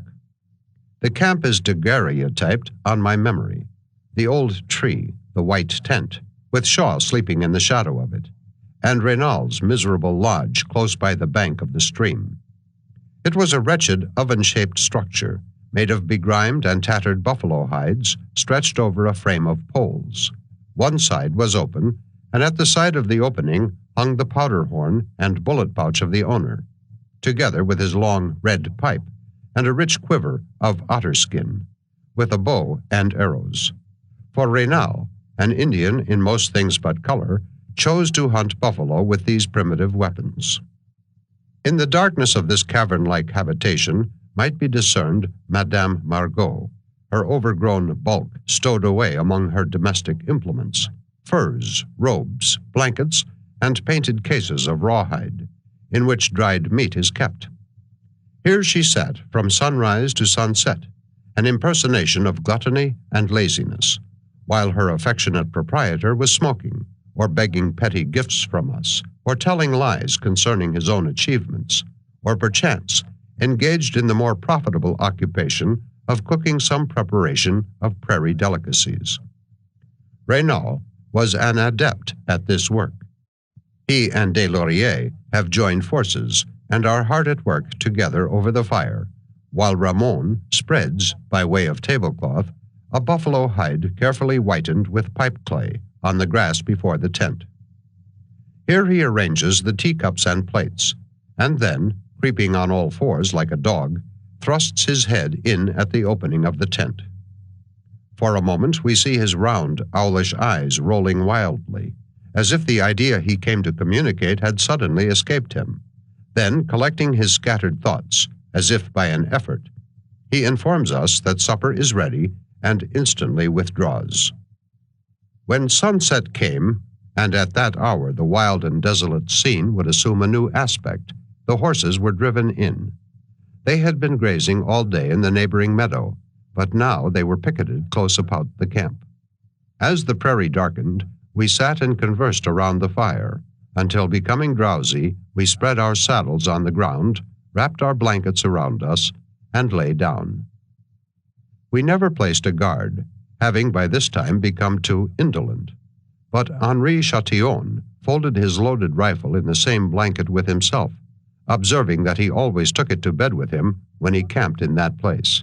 A: The camp is daguerreotyped on my memory, the old tree, the white tent, with Shaw sleeping in the shadow of it, and Reynal's miserable lodge close by the bank of the stream. It was a wretched oven-shaped structure, made of begrimed and tattered buffalo hides stretched over a frame of poles. One side was open, and at the side of the opening hung the powder horn and bullet pouch of the owner, together with his long red pipe and a rich quiver of otter skin, with a bow and arrows. For Reynal, an Indian in most things but color, chose to hunt buffalo with these primitive weapons. In the darkness of this cavern-like habitation might be discerned Madame Margot, her overgrown bulk stowed away among her domestic implements, furs, robes, blankets, and painted cases of rawhide, in which dried meat is kept. Here she sat from sunrise to sunset, an impersonation of gluttony and laziness, while her affectionate proprietor was smoking, or begging petty gifts from us, or telling lies concerning his own achievements, or perchance engaged in the more profitable occupation of cooking some preparation of prairie delicacies. Reynal was an adept at this work. He and Des Lauriers have joined forces and are hard at work together over the fire, while Ramon spreads, by way of tablecloth, a buffalo hide carefully whitened with pipe clay on the grass before the tent. Here he arranges the teacups and plates, and then, creeping on all fours like a dog, thrusts his head in at the opening of the tent. For a moment we see his round, owlish eyes rolling wildly, as if the idea he came to communicate had suddenly escaped him. Then, collecting his scattered thoughts, as if by an effort, he informs us that supper is ready and instantly withdraws. When sunset came, and at that hour the wild and desolate scene would assume a new aspect, the horses were driven in. They had been grazing all day in the neighboring meadow, but now they were picketed close about the camp. As the prairie darkened, we sat and conversed around the fire, until, becoming drowsy, we spread our saddles on the ground, wrapped our blankets around us, and lay down. We never placed a guard, having by this time become too indolent. But Henri Chatillon folded his loaded rifle in the same blanket with himself, observing that he always took it to bed with him when he camped in that place.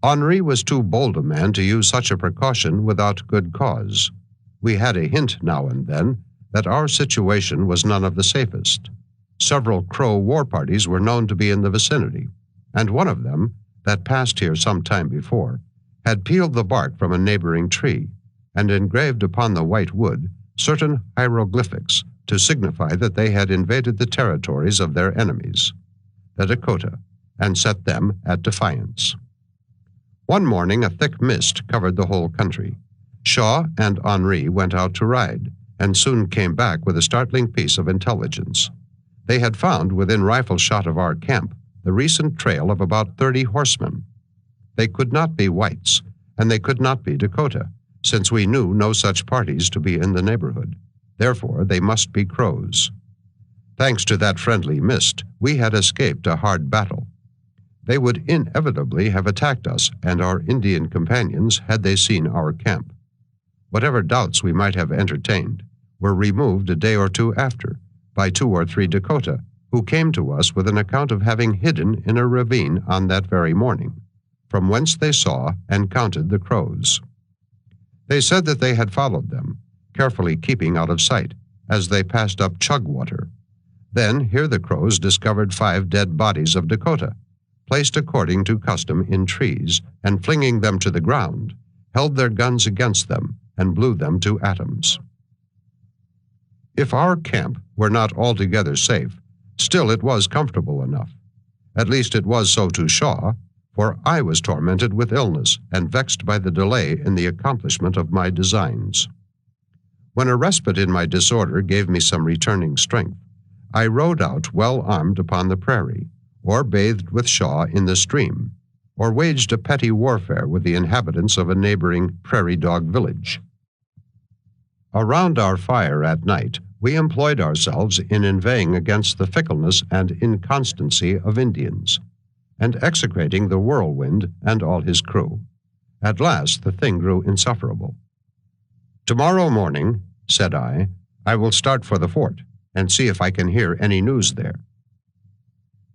A: Henri was too bold a man to use such a precaution without good cause. We had a hint now and then that our situation was none of the safest. Several Crow war parties were known to be in the vicinity, and one of them, that passed here some time before, had peeled the bark from a neighboring tree and engraved upon the white wood certain hieroglyphics to signify that they had invaded the territories of their enemies, the Dakota, and set them at defiance. One morning a thick mist covered the whole country. Shaw and Henri went out to ride, and soon came back with a startling piece of intelligence. They had found, within rifle shot of our camp, the recent trail of about 30 horsemen. They could not be whites, and they could not be Dakota, since we knew no such parties to be in the neighborhood. Therefore, they must be Crows. Thanks to that friendly mist, we had escaped a hard battle. They would inevitably have attacked us and our Indian companions had they seen our camp. Whatever doubts we might have entertained were removed a day or two after by 2 or 3 Dakota, who came to us with an account of having hidden in a ravine on that very morning, from whence they saw and counted the Crows. They said that they had followed them, carefully keeping out of sight, as they passed up Chugwater. Then here the Crows discovered 5 dead bodies of Dakota, placed according to custom in trees, and flinging them to the ground, held their guns against them and blew them to atoms. If our camp were not altogether safe, still it was comfortable enough. At least it was so to Shaw, for I was tormented with illness and vexed by the delay in the accomplishment of my designs. When a respite in my disorder gave me some returning strength, I rode out well armed upon the prairie, or bathed with Shaw in the stream, or waged a petty warfare with the inhabitants of a neighboring prairie dog village. Around our fire at night, we employed ourselves in inveighing against the fickleness and inconstancy of Indians, and execrating the Whirlwind and all his crew. At last the thing grew insufferable. "Tomorrow morning," said I will start for the fort, and see if I can hear any news there.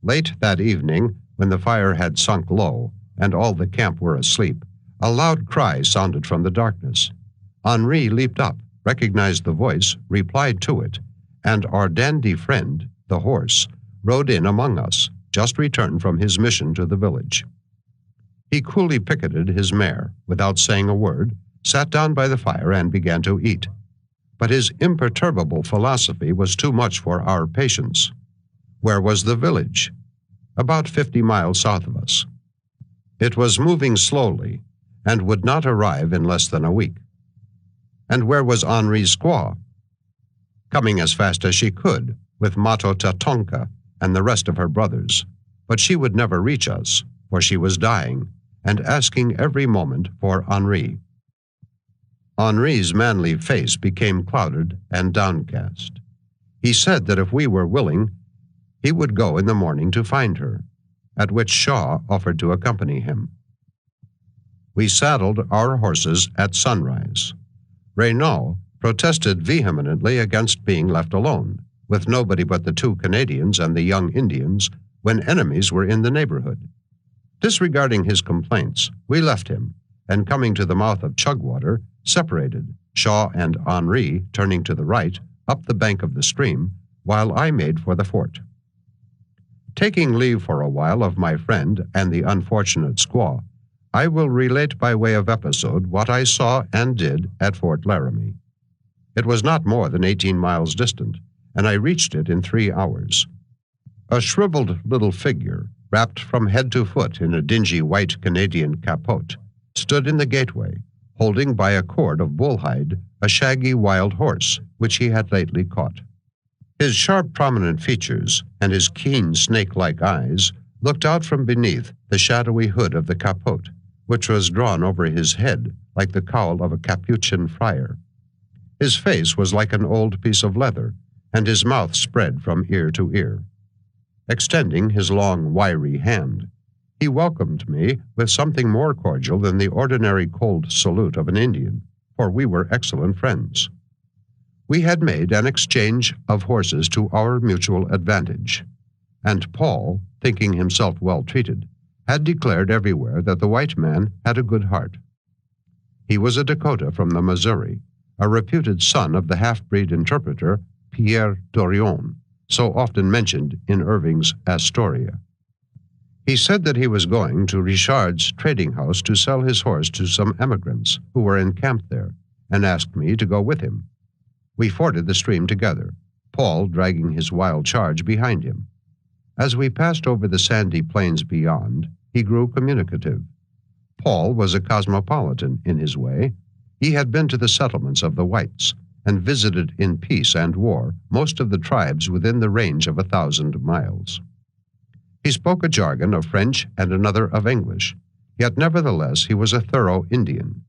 A: Late that evening, when the fire had sunk low, and all the camp were asleep, a loud cry sounded from the darkness. Henri leaped up, recognized the voice, replied to it, and our dandy friend, the horse, rode in among us, just returned from his mission to the village. He coolly picketed his mare, without saying a word, sat down by the fire and began to eat. But his imperturbable philosophy was too much for our patience. Where was the village? About 50 miles south of us. It was moving slowly, and would not arrive in less than a week. And where was Henri's squaw? Coming as fast as she could, with Mato Tatonka and the rest of her brothers, but she would never reach us, for she was dying, and asking every moment for Henri. Henri's manly face became clouded and downcast. He said that if we were willing, he would go in the morning to find her, at which Shaw offered to accompany him. We saddled our horses at sunrise. Reynaud protested vehemently against being left alone, with nobody but the 2 Canadians and the young Indians, when enemies were in the neighborhood. Disregarding his complaints, we left him, and coming to the mouth of Chugwater, separated, Shaw and Henri turning to the right, up the bank of the stream, while I made for the fort. Taking leave for a while of my friend and the unfortunate squaw, I will relate by way of episode what I saw and did at Fort Laramie. It was not more than 18 miles distant, and I reached it in 3 hours. A shriveled little figure, wrapped from head to foot in a dingy white Canadian capote, stood in the gateway, holding by a cord of bullhide a shaggy wild horse which he had lately caught. His sharp, prominent features and his keen, snake-like eyes looked out from beneath the shadowy hood of the capote, which was drawn over his head like the cowl of a Capuchin friar. His face was like an old piece of leather, and his mouth spread from ear to ear. Extending his long, wiry hand, he welcomed me with something more cordial than the ordinary cold salute of an Indian, for we were excellent friends. We had made an exchange of horses to our mutual advantage, and Paul, thinking himself well treated, had declared everywhere that the white man had a good heart. He was a Dakota from the Missouri, a reputed son of the half-breed interpreter Pierre Dorion, so often mentioned in Irving's Astoria. He said that he was going to Richard's trading house to sell his horse to some emigrants who were encamped there, and asked me to go with him. We forded the stream together, Paul dragging his wild charge behind him. As we passed over the sandy plains beyond, he grew communicative. Paul was a cosmopolitan in his way. He had been to the settlements of the whites and visited in peace and war most of the tribes within the range of 1,000 miles. He spoke a jargon of French and another of English, yet nevertheless he was a thorough Indian,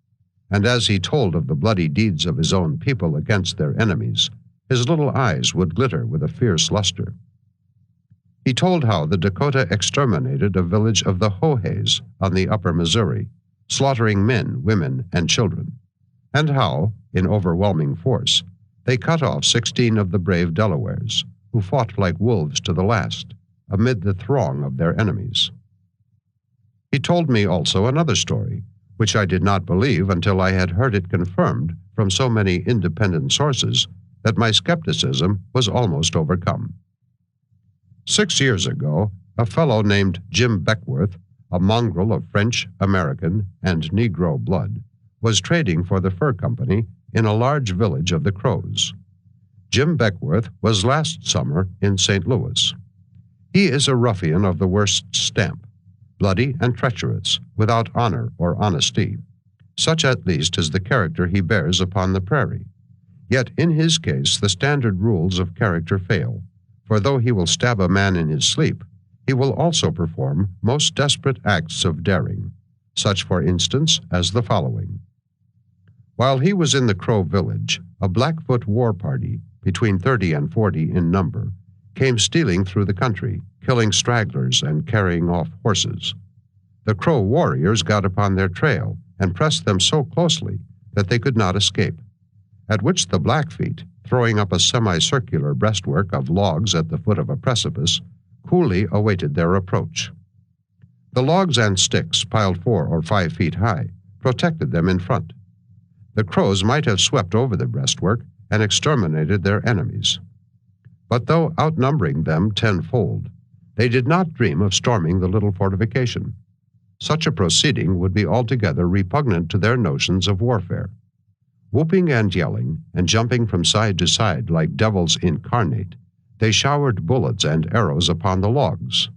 A: and as he told of the bloody deeds of his own people against their enemies, his little eyes would glitter with a fierce luster. He told how the Dakota exterminated a village of the Hohays on the upper Missouri, slaughtering men, women, and children, and how, in overwhelming force, they cut off 16 of the brave Delawares, who fought like wolves to the last, amid the throng of their enemies. He told me also another story, which I did not believe until I had heard it confirmed from so many independent sources that my skepticism was almost overcome. 6 years ago, a fellow named Jim Beckworth, a mongrel of French, American, and Negro blood, was trading for the fur company in a large village of the Crows. Jim Beckworth was last summer in St. Louis. He is a ruffian of the worst stamp, bloody and treacherous, without honor or honesty. Such at least is the character he bears upon the prairie. Yet in his case the standard rules of character fail, for though he will stab a man in his sleep, he will also perform most desperate acts of daring, such for instance as the following. While he was in the Crow village, a Blackfoot war party, between 30 and 40 in number, came stealing through the country, killing stragglers and carrying off horses. The Crow warriors got upon their trail and pressed them so closely that they could not escape, at which the Blackfeet, throwing up a semicircular breastwork of logs at the foot of a precipice, coolly awaited their approach. The logs and sticks, piled 4 or 5 feet high, protected them in front. The Crows might have swept over the breastwork and exterminated their enemies. But though outnumbering them tenfold, they did not dream of storming the little fortification. Such a proceeding would be altogether repugnant to their notions of warfare. Whooping and yelling, and jumping from side to side like devils incarnate, they showered bullets and arrows upon the logs.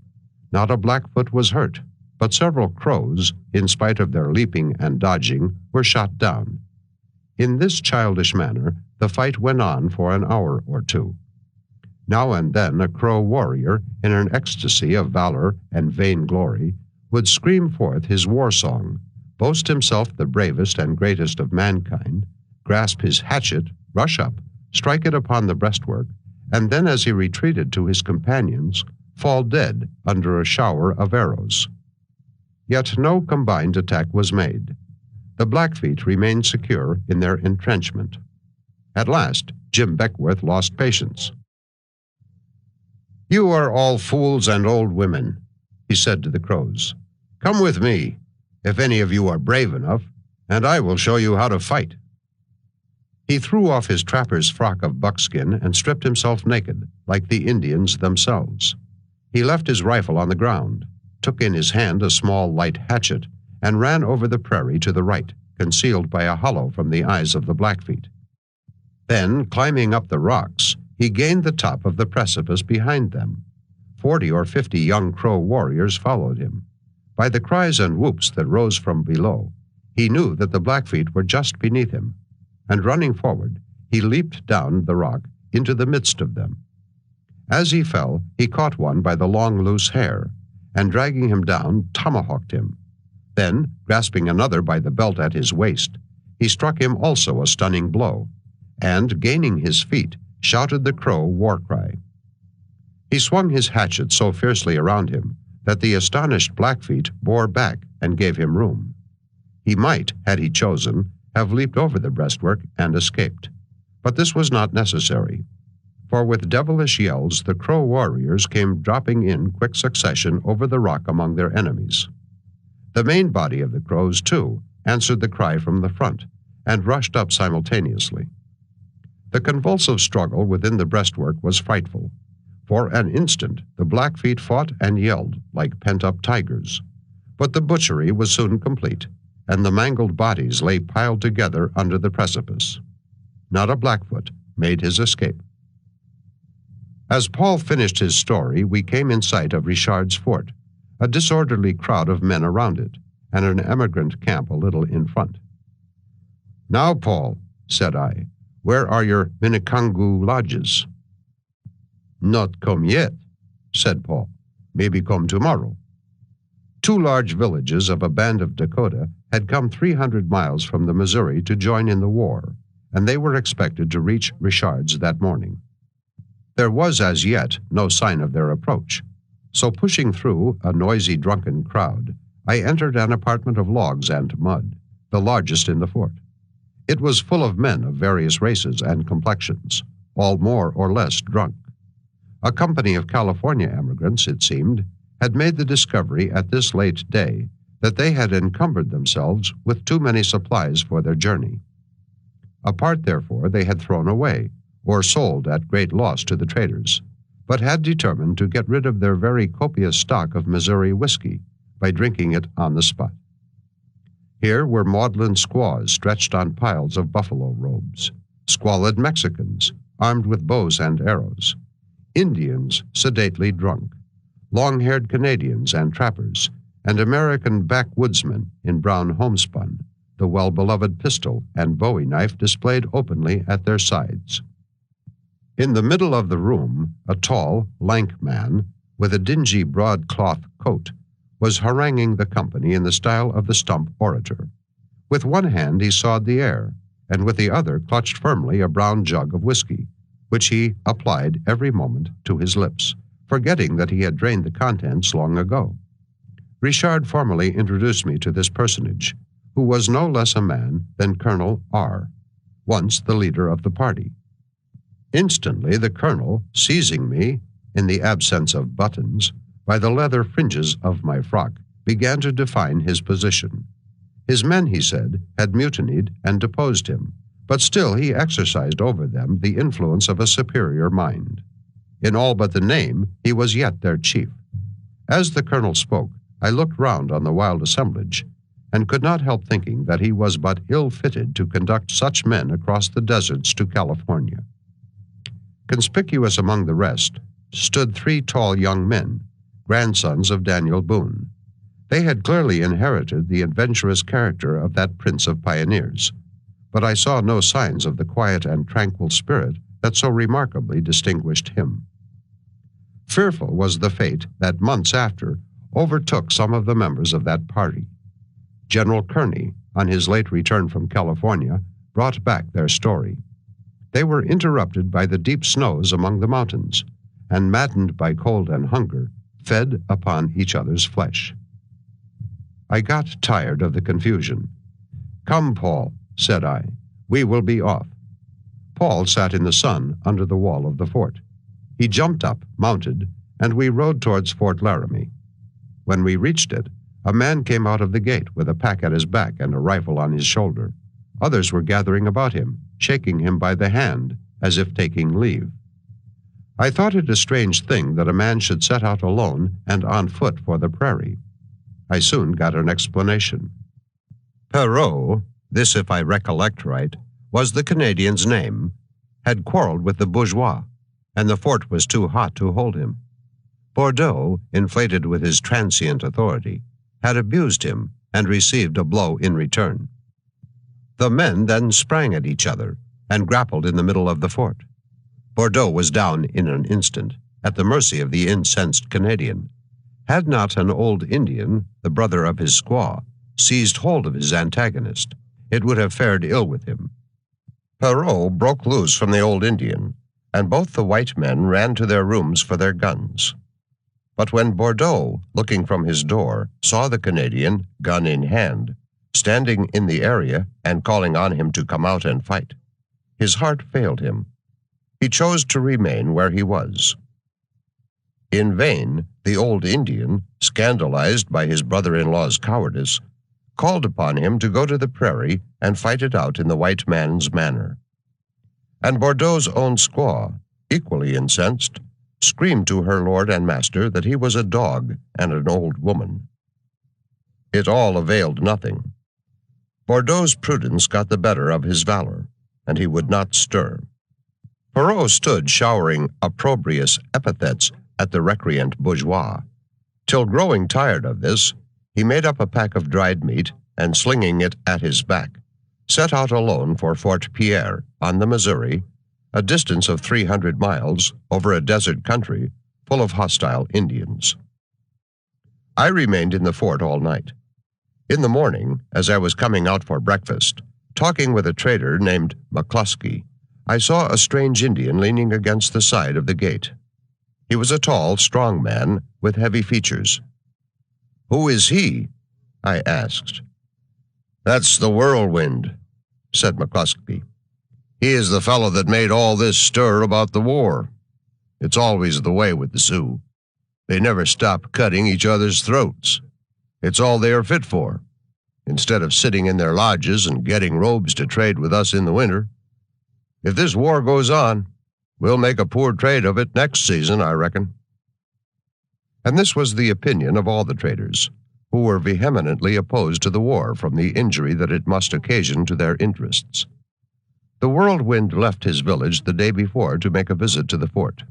A: Not a Blackfoot was hurt, but several Crows, in spite of their leaping and dodging, were shot down. In this childish manner, the fight went on for an hour or two. Now and then a Crow warrior, in an ecstasy of valor and vainglory, would scream forth his war song, boast himself the bravest and greatest of mankind, grasp his hatchet, rush up, strike it upon the breastwork, and then as he retreated to his companions, fall dead under a shower of arrows. Yet no combined attack was made. The Blackfeet remained secure in their entrenchment. At last, Jim Beckworth lost patience. "You are all fools and old women," he said to the Crows. "Come with me, if any of you are brave enough, and I will show you how to fight." He threw off his trapper's frock of buckskin and stripped himself naked, like the Indians themselves. He left his rifle on the ground, took in his hand a small light hatchet, and ran over the prairie to the right, concealed by a hollow from the eyes of the Blackfeet. Then, climbing up the rocks, he gained the top of the precipice behind them. 40 or 50 young Crow warriors followed him. By the cries and whoops that rose from below, he knew that the Blackfeet were just beneath him, and running forward, he leaped down the rock into the midst of them. As he fell, he caught one by the long loose hair, and dragging him down, tomahawked him. Then, grasping another by the belt at his waist, he struck him also a stunning blow, and, gaining his feet, shouted the Crow war cry. He swung his hatchet so fiercely around him that the astonished Blackfeet bore back and gave him room. He might, had he chosen, have leaped over the breastwork and escaped. But this was not necessary, for with devilish yells the Crow warriors came dropping in quick succession over the rock among their enemies. The main body of the Crows, too, answered the cry from the front, and rushed up simultaneously. The convulsive struggle within the breastwork was frightful. For an instant the Blackfeet fought and yelled like pent-up tigers, but the butchery was soon complete, and the mangled bodies lay piled together under the precipice. Not a Blackfoot made his escape. As Paul finished his story, we came in sight of Richard's fort, a disorderly crowd of men around it, and an emigrant camp a little in front. "Now, Paul," said I, "where are your Minnekangu lodges?" "Not come yet," said Paul. "Maybe come tomorrow." 2 large villages of a band of Dakota had come 300 miles from the Missouri to join in the war, and they were expected to reach Richard's that morning. There was as yet no sign of their approach, so pushing through a noisy, drunken crowd, I entered an apartment of logs and mud, the largest in the fort. It was full of men of various races and complexions, all more or less drunk. A company of California emigrants, it seemed, had made the discovery at this late day that they had encumbered themselves with too many supplies for their journey. A part, therefore, they had thrown away, or sold at great loss to the traders, but had determined to get rid of their very copious stock of Missouri whiskey by drinking it on the spot. Here were maudlin squaws stretched on piles of buffalo robes, squalid Mexicans armed with bows and arrows, Indians sedately drunk, long-haired Canadians and trappers, and American backwoodsmen in brown homespun, the well-beloved pistol and bowie knife displayed openly at their sides. In the middle of the room, a tall, lank man, with a dingy broadcloth coat, was haranguing the company in the style of the stump orator. With one hand he sawed the air, and with the other clutched firmly a brown jug of whiskey, which he applied every moment to his lips, forgetting that he had drained the contents long ago. Richard formally introduced me to this personage, who was no less a man than Colonel R., once the leader of the party. Instantly the colonel, seizing me, in the absence of buttons, by the leather fringes of my frock, began to define his position. His men, he said, had mutinied and deposed him, but still he exercised over them the influence of a superior mind. In all but the name, he was yet their chief. As the colonel spoke, I looked round on the wild assemblage, and could not help thinking that he was but ill-fitted to conduct such men across the deserts to California. Conspicuous among the rest stood 3 tall young men, grandsons of Daniel Boone. They had clearly inherited the adventurous character of that prince of pioneers, but I saw no signs of the quiet and tranquil spirit that so remarkably distinguished him. Fearful was the fate that months after overtook some of the members of that party. General Kearney, on his late return from California, brought back their story. They were interrupted by the deep snows among the mountains, and maddened by cold and hunger, fed upon each other's flesh. I got tired of the confusion. "Come, Paul," said I, "we will be off." Paul sat in the sun under the wall of the fort. He jumped up, mounted, and we rode towards Fort Laramie. When we reached it, a man came out of the gate with a pack at his back and a rifle on his shoulder. Others were gathering about him, shaking him by the hand, as if taking leave. I thought it a strange thing that a man should set out alone and on foot for the prairie. I soon got an explanation. Perrault, this if I recollect right, was the Canadian's name, had quarreled with the bourgeois, and the fort was too hot to hold him. Bordeaux, inflated with his transient authority, had abused him and received a blow in return. The men then sprang at each other and grappled in the middle of the fort. Bordeaux was down in an instant, at the mercy of the incensed Canadian. Had not an old Indian, the brother of his squaw, seized hold of his antagonist, it would have fared ill with him. Perrault broke loose from the old Indian, and both the white men ran to their rooms for their guns. But when Bordeaux, looking from his door, saw the Canadian, gun in hand, standing in the area and calling on him to come out and fight, his heart failed him. He chose to remain where he was. In vain, the old Indian, scandalized by his brother-in-law's cowardice, called upon him to go to the prairie and fight it out in the white man's manner. And Bordeaux's own squaw, equally incensed, screamed to her lord and master that he was a dog and an old woman. It all availed nothing. Bordeaux's prudence got the better of his valor, and he would not stir. Perrault stood showering opprobrious epithets at the recreant bourgeois, till growing tired of this, he made up a pack of dried meat and, slinging it at his back, set out alone for Fort Pierre on the Missouri, a distance of 300 miles over a desert country full of hostile Indians. I remained in the fort all night. In the morning, as I was coming out for breakfast, talking with a trader named McCluskey, I saw a strange Indian leaning against the side of the gate. He was a tall, strong man with heavy features. "Who is he?" I asked. "That's the Whirlwind," said McCluskey. "He is the fellow that made all this stir about the war. It's always the way with the Sioux. They never stop cutting each other's throats. It's all they are fit for, instead of sitting in their lodges and getting robes to trade with us in the winter. If this war goes on, we'll make a poor trade of it next season, I reckon." And this was the opinion of all the traders, who were vehemently opposed to the war from the injury that it must occasion to their interests. The Whirlwind left his village the day before to make a visit to the fort.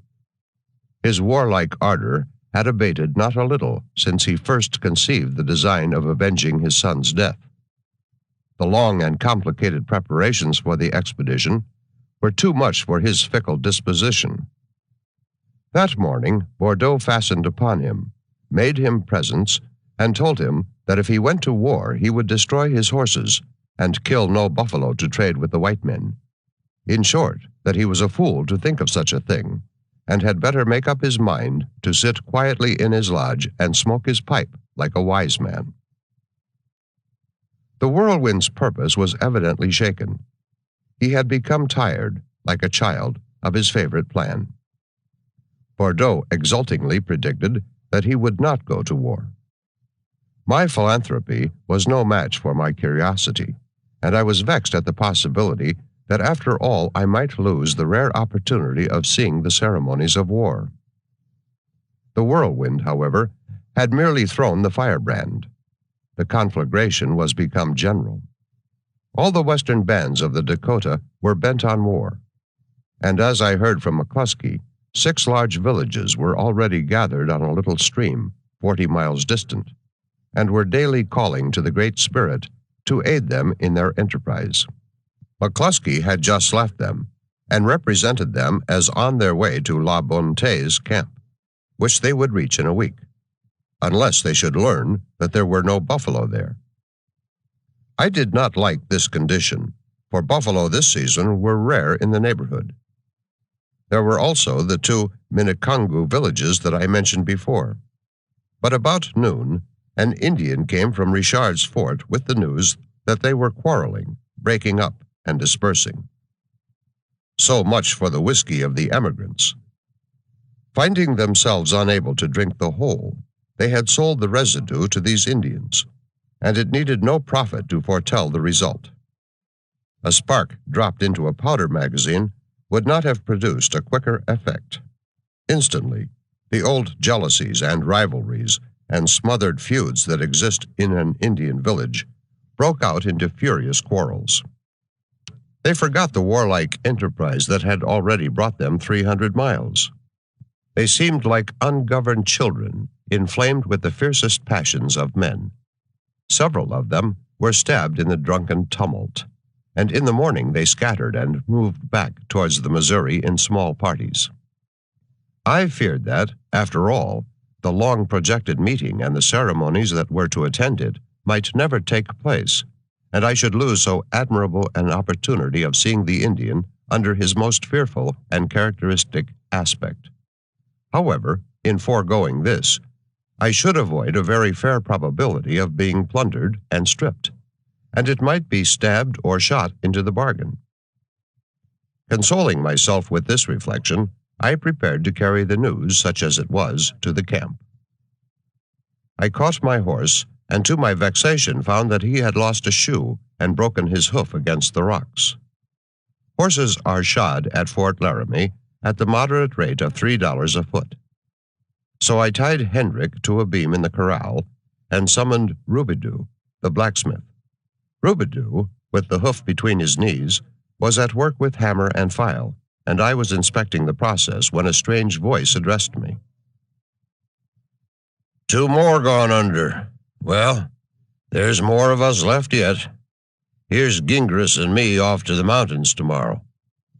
A: His warlike ardor had abated not a little since he first conceived the design of avenging his son's death. The long and complicated preparations for the expedition were too much for his fickle disposition. That morning, Bordeaux fastened upon him, made him presents, and told him that if he went to war, he would destroy his horses and kill no buffalo to trade with the white men. In short, that he was a fool to think of such a thing, and had better make up his mind to sit quietly in his lodge and smoke his pipe like a wise man. The Whirlwind's purpose was evidently shaken. He had become tired, like a child, of his favorite plan. Bordeaux exultingly predicted that he would not go to war. My philanthropy was no match for my curiosity, and I was vexed at the possibility that after all I might lose the rare opportunity of seeing the ceremonies of war. The Whirlwind, however, had merely thrown the firebrand. The conflagration was become general. All the western bands of the Dakota were bent on war, and as I heard from McCluskey, 6 large villages were already gathered on a little stream 40 miles distant, and were daily calling to the Great Spirit to aid them in their enterprise. McCluskey had just left them, and represented them as on their way to La Bonté's camp, which they would reach in a week, unless they should learn that there were no buffalo there. I did not like this condition, for buffalo this season were rare in the neighborhood. There were also the 2 Minnecongo villages that I mentioned before. But about noon, an Indian came from Richard's fort with the news that they were quarreling, breaking up, and dispersing. So much for the whiskey of the emigrants. Finding themselves unable to drink the whole, they had sold the residue to these Indians, and it needed no prophet to foretell the result. A spark dropped into a powder magazine would not have produced a quicker effect. Instantly, the old jealousies and rivalries and smothered feuds that exist in an Indian village broke out into furious quarrels. They forgot the warlike enterprise that had already brought them 300 miles. They seemed like ungoverned children, inflamed with the fiercest passions of men. Several of them were stabbed in the drunken tumult, and in the morning they scattered and moved back towards the Missouri in small parties. I feared that, after all, the long-projected meeting and the ceremonies that were to attend it might never take place, and I should lose so admirable an opportunity of seeing the Indian under his most fearful and characteristic aspect. However, in foregoing this, I should avoid a very fair probability of being plundered and stripped, and it might be stabbed or shot into the bargain. Consoling myself with this reflection, I prepared to carry the news, such as it was, to the camp. I caught my horse, and to my vexation found that he had lost a shoe and broken his hoof against the rocks. Horses are shod at Fort Laramie at the moderate rate of $3 a foot. So I tied Hendrick to a beam in the corral and summoned Robidoux, the blacksmith. Robidoux, with the hoof between his knees, was at work with hammer and file, and I was inspecting the process when a strange voice addressed me. "2 more gone under. Well, there's more of us left yet. Here's Gingras and me off to the mountains tomorrow.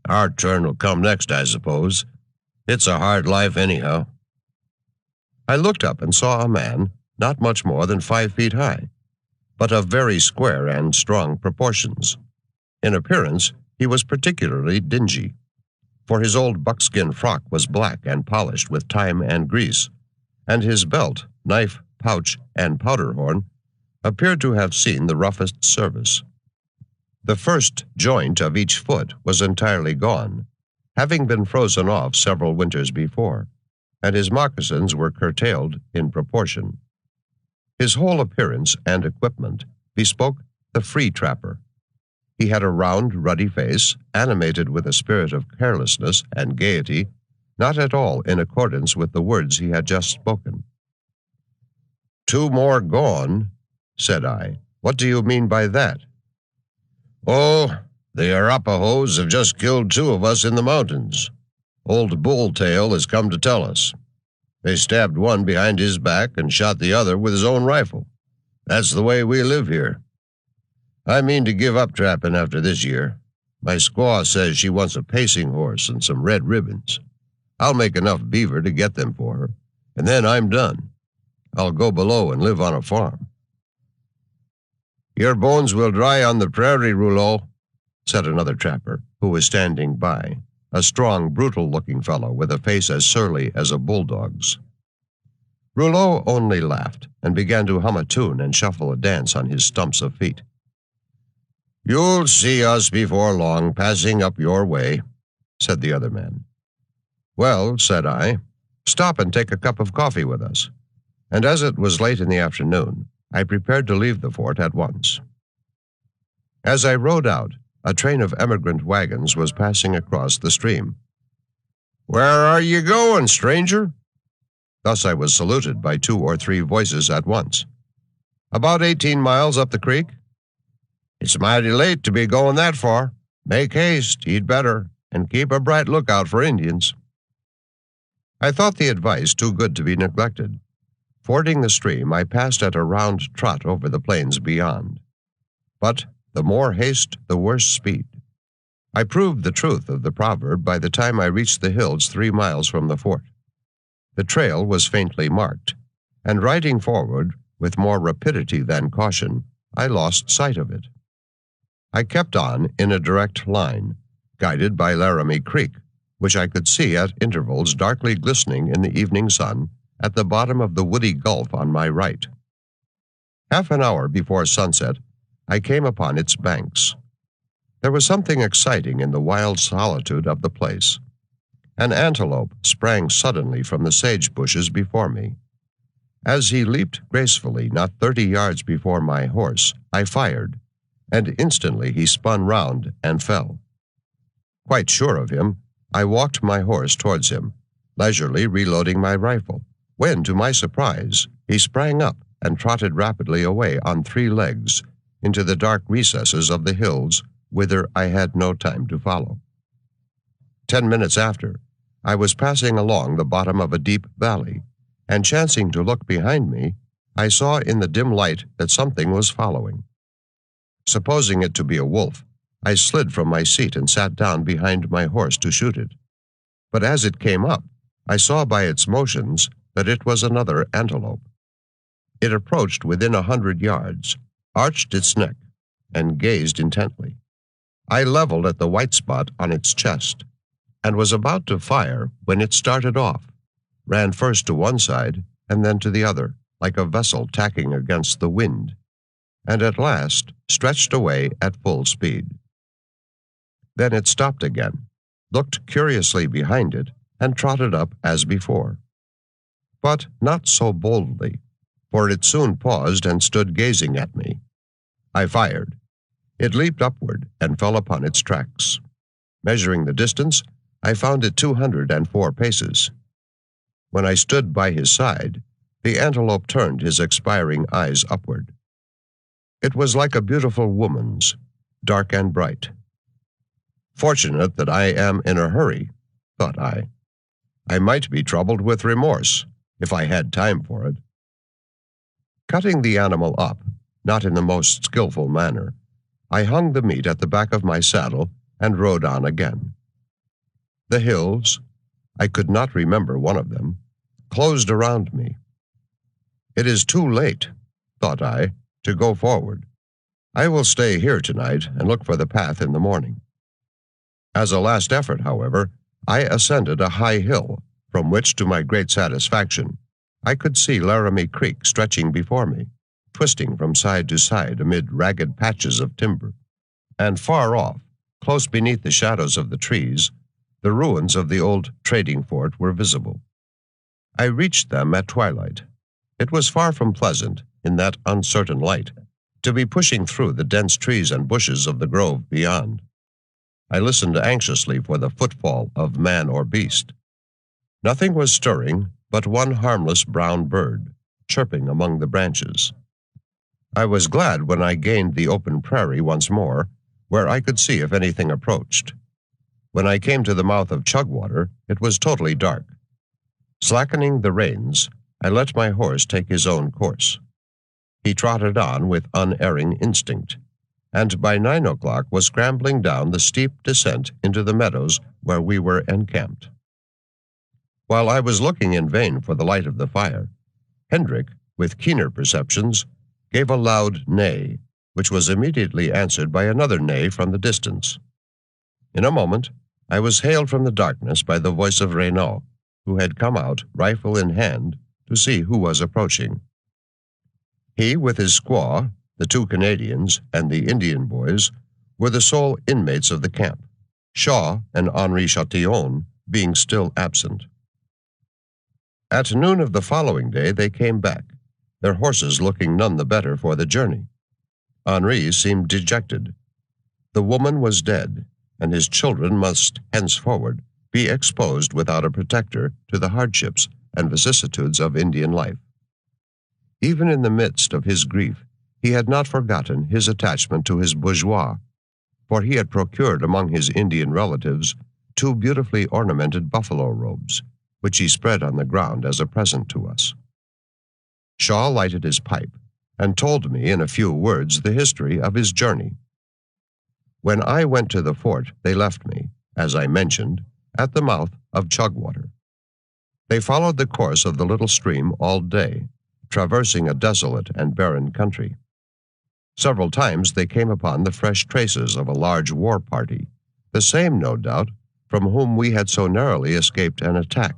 A: Our turn will come next, I suppose. It's a hard life anyhow." I looked up and saw a man, not much more than 5 feet high, but of very square and strong proportions. In appearance, he was particularly dingy, for his old buckskin frock was black and polished with time and grease, and his belt, knife, pouch, and powder horn appeared to have seen the roughest service. The first joint of each foot was entirely gone, having been frozen off several winters before, and his moccasins were curtailed in proportion. His whole appearance and equipment bespoke the free trapper. He had a round, ruddy face, animated with a spirit of carelessness and gaiety, not at all in accordance with the words he had just spoken. "2 more gone," said I. "What do you mean by that?" "Oh, the Arapahoes have just killed 2 of us in the mountains. Old Bulltail has come to tell us. They stabbed one behind his back and shot the other with his own rifle. That's the way we live here. I mean to give up trapping after this year. My squaw says she wants a pacing horse and some red ribbons. I'll make enough beaver to get them for her, and then I'm done. I'll go below and live on a farm." "Your bones will dry on the prairie, Rouleau," said another trapper who was standing by, a strong, brutal-looking fellow with a face as surly as a bulldog's. Rouleau only laughed and began to hum a tune and shuffle a dance on his stumps of feet. "You'll see us before long passing up your way," said the other man. "Well," said I, "stop and take a cup of coffee with us." And as it was late in the afternoon, I prepared to leave the fort at once. As I rode out, a train of emigrant wagons was passing across the stream. "Where are you going, stranger?" Thus I was saluted by 2 or 3 voices at once. "About 18 miles up the creek." "It's mighty late to be going that far. Make haste, eat better, and keep a bright lookout for Indians." I thought the advice too good to be neglected. Fording the stream, I passed at a round trot over the plains beyond. But the more haste, the worse speed. I proved the truth of the proverb by the time I reached the hills 3 miles from the fort. The trail was faintly marked, and riding forward with more rapidity than caution, I lost sight of it. I kept on in a direct line, guided by Laramie Creek, which I could see at intervals darkly glistening in the evening sun at the bottom of the woody gulf on my right. Half an hour before sunset, I came upon its banks. There was something exciting in the wild solitude of the place. An antelope sprang suddenly from the sage bushes before me. As he leaped gracefully not 30 yards before my horse, I fired, and instantly he spun round and fell. Quite sure of him, I walked my horse towards him, leisurely reloading my rifle, when, to my surprise, he sprang up and trotted rapidly away on 3 legs into the dark recesses of the hills, whither I had no time to follow. 10 minutes after, I was passing along the bottom of a deep valley, and chancing to look behind me, I saw in the dim light that something was following. Supposing it to be a wolf, I slid from my seat and sat down behind my horse to shoot it. But as it came up, I saw by its motions that it was another antelope. It approached within 100 yards, arched its neck, and gazed intently. I leveled at the white spot on its chest, and was about to fire when it started off, ran first to one side and then to the other, like a vessel tacking against the wind, and at last stretched away at full speed. Then it stopped again, looked curiously behind it, and trotted up as before. But not so boldly, for it soon paused and stood gazing at me. I fired. It leaped upward and fell upon its tracks. Measuring the distance, I found it 204 paces. When I stood by his side, the antelope turned his expiring eyes upward. It was like a beautiful woman's, dark and bright. Fortunate that I am in a hurry, thought I. I might be troubled with remorse, if I had time for it. Cutting the animal up, not in the most skillful manner, I hung the meat at the back of my saddle and rode on again. The hills, I could not remember one of them, closed around me. It is too late, thought I, to go forward. I will stay here tonight and look for the path in the morning. As a last effort, however, I ascended a high hill, from which, to my great satisfaction, I could see Laramie Creek stretching before me, twisting from side to side amid ragged patches of timber. And far off, close beneath the shadows of the trees, the ruins of the old trading fort were visible. I reached them at twilight. It was far from pleasant, in that uncertain light, to be pushing through the dense trees and bushes of the grove beyond. I listened anxiously for the footfall of man or beast. Nothing was stirring but one harmless brown bird, chirping among the branches. I was glad when I gained the open prairie once more, where I could see if anything approached. When I came to the mouth of Chugwater, it was totally dark. Slackening the reins, I let my horse take his own course. He trotted on with unerring instinct, and by 9 o'clock was scrambling down the steep descent into the meadows where we were encamped. While I was looking in vain for the light of the fire, Hendrik, with keener perceptions, gave a loud neigh, which was immediately answered by another neigh from the distance. In a moment, I was hailed from the darkness by the voice of Renaud, who had come out, rifle in hand, to see who was approaching. He, with his squaw, the 2 Canadians, and the Indian boys, were the sole inmates of the camp, Shaw and Henri Chatillon being still absent. At noon of the following day they came back, their horses looking none the better for the journey. Henri seemed dejected. The woman was dead, and his children must henceforward be exposed without a protector to the hardships and vicissitudes of Indian life. Even in the midst of his grief, he had not forgotten his attachment to his bourgeois, for he had procured among his Indian relatives 2 beautifully ornamented buffalo robes, which he spread on the ground as a present to us. Shaw lighted his pipe and told me in a few words the history of his journey. When I went to the fort, they left me, as I mentioned, at the mouth of Chugwater. They followed the course of the little stream all day, traversing a desolate and barren country. Several times they came upon the fresh traces of a large war party, the same, no doubt, from whom we had so narrowly escaped an attack.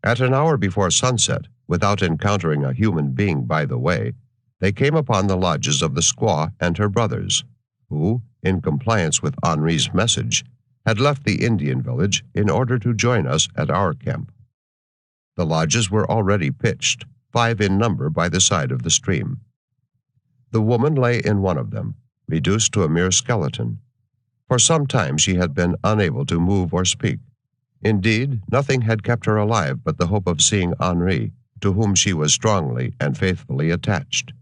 A: At an hour before sunset, without encountering a human being by the way, they came upon the lodges of the squaw and her brothers, who, in compliance with Henri's message, had left the Indian village in order to join us at our camp. The lodges were already pitched, 5 in number by the side of the stream. The woman lay in one of them, reduced to a mere skeleton. For some time she had been unable to move or speak, Indeed, nothing had kept her alive but the hope of seeing Henri, to whom she was strongly and faithfully attached.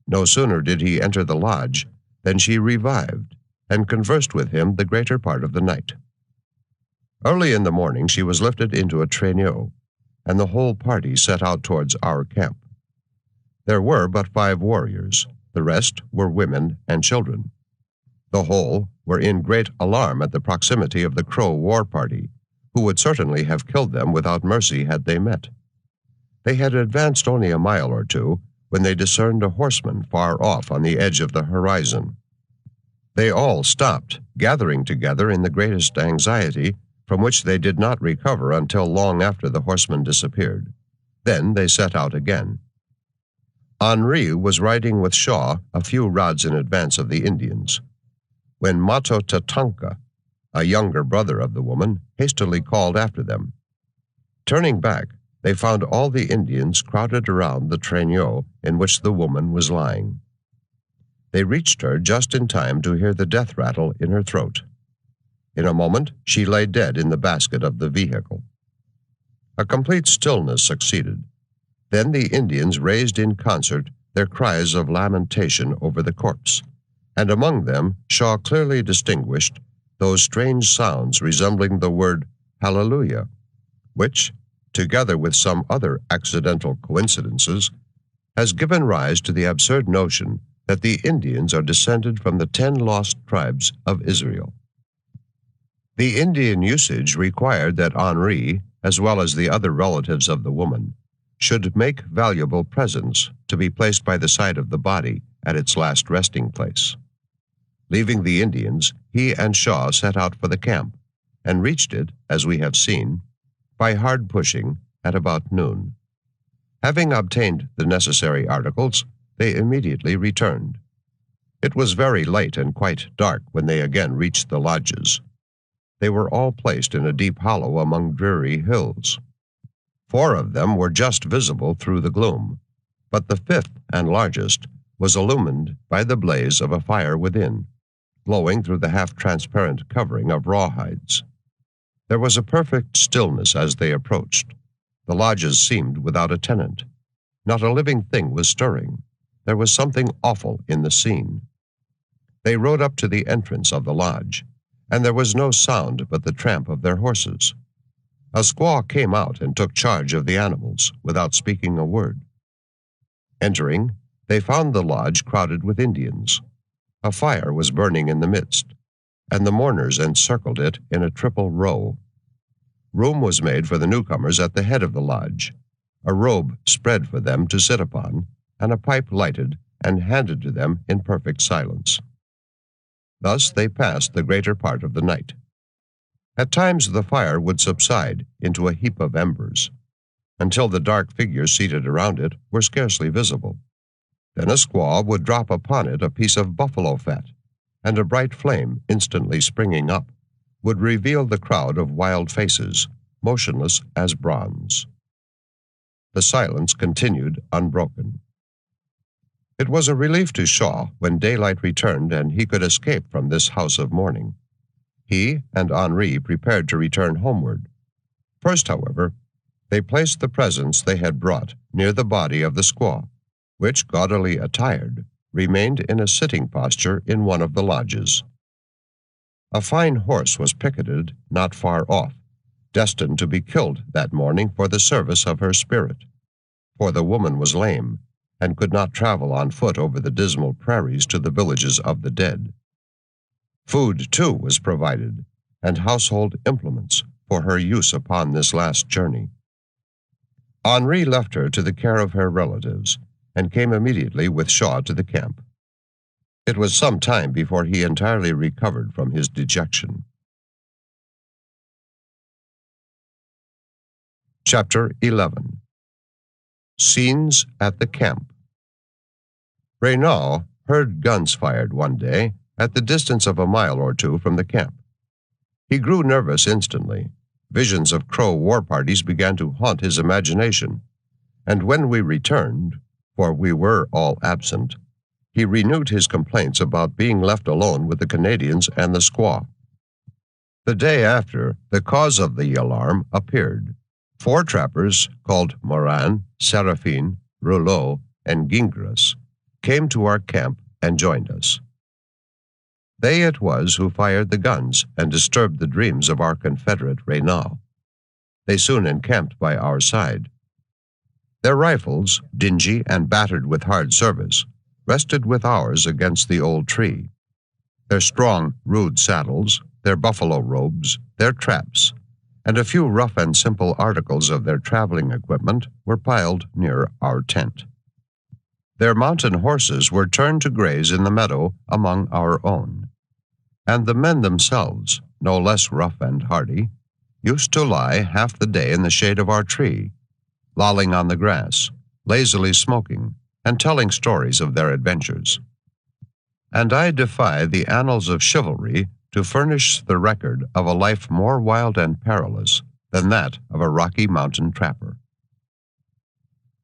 A: No sooner did he enter the lodge than she revived and conversed with him the greater part of the night. Early in the morning she was lifted into a traîneau, and the whole party set out towards our camp. There were but 5 warriors. The rest were women and children. The whole were in great alarm at the proximity of the Crow war party, who would certainly have killed them without mercy had they met. They had advanced only a mile or 2 when they discerned a horseman far off on the edge of the horizon. They all stopped, gathering together in the greatest anxiety, from which they did not recover until long after the horseman disappeared. Then they set out again. Henri was riding with Shaw a few rods in advance of the Indians, when Mato Tatanka, a younger brother of the woman, hastily called after them. Turning back, they found all the Indians crowded around the traîneau in which the woman was lying. They reached her just in time to hear the death rattle in her throat. In a moment, she lay dead in the basket of the vehicle. A complete stillness succeeded. Then the Indians raised in concert their cries of lamentation over the corpse, and among them Shaw clearly distinguished those strange sounds resembling the word hallelujah, which, together with some other accidental coincidences, has given rise to the absurd notion that the Indians are descended from the 10 lost tribes of Israel. The Indian usage required that Henri, as well as the other relatives of the woman, should make valuable presents to be placed by the side of the body at its last resting place. Leaving the Indians, he and Shaw set out for the camp, and reached it, as we have seen, by hard pushing at about noon. Having obtained the necessary articles, they immediately returned. It was very late and quite dark when they again reached the lodges. They were all placed in a deep hollow among dreary hills. 4 of them were just visible through the gloom, but the 5th and largest was illumined by the blaze of a fire within, glowing through the half-transparent covering of rawhides. There was a perfect stillness as they approached. The lodges seemed without a tenant. Not a living thing was stirring. There was something awful in the scene. They rode up to the entrance of the lodge, and there was no sound but the tramp of their horses. A squaw came out and took charge of the animals without speaking a word. Entering, they found the lodge crowded with Indians. A fire was burning in the midst, and the mourners encircled it in a triple row. Room was made for the newcomers at the head of the lodge, a robe spread for them to sit upon, and a pipe lighted and handed to them in perfect silence. Thus they passed the greater part of the night. At times the fire would subside into a heap of embers, until the dark figures seated around it were scarcely visible. Then a squaw would drop upon it a piece of buffalo fat, and a bright flame, instantly springing up, would reveal the crowd of wild faces, motionless as bronze. The silence continued unbroken. It was a relief to Shaw when daylight returned and he could escape from this house of mourning. He and Henri prepared to return homeward. First, however, they placed the presents they had brought near the body of the squaw, which, gaudily attired, remained in a sitting posture in one of the lodges. A fine horse was picketed not far off, destined to be killed that morning for the service of her spirit, for the woman was lame and could not travel on foot over the dismal prairies to the villages of the dead. Food, too, was provided, and household implements for her use upon this last journey. Henri left her to the care of her relatives, and came immediately with Shaw to the camp. It was some time before he entirely recovered from his dejection. Chapter 11. Scenes at the Camp. Renaud heard guns fired one day at the distance of a mile or 2 from the camp. He grew nervous instantly. Visions of Crow war parties began to haunt his imagination, and when we returned, for we were all absent, he renewed his complaints about being left alone with the Canadians and the squaw. The day after, the cause of the alarm appeared. 4 trappers called Moran, Seraphine, Rouleau, and Gingras came to our camp and joined us. They it was who fired the guns and disturbed the dreams of our confederate Reynal. They soon encamped by our side. Their rifles, dingy and battered with hard service, rested with ours against the old tree. Their strong, rude saddles, their buffalo robes, their traps, and a few rough and simple articles of their traveling equipment were piled near our tent. Their mountain horses were turned to graze in the meadow among our own, and the men themselves, no less rough and hardy, used to lie half the day in the shade of our tree, lolling on the grass, lazily smoking, and telling stories of their adventures. And I defy the annals of chivalry to furnish the record of a life more wild and perilous than that of a Rocky Mountain trapper.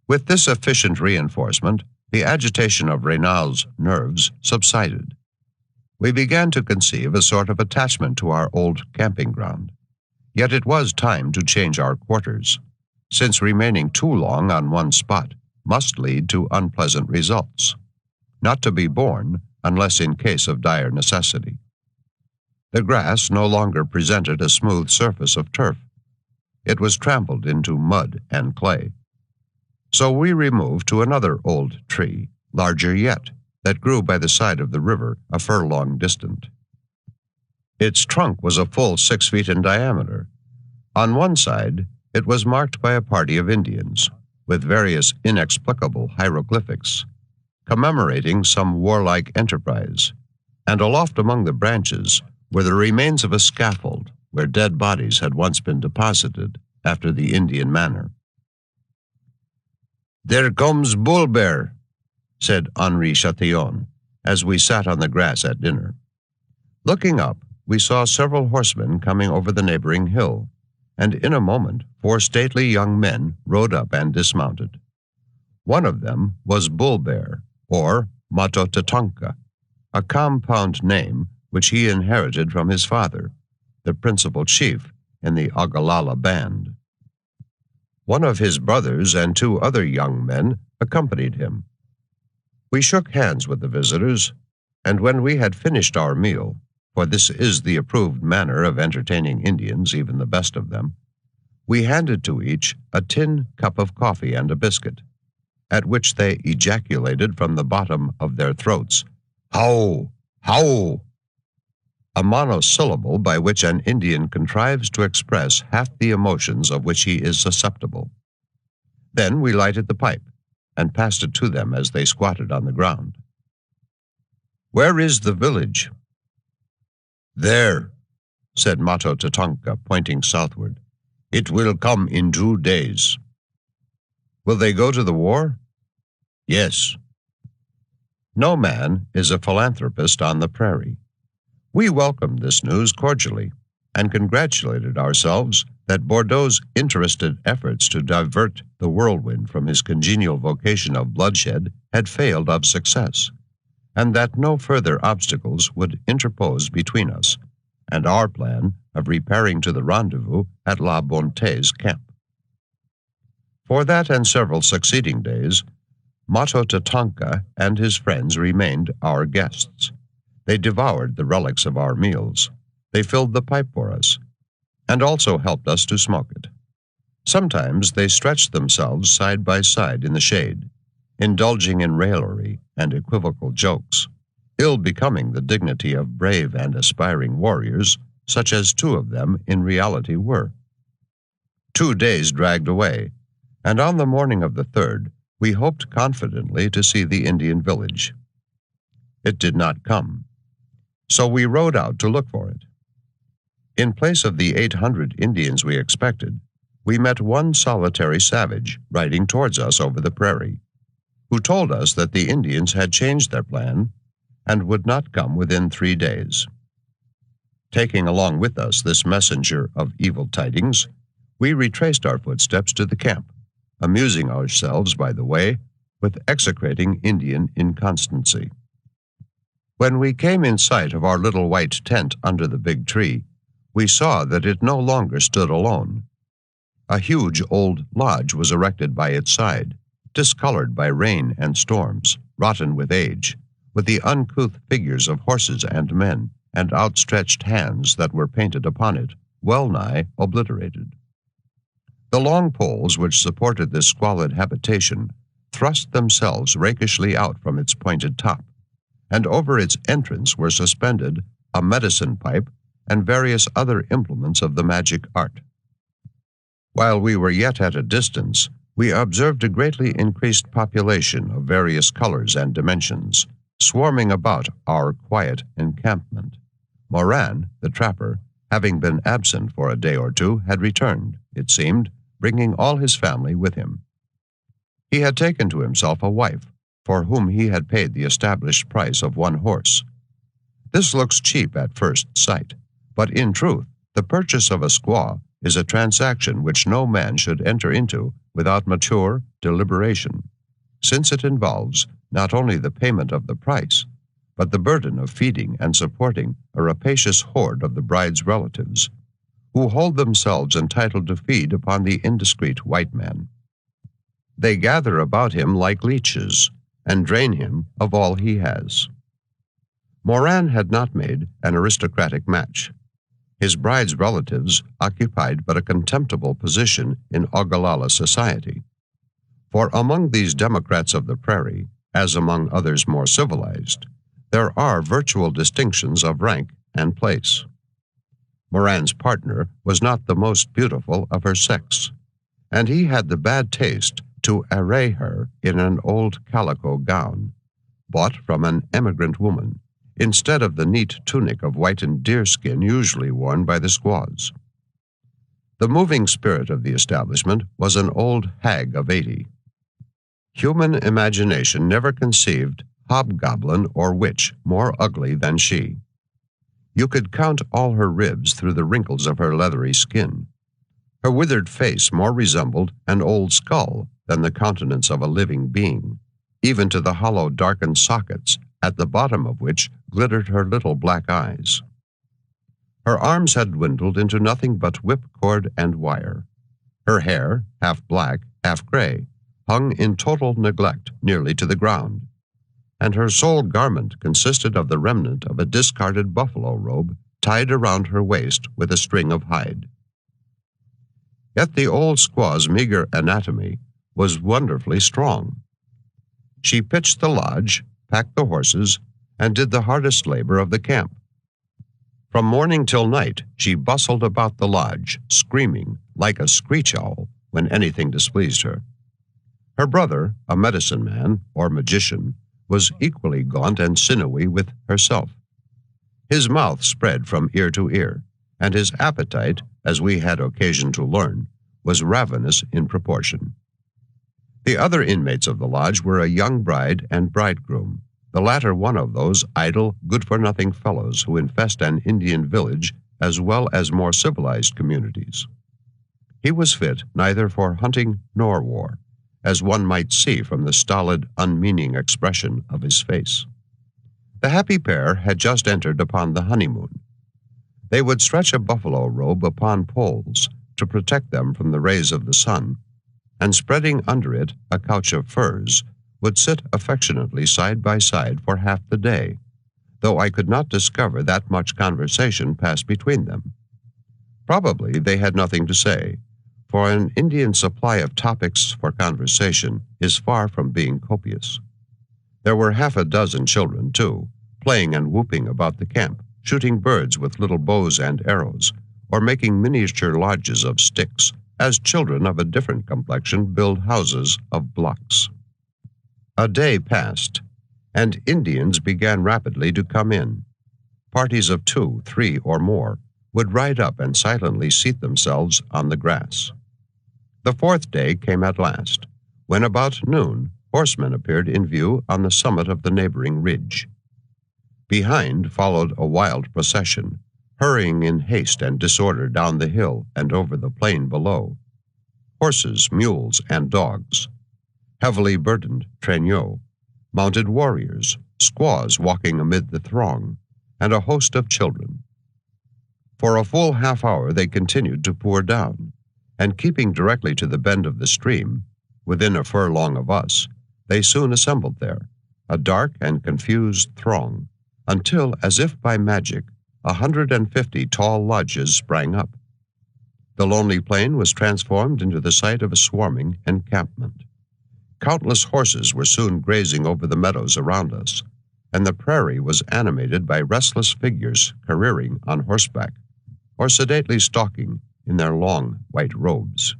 A: With this efficient reinforcement, the agitation of Reynal's nerves subsided. We began to conceive a sort of attachment to our old camping ground. Yet it was time to change our quarters, since remaining too long on one spot must lead to unpleasant results, not to be borne unless in case of dire necessity. The grass no longer presented a smooth surface of turf. It was trampled into mud and clay. So we removed to another old tree, larger yet, that grew by the side of the river a furlong distant. Its trunk was a full 6 feet in diameter. On one side, it was marked by a party of Indians, with various inexplicable hieroglyphics, commemorating some warlike enterprise, and aloft among the branches were the remains of a scaffold where dead bodies had once been deposited after the Indian manner. "There comes Bull Bear," said Henri Chatillon, as we sat on the grass at dinner. Looking up, we saw several horsemen coming over the neighboring hill, and in a moment 4 stately young men rode up and dismounted. One of them was Bull Bear, or Mato Tatonka, a compound name which he inherited from his father, the principal chief in the Ogalalla band. One of his brothers and 2 other young men accompanied him. We shook hands with the visitors, and when we had finished our meal, for this is the approved manner of entertaining Indians, even the best of them, we handed to each a tin cup of coffee and a biscuit, at which they ejaculated from the bottom of their throats, "How! How!" a monosyllable by which an Indian contrives to express half the emotions of which he is susceptible. Then we lighted the pipe and passed it to them as they squatted on the ground. "Where is the village?" "There," said Mato Tatonka, pointing southward. "It will come in 2 days." "Will they go to the war?" "Yes." No man is a philanthropist on the prairie. We welcomed this news cordially and congratulated ourselves that Bordeaux's interested efforts to divert the whirlwind from his congenial vocation of bloodshed had failed of success, and that no further obstacles would interpose between us and our plan of repairing to the rendezvous at La Bonté's camp. For that and several succeeding days, Mato Tatonka and his friends remained our guests. They devoured the relics of our meals. They filled the pipe for us, and also helped us to smoke it. Sometimes they stretched themselves side by side in the shade, indulging in raillery and equivocal jokes, ill becoming the dignity of brave and aspiring warriors, such as 2 of them in reality were. 2 days dragged away, and on the morning of the 3rd, we hoped confidently to see the Indian village. It did not come, so we rode out to look for it. In place of the 800 Indians we expected, we met one solitary savage riding towards us over the prairie, who told us that the Indians had changed their plan and would not come within 3 days. Taking along with us this messenger of evil tidings, we retraced our footsteps to the camp, amusing ourselves by the way with execrating Indian inconstancy. When we came in sight of our little white tent under the big tree, we saw that it no longer stood alone. A huge old lodge was erected by its side, discolored by rain and storms, rotten with age, with the uncouth figures of horses and men, and outstretched hands that were painted upon it, well-nigh obliterated. The long poles which supported this squalid habitation thrust themselves rakishly out from its pointed top, and over its entrance were suspended a medicine pipe and various other implements of the magic art. While we were yet at a distance, we observed a greatly increased population of various colors and dimensions, swarming about our quiet encampment. Moran, the trapper, having been absent for a day or two, had returned, it seemed, bringing all his family with him. He had taken to himself a wife, for whom he had paid the established price of 1 horse. This looks cheap at first sight, but in truth, the purchase of a squaw is a transaction which no man should enter into without mature deliberation, since it involves not only the payment of the price, but the burden of feeding and supporting a rapacious horde of the bride's relatives, who hold themselves entitled to feed upon the indiscreet white man. They gather about him like leeches, and drain him of all he has. Moran had not made an aristocratic match. His bride's relatives occupied but a contemptible position in Ogallala society. For among these Democrats of the prairie, as among others more civilized, there are virtual distinctions of rank and place. Moran's partner was not the most beautiful of her sex, and he had the bad taste to array her in an old calico gown, bought from an emigrant woman, instead of the neat tunic of whitened deerskin usually worn by the squaws. The moving spirit of the establishment was an old hag of 80. Human imagination never conceived hobgoblin or witch more ugly than she. You could count all her ribs through the wrinkles of her leathery skin. Her withered face more resembled an old skull than the countenance of a living being, even to the hollow darkened sockets at the bottom of which glittered her little black eyes. Her arms had dwindled into nothing but whipcord and wire. Her hair, half black, half gray, hung in total neglect nearly to the ground, and her sole garment consisted of the remnant of a discarded buffalo robe tied around her waist with a string of hide. Yet the old squaw's meager anatomy was wonderfully strong. She pitched the lodge, packed the horses, and did the hardest labor of the camp. From morning till night, she bustled about the lodge, screaming like a screech owl when anything displeased her. Her brother, a medicine man or magician, was equally gaunt and sinewy with herself. His mouth spread from ear to ear, and his appetite, as we had occasion to learn, was ravenous in proportion. The other inmates of the lodge were a young bride and bridegroom, the latter one of those idle, good-for-nothing fellows who infest an Indian village as well as more civilized communities. He was fit neither for hunting nor war, as one might see from the stolid, unmeaning expression of his face. The happy pair had just entered upon the honeymoon. They would stretch a buffalo robe upon poles to protect them from the rays of the sun, and spreading under it a couch of furs, would sit affectionately side by side for half the day, though I could not discover that much conversation passed between them. Probably they had nothing to say, for an Indian supply of topics for conversation is far from being copious. There were half a dozen children, too, playing and whooping about the camp, shooting birds with little bows and arrows, or making miniature lodges of sticks, as children of a different complexion build houses of blocks. A day passed, and Indians began rapidly to come in. Parties of 2, 3, or more would ride up and silently seat themselves on the grass. The 4th day came at last, when about noon horsemen appeared in view on the summit of the neighboring ridge. Behind followed a wild procession, hurrying in haste and disorder down the hill and over the plain below. Horses, mules, and dogs, heavily burdened traîneaux, mounted warriors, squaws walking amid the throng, and a host of children. For a full half-hour they continued to pour down, and keeping directly to the bend of the stream, within a furlong of us, they soon assembled there, a dark and confused throng, until, as if by magic, 150 tall lodges sprang up. The lonely plain was transformed into the site of a swarming encampment. Countless horses were soon grazing over the meadows around us, and the prairie was animated by restless figures careering on horseback, or sedately stalking in their long white robes.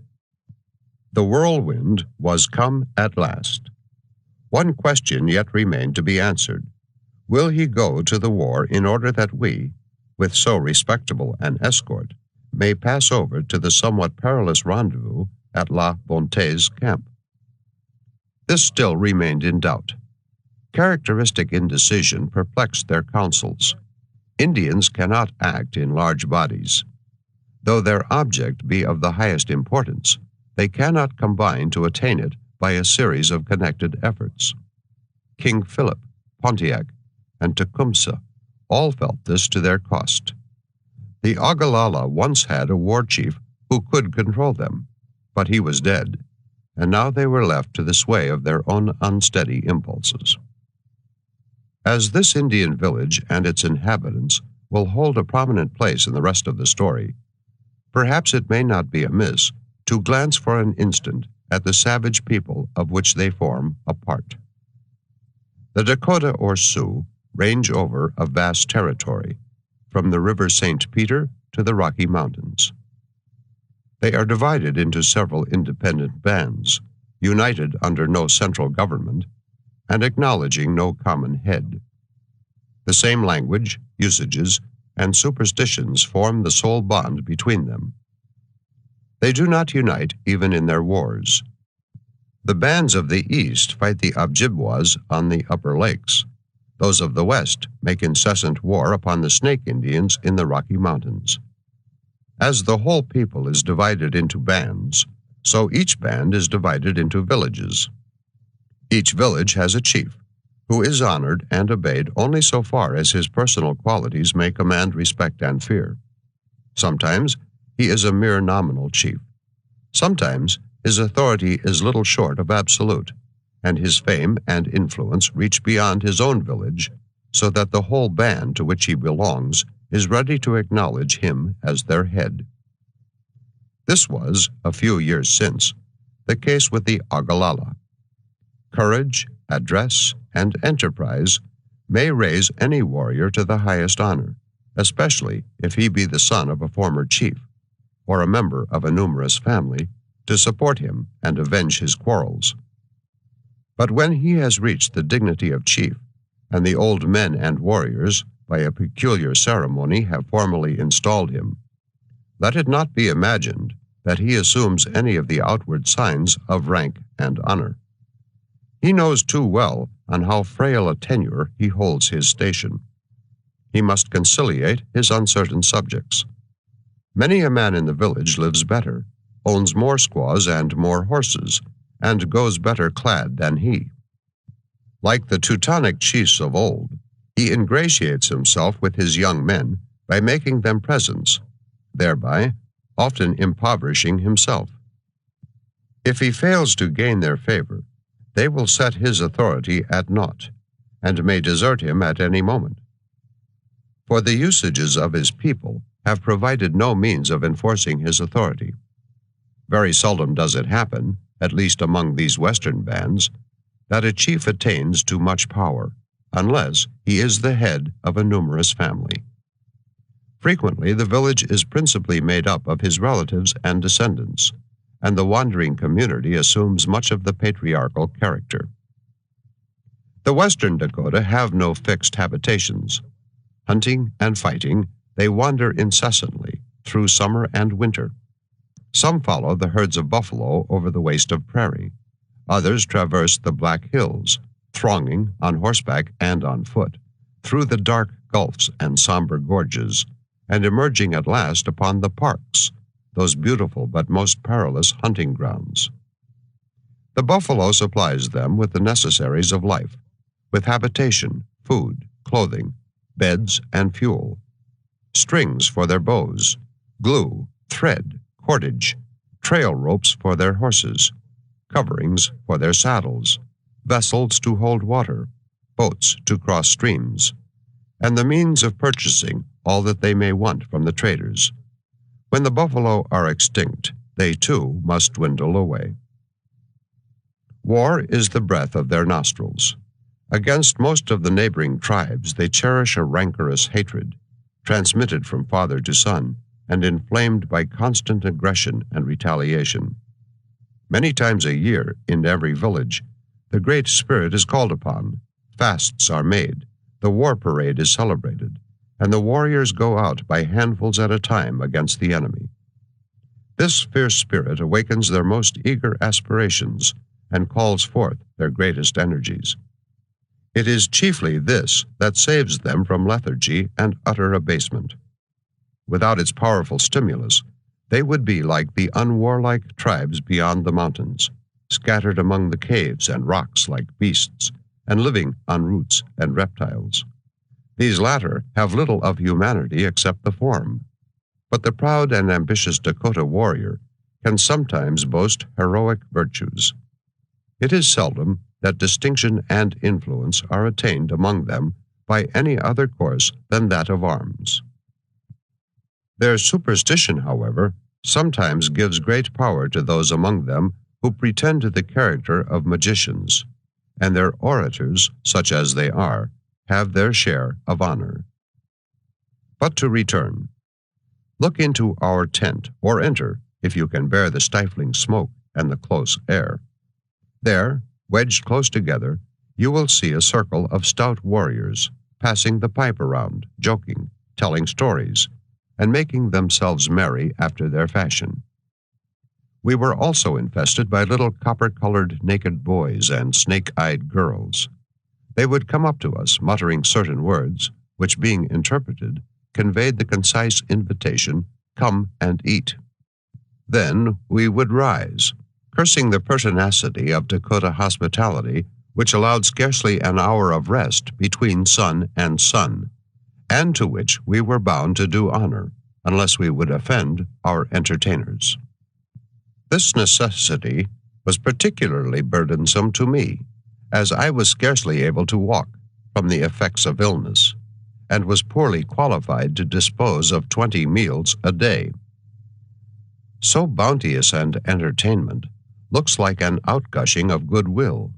A: The whirlwind was come at last. One question yet remained to be answered. Will he go to the war in order that we, with so respectable an escort, may pass over to the somewhat perilous rendezvous at La Bonté's camp? This still remained in doubt. Characteristic indecision perplexed their counsels. Indians cannot act in large bodies. Though their object be of the highest importance, they cannot combine to attain it by a series of connected efforts. King Philip, Pontiac, and Tecumseh all felt this to their cost. The Ogallala once had a war chief who could control them, but he was dead, and now they were left to the sway of their own unsteady impulses. As this Indian village and its inhabitants will hold a prominent place in the rest of the story, perhaps it may not be amiss to glance for an instant at the savage people of which they form a part. The Dakota or Sioux range over a vast territory, from the River St. Peter to the Rocky Mountains. They are divided into several independent bands, united under no central government, and acknowledging no common head. The same language, usages, and superstitions form the sole bond between them. They do not unite even in their wars. The bands of the east fight the Ojibwas on the upper lakes. Those of the west make incessant war upon the Snake Indians in the Rocky Mountains. As the whole people is divided into bands, so each band is divided into villages. Each village has a chief, who is honored and obeyed only so far as his personal qualities may command respect and fear. Sometimes he is a mere nominal chief. Sometimes his authority is little short of absolute, and his fame and influence reach beyond his own village, so that the whole band to which he belongs is ready to acknowledge him as their head. This was, a few years since, the case with the Ogallala. Courage, address, and enterprise may raise any warrior to the highest honor, especially if he be the son of a former chief, or a member of a numerous family, to support him and avenge his quarrels. But when he has reached the dignity of chief, and the old men and warriors, by a peculiar ceremony, have formally installed him, let it not be imagined that he assumes any of the outward signs of rank and honor. He knows too well on how frail a tenure he holds his station. He must conciliate his uncertain subjects. Many a man in the village lives better, owns more squaws and more horses, and goes better clad than he. Like the Teutonic chiefs of old, he ingratiates himself with his young men by making them presents, thereby often impoverishing himself. If he fails to gain their favor, they will set his authority at naught, and may desert him at any moment. For the usages of his people have provided no means of enforcing his authority. Very seldom does it happen, at least among these western bands, that a chief attains to much power, unless he is the head of a numerous family. Frequently, the village is principally made up of his relatives and descendants, and the wandering community assumes much of the patriarchal character. The western Dakota have no fixed habitations. Hunting and fighting, they wander incessantly through summer and winter. Some follow the herds of buffalo over the waste of prairie. Others traverse the Black Hills, thronging on horseback and on foot, through the dark gulfs and somber gorges, and emerging at last upon the parks, those beautiful but most perilous hunting grounds. The buffalo supplies them with the necessaries of life, with habitation, food, clothing, beds, and fuel. strings for their bows, glue, thread, cordage, trail ropes for their horses, coverings for their saddles, vessels to hold water, boats to cross streams, and the means of purchasing all that they may want from the traders. When the buffalo are extinct, they too must dwindle away. War is the breath of their nostrils. Against most of the neighboring tribes they cherish a rancorous hatred, transmitted from father to son, and inflamed by constant aggression and retaliation. Many times a year, in every village, the Great Spirit is called upon, fasts are made, the war parade is celebrated, and the warriors go out by handfuls at a time against the enemy. This fierce spirit awakens their most eager aspirations and calls forth their greatest energies. It is chiefly this that saves them from lethargy and utter abasement. Without its powerful stimulus, they would be like the unwarlike tribes beyond the mountains, scattered among the caves and rocks like beasts, and living on roots and reptiles. These latter have little of humanity except the form, but the proud and ambitious Dakota warrior can sometimes boast heroic virtues. It is seldom that distinction and influence are attained among them by any other course than that of arms. Their superstition, however, sometimes gives great power to those among them who pretend to the character of magicians, and their orators, such as they are, have their share of honor. But to return. Look into our tent, or enter, if you can bear the stifling smoke and the close air. There, wedged close together, you will see a circle of stout warriors, passing the pipe around, joking, telling stories, and making themselves merry after their fashion. We were also infested by little copper-colored naked boys and snake-eyed girls. They would come up to us, muttering certain words, which, being interpreted, conveyed the concise invitation, "Come and eat." Then we would rise, cursing the pertinacity of Dakota hospitality, which allowed scarcely an hour of rest between sun and sun, and to which we were bound to do honor, unless we would offend our entertainers. This necessity was particularly burdensome to me, as I was scarcely able to walk from the effects of illness, and was poorly qualified to dispose of 20 meals a day. So bounteous an entertainment looks like an outgushing of goodwill,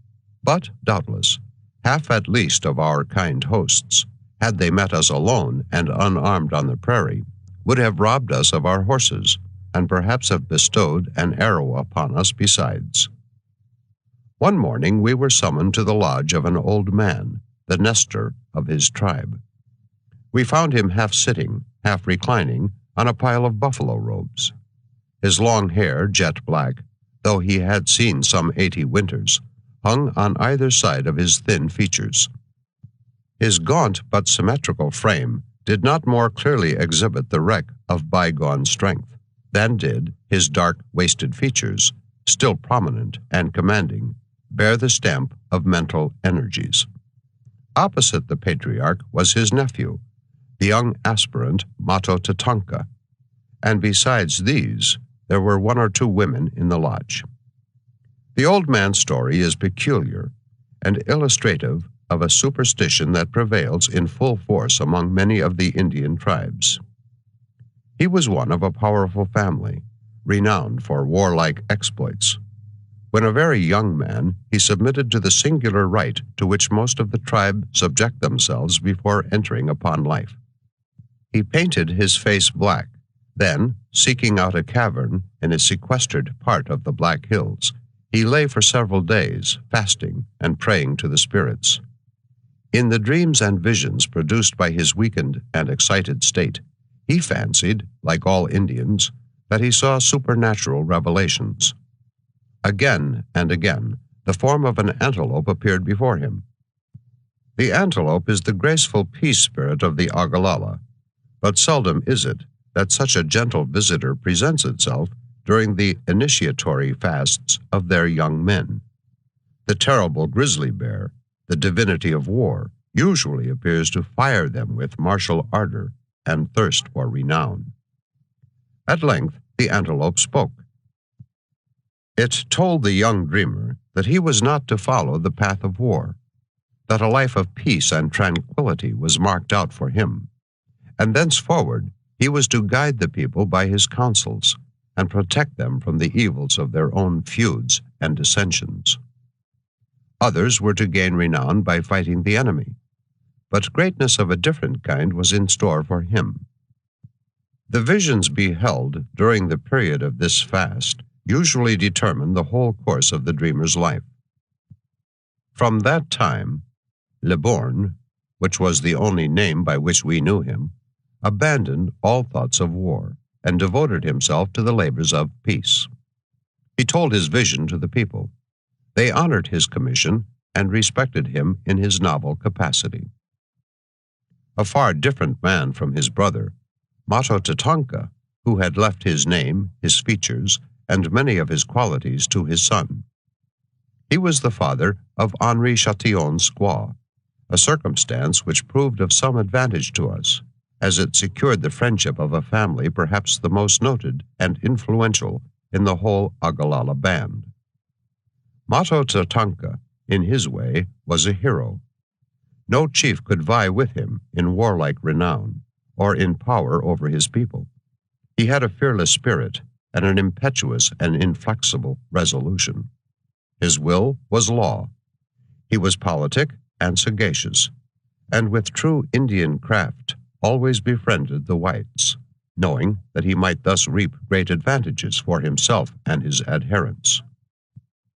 A: but, doubtless, half at least of our kind hosts, had they met us alone and unarmed on the prairie, would have robbed us of our horses, and perhaps have bestowed an arrow upon us besides. One morning we were summoned to the lodge of an old man, the Nestor of his tribe. We found him half sitting, half reclining, on a pile of buffalo robes. His long hair, jet black, though he had seen some 80 winters, hung on either side of his thin features. His gaunt but symmetrical frame did not more clearly exhibit the wreck of bygone strength than did his dark, wasted features, still prominent and commanding, bear the stamp of mental energies. Opposite the patriarch was his nephew, the young aspirant Mato Tatanka, and besides these, there were 1 or 2 women in the lodge. The old man's story is peculiar and illustrative of a superstition that prevails in full force among many of the Indian tribes. He was one of a powerful family, renowned for warlike exploits. When a very young man, he submitted to the singular rite to which most of the tribe subject themselves before entering upon life. He painted his face black, then, seeking out a cavern in a sequestered part of the Black Hills, he lay for several days, fasting and praying to the spirits. In the dreams and visions produced by his weakened and excited state, he fancied, like all Indians, that he saw supernatural revelations. Again and again, the form of an antelope appeared before him. The antelope is the graceful peace spirit of the Ogalalla, but seldom is it that such a gentle visitor presents itself during the initiatory fasts of their young men. The terrible grizzly bear, the divinity of war, usually appears to fire them with martial ardor and thirst for renown. At length the antelope spoke. It told the young dreamer that he was not to follow the path of war, that a life of peace and tranquility was marked out for him, and thenceforward he was to guide the people by his counsels and protect them from the evils of their own feuds and dissensions. Others were to gain renown by fighting the enemy, but greatness of a different kind was in store for him. The visions beheld during the period of this fast usually determined the whole course of the dreamer's life. From that time, Le Borgne, which was the only name by which we knew him, abandoned all thoughts of war and devoted himself to the labors of peace. He told his vision to the people. They honored his commission and respected him in his novel capacity. A far different man from his brother, Mato Tatonka, who had left his name, his features, and many of his qualities to his son. He was the father of Henri Chatillon's squaw, a circumstance which proved of some advantage to us, as it secured the friendship of a family perhaps the most noted and influential in the whole Ogallala band. Mato Tatonka, in his way, was a hero. No chief could vie with him in warlike renown or in power over his people. He had a fearless spirit and an impetuous and inflexible resolution. His will was law. He was politic and sagacious, and with true Indian craft always befriended the whites, knowing that he might thus reap great advantages for himself and his adherents.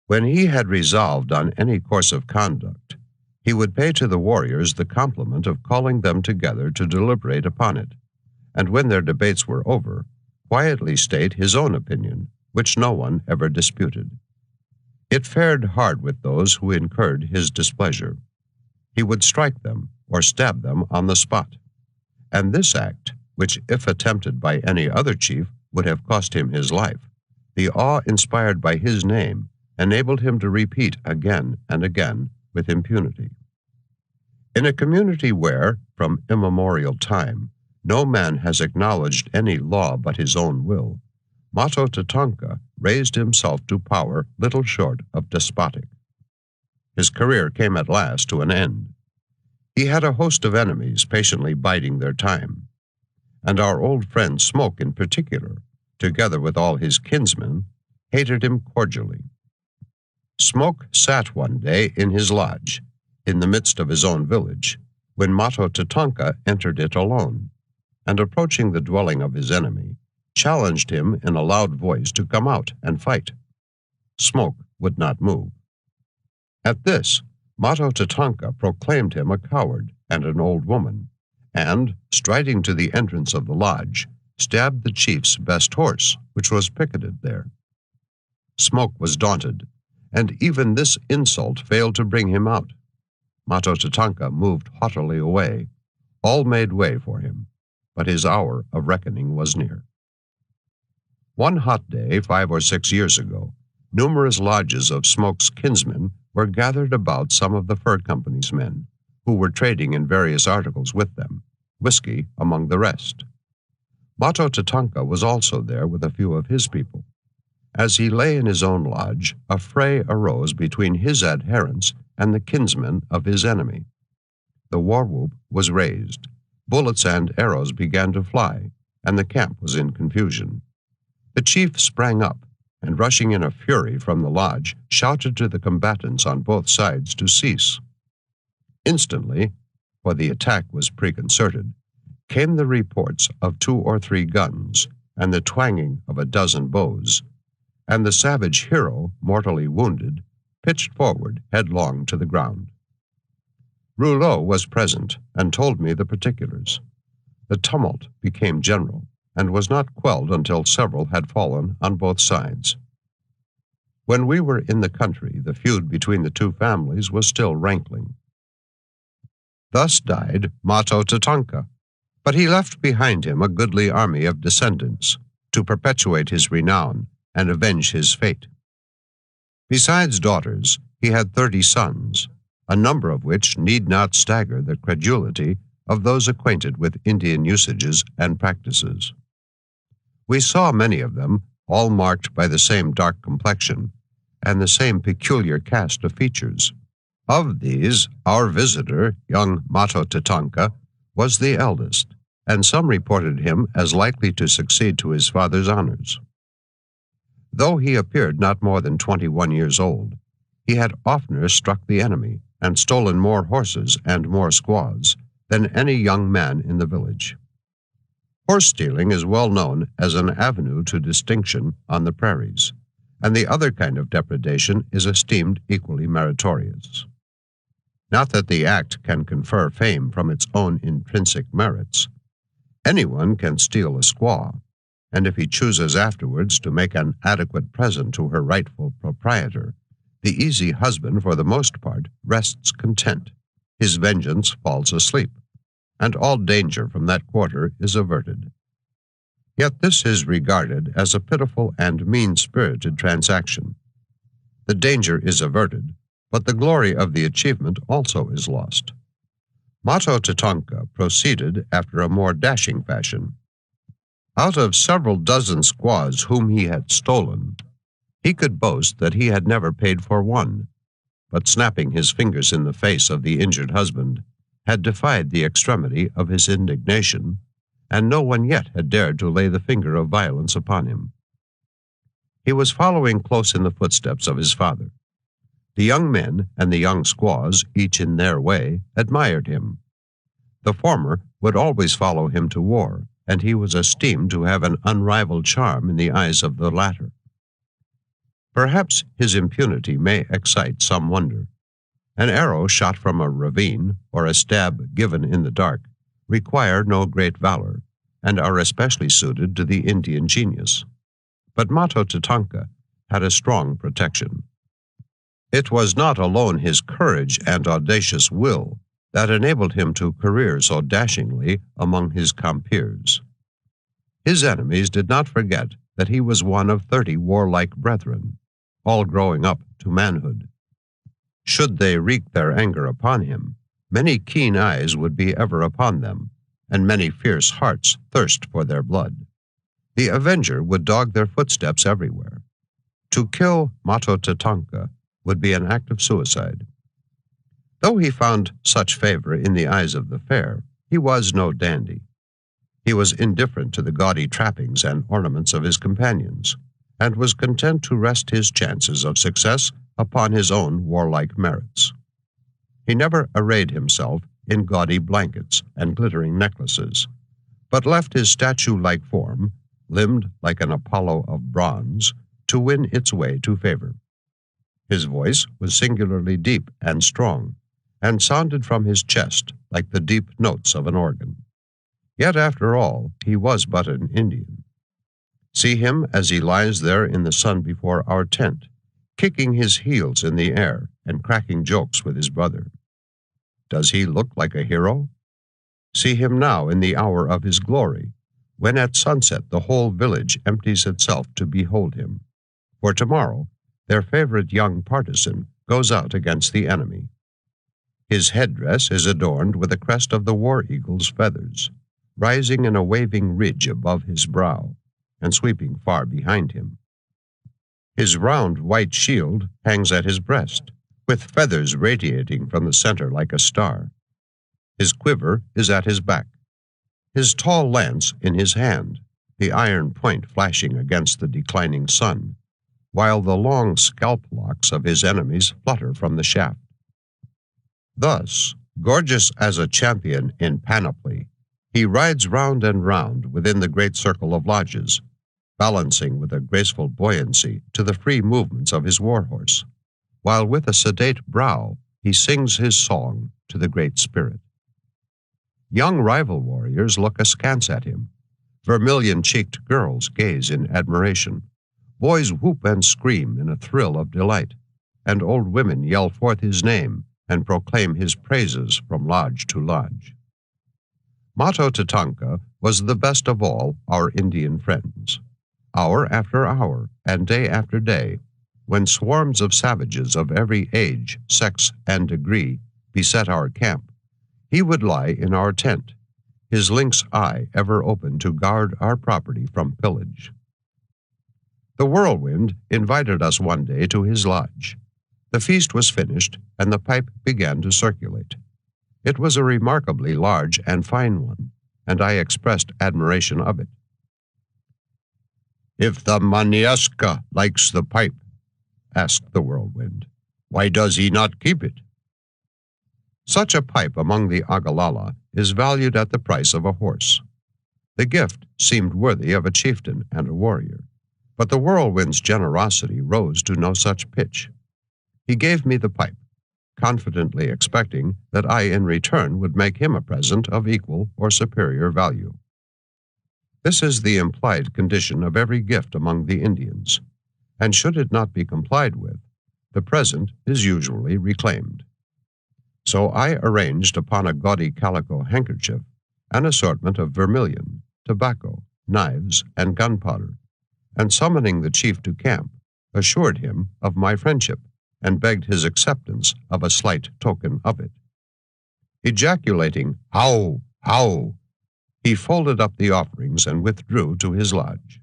A: When he had resolved on any course of conduct, he would pay to the warriors the compliment of calling them together to deliberate upon it, and when their debates were over, quietly state his own opinion, which no one ever disputed. It fared hard with those who incurred his displeasure. He would strike them or stab them on the spot, and this act, which if attempted by any other chief would have cost him his life, the awe inspired by his name enabled him to repeat again and again with impunity. In a community where, from immemorial time, no man has acknowledged any law but his own will, Mato Tatonka raised himself to power little short of despotic. His career came at last to an end. He had a host of enemies patiently biding their time, and our old friend Smoke in particular, together with all his kinsmen, hated him cordially. Smoke sat one day in his lodge, in the midst of his own village, when Mato Tatonka entered it alone, and approaching the dwelling of his enemy, challenged him in a loud voice to come out and fight. Smoke would not move. At this, Mato Tatonka proclaimed him a coward and an old woman, and, striding to the entrance of the lodge, stabbed the chief's best horse, which was picketed there. Smoke was daunted, and even this insult failed to bring him out. Mato Tatonka moved haughtily away. All made way for him, but his hour of reckoning was near. One hot day, 5 or 6 years ago, numerous lodges of Smoke's kinsmen were gathered about some of the fur company's men, who were trading in various articles with them, whiskey among the rest. Mato Tatonka was also there with a few of his people. As he lay in his own lodge, a fray arose between his adherents and the kinsmen of his enemy. The war whoop was raised, bullets and arrows began to fly, and the camp was in confusion. The chief sprang up, and rushing in a fury from the lodge, shouted to the combatants on both sides to cease. Instantly, for the attack was preconcerted, came the reports of 2 or 3 guns and the twanging of a dozen bows, and the savage hero, mortally wounded, pitched forward headlong to the ground. Rouleau was present and told me the particulars. The tumult became general, and was not quelled until several had fallen on both sides. When we were in the country, the feud between the two families was still rankling. Thus died Mato Tatonka, but he left behind him a goodly army of descendants to perpetuate his renown and avenge his fate. Besides daughters, he had 30 sons, a number of which need not stagger the credulity of those acquainted with Indian usages and practices. We saw many of them, all marked by the same dark complexion and the same peculiar cast of features. Of these, our visitor, young Mato Tatonka, was the eldest, and some reported him as likely to succeed to his father's honors. Though he appeared not more than 21 years old, he had oftener struck the enemy and stolen more horses and more squaws than any young man in the village. Horse stealing is well known as an avenue to distinction on the prairies, and the other kind of depredation is esteemed equally meritorious. Not that the act can confer fame from its own intrinsic merits. Anyone can steal a squaw, and if he chooses afterwards to make an adequate present to her rightful proprietor, the easy husband for the most part rests content, his vengeance falls asleep, and all danger from that quarter is averted. Yet this is regarded as a pitiful and mean-spirited transaction. The danger is averted, but the glory of the achievement also is lost. Mato Tatonka proceeded after a more dashing fashion. Out of several dozen squaws whom he had stolen, he could boast that he had never paid for one, but snapping his fingers in the face of the injured husband, had defied the extremity of his indignation, and no one yet had dared to lay the finger of violence upon him. He was following close in the footsteps of his father. The young men and the young squaws, each in their way, admired him. The former would always follow him to war, and he was esteemed to have an unrivaled charm in the eyes of the latter. Perhaps his impunity may excite some wonder. An arrow shot from a ravine, or a stab given in the dark, require no great valor, and are especially suited to the Indian genius. But Mato Tatonka had a strong protection. It was not alone his courage and audacious will that enabled him to career so dashingly among his compeers. His enemies did not forget that he was one of 30 warlike brethren, all growing up to manhood. Should they wreak their anger upon him, many keen eyes would be ever upon them, and many fierce hearts thirst for their blood. The avenger would dog their footsteps everywhere. To kill Mato Tatonka would be an act of suicide. Though he found such favor in the eyes of the fair, he was no dandy. He was indifferent to the gaudy trappings and ornaments of his companions, and was content to rest his chances of success upon his own warlike merits. He never arrayed himself in gaudy blankets and glittering necklaces, but left his statue-like form, limbed like an Apollo of bronze, to win its way to favor. His voice was singularly deep and strong, and sounded from his chest like the deep notes of an organ. Yet, after all, he was but an Indian. See him as he lies there in the sun before our tent, kicking his heels in the air and cracking jokes with his brother. Does he look like a hero? See him now in the hour of his glory, when at sunset the whole village empties itself to behold him. For tomorrow, their favorite young partisan goes out against the enemy. His headdress is adorned with a crest of the war eagle's feathers, rising in a waving ridge above his brow and sweeping far behind him. His round white shield hangs at his breast, with feathers radiating from the center like a star. His quiver is at his back, his tall lance in his hand, the iron point flashing against the declining sun, while the long scalp locks of his enemies flutter from the shaft. Thus, gorgeous as a champion in panoply, he rides round and round within the great circle of lodges, balancing with a graceful buoyancy to the free movements of his war-horse, while with a sedate brow he sings his song to the Great Spirit. Young rival warriors look askance at him. Vermilion-cheeked girls gaze in admiration. Boys whoop and scream in a thrill of delight, and old women yell forth his name and proclaim his praises from lodge to lodge. Mato Tatonka was the best of all our Indian friends. Hour after hour, and day after day, when swarms of savages of every age, sex, and degree beset our camp, He would lie in our tent, his lynx eye ever open to guard our property from pillage. The Whirlwind invited us one day to his lodge. The feast was finished, and the pipe began to circulate. It was a remarkably large and fine one, and I expressed admiration of it. "If the Manieska likes the pipe," asked the Whirlwind, "why does he not keep it?" Such a pipe among the Ogalalla is valued at the price of a horse. The gift seemed worthy of a chieftain and a warrior, but the Whirlwind's generosity rose to no such pitch. He gave me the pipe, confidently expecting that I in return would make him a present of equal or superior value. This is the implied condition of every gift among the Indians, and should it not be complied with, the present is usually reclaimed. So I arranged upon a gaudy calico handkerchief an assortment of vermilion, tobacco, knives, and gunpowder, and summoning the chief to camp, assured him of my friendship, and begged his acceptance of a slight token of it. Ejaculating, "How, how!" he folded up the offerings and withdrew to his lodge.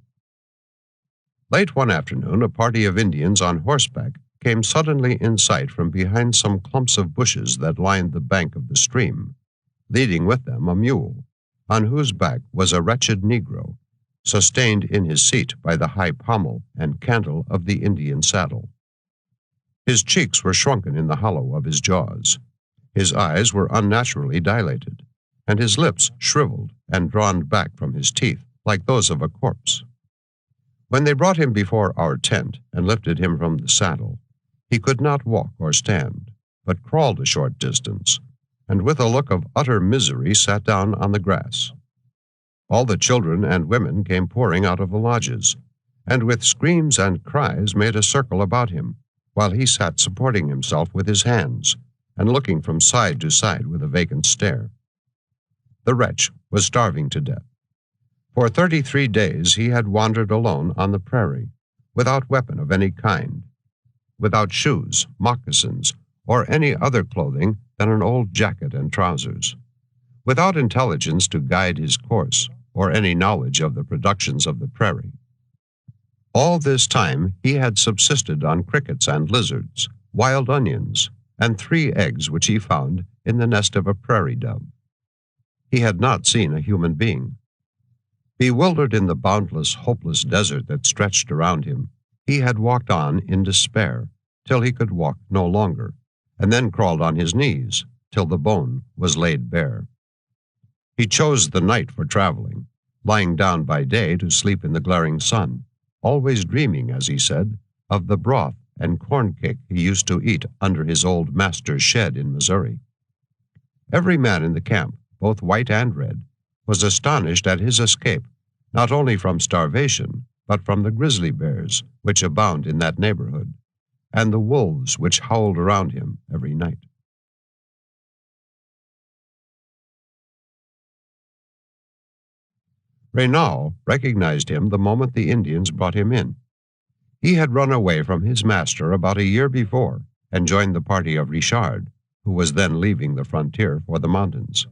A: Late one afternoon, a party of Indians on horseback came suddenly in sight from behind some clumps of bushes that lined the bank of the stream, leading with them a mule, on whose back was a wretched Negro, sustained in his seat by the high pommel and cantle of the Indian saddle. His cheeks were shrunken in the hollow of his jaws, his eyes were unnaturally dilated, and his lips shriveled and drawn back from his teeth like those of a corpse. When they brought him before our tent and lifted him from the saddle, he could not walk or stand, but crawled a short distance, and with a look of utter misery sat down on the grass. All the children and women came pouring out of the lodges, and with screams and cries made a circle about him, while he sat supporting himself with his hands, and looking from side to side with a vacant stare. The wretch was starving to death. For 33 days he had wandered alone on the prairie, without weapon of any kind, without shoes, moccasins, or any other clothing than an old jacket and trousers, without intelligence to guide his course, or any knowledge of the productions of the prairie. All this time he had subsisted on crickets and lizards, wild onions, and 3 eggs which he found in the nest of a prairie dove. He had not seen a human being. Bewildered in the boundless, hopeless desert that stretched around him, he had walked on in despair till he could walk no longer, and then crawled on his knees till the bone was laid bare. He chose the night for traveling, lying down by day to sleep in the glaring sun, always dreaming, as he said, of the broth and corn cake he used to eat under his old master's shed in Missouri. Every man in the camp, both white and red, was astonished at his escape, not only from starvation, but from the grizzly bears which abound in that neighborhood, and the wolves which howled around him every night. Reynal recognized him the moment the Indians brought him in. He had run away from his master about a year before and joined the party of Richard, who was then leaving the frontier for the mountains.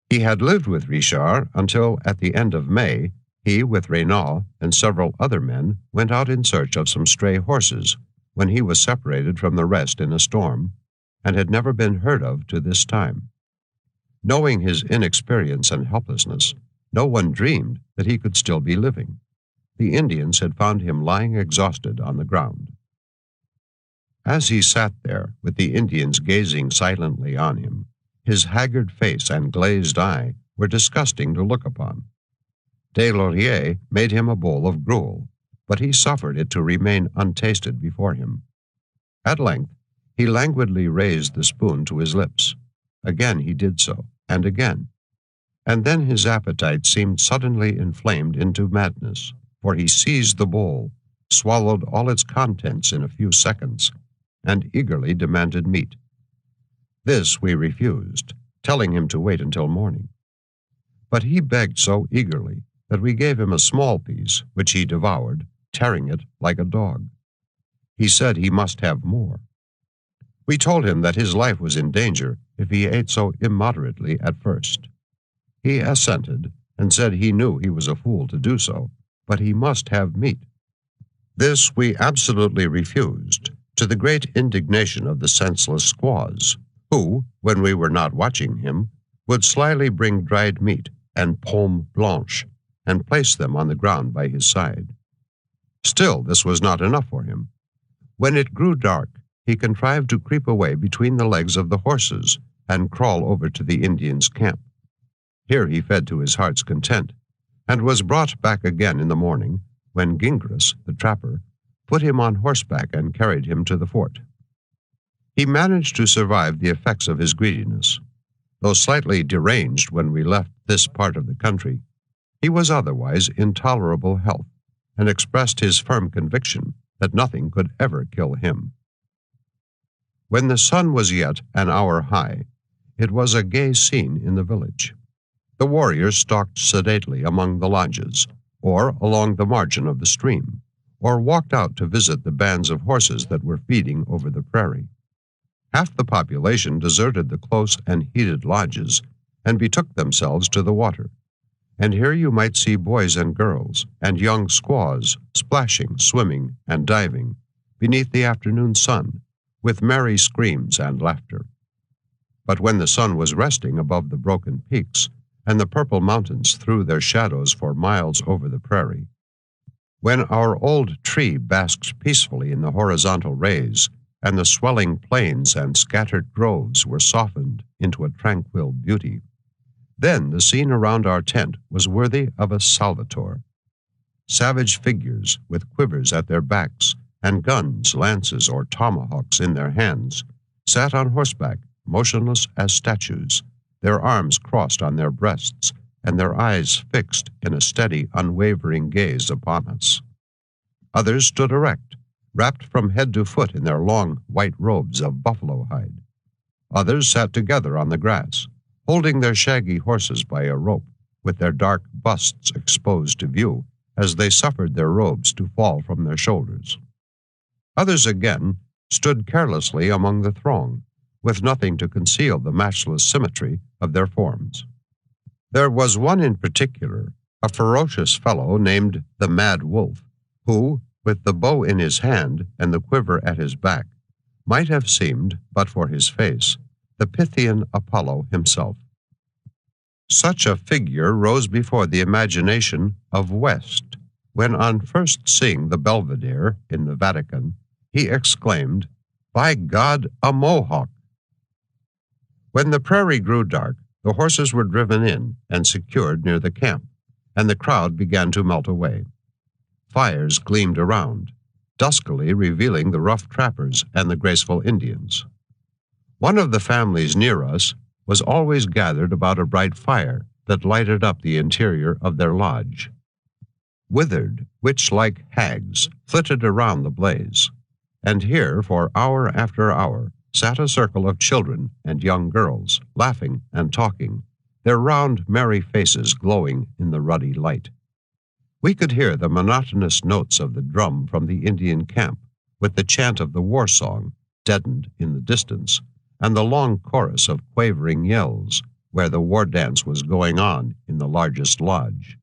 A: He had lived with Richard until, at the end of May, he, with Reynal and several other men, went out in search of some stray horses, when he was separated from the rest in a storm, and had never been heard of to this time. Knowing his inexperience and helplessness, no one dreamed that he could still be living. The Indians had found him lying exhausted on the ground. As he sat there, with the Indians gazing silently on him, his haggard face and glazed eye were disgusting to look upon. Des Lauriers made him a bowl of gruel, but he suffered it to remain untasted before him. At length, he languidly raised the spoon to his lips. Again he did so, and again. And then his appetite seemed suddenly inflamed into madness, for he seized the bowl, swallowed all its contents in a few seconds, and eagerly demanded meat. This we refused, telling him to wait until morning. But he begged so eagerly that we gave him a small piece, which he devoured, tearing it like a dog. He said he must have more. We told him that his life was in danger if he ate so immoderately at first. He assented, and said he knew he was a fool to do so, but he must have meat. This we absolutely refused, to the great indignation of the senseless squaws, who, when we were not watching him, would slyly bring dried meat and pomme blanche, and place them on the ground by his side. Still, this was not enough for him. When it grew dark, he contrived to creep away between the legs of the horses and crawl over to the Indians' camp. Here he fed to his heart's content, and was brought back again in the morning, when Gingras, the trapper, put him on horseback and carried him to the fort. He managed to survive the effects of his greediness. Though slightly deranged when we left this part of the country, he was otherwise in tolerable health, and expressed his firm conviction that nothing could ever kill him. When the sun was yet an hour high, it was a gay scene in the village. The warriors stalked sedately among the lodges, or along the margin of the stream, or walked out to visit the bands of horses that were feeding over the prairie. Half the population deserted the close and heated lodges and betook themselves to the water, and here you might see boys and girls and young squaws splashing, swimming, and diving beneath the afternoon sun, with merry screams and laughter. But when the sun was resting above the broken peaks, and the purple mountains threw their shadows for miles over the prairie, when our old tree basked peacefully in the horizontal rays, and the swelling plains and scattered groves were softened into a tranquil beauty, then the scene around our tent was worthy of a Salvator. Savage figures, with quivers at their backs, and guns, lances, or tomahawks in their hands, sat on horseback, motionless as statues, their arms crossed on their breasts, and their eyes fixed in a steady, unwavering gaze upon us. Others stood erect, wrapped from head to foot in their long white robes of buffalo hide. Others sat together on the grass, holding their shaggy horses by a rope, with their dark busts exposed to view as they suffered their robes to fall from their shoulders. Others again stood carelessly among the throng, with nothing to conceal the matchless symmetry of their forms. There was one in particular, a ferocious fellow named the Mad Wolf, who, with the bow in his hand and the quiver at his back, might have seemed, but for his face, the Pythian Apollo himself. Such a figure rose before the imagination of West, when on first seeing the Belvedere in the Vatican, he exclaimed, "By God, a Mohawk!" When the prairie grew dark, the horses were driven in and secured near the camp, and the crowd began to melt away. Fires gleamed around, duskily revealing the rough trappers and the graceful Indians. One of the families near us was always gathered about a bright fire that lighted up the interior of their lodge. Withered, witch-like hags flitted around the blaze, and here, for hour after hour, sat a circle of children and young girls, laughing and talking, their round, merry faces glowing in the ruddy light. We could hear the monotonous notes of the drum from the Indian camp, with the chant of the war song deadened in the distance, and the long chorus of quavering yells, where the war dance was going on in the largest lodge.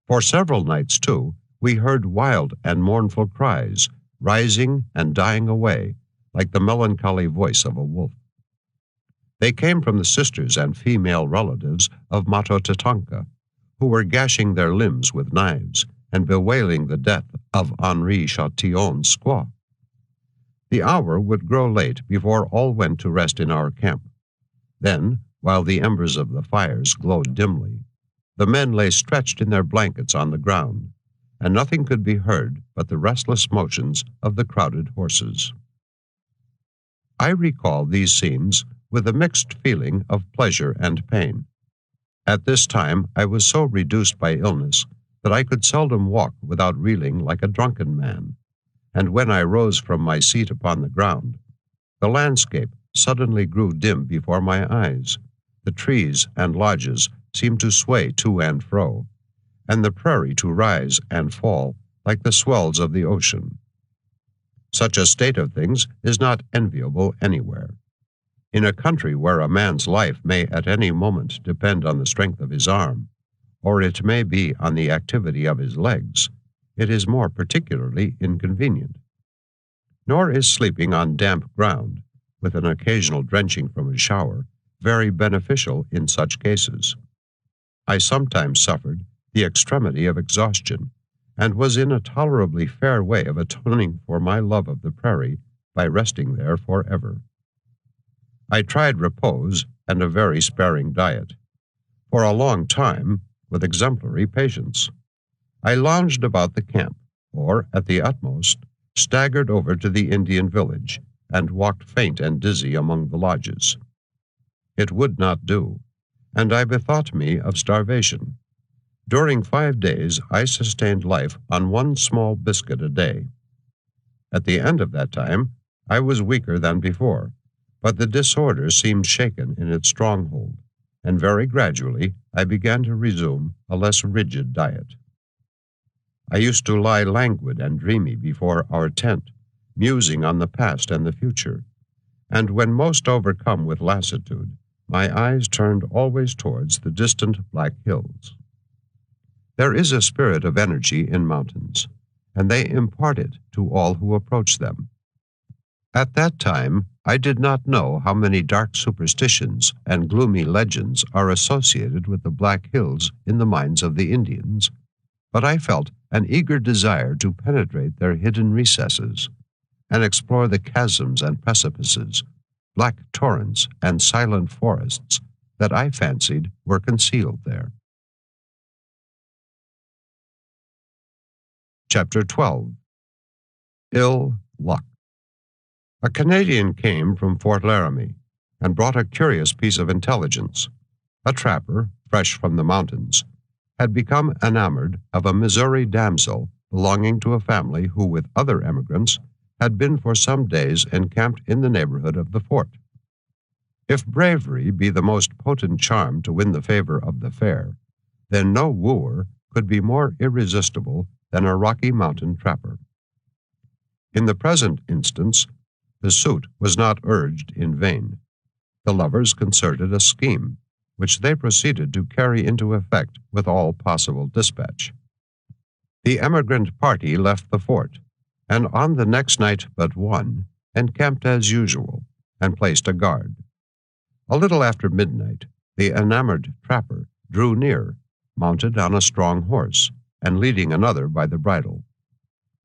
A: For several nights, too, we heard wild and mournful cries, rising and dying away, like the melancholy voice of a wolf. They came from the sisters and female relatives of Mato Tatanka, who were gashing their limbs with knives and bewailing the death of Henri Chatillon's squaw. The hour would grow late before all went to rest in our camp. Then, while the embers of the fires glowed dimly, the men lay stretched in their blankets on the ground, and nothing could be heard but the restless motions of the crowded horses. I recall these scenes with a mixed feeling of pleasure and pain. At this time I was so reduced by illness that I could seldom walk without reeling like a drunken man, and when I rose from my seat upon the ground, the landscape suddenly grew dim before my eyes, the trees and lodges seemed to sway to and fro, and the prairie to rise and fall like the swells of the ocean. Such a state of things is not enviable anywhere. In a country where a man's life may at any moment depend on the strength of his arm, or it may be on the activity of his legs, it is more particularly inconvenient. Nor is sleeping on damp ground, with an occasional drenching from a shower, very beneficial in such cases. I sometimes suffered the extremity of exhaustion, and was in a tolerably fair way of atoning for my love of the prairie by resting there forever. I tried repose and a very sparing diet. For a long time, with exemplary patience, I lounged about the camp, or, at the utmost, staggered over to the Indian village, and walked faint and dizzy among the lodges. It would not do, and I bethought me of starvation. During 5 days I sustained life on one small biscuit a day. At the end of that time I was weaker than before, but the disorder seemed shaken in its stronghold, and very gradually I began to resume a less rigid diet. I used to lie languid and dreamy before our tent, musing on the past and the future, and when most overcome with lassitude, my eyes turned always towards the distant Black Hills. There is a spirit of energy in mountains, and they impart it to all who approach them. At that time, I did not know how many dark superstitions and gloomy legends are associated with the Black Hills in the minds of the Indians, but I felt an eager desire to penetrate their hidden recesses and explore the chasms and precipices, black torrents and silent forests that I fancied were concealed there. Chapter 12. Ill Luck. A Canadian came from Fort Laramie and brought a curious piece of intelligence. A trapper, fresh from the mountains, had become enamored of a Missouri damsel belonging to a family who, with other emigrants, had been for some days encamped in the neighborhood of the fort. If bravery be the most potent charm to win the favor of the fair, then no wooer could be more irresistible than a Rocky Mountain trapper. In the present instance, the suit was not urged in vain. The lovers concerted a scheme, which they proceeded to carry into effect with all possible dispatch. The emigrant party left the fort, and on the next night but one, encamped as usual, and placed a guard. A little after midnight, the enamored trapper drew near, mounted on a strong horse, and leading another by the bridle.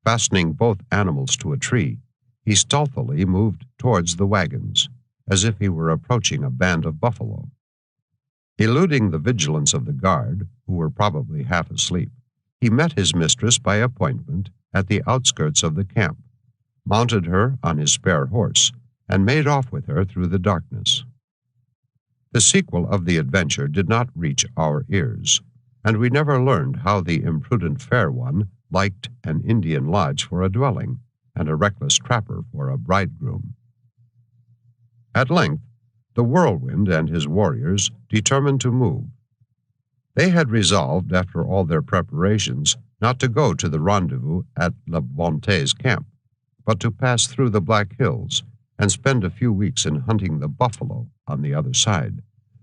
A: Fastening both animals to a tree, he stealthily moved towards the wagons, as if he were approaching a band of buffalo. Eluding the vigilance of the guard, who were probably half asleep, he met his mistress by appointment at the outskirts of the camp, mounted her on his spare horse, and made off with her through the darkness. The sequel of the adventure did not reach our ears, and we never learned how the imprudent fair one liked an Indian lodge for a dwelling, and a reckless trapper for a bridegroom. At length, the Whirlwind and his warriors determined to move. They had resolved, after all their preparations, not to go to the rendezvous at La Bonte's camp, but to pass through the Black Hills and spend a few weeks in hunting the buffalo on the other side,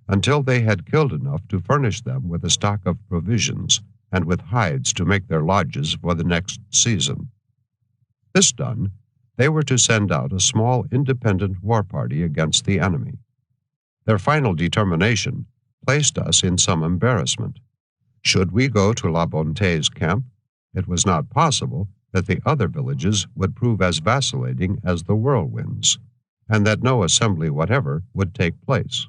A: until they had killed enough to furnish them with a stock of provisions and with hides to make their lodges for the next season. This done, they were to send out a small independent war party against the enemy. Their final determination placed us in some embarrassment. Should we go to La Bonte's camp, it was not possible that the other villages would prove as vacillating as the Whirlwinds, and that no assembly whatever would take place.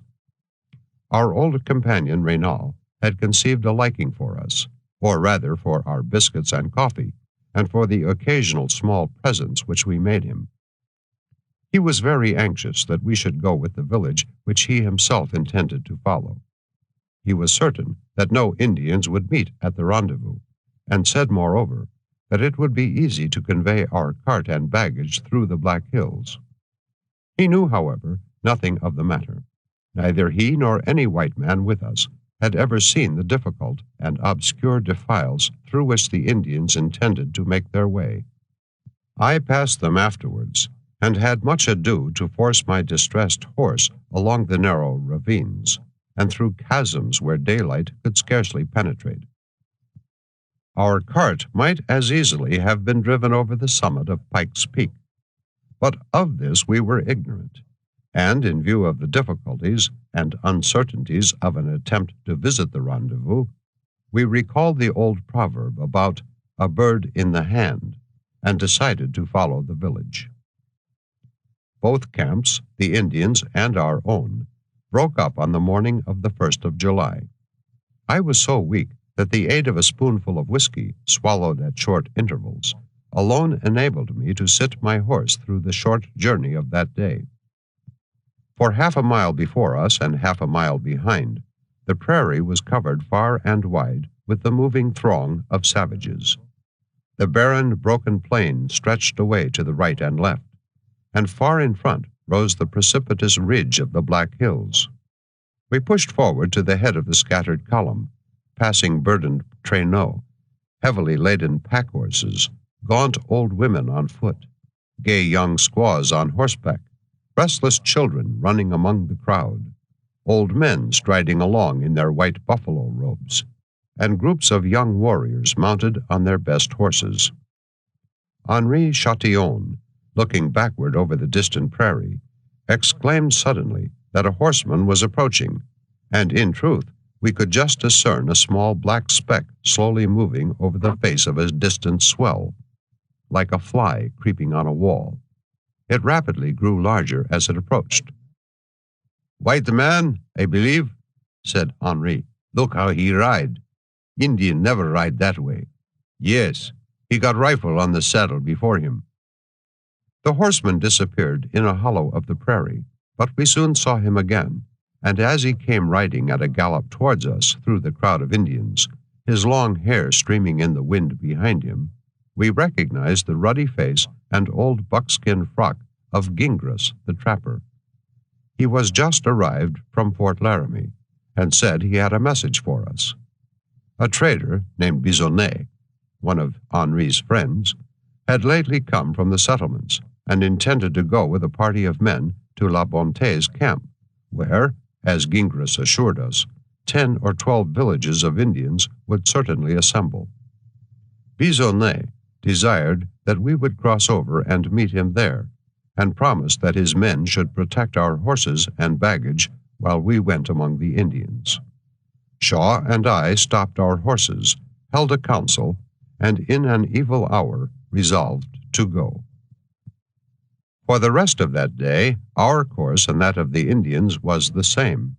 A: Our old companion Reynal had conceived a liking for us, or rather for our biscuits and coffee, and for the occasional small presents which we made him. He was very anxious that we should go with the village which he himself intended to follow. He was certain that no Indians would meet at the rendezvous, and said, moreover, that it would be easy to convey our cart and baggage through the Black Hills. He knew, however, nothing of the matter. Neither he nor any white man with us had ever seen the difficult and obscure defiles through which the Indians intended to make their way. I passed them afterwards, and had much ado to force my distressed horse along the narrow ravines and through chasms where daylight could scarcely penetrate. Our cart might as easily have been driven over the summit of Pike's Peak, but of this we were ignorant, and in view of the difficulties and uncertainties of an attempt to visit the rendezvous, we recalled the old proverb about a bird in the hand and decided to follow the village. Both camps, the Indians and our own, broke up on the morning of the 1st of July. I was so weak that the aid of a spoonful of whiskey, swallowed at short intervals, alone enabled me to sit my horse through the short journey of that day. For half a mile before us and half a mile behind, the prairie was covered far and wide with the moving throng of savages. The barren, broken plain stretched away to the right and left, and far in front rose the precipitous ridge of the Black Hills. We pushed forward to the head of the scattered column, passing burdened traîneaux, heavily laden pack-horses, gaunt old women on foot, gay young squaws on horseback, restless children running among the crowd, old men striding along in their white buffalo robes, and groups of young warriors mounted on their best horses. Henri Chatillon, looking backward over the distant prairie, exclaimed suddenly that a horseman was approaching, and in truth we could just discern a small black speck slowly moving over the face of a distant swell, like a fly creeping on a wall. It rapidly grew larger as it approached. "White man, I believe," said Henri. "Look how he ride. Indian never ride that way. Yes, he got rifle on the saddle before him." The horseman disappeared in a hollow of the prairie, but we soon saw him again, and as he came riding at a gallop towards us through the crowd of Indians, his long hair streaming in the wind behind him, we recognized the ruddy face and old buckskin frock of Gingras the trapper. He was just arrived from Fort Laramie, and said he had a message for us. A trader named Bisonnet, one of Henri's friends, had lately come from the settlements and intended to go with a party of men to La Bonté's camp, where, as Gingras assured us, 10 or 12 villages of Indians would certainly assemble. Bisonnet desired that we would cross over and meet him there, and promised that his men should protect our horses and baggage while we went among the Indians. Shaw and I stopped our horses, held a council, and in an evil hour resolved to go. For the rest of that day, our course and that of the Indians was the same.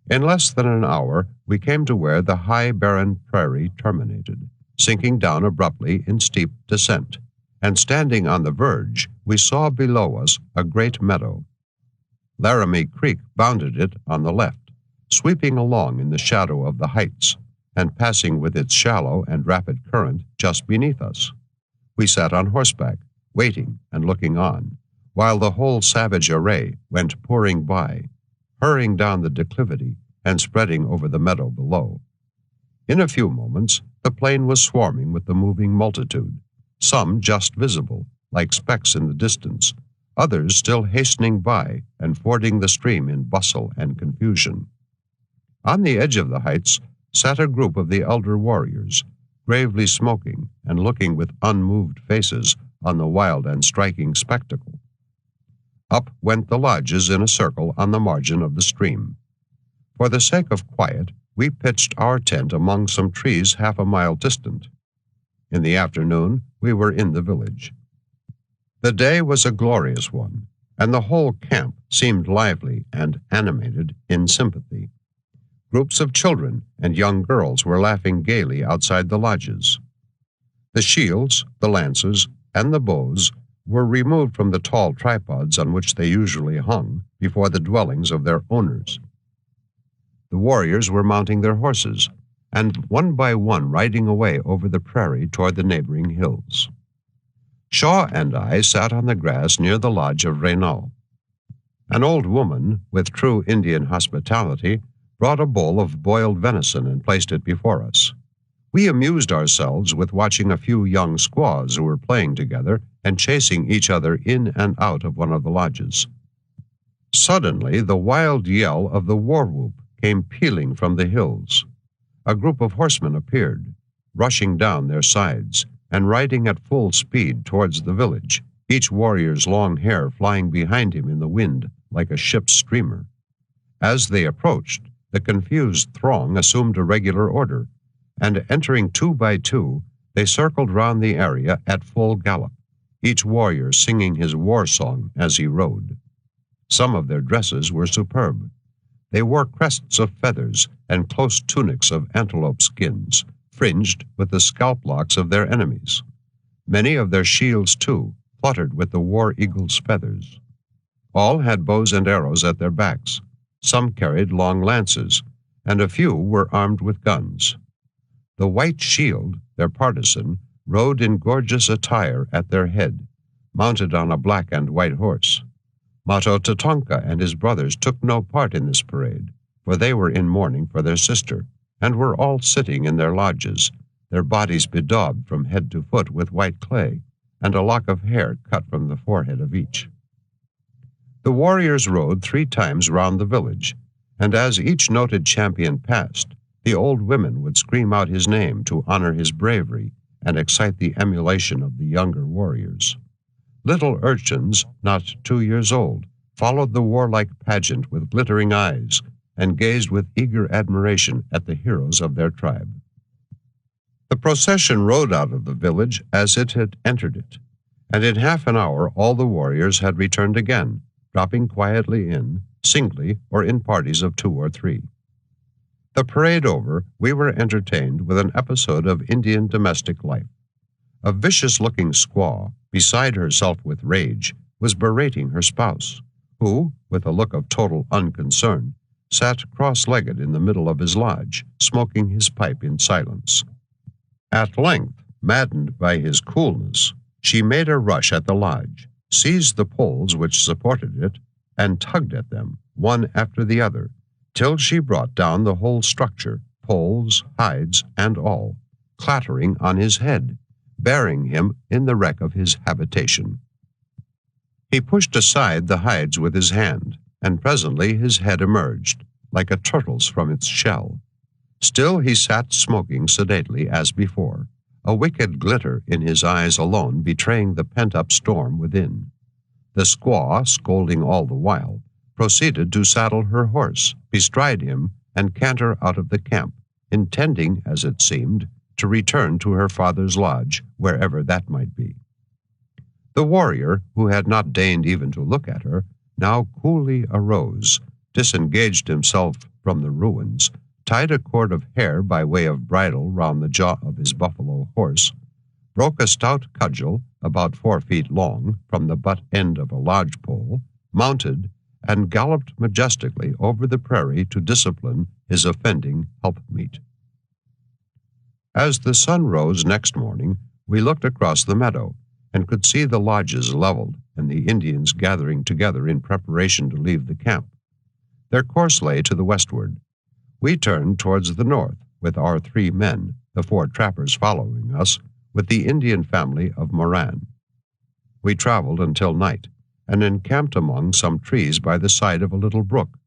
A: In less than an hour, we came to where the high barren prairie terminated, sinking down abruptly in steep descent, and standing on the verge, we saw below us a great meadow. Laramie Creek bounded it on the left, sweeping along in the shadow of the heights, and passing with its shallow and rapid current just beneath us. We sat on horseback, waiting and looking on, while the whole savage array went pouring by, hurrying down the declivity and spreading over the meadow below. In a few moments, the plain was swarming with the moving multitude, some just visible, like specks in the distance, others still hastening by and fording the stream in bustle and confusion. On the edge of the heights sat a group of the elder warriors, gravely smoking and looking with unmoved faces on the wild and striking spectacle. Up went the lodges in a circle on the margin of the stream. For the sake of quiet, we pitched our tent among some trees half a mile distant. In the afternoon, we were in the village. The day was a glorious one, and the whole camp seemed lively and animated in sympathy. Groups of children and young girls were laughing gaily outside the lodges. The shields, the lances, and the bows were removed from the tall tripods on which they usually hung before the dwellings of their owners. The warriors were mounting their horses, and one by one riding away over the prairie toward the neighboring hills. Shaw and I sat on the grass near the lodge of Renaud. An old woman, with true Indian hospitality, brought a bowl of boiled venison and placed it before us. We amused ourselves with watching a few young squaws who were playing together and chasing each other in and out of one of the lodges. Suddenly, the wild yell of the war whoop came pealing from the hills. A group of horsemen appeared, rushing down their sides and riding at full speed towards the village, each warrior's long hair flying behind him in the wind like a ship's streamer. As they approached, the confused throng assumed a regular order, and entering 2 by 2, they circled round the area at full gallop, each warrior singing his war song as he rode. Some of their dresses were superb. They wore crests of feathers and close tunics of antelope skins, fringed with the scalp locks of their enemies. Many of their shields, too, fluttered with the war eagle's feathers. All had bows and arrows at their backs. Some carried long lances, and a few were armed with guns. The White Shield, their partisan, rode in gorgeous attire at their head, mounted on a black and white horse. Mato Tatonka and his brothers took no part in this parade, for they were in mourning for their sister, and were all sitting in their lodges, their bodies bedaubed from head to foot with white clay, and a lock of hair cut from the forehead of each. The warriors rode 3 times round the village, and as each noted champion passed, the old women would scream out his name to honor his bravery and excite the emulation of the younger warriors. Little urchins, not 2 years old, followed the warlike pageant with glittering eyes and gazed with eager admiration at the heroes of their tribe. The procession rode out of the village as it had entered it, and in half an hour all the warriors had returned again, dropping quietly in, singly or in parties of 2 or 3. The parade over, we were entertained with an episode of Indian domestic life. A vicious-looking squaw, beside herself with rage, was berating her spouse, who, with a look of total unconcern, sat cross-legged in the middle of his lodge, smoking his pipe in silence. At length, maddened by his coolness, she made a rush at the lodge, seized the poles which supported it, and tugged at them, one after the other, till she brought down the whole structure, poles, hides, and all, clattering on his head, burying him in the wreck of his habitation. He pushed aside the hides with his hand, and presently his head emerged, like a turtle's from its shell. Still he sat smoking sedately as before, a wicked glitter in his eyes alone betraying the pent-up storm within. The squaw, scolding all the while, proceeded to saddle her horse, bestride him, and canter out of the camp, intending, as it seemed, to return to her father's lodge, wherever that might be. The warrior, who had not deigned even to look at her, now coolly arose, disengaged himself from the ruins, tied a cord of hair by way of bridle round the jaw of his buffalo horse, broke a stout cudgel, about 4 feet long, from the butt end of a lodge pole, mounted, and galloped majestically over the prairie to discipline his offending helpmeet. As the sun rose next morning, we looked across the meadow, and could see the lodges leveled and the Indians gathering together in preparation to leave the camp. Their course lay to the westward. We turned towards the north, with our 3 men, the 4 trappers following us, with the Indian family of Moran. We traveled until night, and encamped among some trees by the side of a little brook,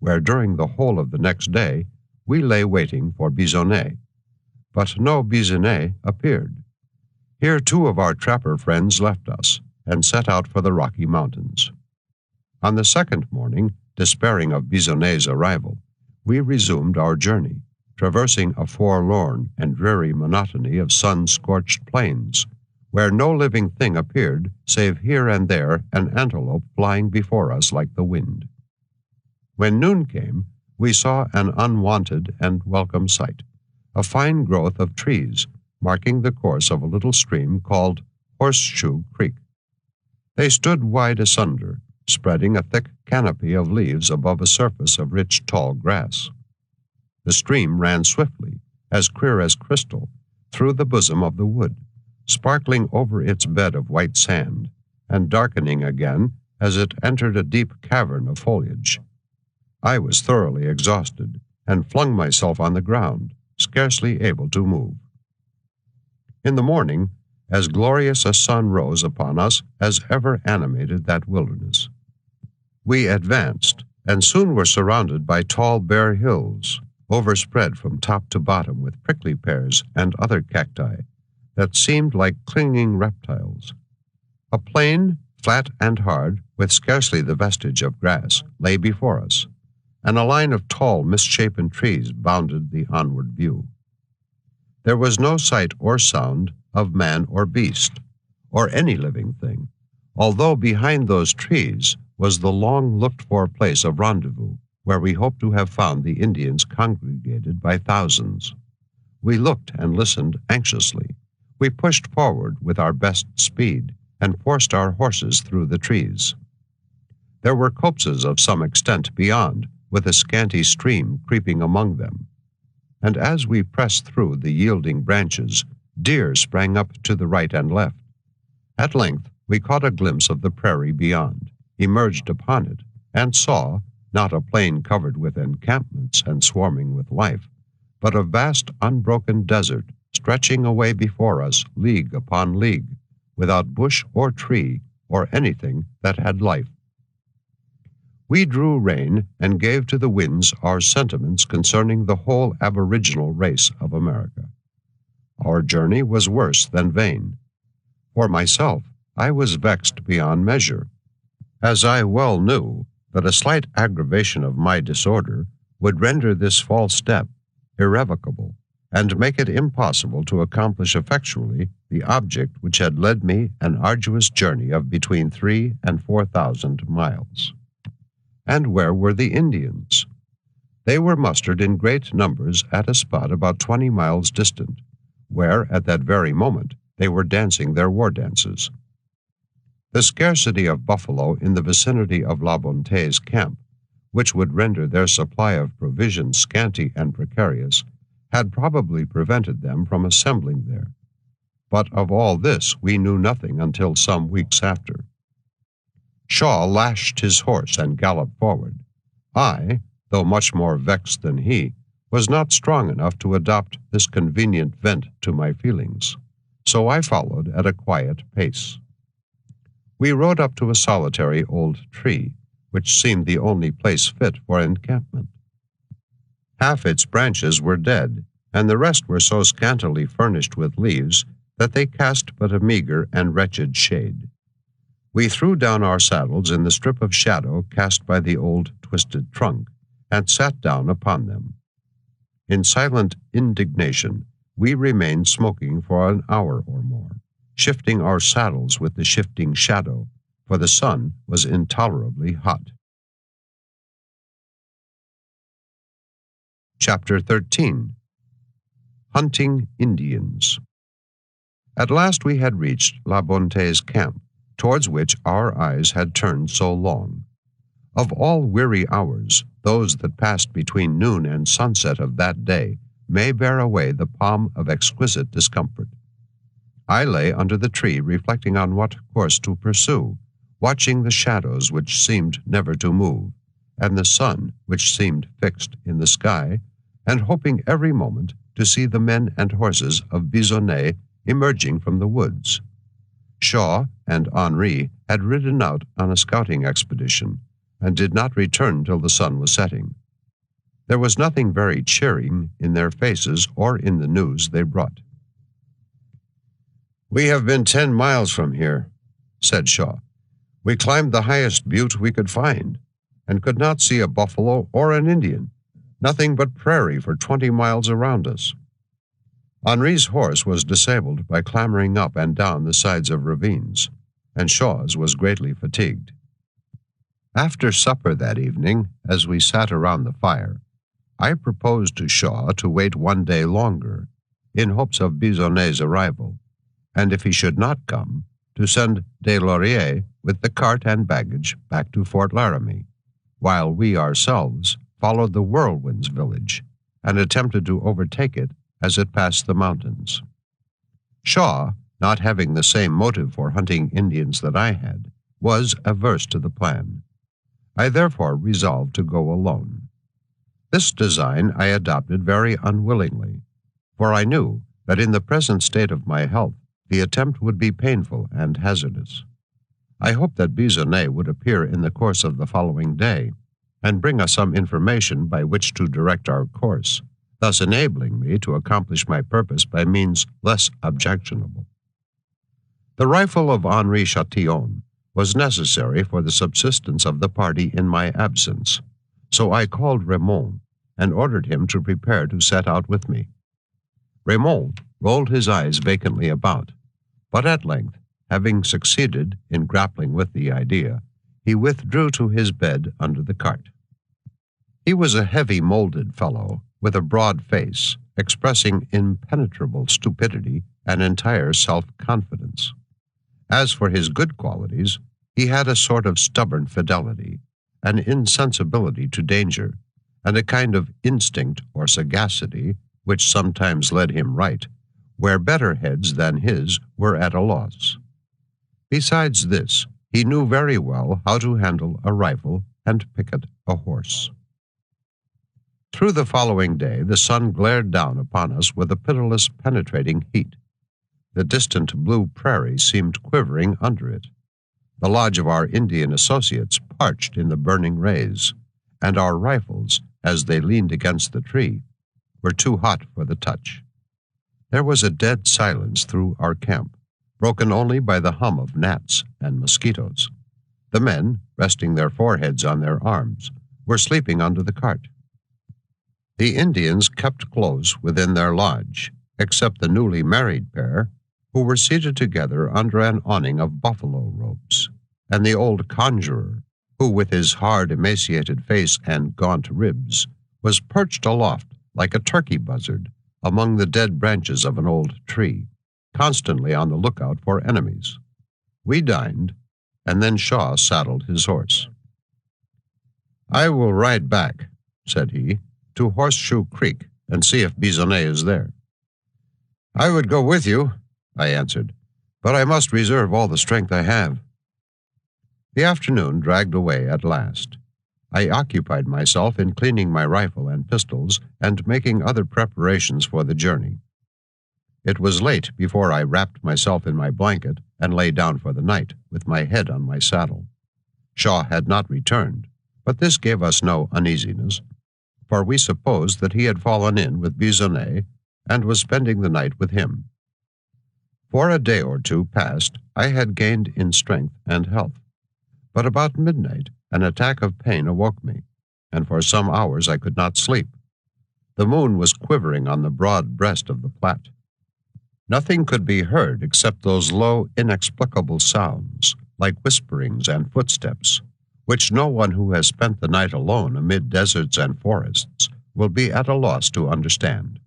A: where during the whole of the next day we lay waiting for Bisonnet. But no Bisonnet appeared. Here 2 of our trapper friends left us, and set out for the Rocky Mountains. On the 2nd morning, despairing of Bisonnet's arrival, we resumed our journey, traversing a forlorn and dreary monotony of sun-scorched plains, where no living thing appeared save here and there an antelope flying before us like the wind. When noon came, we saw an unwonted and welcome sight, a fine growth of trees marking the course of a little stream called Horseshoe Creek. They stood wide asunder, spreading a thick canopy of leaves above a surface of rich tall grass. The stream ran swiftly, as clear as crystal, through the bosom of the wood, sparkling over its bed of white sand, and darkening again as it entered a deep cavern of foliage. I was thoroughly exhausted, and flung myself on the ground, scarcely able to move. In the morning, as glorious a sun rose upon us as ever animated that wilderness. We advanced, and soon were surrounded by tall bare hills, overspread from top to bottom with prickly pears and other cacti that seemed like clinging reptiles. A plain, flat and hard, with scarcely the vestige of grass, lay before us, and a line of tall, misshapen trees bounded the onward view. There was no sight or sound of man or beast, or any living thing, although behind those trees was the long-looked-for place of rendezvous, where we hoped to have found the Indians congregated by thousands. We looked and listened anxiously. We pushed forward with our best speed, and forced our horses through the trees. There were copses of some extent beyond, with a scanty stream creeping among them. And as we pressed through the yielding branches, deer sprang up to the right and left. At length we caught a glimpse of the prairie beyond, emerged upon it, and saw, not a plain covered with encampments and swarming with life, but a vast unbroken desert stretching away before us league upon league, without bush or tree or anything that had life. We drew rein and gave to the winds our sentiments concerning the whole aboriginal race of America. Our journey was worse than vain. For myself, I was vexed beyond measure, as I well knew that a slight aggravation of my disorder would render this false step irrevocable, and make it impossible to accomplish effectually the object which had led me an arduous journey of between 3,000 and 4,000 miles. And where were the Indians? They were mustered in great numbers at a spot about 20 miles distant, where, at that very moment, they were dancing their war dances. The scarcity of buffalo in the vicinity of La Bonte's camp, which would render their supply of provisions scanty and precarious, had probably prevented them from assembling there. But of all this we knew nothing until some weeks after. Shaw lashed his horse and galloped forward. I, though much more vexed than he, was not strong enough to adopt this convenient vent to my feelings, so I followed at a quiet pace. We rode up to a solitary old tree, which seemed the only place fit for encampment. Half its branches were dead, and the rest were so scantily furnished with leaves that they cast but a meager and wretched shade. We threw down our saddles in the strip of shadow cast by the old twisted trunk, and sat down upon them. In silent indignation, we remained smoking for an hour or more, shifting our saddles with the shifting shadow, for the sun was intolerably hot. Chapter 13. Hunting Indians. At last we had reached La Bonte's camp, towards which our eyes had turned so long. Of all weary hours, those that passed between noon and sunset of that day may bear away the palm of exquisite discomfort. I lay under the tree reflecting on what course to pursue, watching the shadows which seemed never to move, and the sun which seemed fixed in the sky, and hoping every moment to see the men and horses of Bisonnet emerging from the woods. Shaw and Henri had ridden out on a scouting expedition, and did not return till the sun was setting. There was nothing very cheering in their faces or in the news they brought. "We have been 10 miles from here," said Shaw. "We climbed the highest butte we could find, and could not see a buffalo or an Indian, nothing but prairie for 20 miles around us." Henri's horse was disabled by clambering up and down the sides of ravines, and Shaw's was greatly fatigued. After supper that evening, as we sat around the fire, I proposed to Shaw to wait 1 day longer, in hopes of Bisonnet's arrival, and if he should not come, to send Des Lauriers with the cart and baggage back to Fort Laramie, while we ourselves followed the Whirlwinds village, and attempted to overtake it as it passed the mountains. Shaw, not having the same motive for hunting Indians that I had, was averse to the plan. I therefore resolved to go alone. This design I adopted very unwillingly, for I knew that in the present state of my health, the attempt would be painful and hazardous. I hoped that Bisonnet would appear in the course of the following day, and bring us some information by which to direct our course, thus enabling me to accomplish my purpose by means less objectionable. The rifle of Henri Chatillon was necessary for the subsistence of the party in my absence, so I called Raymond and ordered him to prepare to set out with me. Raymond rolled his eyes vacantly about, but at length, having succeeded in grappling with the idea, he withdrew to his bed under the cart. He was a heavy-molded fellow with a broad face, expressing impenetrable stupidity and entire self-confidence. As for his good qualities, he had a sort of stubborn fidelity, an insensibility to danger, and a kind of instinct or sagacity which sometimes led him right, where better heads than his were at a loss. Besides this, he knew very well how to handle a rifle and picket a horse. Through the following day, the sun glared down upon us with a pitiless, penetrating heat. The distant blue prairie seemed quivering under it. The lodge of our Indian associates parched in the burning rays, and our rifles, as they leaned against the tree, were too hot for the touch. There was a dead silence through our camp, broken only by the hum of gnats and mosquitoes. The men, resting their foreheads on their arms, were sleeping under the cart. The Indians kept close within their lodge, except the newly married pair, who were seated together under an awning of buffalo robes, and the old conjurer, who with his hard, emaciated face and gaunt ribs was perched aloft like a turkey buzzard among the dead branches of an old tree, constantly on the lookout for enemies. We dined, and then Shaw saddled his horse. "I will ride back," said he, "to Horseshoe Creek and see if Bisonnet is there." "I would go with you," I answered, "but I must reserve all the strength I have." The afternoon dragged away at last. I occupied myself in cleaning my rifle and pistols and making other preparations for the journey. It was late before I wrapped myself in my blanket and lay down for the night, with my head on my saddle. Shaw had not returned, but this gave us no uneasiness, for we supposed that he had fallen in with Bisonnet and was spending the night with him. For a day or two past, I had gained in strength and health, but about midnight an attack of pain awoke me, and for some hours I could not sleep. The moon was quivering on the broad breast of the Platte. Nothing could be heard except those low, inexplicable sounds, like whisperings and footsteps, which no one who has spent the night alone amid deserts and forests will be at a loss to understand.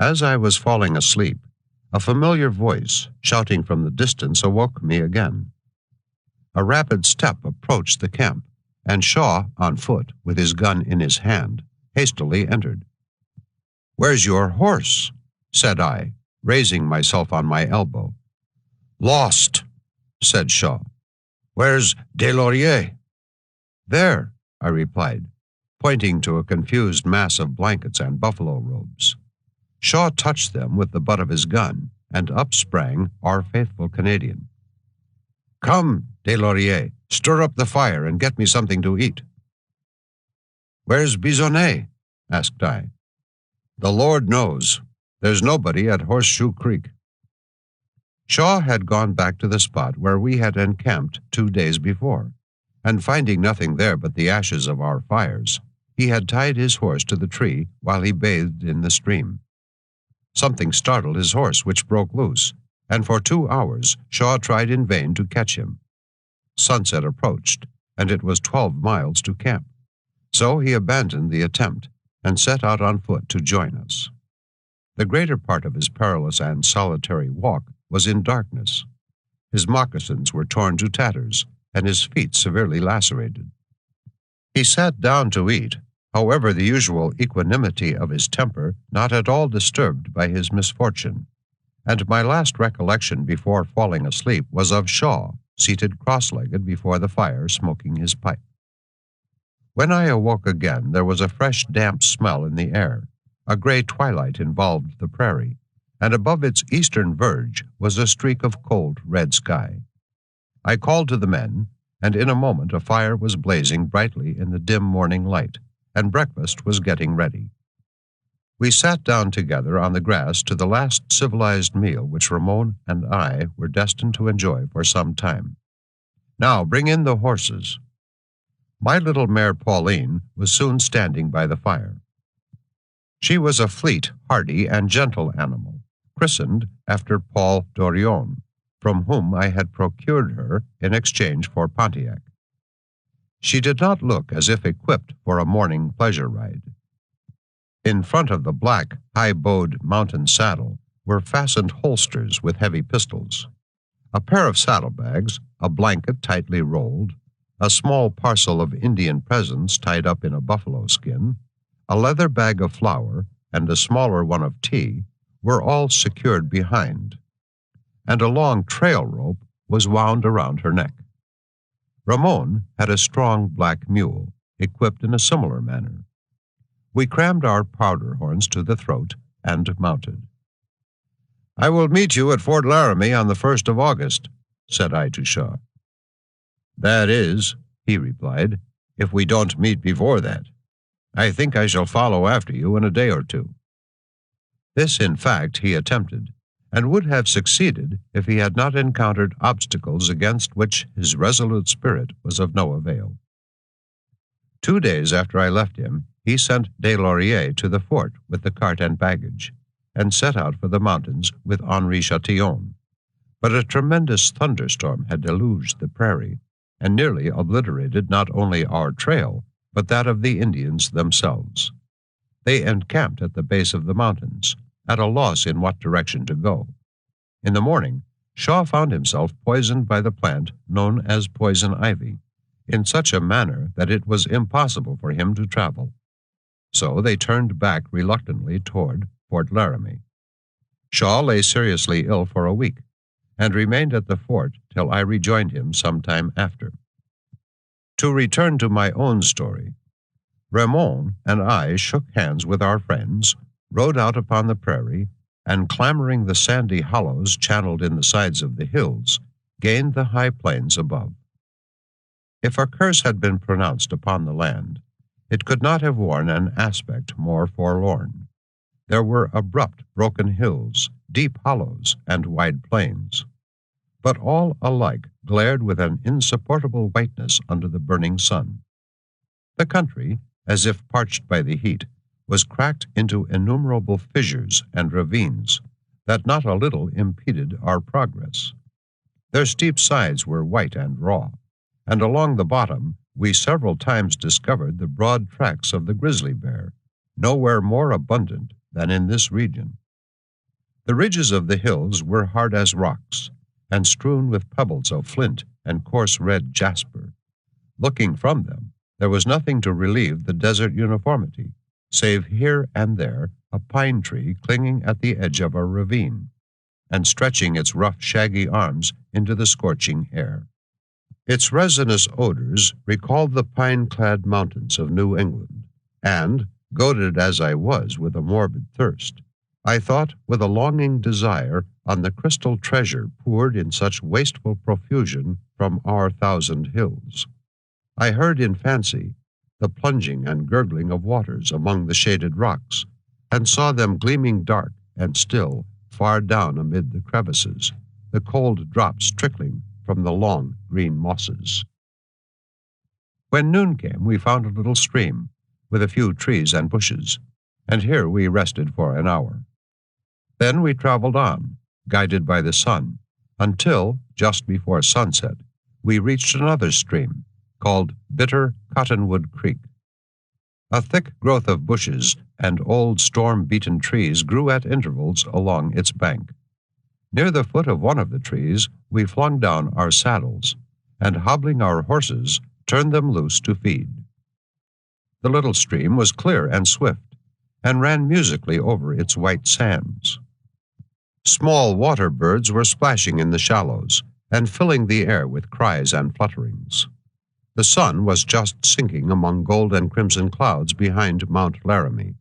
A: As I was falling asleep, a familiar voice, shouting from the distance, awoke me again. A rapid step approached the camp, and Shaw, on foot, with his gun in his hand, hastily entered. "Where's your horse?" said I, raising myself on my elbow. "Lost," said Shaw. "Where's Deslauriers?" "There," I replied, pointing to a confused mass of blankets and buffalo robes. Shaw touched them with the butt of his gun, and up sprang our faithful Canadian. "Come, Deslauriers, stir up the fire and get me something to eat." "Where's Bisonnet?" asked I. "The Lord knows. There's nobody at Horseshoe Creek." Shaw had gone back to the spot where we had encamped 2 days before, and finding nothing there but the ashes of our fires, he had tied his horse to the tree while he bathed in the stream. Something startled his horse, which broke loose, and for 2 hours Shaw tried in vain to catch him. Sunset approached, and it was 12 miles to camp, so he abandoned the attempt and set out on foot to join us. The greater part of his perilous and solitary walk was in darkness. His moccasins were torn to tatters, and his feet severely lacerated. He sat down to eat, however, the usual equanimity of his temper not at all disturbed by his misfortune, and my last recollection before falling asleep was of Shaw, seated cross-legged before the fire, smoking his pipe. When I awoke again, there was a fresh, damp smell in the air, A gray twilight involved the prairie, and above its eastern verge was a streak of cold red sky. I called to the men, and in a moment a fire was blazing brightly in the dim morning light, and breakfast was getting ready. We sat down together on the grass to the last civilized meal which Ramon and I were destined to enjoy for some time. "Now bring in the horses." My little mare Pauline was soon standing by the fire. She was a fleet, hardy, and gentle animal, christened after Paul Dorion, from whom I had procured her in exchange for Pontiac. She did not look as if equipped for a morning pleasure ride. In front of the black, high-bowed mountain saddle were fastened holsters with heavy pistols. A pair of saddlebags, a blanket tightly rolled, a small parcel of Indian presents tied up in a buffalo skin, a leather bag of flour, and a smaller one of tea were all secured behind, and a long trail rope was wound around her neck. Ramon had a strong black mule, equipped in a similar manner. We crammed our powder horns to the throat and mounted. "I will meet you at Fort Laramie on the 1st of August, said I to Shaw. "That is," he replied, "if we don't meet before that. I think I shall follow after you in a day or two." This, in fact, he attempted, and would have succeeded if he had not encountered obstacles against which his resolute spirit was of no avail. 2 days after I left him, he sent Des Lauriers to the fort with the cart and baggage, and set out for the mountains with Henri Chatillon. But a tremendous thunderstorm had deluged the prairie, and nearly obliterated not only our trail, but that of the Indians themselves. They encamped at the base of the mountains, at a loss in what direction to go. In the morning, Shaw found himself poisoned by the plant known as poison ivy, in such a manner that it was impossible for him to travel. So they turned back reluctantly toward Fort Laramie. Shaw lay seriously ill for a week, and remained at the fort till I rejoined him some time after. To return to my own story, Ramon and I shook hands with our friends, rode out upon the prairie, and clambering the sandy hollows channeled in the sides of the hills, gained the high plains above. If a curse had been pronounced upon the land, it could not have worn an aspect more forlorn. There were abrupt, broken hills, deep hollows, and wide plains, but all alike glared with an insupportable whiteness under the burning sun. The country, as if parched by the heat, was cracked into innumerable fissures and ravines that not a little impeded our progress. Their steep sides were white and raw, and along the bottom we several times discovered the broad tracks of the grizzly bear, nowhere more abundant than in this region. The ridges of the hills were hard as rocks, and strewn with pebbles of flint and coarse red jasper. Looking from them, there was nothing to relieve the desert uniformity, save here and there a pine tree clinging at the edge of a ravine, and stretching its rough, shaggy arms into the scorching air. Its resinous odors recalled the pine-clad mountains of New England, and, goaded as I was with a morbid thirst, I thought with a longing desire on the crystal treasure poured in such wasteful profusion from our 1,000 hills. I heard in fancy the plunging and gurgling of waters among the shaded rocks, and saw them gleaming dark and still far down amid the crevices, the cold drops trickling from the long green mosses. When noon came, we found a little stream, with a few trees and bushes, and here we rested for an hour. Then we traveled on, guided by the sun, until, just before sunset, we reached another stream, called Bitter Cottonwood Creek. A thick growth of bushes and old storm-beaten trees grew at intervals along its bank. Near the foot of one of the trees, we flung down our saddles, and hobbling our horses, turned them loose to feed. The little stream was clear and swift, and ran musically over its white sands. Small water birds were splashing in the shallows, and filling the air with cries and flutterings. The sun was just sinking among gold and crimson clouds behind Mount Laramie.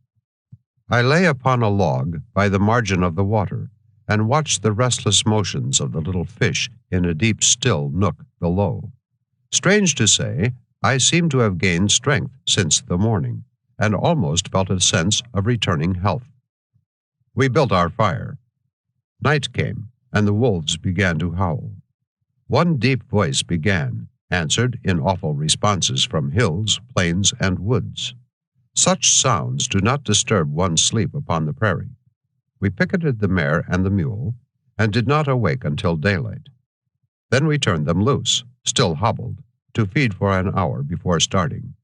A: I lay upon a log by the margin of the water and watched the restless motions of the little fish in a deep, still nook below. Strange to say, I seemed to have gained strength since the morning, and almost felt a sense of returning health. We built our fire. Night came, and the wolves began to howl. One deep voice began, answered in awful responses from hills, plains, and woods. Such sounds do not disturb one's sleep upon the prairie. We picketed the mare and the mule, and did not awake until daylight. Then we turned them loose, still hobbled, to feed for an hour before starting.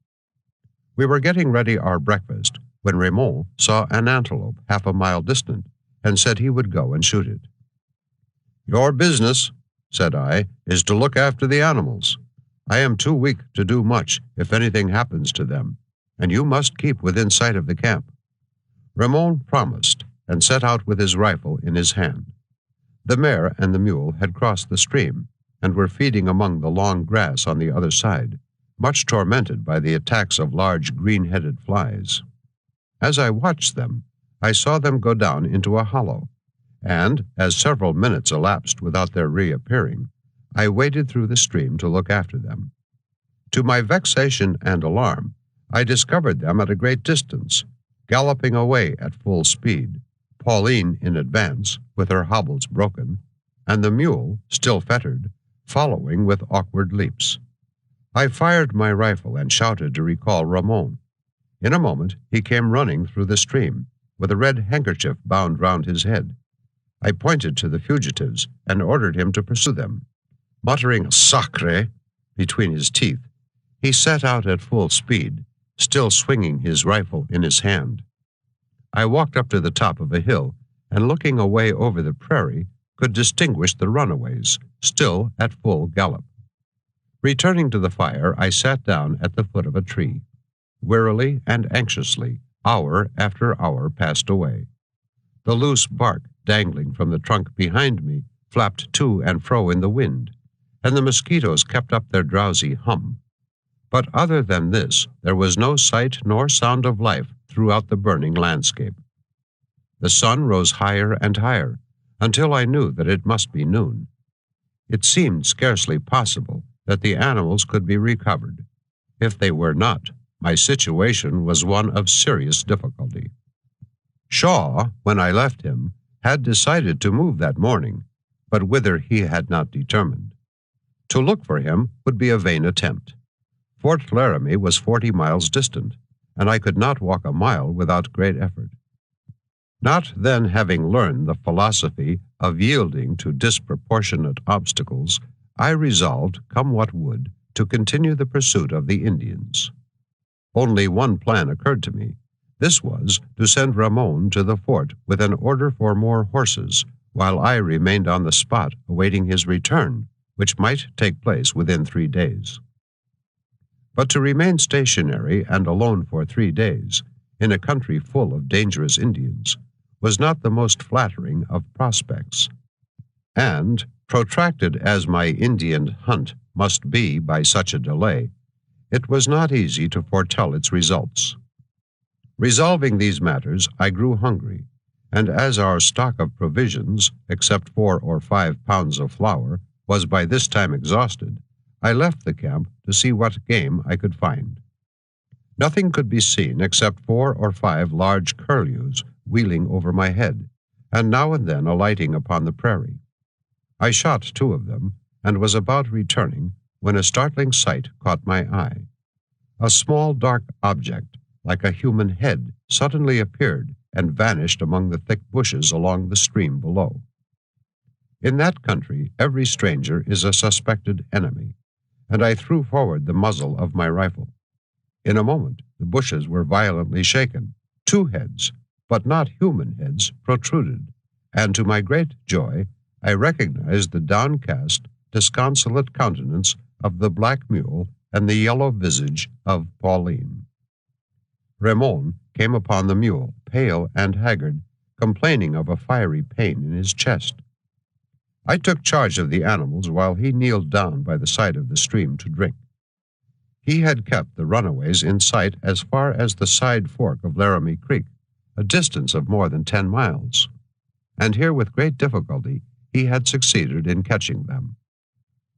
A: We were getting ready our breakfast when Raymond saw an antelope half a mile distant and said he would go and shoot it. "Your business," said I, "is to look after the animals. I am too weak to do much if anything happens to them, and you must keep within sight of the camp." Raymond promised and set out with his rifle in his hand. The mare and the mule had crossed the stream and were feeding among the long grass on the other side, much tormented by the attacks of large green-headed flies. As I watched them, I saw them go down into a hollow, and, as several minutes elapsed without their reappearing, I waded through the stream to look after them. To my vexation and alarm, I discovered them at a great distance, galloping away at full speed, Pauline in advance, with her hobbles broken, and the mule, still fettered, following with awkward leaps. I fired my rifle and shouted to recall Raymond. In a moment he came running through the stream, with a red handkerchief bound round his head. I pointed to the fugitives and ordered him to pursue them. Muttering "Sacre" between his teeth, he set out at full speed, still swinging his rifle in his hand. I walked up to the top of a hill, and looking away over the prairie, could distinguish the runaways, still at full gallop. Returning to the fire, I sat down at the foot of a tree. Wearily and anxiously, hour after hour passed away. The loose bark dangling from the trunk behind me flapped to and fro in the wind, and the mosquitoes kept up their drowsy hum. But other than this, there was no sight nor sound of life throughout the burning landscape. The sun rose higher and higher, until I knew that it must be noon. It seemed scarcely possible that the animals could be recovered. If they were not, my situation was one of serious difficulty. Shaw, when I left him, had decided to move that morning, but whither he had not determined. To look for him would be a vain attempt. Fort Laramie was 40 miles distant, and I could not walk a mile without great effort. Not then having learned the philosophy of yielding to disproportionate obstacles, I resolved, come what would, to continue the pursuit of the Indians. Only one plan occurred to me. This was to send Raymond to the fort with an order for more horses, while I remained on the spot awaiting his return, which might take place within 3 days. But to remain stationary and alone for 3 days, in a country full of dangerous Indians, was not the most flattering of prospects. And, protracted as my Indian hunt must be by such a delay, it was not easy to foretell its results. Resolving these matters, I grew hungry, and as our stock of provisions, except 4 or 5 pounds of flour, was by this time exhausted, I left the camp to see what game I could find. Nothing could be seen except 4 or 5 large curlews wheeling over my head, and now and then alighting upon the prairie. I shot 2 of them, and was about returning when a startling sight caught my eye. A small dark object, like a human head, suddenly appeared and vanished among the thick bushes along the stream below. In that country, every stranger is a suspected enemy, and I threw forward the muzzle of my rifle. In a moment, the bushes were violently shaken. 2 heads, but not human heads, protruded, and to my great joy, I recognized the downcast, disconsolate countenance of the black mule and the yellow visage of Pauline. Raymond came upon the mule, pale and haggard, complaining of a fiery pain in his chest. I took charge of the animals while he kneeled down by the side of the stream to drink. He had kept the runaways in sight as far as the side fork of Laramie Creek, a distance of more than 10 miles. And here, with great difficulty, he had succeeded in catching them.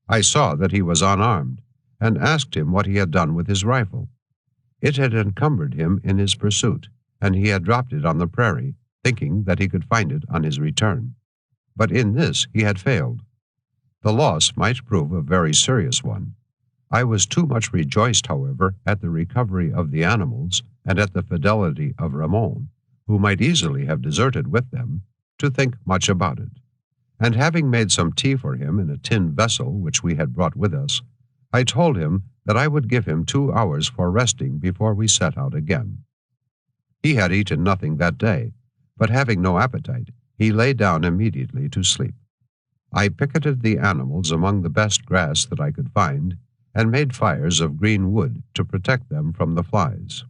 A: I saw that he was unarmed, and asked him what he had done with his rifle. It had encumbered him in his pursuit, and he had dropped it on the prairie, thinking that he could find it on his return. But in this he had failed. The loss might prove a very serious one. I was too much rejoiced, however, at the recovery of the animals and at the fidelity of Ramon, who might easily have deserted with them, to think much about it. And having made some tea for him in a tin vessel which we had brought with us, I told him that I would give him 2 hours for resting before we set out again. He had eaten nothing that day, but having no appetite, he lay down immediately to sleep. I picketed the animals among the best grass that I could find, and made fires of green wood to protect them from the flies.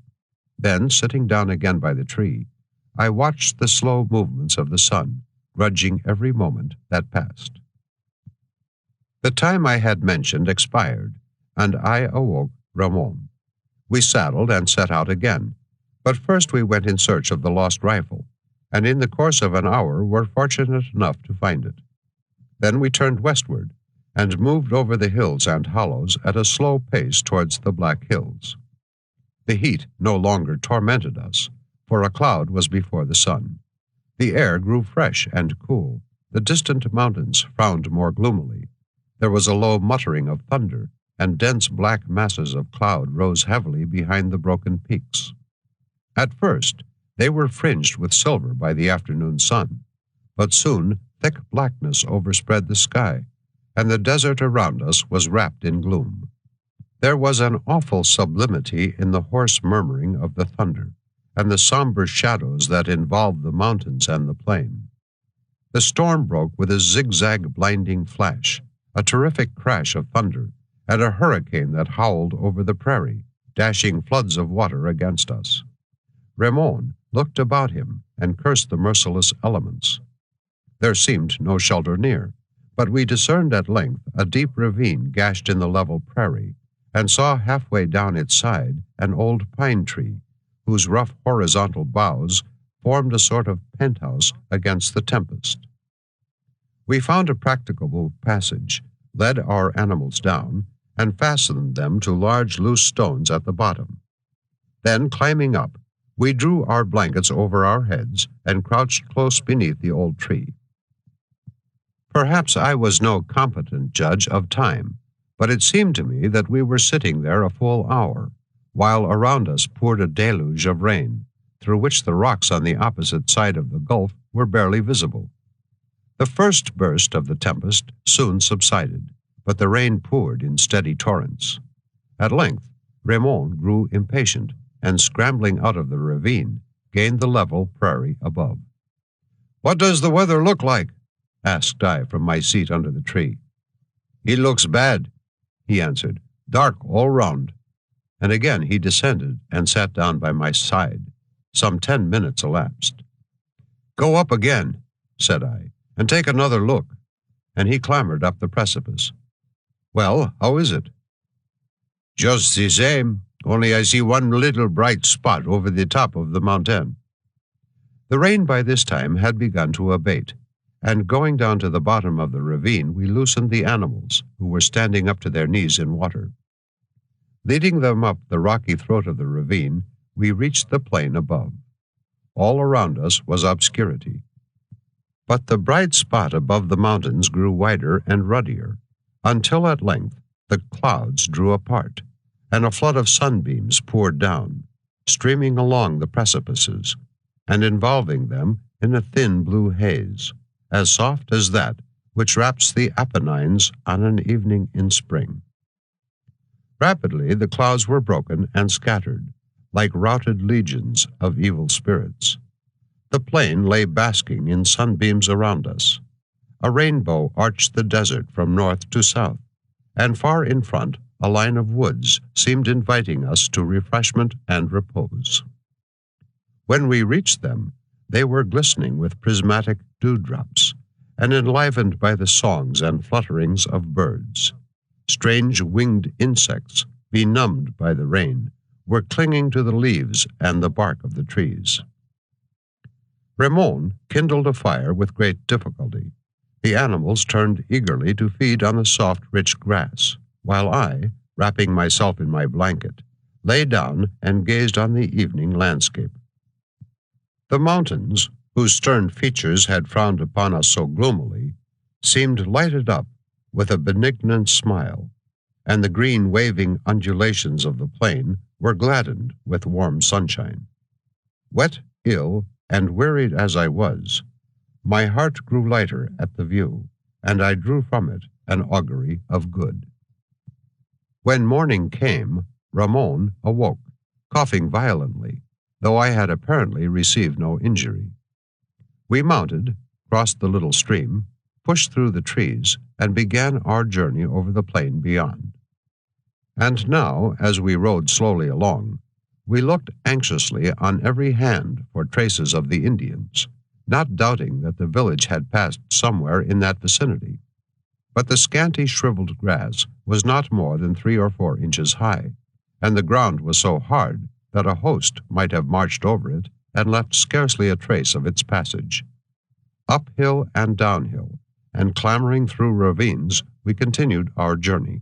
A: Then, sitting down again by the tree, I watched the slow movements of the sun, grudging every moment that passed. The time I had mentioned expired, and I awoke Ramon. We saddled and set out again, but first we went in search of the lost rifle, and in the course of an hour were fortunate enough to find it. Then we turned westward, and moved over the hills and hollows at a slow pace towards the Black Hills. The heat no longer tormented us, for a cloud was before the sun. The air grew fresh and cool. The distant mountains frowned more gloomily. There was a low muttering of thunder, and dense black masses of cloud rose heavily behind the broken peaks. At first, they were fringed with silver by the afternoon sun, but soon thick blackness overspread the sky, and the desert around us was wrapped in gloom. There was an awful sublimity in the hoarse murmuring of the thunder, and the somber shadows that involved the mountains and the plain. The storm broke with a zigzag blinding flash, a terrific crash of thunder, and a hurricane that howled over the prairie, dashing floods of water against us. Ramon looked about him and cursed the merciless elements. There seemed no shelter near, but we discerned at length a deep ravine gashed in the level prairie, and saw halfway down its side an old pine tree, whose rough horizontal boughs formed a sort of penthouse against the tempest. We found a practicable passage, led our animals down, and fastened them to large loose stones at the bottom. Then, climbing up, we drew our blankets over our heads and crouched close beneath the old tree. Perhaps I was no competent judge of time, but it seemed to me that we were sitting there a full hour, while around us poured a deluge of rain, through which the rocks on the opposite side of the gulf were barely visible. The first burst of the tempest soon subsided, but the rain poured in steady torrents. At length, Ramon grew impatient, and scrambling out of the ravine, gained the level prairie above. "What does the weather look like?" asked I from my seat under the tree. "It looks bad," he answered, "dark all round." And again he descended and sat down by my side. Some 10 minutes elapsed. "Go up again," said I, "and take another look." And he clambered up the precipice. "Well, how is it?" "Just the same, only I see one little bright spot over the top of the mountain." The rain by this time had begun to abate, and going down to the bottom of the ravine, we loosened the animals, who were standing up to their knees in water. Leading them up the rocky throat of the ravine, we reached the plain above. All around us was obscurity. But the bright spot above the mountains grew wider and ruddier, until at length the clouds drew apart, and a flood of sunbeams poured down, streaming along the precipices, and involving them in a thin blue haze, as soft as that which wraps the Apennines on an evening in spring. Rapidly the clouds were broken and scattered, like routed legions of evil spirits. The plain lay basking in sunbeams around us. A rainbow arched the desert from north to south, and far in front a line of woods seemed inviting us to refreshment and repose. When we reached them, they were glistening with prismatic dewdrops, and enlivened by the songs and flutterings of birds. Strange winged insects, benumbed by the rain, were clinging to the leaves and the bark of the trees. Ramon kindled a fire with great difficulty. The animals turned eagerly to feed on the soft, rich grass, while I, wrapping myself in my blanket, lay down and gazed on the evening landscape. The mountains, whose stern features had frowned upon us so gloomily, seemed lighted up with a benignant smile, and the green waving undulations of the plain were gladdened with warm sunshine. Wet, ill, and wearied as I was, my heart grew lighter at the view, and I drew from it an augury of good. When morning came, Ramon awoke, coughing violently, though I had apparently received no injury. We mounted, crossed the little stream, pushed through the trees, and began our journey over the plain beyond. And now, as we rode slowly along, we looked anxiously on every hand for traces of the Indians, not doubting that the village had passed somewhere in that vicinity. But the scanty shriveled grass was not more than 3 or 4 inches high, and the ground was so hard that a host might have marched over it and left scarcely a trace of its passage. Uphill and downhill, and clambering through ravines, we continued our journey.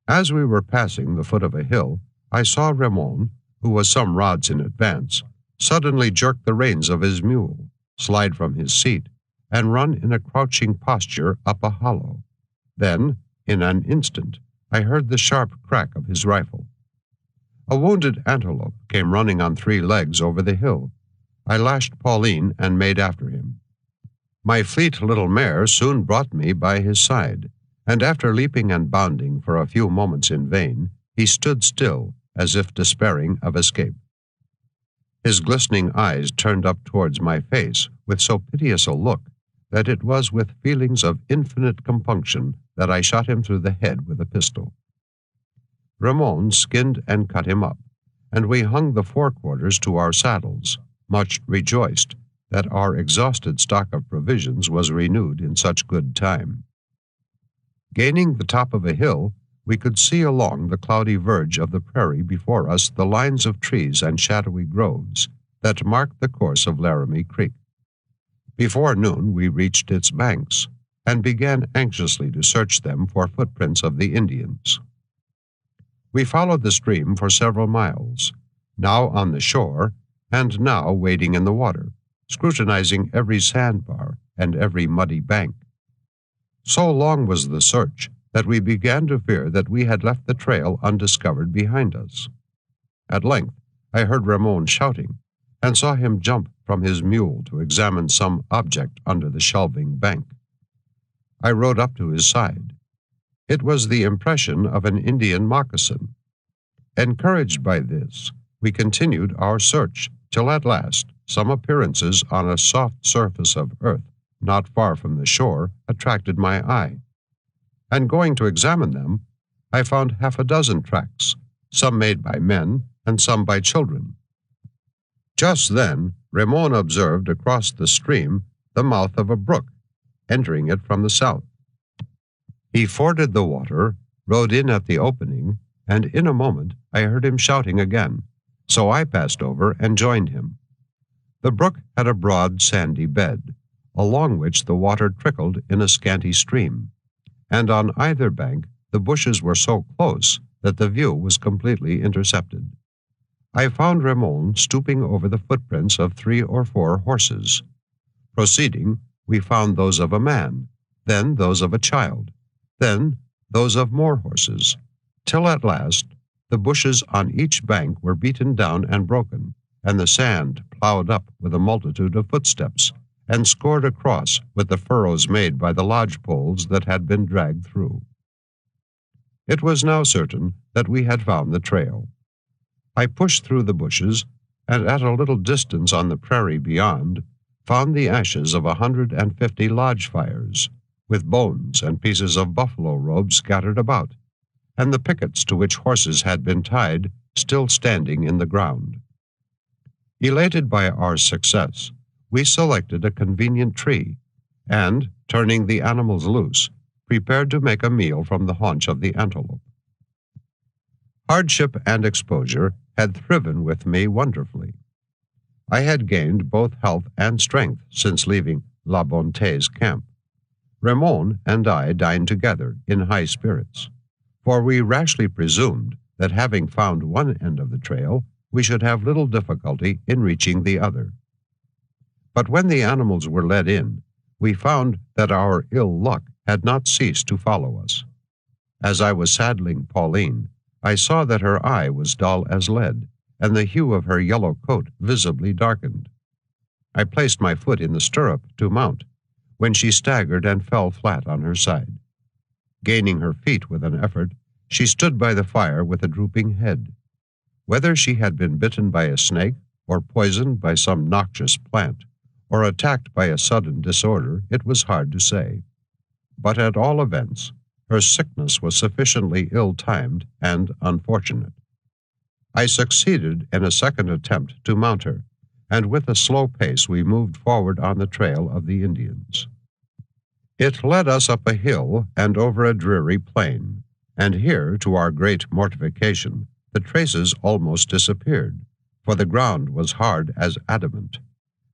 A: As we were passing the foot of a hill, I saw Ramon, who was some rods in advance, suddenly jerk the reins of his mule, slide from his seat, and run in a crouching posture up a hollow. Then, in an instant, I heard the sharp crack of his rifle. A wounded antelope came running on 3 legs over the hill. I lashed Pauline and made after him. My fleet little mare soon brought me by his side, and after leaping and bounding for a few moments in vain, he stood still, as if despairing of escape. His glistening eyes turned up towards my face with so piteous a look that it was with feelings of infinite compunction that I shot him through the head with a pistol. Ramon skinned and cut him up, and we hung the forequarters to our saddles, much rejoiced that our exhausted stock of provisions was renewed in such good time. Gaining the top of a hill, we could see along the cloudy verge of the prairie before us the lines of trees and shadowy groves that marked the course of Laramie Creek. Before noon we reached its banks, and began anxiously to search them for footprints of the Indians. We followed the stream for several miles, now on the shore, and now wading in the water, scrutinizing every sandbar and every muddy bank. So long was the search that we began to fear that we had left the trail undiscovered behind us. At length I heard Ramon shouting, and saw him jump from his mule to examine some object under the shelving bank. I rode up to his side. It was the impression of an Indian moccasin. Encouraged by this, we continued our search till at last some appearances on a soft surface of earth not far from the shore attracted my eye, and going to examine them, I found 6 tracks, some made by men and some by children. Just then, Ramon observed across the stream the mouth of a brook, entering it from the south. He forded the water, rode in at the opening, and in a moment I heard him shouting again, so I passed over and joined him. The brook had a broad, sandy bed, along which the water trickled in a scanty stream, and on either bank the bushes were so close that the view was completely intercepted. I found Ramon stooping over the footprints of 3 or 4 horses. Proceeding, we found those of a man, then those of a child, then those of more horses, till at last the bushes on each bank were beaten down and broken, and the sand plowed up with a multitude of footsteps, and scored across with the furrows made by the lodge poles that had been dragged through. It was now certain that we had found the trail. I pushed through the bushes, and at a little distance on the prairie beyond, found the ashes of 150 lodge fires, with bones and pieces of buffalo robes scattered about, and the pickets to which horses had been tied still standing in the ground. Elated by our success, we selected a convenient tree, and, turning the animals loose, prepared to make a meal from the haunch of the antelope. Hardship and exposure had thriven with me wonderfully. I had gained both health and strength since leaving La Bonté's camp. Raymond and I dined together in high spirits, for we rashly presumed that having found one end of the trail, we should have little difficulty in reaching the other. But when the animals were led in, we found that our ill luck had not ceased to follow us. As I was saddling Pauline, I saw that her eye was dull as lead, and the hue of her yellow coat visibly darkened. I placed my foot in the stirrup to mount, when she staggered and fell flat on her side. Gaining her feet with an effort, she stood by the fire with a drooping head. Whether she had been bitten by a snake, or poisoned by some noxious plant, or attacked by a sudden disorder, it was hard to say. But at all events, her sickness was sufficiently ill-timed and unfortunate. I succeeded in a second attempt to mount her, and with a slow pace we moved forward on the trail of the Indians. It led us up a hill and over a dreary plain, and here, to our great mortification, the traces almost disappeared, for the ground was hard as adamant,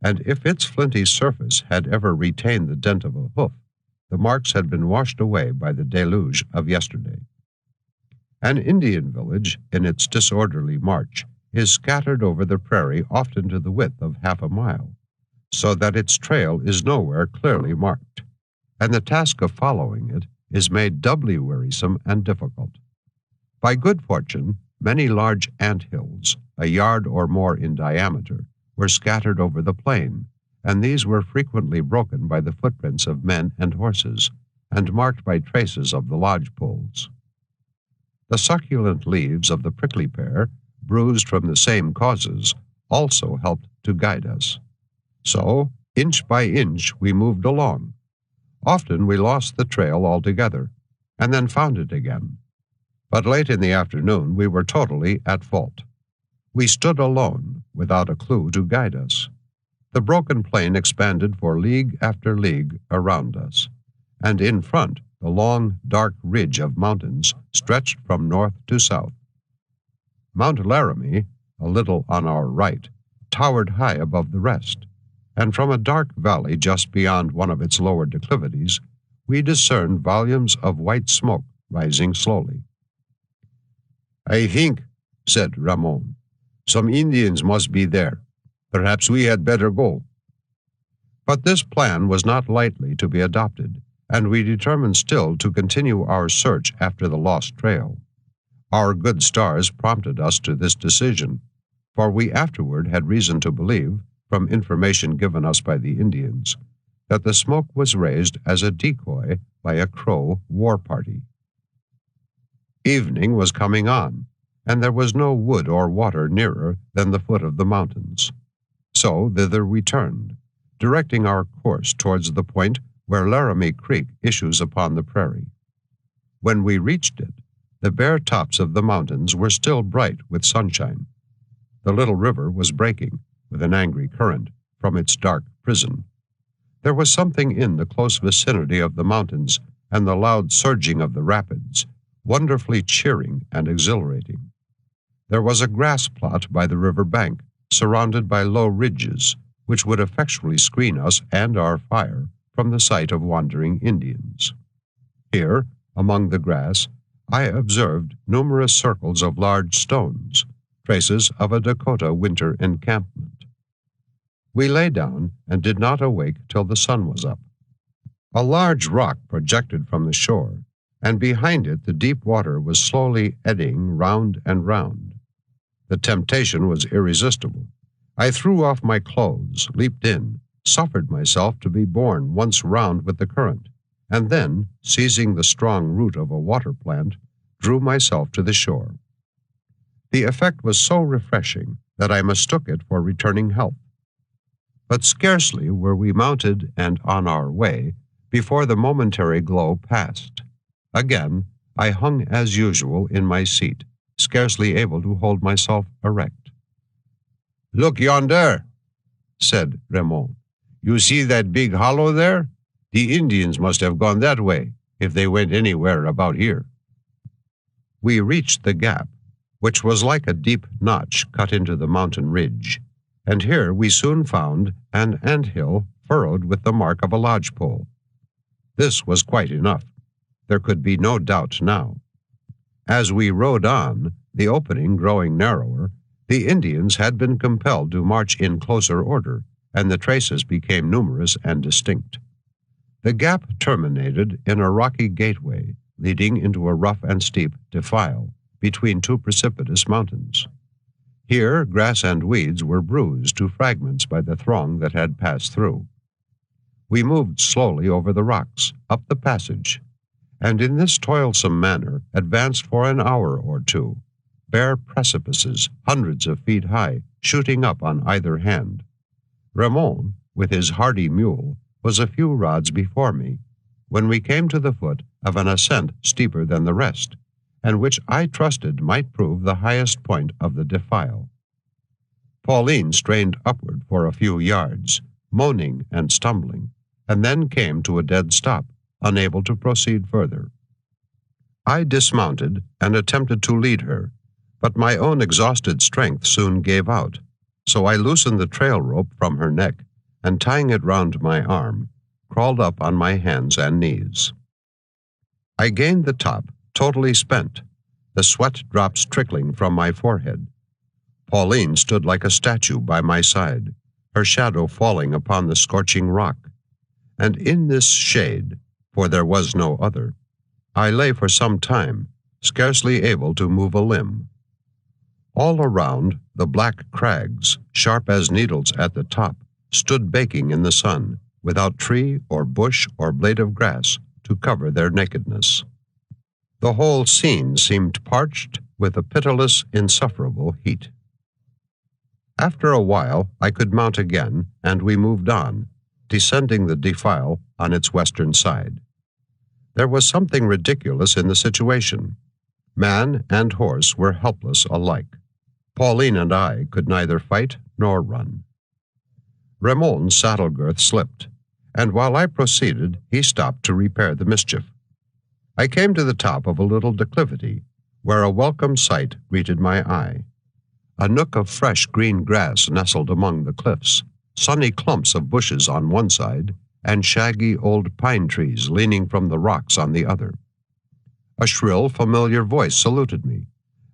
A: and if its flinty surface had ever retained the dent of a hoof, the marks had been washed away by the deluge of yesterday. An Indian village, in its disorderly march, is scattered over the prairie often to the width of half a mile, so that its trail is nowhere clearly marked, and the task of following it is made doubly wearisome and difficult. By good fortune, many large ant hills, a yard or more in diameter, were scattered over the plain, and these were frequently broken by the footprints of men and horses, and marked by traces of the lodge poles. The succulent leaves of the prickly pear, bruised from the same causes, also helped to guide us. So, inch by inch, we moved along. Often we lost the trail altogether, and then found it again. But late in the afternoon we were totally at fault. We stood alone, without a clue to guide us. The broken plain expanded for league after league around us, and in front the long, dark ridge of mountains stretched from north to south. Mount Laramie, a little on our right, towered high above the rest, and from a dark valley just beyond one of its lower declivities, we discerned volumes of white smoke rising slowly. "I think," said Ramon, "some Indians must be there. Perhaps we had better go." But this plan was not lightly to be adopted, and we determined still to continue our search after the lost trail. Our good stars prompted us to this decision, for we afterward had reason to believe, from information given us by the Indians, that the smoke was raised as a decoy by a Crow war party. Evening was coming on, and there was no wood or water nearer than the foot of the mountains. So thither we turned, directing our course towards the point where Laramie Creek issues upon the prairie. When we reached it, the bare tops of the mountains were still bright with sunshine. The little river was breaking, with an angry current, from its dark prison. There was something in the close vicinity of the mountains and the loud surging of the rapids, wonderfully cheering and exhilarating. There was a grass plot by the river bank, surrounded by low ridges, which would effectually screen us and our fire from the sight of wandering Indians. Here, among the grass, I observed numerous circles of large stones, traces of a Dakota winter encampment. We lay down and did not awake till the sun was up. A large rock projected from the shore, and behind it the deep water was slowly eddying round and round. The temptation was irresistible. I threw off my clothes, leaped in, suffered myself to be borne once round with the current, and then, seizing the strong root of a water plant, drew myself to the shore. The effect was so refreshing that I mistook it for returning health. But scarcely were we mounted and on our way before the momentary glow passed. Again, I hung as usual in my seat, scarcely able to hold myself erect. "Look yonder," said Raymond. "You see that big hollow there? The Indians must have gone that way, if they went anywhere about here." We reached the gap, which was like a deep notch cut into the mountain ridge, and here we soon found an anthill furrowed with the mark of a lodgepole. This was quite enough. There could be no doubt now. As we rode on, the opening growing narrower, the Indians had been compelled to march in closer order, and the traces became numerous and distinct. The gap terminated in a rocky gateway leading into a rough and steep defile between two precipitous mountains. Here grass and weeds were bruised to fragments by the throng that had passed through. We moved slowly over the rocks, up the passage, and in this toilsome manner advanced for an hour or two, bare precipices hundreds of feet high shooting up on either hand. Raymond, with his hardy mule, was a few rods before me, when we came to the foot of an ascent steeper than the rest, and which I trusted might prove the highest point of the defile. Pauline strained upward for a few yards, moaning and stumbling, and then came to a dead stop, unable to proceed further. I dismounted and attempted to lead her, but my own exhausted strength soon gave out, so I loosened the trail rope from her neck, and tying it round my arm, crawled up on my hands and knees. I gained the top, totally spent, the sweat drops trickling from my forehead. Pauline stood like a statue by my side, her shadow falling upon the scorching rock, and in this shade, for there was no other, I lay for some time, scarcely able to move a limb. All around, the black crags, sharp as needles at the top, stood baking in the sun, without tree or bush or blade of grass to cover their nakedness. The whole scene seemed parched with a pitiless, insufferable heat. After a while, I could mount again, and we moved on, descending the defile on its western side. There was something ridiculous in the situation. Man and horse were helpless alike. Pauline and I could neither fight nor run. Raymond's saddle girth slipped, and while I proceeded, he stopped to repair the mischief. I came to the top of a little declivity, where a welcome sight greeted my eye. A nook of fresh green grass nestled among the cliffs, sunny clumps of bushes on one side, and shaggy old pine trees leaning from the rocks on the other. A shrill, familiar voice saluted me,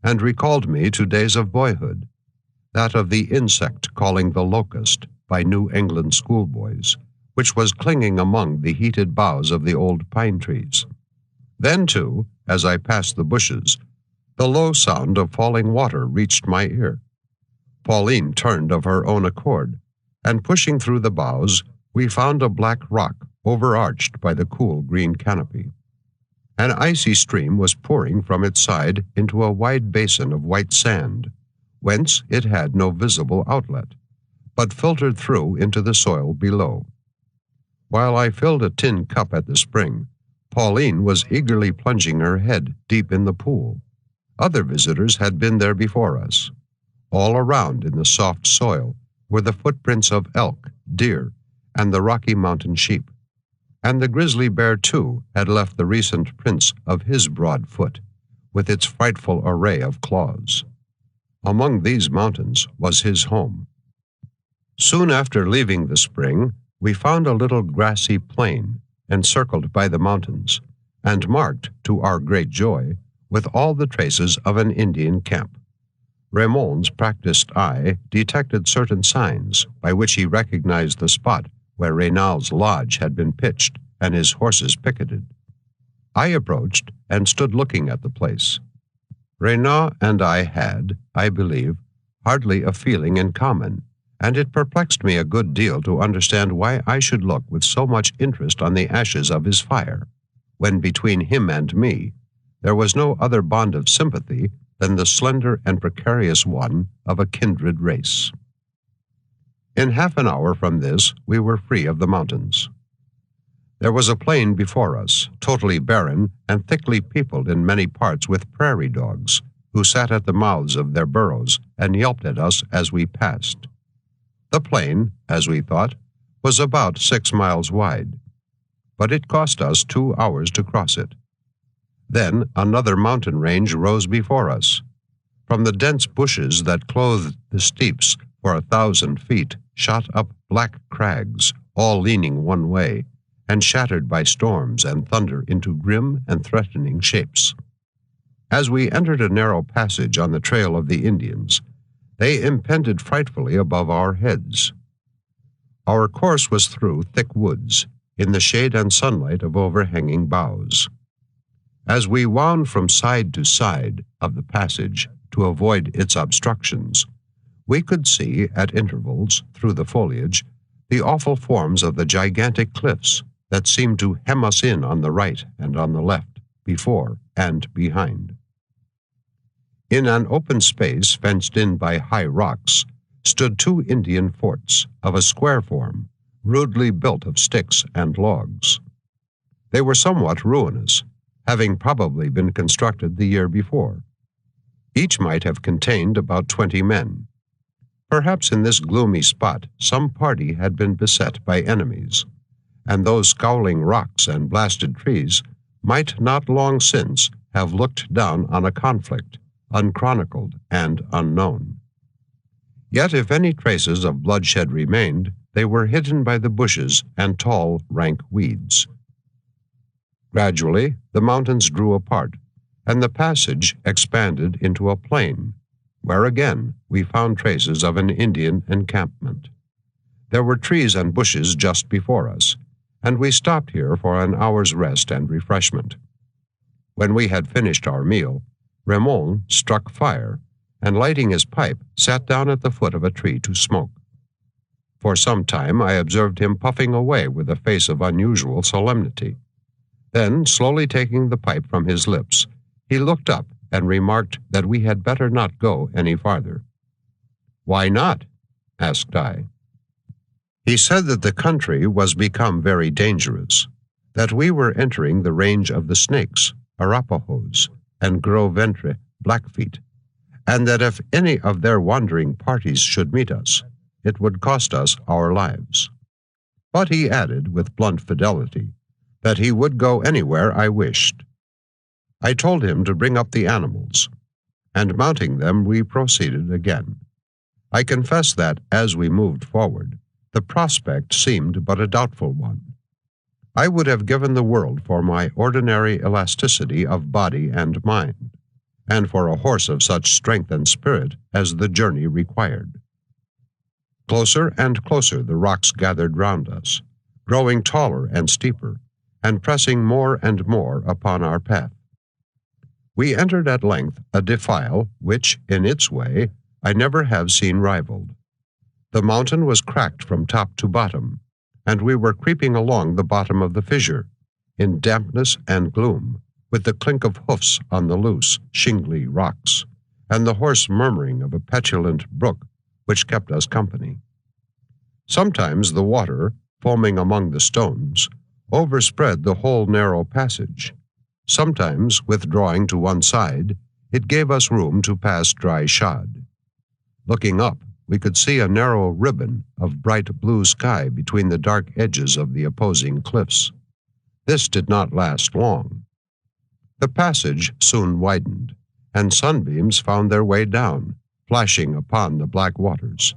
A: and recalled me to days of boyhood, that of the insect calling the locust by New England schoolboys, which was clinging among the heated boughs of the old pine trees. Then, too, as I passed the bushes, the low sound of falling water reached my ear. Pauline turned of her own accord, and pushing through the boughs, we found a black rock overarched by the cool green canopy. An icy stream was pouring from its side into a wide basin of white sand, whence it had no visible outlet, but filtered through into the soil below. While I filled a tin cup at the spring, Pauline was eagerly plunging her head deep in the pool. Other visitors had been there before us. All around in the soft soil were the footprints of elk, deer, and the Rocky Mountain sheep. And the grizzly bear, too, had left the recent prints of his broad foot, with its frightful array of claws. Among these mountains was his home. Soon after leaving the spring, we found a little grassy plain, encircled by the mountains, and marked, to our great joy, with all the traces of an Indian camp. Raymond's practiced eye detected certain signs by which he recognized the spot where Reynal's lodge had been pitched and his horses picketed. I approached and stood looking at the place. Reynal and I had, I believe, hardly a feeling in common, and it perplexed me a good deal to understand why I should look with so much interest on the ashes of his fire, when between him and me there was no other bond of sympathy than the slender and precarious one of a kindred race. In half an hour from this, we were free of the mountains. There was a plain before us, totally barren and thickly peopled in many parts with prairie dogs, who sat at the mouths of their burrows and yelped at us as we passed. The plain, as we thought, was about 6 miles wide, but it cost us 2 hours to cross it. Then another mountain range rose before us. From the dense bushes that clothed the steeps For 1,000 feet shot up black crags, all leaning one way, and shattered by storms and thunder into grim and threatening shapes. As we entered a narrow passage on the trail of the Indians, they impended frightfully above our heads. Our course was through thick woods, in the shade and sunlight of overhanging boughs. As we wound from side to side of the passage to avoid its obstructions, we could see, at intervals, through the foliage, the awful forms of the gigantic cliffs that seemed to hem us in on the right and on the left, before and behind. In an open space fenced in by high rocks stood 2 Indian forts of a square form, rudely built of sticks and logs. They were somewhat ruinous, having probably been constructed the year before. Each might have contained about 20 men. Perhaps in this gloomy spot some party had been beset by enemies, and those scowling rocks and blasted trees might not long since have looked down on a conflict, unchronicled and unknown. Yet if any traces of bloodshed remained, they were hidden by the bushes and tall, rank weeds. Gradually, the mountains drew apart, and the passage expanded into a plain, where again we found traces of an Indian encampment. There were trees and bushes just before us, and we stopped here for an hour's rest and refreshment. When we had finished our meal, Raymond struck fire, and lighting his pipe, sat down at the foot of a tree to smoke. For some time I observed him puffing away with a face of unusual solemnity. Then, slowly taking the pipe from his lips, he looked up and remarked that we had better not go any farther. "Why not?" asked I. He said that the country was become very dangerous, that we were entering the range of the Snakes, Arapahoes, and Gros Ventre, Blackfeet, and that if any of their wandering parties should meet us, it would cost us our lives. But he added, with blunt fidelity, that he would go anywhere I wished. I told him to bring up the animals, and mounting them we proceeded again. I confess that, as we moved forward, the prospect seemed but a doubtful one. I would have given the world for my ordinary elasticity of body and mind, and for a horse of such strength and spirit as the journey required. Closer and closer the rocks gathered round us, growing taller and steeper, and pressing more and more upon our path. We entered at length a defile which, in its way, I never have seen rivaled. The mountain was cracked from top to bottom, and we were creeping along the bottom of the fissure, in dampness and gloom, with the clink of hoofs on the loose, shingly rocks, and the hoarse murmuring of a petulant brook which kept us company. Sometimes the water, foaming among the stones, overspread the whole narrow passage. Sometimes, withdrawing to one side, it gave us room to pass dry shod. Looking up, we could see a narrow ribbon of bright blue sky between the dark edges of the opposing cliffs. This did not last long. The passage soon widened, and sunbeams found their way down, flashing upon the black waters.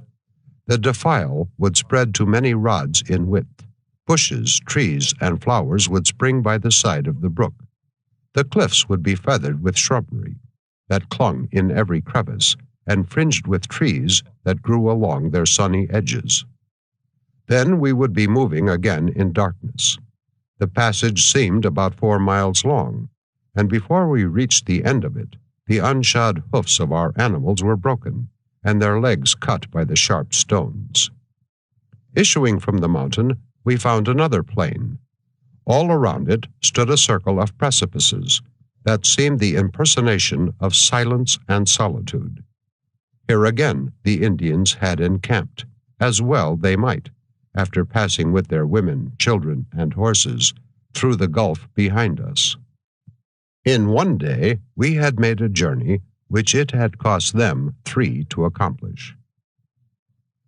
A: The defile would spread to many rods in width. Bushes, trees, and flowers would spring by the side of the brook. The cliffs would be feathered with shrubbery that clung in every crevice, and fringed with trees that grew along their sunny edges. Then we would be moving again in darkness. The passage seemed about 4 miles long, and before we reached the end of it, the unshod hoofs of our animals were broken, and their legs cut by the sharp stones. Issuing from the mountain, we found another plain. All around it stood a circle of precipices that seemed the impersonation of silence and solitude. Here again the Indians had encamped, as well they might, after passing with their women, children, and horses through the gulf behind us. In one day we had made a journey which it had cost them 3 to accomplish.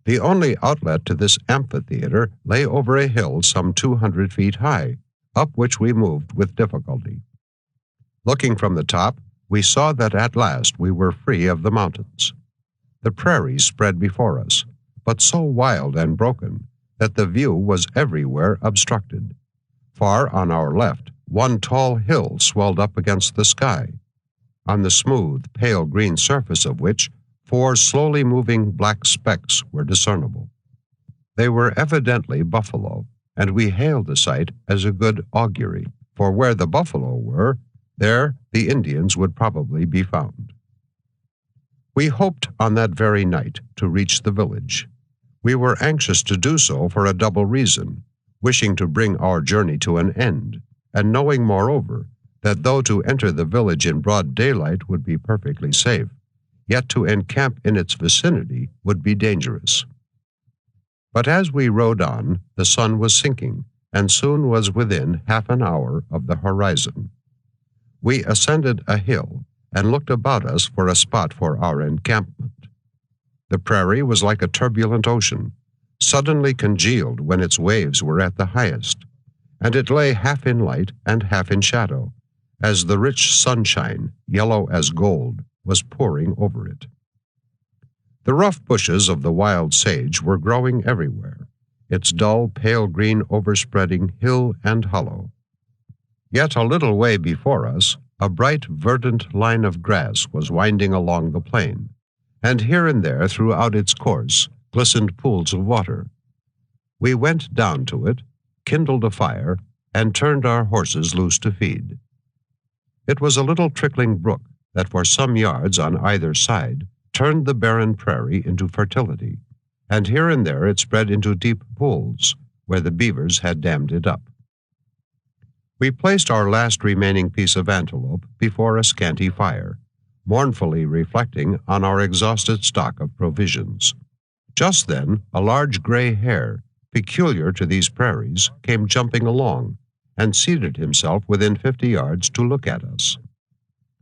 A: The only outlet to this amphitheater lay over a hill some 200 feet high, up which we moved with difficulty. Looking from the top, we saw that at last we were free of the mountains. The prairies spread before us, but so wild and broken that the view was everywhere obstructed. Far on our left, one tall hill swelled up against the sky, on the smooth, pale green surface of which 4 slowly moving black specks were discernible. They were evidently buffalo, and we hailed the sight as a good augury, for where the buffalo were, there the Indians would probably be found. We hoped on that very night to reach the village. We were anxious to do so for a double reason, wishing to bring our journey to an end, and knowing, moreover, that though to enter the village in broad daylight would be perfectly safe, yet to encamp in its vicinity would be dangerous. But as we rode on, the sun was sinking, and soon was within half an hour of the horizon. We ascended a hill, and looked about us for a spot for our encampment. The prairie was like a turbulent ocean, suddenly congealed when its waves were at the highest, and it lay half in light and half in shadow, as the rich sunshine, yellow as gold, was pouring over it. The rough bushes of the wild sage were growing everywhere, its dull pale green overspreading hill and hollow. Yet a little way before us, a bright verdant line of grass was winding along the plain, and here and there throughout its course glistened pools of water. We went down to it, kindled a fire, and turned our horses loose to feed. It was a little trickling brook that for some yards on either side turned the barren prairie into fertility, and here and there it spread into deep pools, where the beavers had dammed it up. We placed our last remaining piece of antelope before a scanty fire, mournfully reflecting on our exhausted stock of provisions. Just then, a large gray hare, peculiar to these prairies, came jumping along, and seated himself within 50 yards to look at us.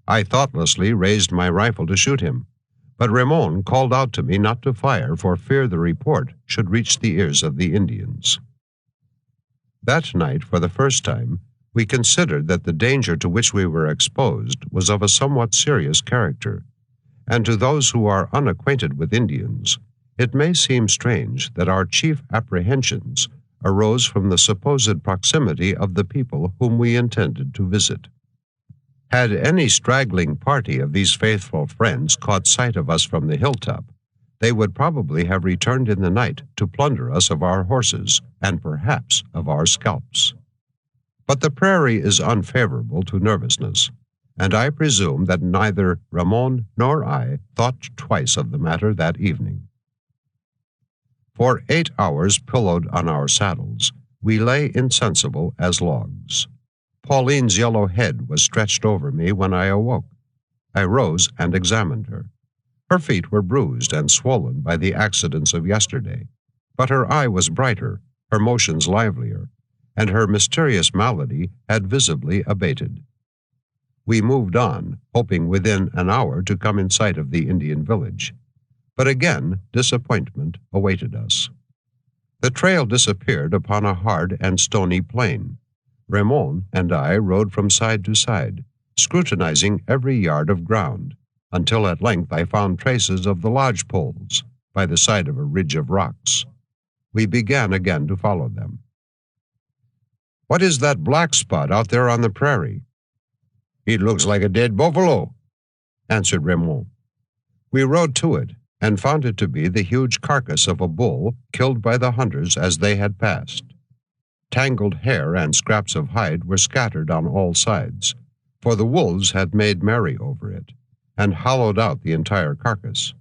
A: I thoughtlessly raised my rifle to shoot him, but Ramon called out to me not to fire for fear the report should reach the ears of the Indians. That night, for the first time, we considered that the danger to which we were exposed was of a somewhat serious character, and to those who are unacquainted with Indians, it may seem strange that our chief apprehensions arose from the supposed proximity of the people whom we intended to visit. Had any straggling party of these faithful friends caught sight of us from the hilltop, they would probably have returned in the night to plunder us of our horses and perhaps of our scalps. But the prairie is unfavorable to nervousness, and I presume that neither Ramon nor I thought twice of the matter that evening. For 8 hours pillowed on our saddles, we lay insensible as logs. Pauline's yellow head was stretched over me when I awoke. I rose and examined her. Her feet were bruised and swollen by the accidents of yesterday, but her eye was brighter, her motions livelier, and her mysterious malady had visibly abated. We moved on, hoping within an hour to come in sight of the Indian village. But again, disappointment awaited us. The trail disappeared upon a hard and stony plain. Ramon and I rode from side to side, scrutinizing every yard of ground, until at length I found traces of the lodge poles by the side of a ridge of rocks. We began again to follow them. "What is that black spot out there on the prairie?" "It looks like a dead buffalo," answered Ramon. We rode to it, and found it to be the huge carcass of a bull killed by the hunters as they had passed. Tangled hair and scraps of hide were scattered on all sides, for the wolves had made merry over it, and hollowed out the entire carcass.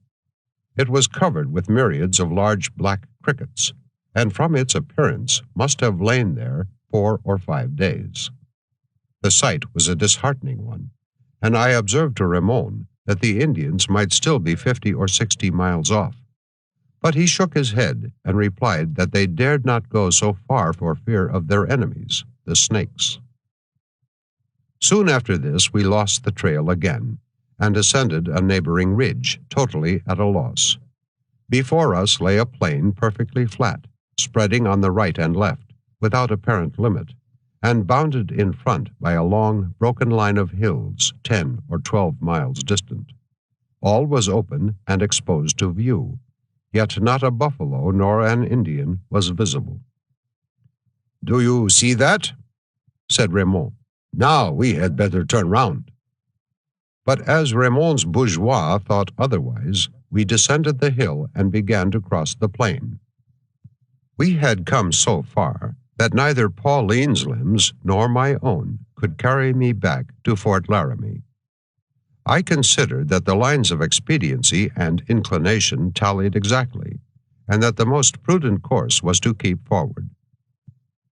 A: It was covered with myriads of large black crickets, and from its appearance must have lain there 4 or 5 days. The sight was a disheartening one, and I observed to Ramon that the Indians might still be 50 or 60 miles off. But he shook his head and replied that they dared not go so far for fear of their enemies, the snakes. Soon after this we lost the trail again, and ascended a neighboring ridge, totally at a loss. Before us lay a plain perfectly flat, spreading on the right and left, without apparent limit, and bounded in front by a long, broken line of hills 10 or 12 miles distant. All was open and exposed to view, yet not a buffalo nor an Indian was visible. "Do you see that?" said Raymond. "Now we had better turn round." But as Raymond's bourgeois thought otherwise, we descended the hill and began to cross the plain. We had come so far that neither Pauline's limbs nor my own could carry me back to Fort Laramie. I considered that the lines of expediency and inclination tallied exactly, and that the most prudent course was to keep forward.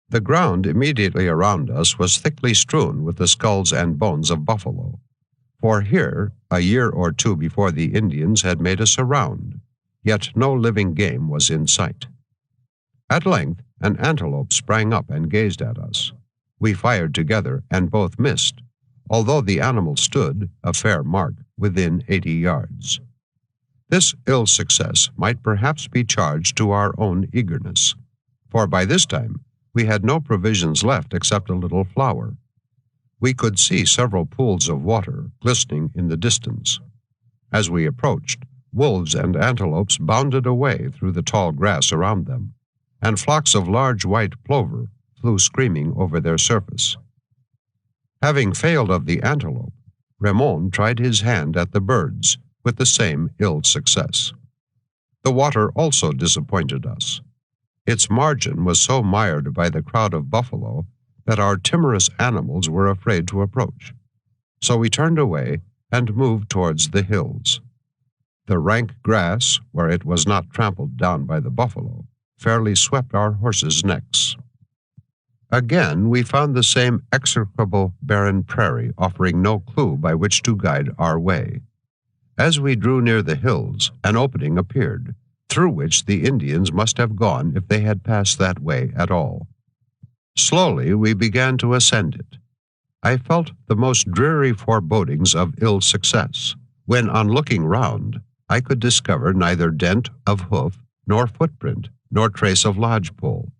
A: The ground immediately around us was thickly strewn with the skulls and bones of buffalo, for here, a year or two before, the Indians had made us around, yet no living game was in sight. At length, an antelope sprang up and gazed at us. We fired together and both missed, although the animal stood, a fair mark, within 80 yards. This ill success might perhaps be charged to our own eagerness, for by this time we had no provisions left except a little flour. We could see several pools of water glistening in the distance. As we approached, wolves and antelopes bounded away through the tall grass around them, and flocks of large white plover flew screaming over their surface. Having failed of the antelope, Raymond tried his hand at the birds with the same ill success. The water also disappointed us. Its margin was so mired by the crowd of buffalo that our timorous animals were afraid to approach. So we turned away and moved towards the hills. The rank grass, where it was not trampled down by the buffalo, fairly swept our horses' necks. Again, we found the same execrable barren prairie offering no clue by which to guide our way. As we drew near the hills, an opening appeared, through which the Indians must have gone if they had passed that way at all. Slowly we began to ascend it. I felt the most dreary forebodings of ill success, when on looking round, I could discover neither dent of hoof, nor footprint, nor trace of lodgepole,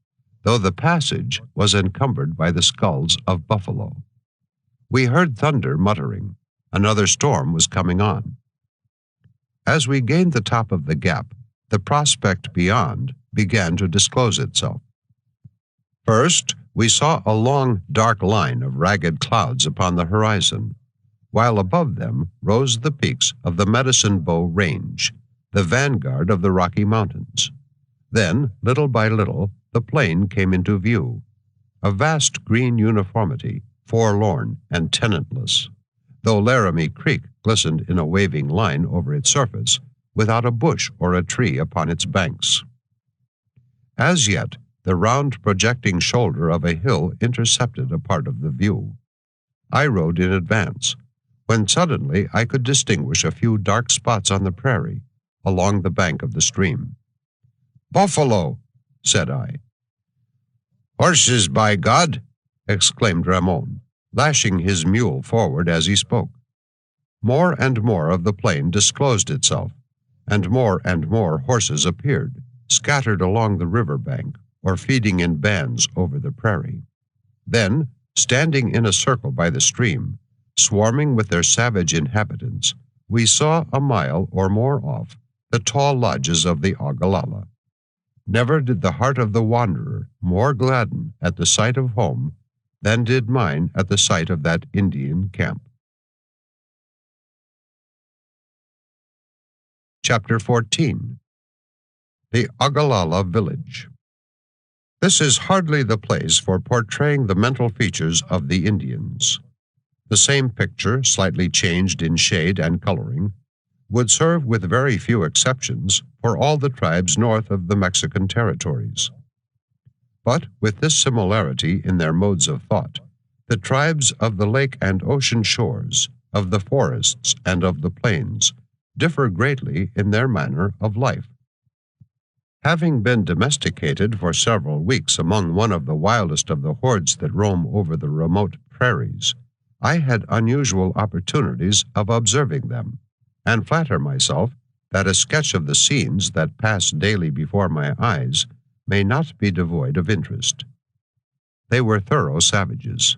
A: though the passage was encumbered by the skulls of buffalo. We heard thunder muttering. Another storm was coming on. As we gained the top of the gap, the prospect beyond began to disclose itself. First, we saw a long, dark line of ragged clouds upon the horizon, while above them rose the peaks of the Medicine Bow Range, the vanguard of the Rocky Mountains. Then, little by little, the plain came into view, a vast green uniformity, forlorn and tenantless, though Laramie Creek glistened in a waving line over its surface, without a bush or a tree upon its banks. As yet, the round projecting shoulder of a hill intercepted a part of the view. I rode in advance, when suddenly I could distinguish a few dark spots on the prairie, along the bank of the stream. "Buffalo," said I. "Horses, by God!" exclaimed Raymond, lashing his mule forward as he spoke. More and more of the plain disclosed itself, and more horses appeared, scattered along the river bank or feeding in bands over the prairie. Then, standing in a circle by the stream, swarming with their savage inhabitants, we saw a mile or more off the tall lodges of the Ogallala. Never did the heart of the wanderer more gladden at the sight of home than did mine at the sight of that Indian camp. Chapter 14. The Ogallala Village. This is hardly the place for portraying the mental features of the Indians. The same picture, slightly changed in shade and coloring, would serve with very few exceptions for all the tribes north of the Mexican territories. But with this similarity in their modes of thought, the tribes of the lake and ocean shores, of the forests and of the plains, differ greatly in their manner of life. Having been domesticated for several weeks among one of the wildest of the hordes that roam over the remote prairies, I had unusual opportunities of observing them, and flatter myself that a sketch of the scenes that pass daily before my eyes may not be devoid of interest. They were thorough savages.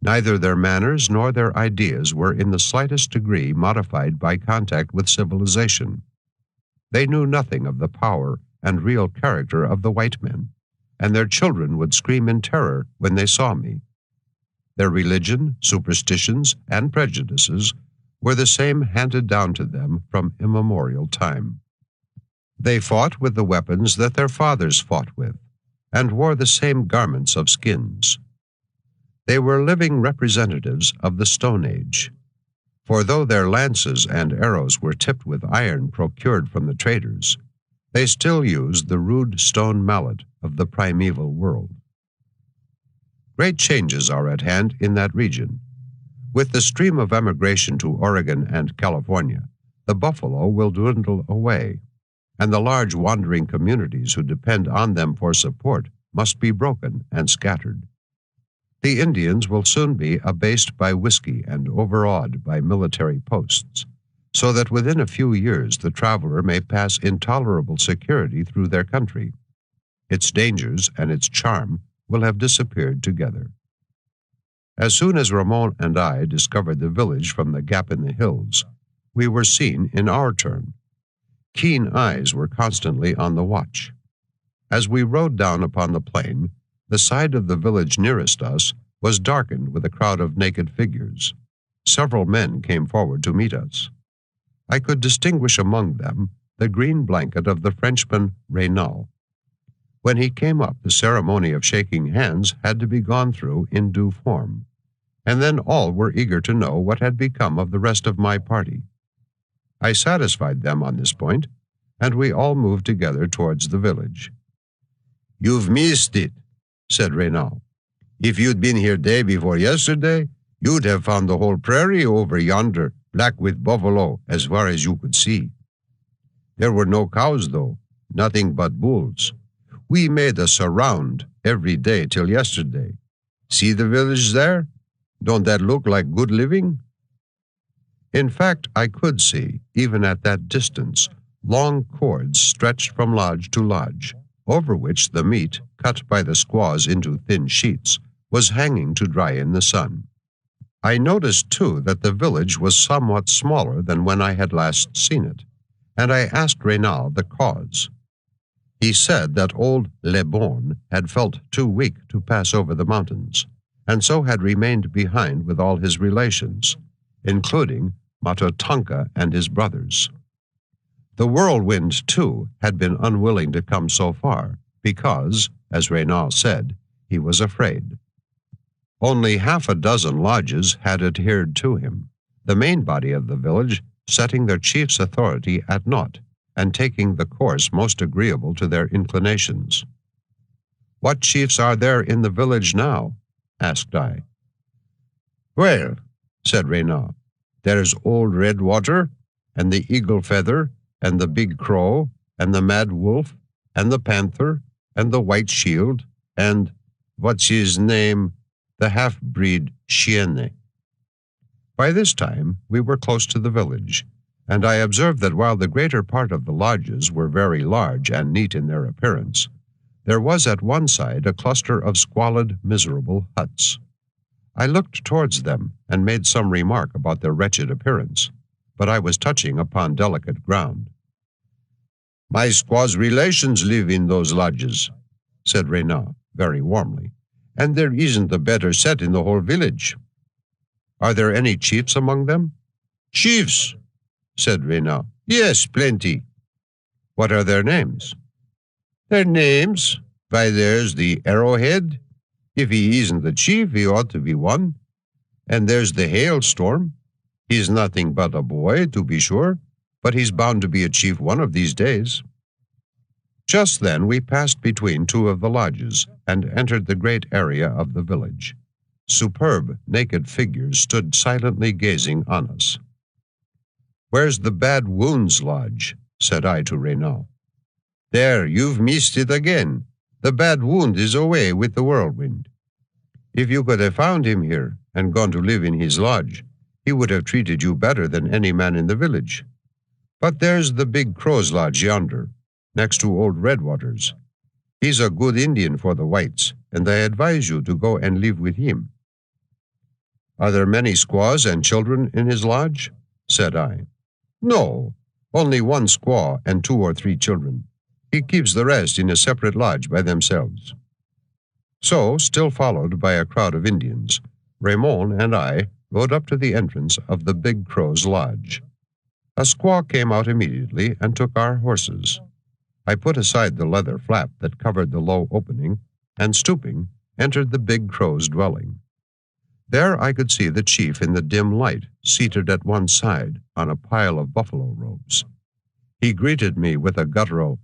A: Neither their manners nor their ideas were in the slightest degree modified by contact with civilization. They knew nothing of the power and real character of the white men, and their children would scream in terror when they saw me. Their religion, superstitions, and prejudices were the same handed down to them from immemorial time. They fought with the weapons that their fathers fought with, and wore the same garments of skins. They were living representatives of the Stone Age, for though their lances and arrows were tipped with iron procured from the traders, they still used the rude stone mallet of the primeval world. Great changes are at hand in that region. With the stream of emigration to Oregon and California, the buffalo will dwindle away, and the large wandering communities who depend on them for support must be broken and scattered. The Indians will soon be abased by whiskey and overawed by military posts, so that within a few years the traveler may pass in tolerable security through their country. Its dangers and its charm will have disappeared together. As soon as Ramon and I discovered the village from the gap in the hills, we were seen in our turn. Keen eyes were constantly on the watch. As we rode down upon the plain, the side of the village nearest us was darkened with a crowd of naked figures. Several men came forward to meet us. I could distinguish among them the green blanket of the Frenchman Reynal. When he came up, the ceremony of shaking hands had to be gone through in due form, and then all were eager to know what had become of the rest of my party. I satisfied them on this point, and we all moved together towards the village. "You've missed it," said Reynal. "If you'd been here day before yesterday, you'd have found the whole prairie over yonder black with buffalo as far as you could see. There were no cows, though, nothing but bulls. We made a surround every day till yesterday. See the village there? Don't that look like good living?" In fact, I could see, even at that distance, long cords stretched from lodge to lodge, over which the meat, cut by the squaws into thin sheets, was hanging to dry in the sun. I noticed, too, that the village was somewhat smaller than when I had last seen it, and I asked Reynal the cause. He said that old Le Borgne had felt too weak to pass over the mountains, and so had remained behind with all his relations, including Matotonka and his brothers. The Whirlwind, too, had been unwilling to come so far, because, as Reynal said, he was afraid. Only half a dozen lodges had adhered to him, the main body of the village setting their chief's authority at naught, and taking the course most agreeable to their inclinations. "What chiefs are there in the village now?" asked I. "Well," said Reynal, "there's Old Redwater, and the Eagle Feather, and the Big Crow, and the Mad Wolf, and the Panther, and the White Shield, and, what's his name, the half-breed Chienne." By this time we were close to the village, and I observed that while the greater part of the lodges were very large and neat in their appearance, there was at one side a cluster of squalid, miserable huts. I looked towards them and made some remark about their wretched appearance, but I was touching upon delicate ground. "My squaw's relations live in those lodges," said Reynal very warmly, "and there isn't a better set in the whole village." "Are there any chiefs among them?" "Chiefs," said Reynal. "Yes, plenty." "What are their names?" "Their names? Why, there's the Arrowhead. If he isn't the chief, he ought to be one. And there's the Hailstorm. He's nothing but a boy, to be sure, but he's bound to be a chief one of these days." Just then we passed between two of the lodges and entered the great area of the village. Superb, naked figures stood silently gazing on us. "Where's the Bad Wounds Lodge?" said I to Reynal. "There, you've missed it again. The Bad Wound is away with the Whirlwind. If you could have found him here and gone to live in his lodge, he would have treated you better than any man in the village. But there's the Big Crow's lodge yonder, next to Old Redwater's. He's a good Indian for the whites, and I advise you to go and live with him." "Are there many squaws and children in his lodge?" said I. "No, only one squaw and 2 or 3 children. He keeps the rest in a separate lodge by themselves." So, still followed by a crowd of Indians, Raymond and I rode up to the entrance of the Big Crow's lodge. A squaw came out immediately and took our horses. I put aside the leather flap that covered the low opening, and stooping, entered the Big Crow's dwelling. There I could see the chief in the dim light, seated at one side on a pile of buffalo robes. He greeted me with a guttural,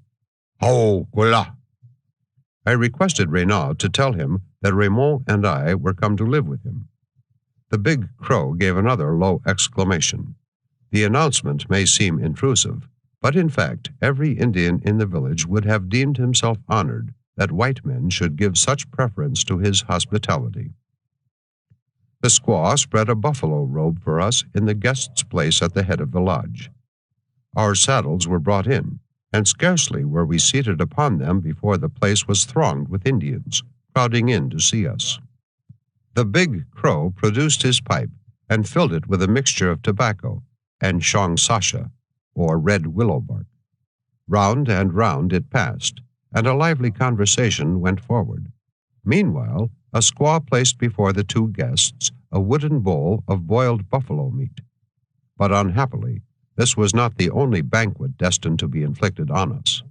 A: "Ho, Quilla." I requested Renaud to tell him that Raymond and I were come to live with him. The Big Crow gave another low exclamation. The announcement may seem intrusive, but in fact every Indian in the village would have deemed himself honored that white men should give such preference to his hospitality. The squaw spread a buffalo robe for us in the guest's place at the head of the lodge. Our saddles were brought in, and scarcely were we seated upon them before the place was thronged with Indians, crowding in to see us. The Big Crow produced his pipe and filled it with a mixture of tobacco and shong sasha, or red willow bark. Round and round it passed, and a lively conversation went forward. Meanwhile, a squaw placed before the 2 guests a wooden bowl of boiled buffalo meat. But unhappily, this was not the only banquet destined to be inflicted on us.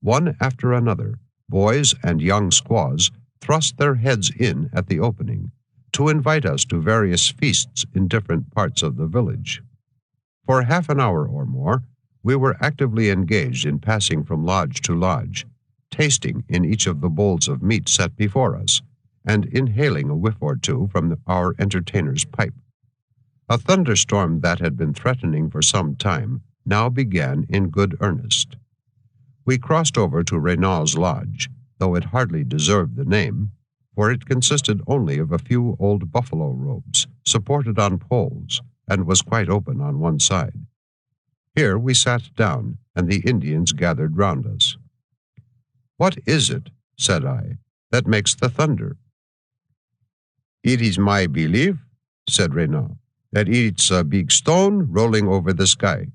A: One after another, boys and young squaws thrust their heads in at the opening to invite us to various feasts in different parts of the village. For half an hour or more, we were actively engaged in passing from lodge to lodge, tasting in each of the bowls of meat set before us, and inhaling a whiff or 2 from our entertainer's pipe. A thunderstorm that had been threatening for some time now began in good earnest. We crossed over to Renaud's lodge, though it hardly deserved the name, for it consisted only of a few old buffalo robes, supported on poles, and was quite open on one side. Here we sat down, and the Indians gathered round us. "What is it," said I, "that makes the thunder?" "It is my belief," said Renaud, "that it's a big stone rolling over the sky."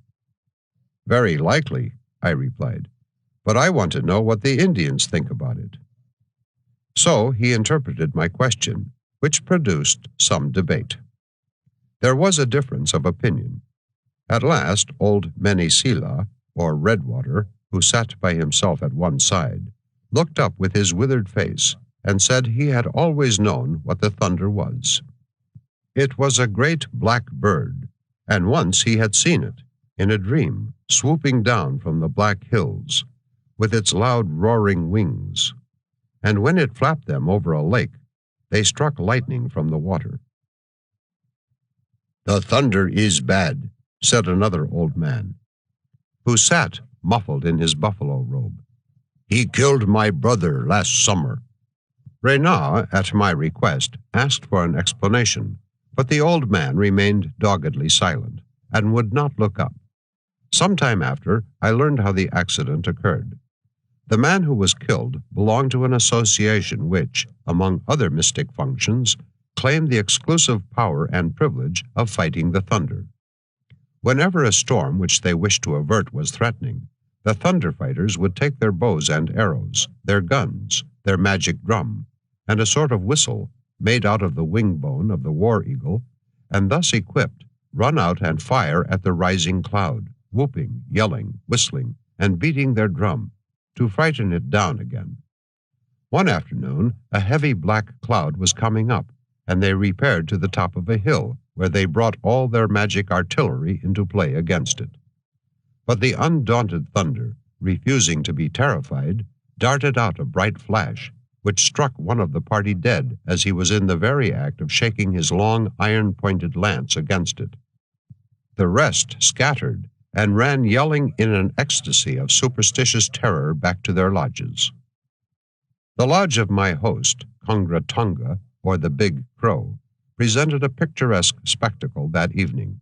A: "Very likely," I replied, "but I want to know what the Indians think about it." So he interpreted my question, which produced some debate. There was a difference of opinion. At last, old Menisila, or Redwater, who sat by himself at one side, looked up with his withered face and said he had always known what the thunder was. It was a great black bird, and once he had seen it, in a dream, swooping down from the black hills, with its loud roaring wings, and when it flapped them over a lake, they struck lightning from the water. "The thunder is bad," said another old man, who sat muffled in his buffalo robe. "He killed my brother last summer." Renaud, at my request, asked for an explanation, but the old man remained doggedly silent, and would not look up. Some time after, I learned how the accident occurred. The man who was killed belonged to an association which, among other mystic functions, claimed the exclusive power and privilege of fighting the thunder. Whenever a storm which they wished to avert was threatening, the thunder fighters would take their bows and arrows, their guns, their magic drum, and a sort of whistle made out of the wing bone of the war eagle, and thus equipped, run out and fire at the rising cloud, whooping, yelling, whistling, and beating their drum, to frighten it down again. One afternoon, a heavy black cloud was coming up, and they repaired to the top of a hill, where they brought all their magic artillery into play against it. But the undaunted thunder, refusing to be terrified, darted out a bright flash, which struck one of the party dead as he was in the very act of shaking his long iron-pointed lance against it. The rest scattered and ran yelling in an ecstasy of superstitious terror back to their lodges. The lodge of my host, Kongratonga, or the Big Crow, presented a picturesque spectacle that evening.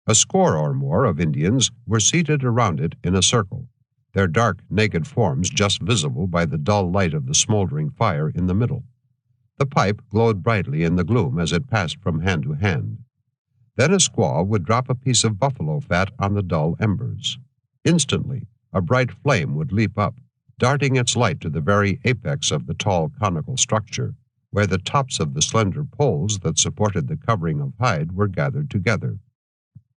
A: A score or more of Indians were seated around it in a circle, their dark, naked forms just visible by the dull light of the smoldering fire in the middle. The pipe glowed brightly in the gloom as it passed from hand to hand. Then a squaw would drop a piece of buffalo fat on the dull embers. Instantly, a bright flame would leap up, darting its light to the very apex of the tall conical structure, where the tops of the slender poles that supported the covering of hide were gathered together.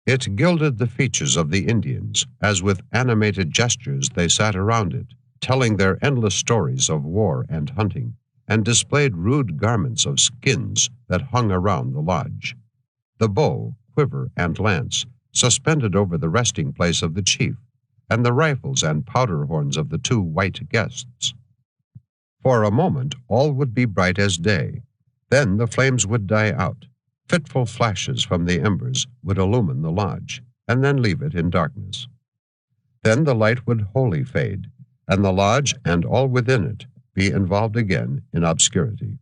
A: It gilded the features of the Indians, as with animated gestures they sat around it, telling their endless stories of war and hunting, and displayed rude garments of skins that hung around the lodge. The bow, quiver, and lance suspended over the resting place of the chief, and the rifles and powder horns of the two white guests. For a moment all would be bright as day. Then the flames would die out. Fitful flashes from the embers would illumine the lodge, and then leave it in darkness. Then the light would wholly fade, and the lodge and all within it be involved again in obscurity.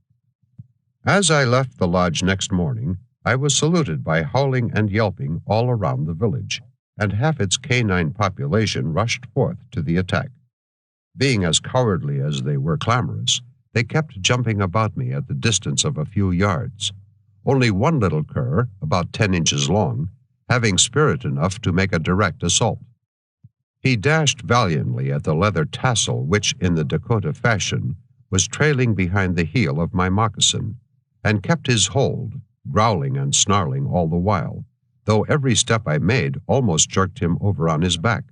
A: As I left the lodge next morning, I was saluted by howling and yelping all around the village, and half its canine population rushed forth to the attack. Being as cowardly as they were clamorous, they kept jumping about me at the distance of a few yards. Only one little cur, about 10 inches long, having spirit enough to make a direct assault. He dashed valiantly at the leather tassel which, in the Dakota fashion, was trailing behind the heel of my moccasin, and kept his hold, growling and snarling all the while, though every step I made almost jerked him over on his back.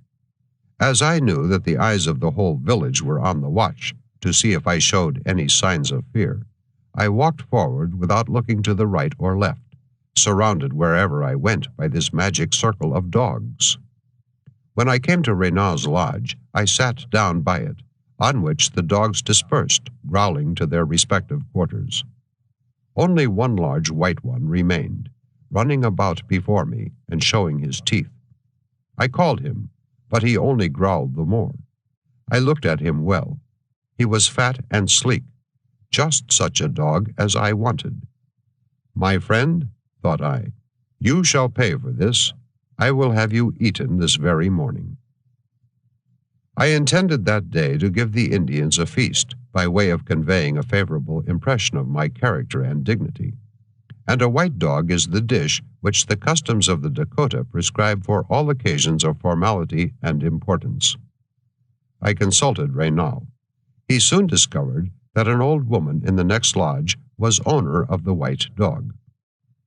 A: As I knew that the eyes of the whole village were on the watch to see if I showed any signs of fear, I walked forward without looking to the right or left, surrounded wherever I went by this magic circle of dogs. When I came to Renaud's lodge, I sat down by it, on which the dogs dispersed, growling to their respective quarters. Only one large white one remained, running about before me and showing his teeth. I called him, but he only growled the more. I looked at him well. He was fat and sleek, just such a dog as I wanted. My friend, thought I, you shall pay for this. I will have you eaten this very morning. I intended that day to give the Indians a feast by way of conveying a favorable impression of my character and dignity. And a white dog is the dish which the customs of the Dakota prescribe for all occasions of formality and importance. I consulted Renaud. He soon discovered that an old woman in the next lodge was owner of the white dog.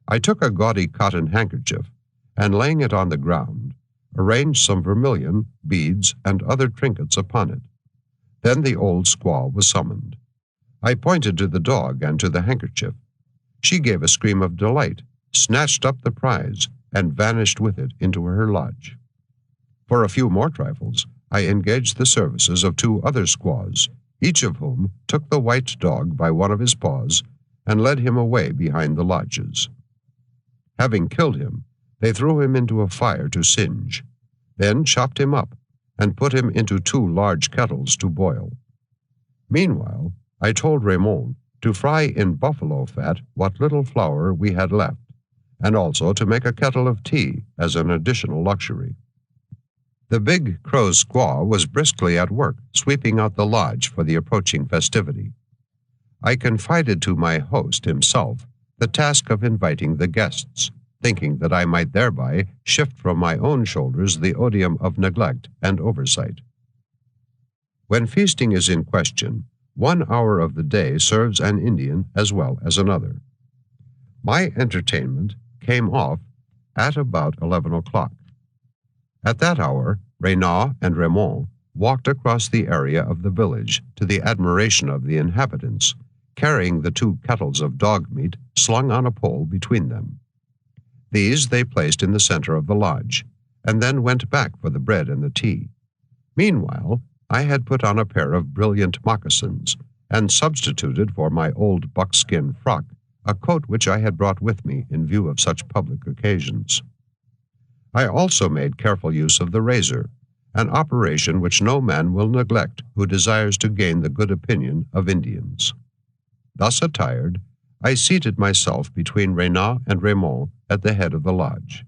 A: I took a gaudy cotton handkerchief, and laying it on the ground, arranged some vermilion, beads, and other trinkets upon it. Then the old squaw was summoned. I pointed to the dog and to the handkerchief. She gave a scream of delight, snatched up the prize, and vanished with it into her lodge. For a few more trifles, I engaged the services of 2 other squaws, each of whom took the white dog by one of his paws and led him away behind the lodges. Having killed him, they threw him into a fire to singe, then chopped him up and put him into 2 large kettles to boil. Meanwhile, I told Raymond to fry in buffalo fat what little flour we had left, and also to make a kettle of tea as an additional luxury. The big Crow squaw was briskly at work, sweeping out the lodge for the approaching festivity. I confided to my host himself the task of inviting the guests, thinking that I might thereby shift from my own shoulders the odium of neglect and oversight. When feasting is in question, 1 hour of the day serves an Indian as well as another. My entertainment came off at about 11 o'clock. At that hour, Renaud and Raymond walked across the area of the village to the admiration of the inhabitants, carrying the 2 kettles of dog meat slung on a pole between them. These they placed in the center of the lodge, and then went back for the bread and the tea. Meanwhile, I had put on a pair of brilliant moccasins, and substituted for my old buckskin frock a coat which I had brought with me in view of such public occasions. I also made careful use of the razor, an operation which no man will neglect who desires to gain the good opinion of Indians. Thus attired, I seated myself between Renaud and Raymond at the head of the lodge.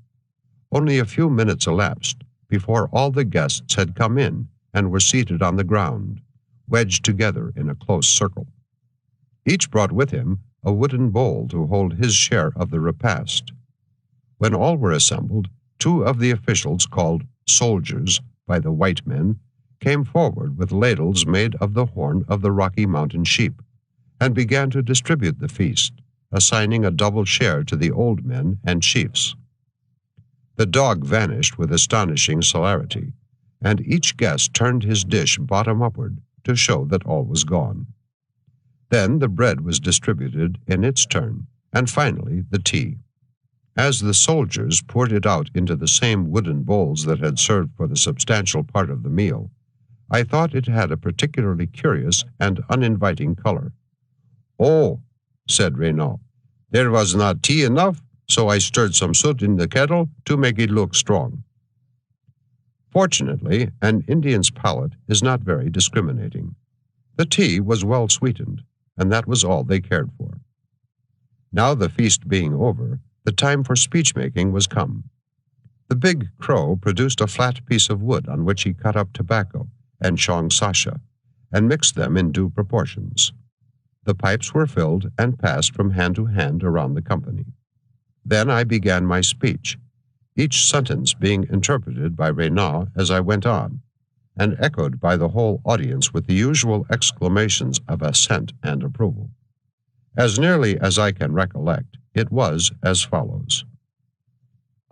A: Only a few minutes elapsed before all the guests had come in and were seated on the ground, wedged together in a close circle. Each brought with him a wooden bowl to hold his share of the repast. When all were assembled, two of the officials called soldiers by the white men came forward with ladles made of the horn of the Rocky Mountain sheep, and began to distribute the feast, assigning a double share to the old men and chiefs. The dog vanished with astonishing celerity, and each guest turned his dish bottom upward to show that all was gone. Then the bread was distributed in its turn, and finally the tea. As the soldiers poured it out into the same wooden bowls that had served for the substantial part of the meal, I thought it had a particularly curious and uninviting color. "Oh," said Renaud, "there was not tea enough, so I stirred some soot in the kettle to make it look strong." Fortunately, an Indian's palate is not very discriminating. The tea was well sweetened, and that was all they cared for. Now the feast being over, the time for speech-making was come. The big crow produced a flat piece of wood on which he cut up tobacco and shong sasha, and mixed them in due proportions. The pipes were filled and passed from hand to hand around the company. Then I began my speech, each sentence being interpreted by Renaud as I went on, and echoed by the whole audience with the usual exclamations of assent and approval. As nearly as I can recollect, it was as follows.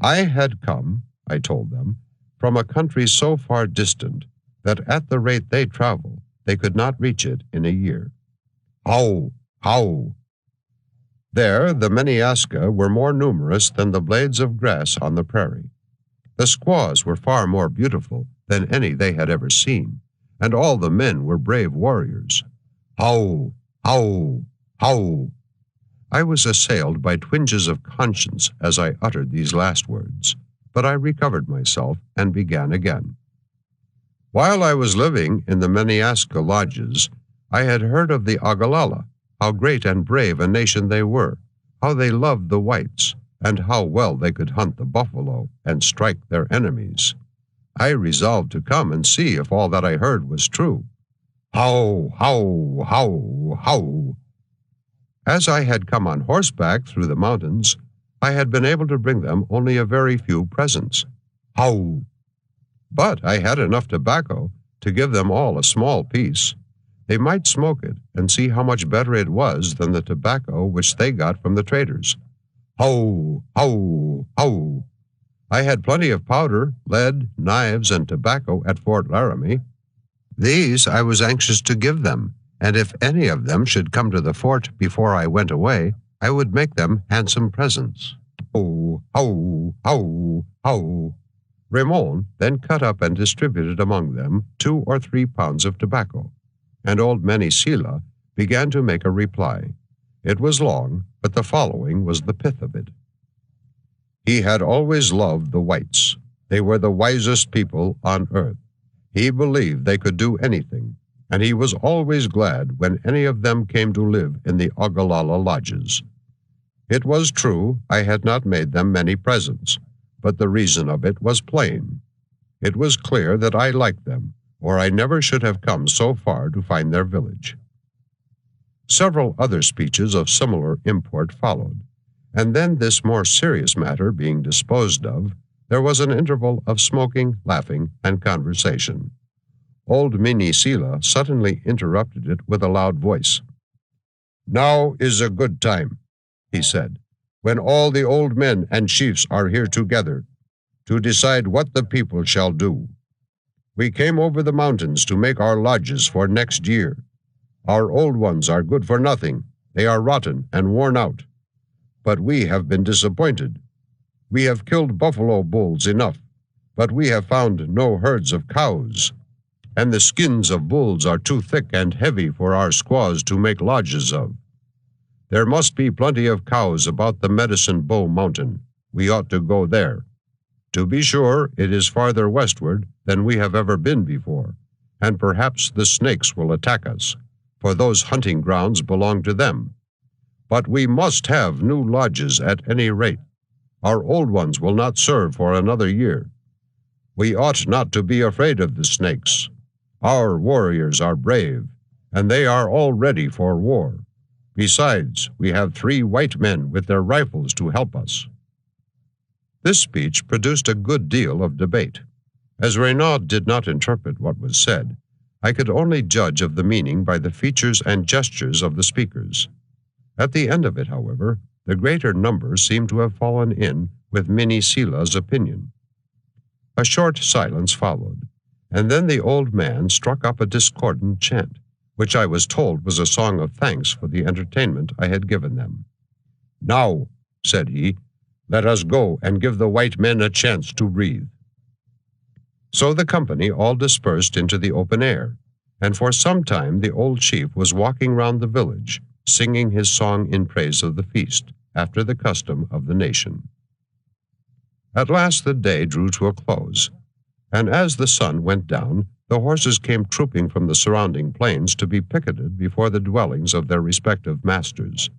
A: I had come, I told them, from a country so far distant that at the rate they travel, they could not reach it in a year. How, how! There the Meniasca were more numerous than the blades of grass on the prairie. The squaws were far more beautiful than any they had ever seen, and all the men were brave warriors. How, how, how! I was assailed by twinges of conscience as I uttered these last words, but I recovered myself and began again. While I was living in the Meniasca lodges, I had heard of the Ogallala, how great and brave a nation they were, how they loved the whites, and how well they could hunt the buffalo and strike their enemies. I resolved to come and see if all that I heard was true. How, how, how, how! As I had come on horseback through the mountains, I had been able to bring them only a very few presents. How! But I had enough tobacco to give them all a small piece. They might smoke it and see how much better it was than the tobacco which they got from the traders. Ho, ho, ho! I had plenty of powder, lead, knives, and tobacco at Fort Laramie. These I was anxious to give them, and if any of them should come to the fort before I went away, I would make them handsome presents. Ho, ho, ho, ho! Raymond then cut up and distributed among them 2 or 3 pounds of tobacco, and old Meni-Sela began to make a reply. It was long, but the following was the pith of it. He had always loved the whites. They were the wisest people on earth. He believed they could do anything, and he was always glad when any of them came to live in the Ogallala lodges. It was true I had not made them many presents, but the reason of it was plain. It was clear that I liked them, or I never should have come so far to find their village. Several other speeches of similar import followed, and then, this more serious matter being disposed of, there was an interval of smoking, laughing, and conversation. Old Meni-Sela suddenly interrupted it with a loud voice. "Now is a good time," he said, "when all the old men and chiefs are here together, to decide what the people shall do. We came over the mountains to make our lodges for next year. Our old ones are good for nothing. They are rotten and worn out. But we have been disappointed. We have killed buffalo bulls enough, but we have found no herds of cows, and the skins of bulls are too thick and heavy for our squaws to make lodges of. There must be plenty of cows about the Medicine Bow Mountain. We ought to go there. To be sure, it is farther westward than we have ever been before, and perhaps the Snakes will attack us, for those hunting grounds belong to them. But we must have new lodges at any rate. Our old ones will not serve for another year. We ought not to be afraid of the Snakes. Our warriors are brave, and they are all ready for war. Besides, we have 3 white men with their rifles to help us." This speech produced a good deal of debate. As Renaud did not interpret what was said, I could only judge of the meaning by the features and gestures of the speakers. At the end of it, however, the greater number seemed to have fallen in with Mene Selah's opinion. A short silence followed, and then the old man struck up a discordant chant, which I was told was a song of thanks for the entertainment I had given them. "Now," said he, "let us go and give the white men a chance to breathe." So the company all dispersed into the open air, and for some time the old chief was walking round the village, singing his song in praise of the feast, after the custom of the nation. At last the day drew to a close, and as the sun went down, the horses came trooping from the surrounding plains to be picketed before the dwellings of their respective masters.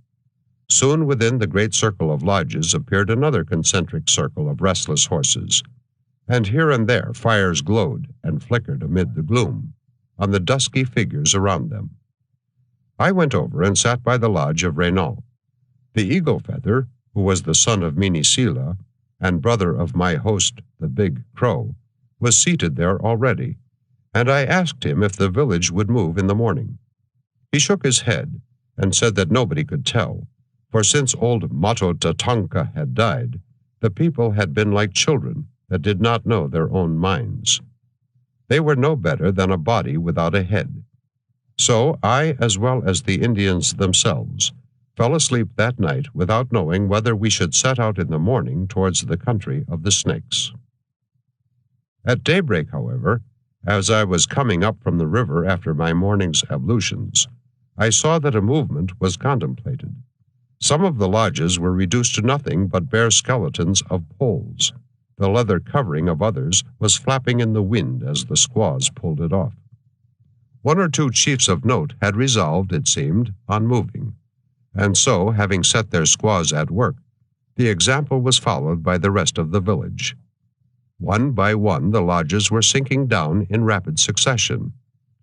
A: Soon within the great circle of lodges appeared another concentric circle of restless horses, and here and there fires glowed and flickered amid the gloom on the dusky figures around them. I went over and sat by the lodge of Renaud. The Eagle Feather, who was the son of Mene Selah and brother of my host, the Big Crow, was seated there already, and I asked him if the village would move in the morning. He shook his head and said that nobody could tell, for since old Mato Tatanka had died, the people had been like children that did not know their own minds. They were no better than a body without a head. So I, as well as the Indians themselves, fell asleep that night without knowing whether we should set out in the morning towards the country of the snakes. At daybreak, however, as I was coming up from the river after my morning's ablutions, I saw that a movement was contemplated. Some of the lodges were reduced to nothing but bare skeletons of poles. The leather covering of others was flapping in the wind as the squaws pulled it off. 1 or 2 chiefs of note had resolved, it seemed, on moving, and so, having set their squaws at work, the example was followed by the rest of the village. One by one the lodges were sinking down in rapid succession,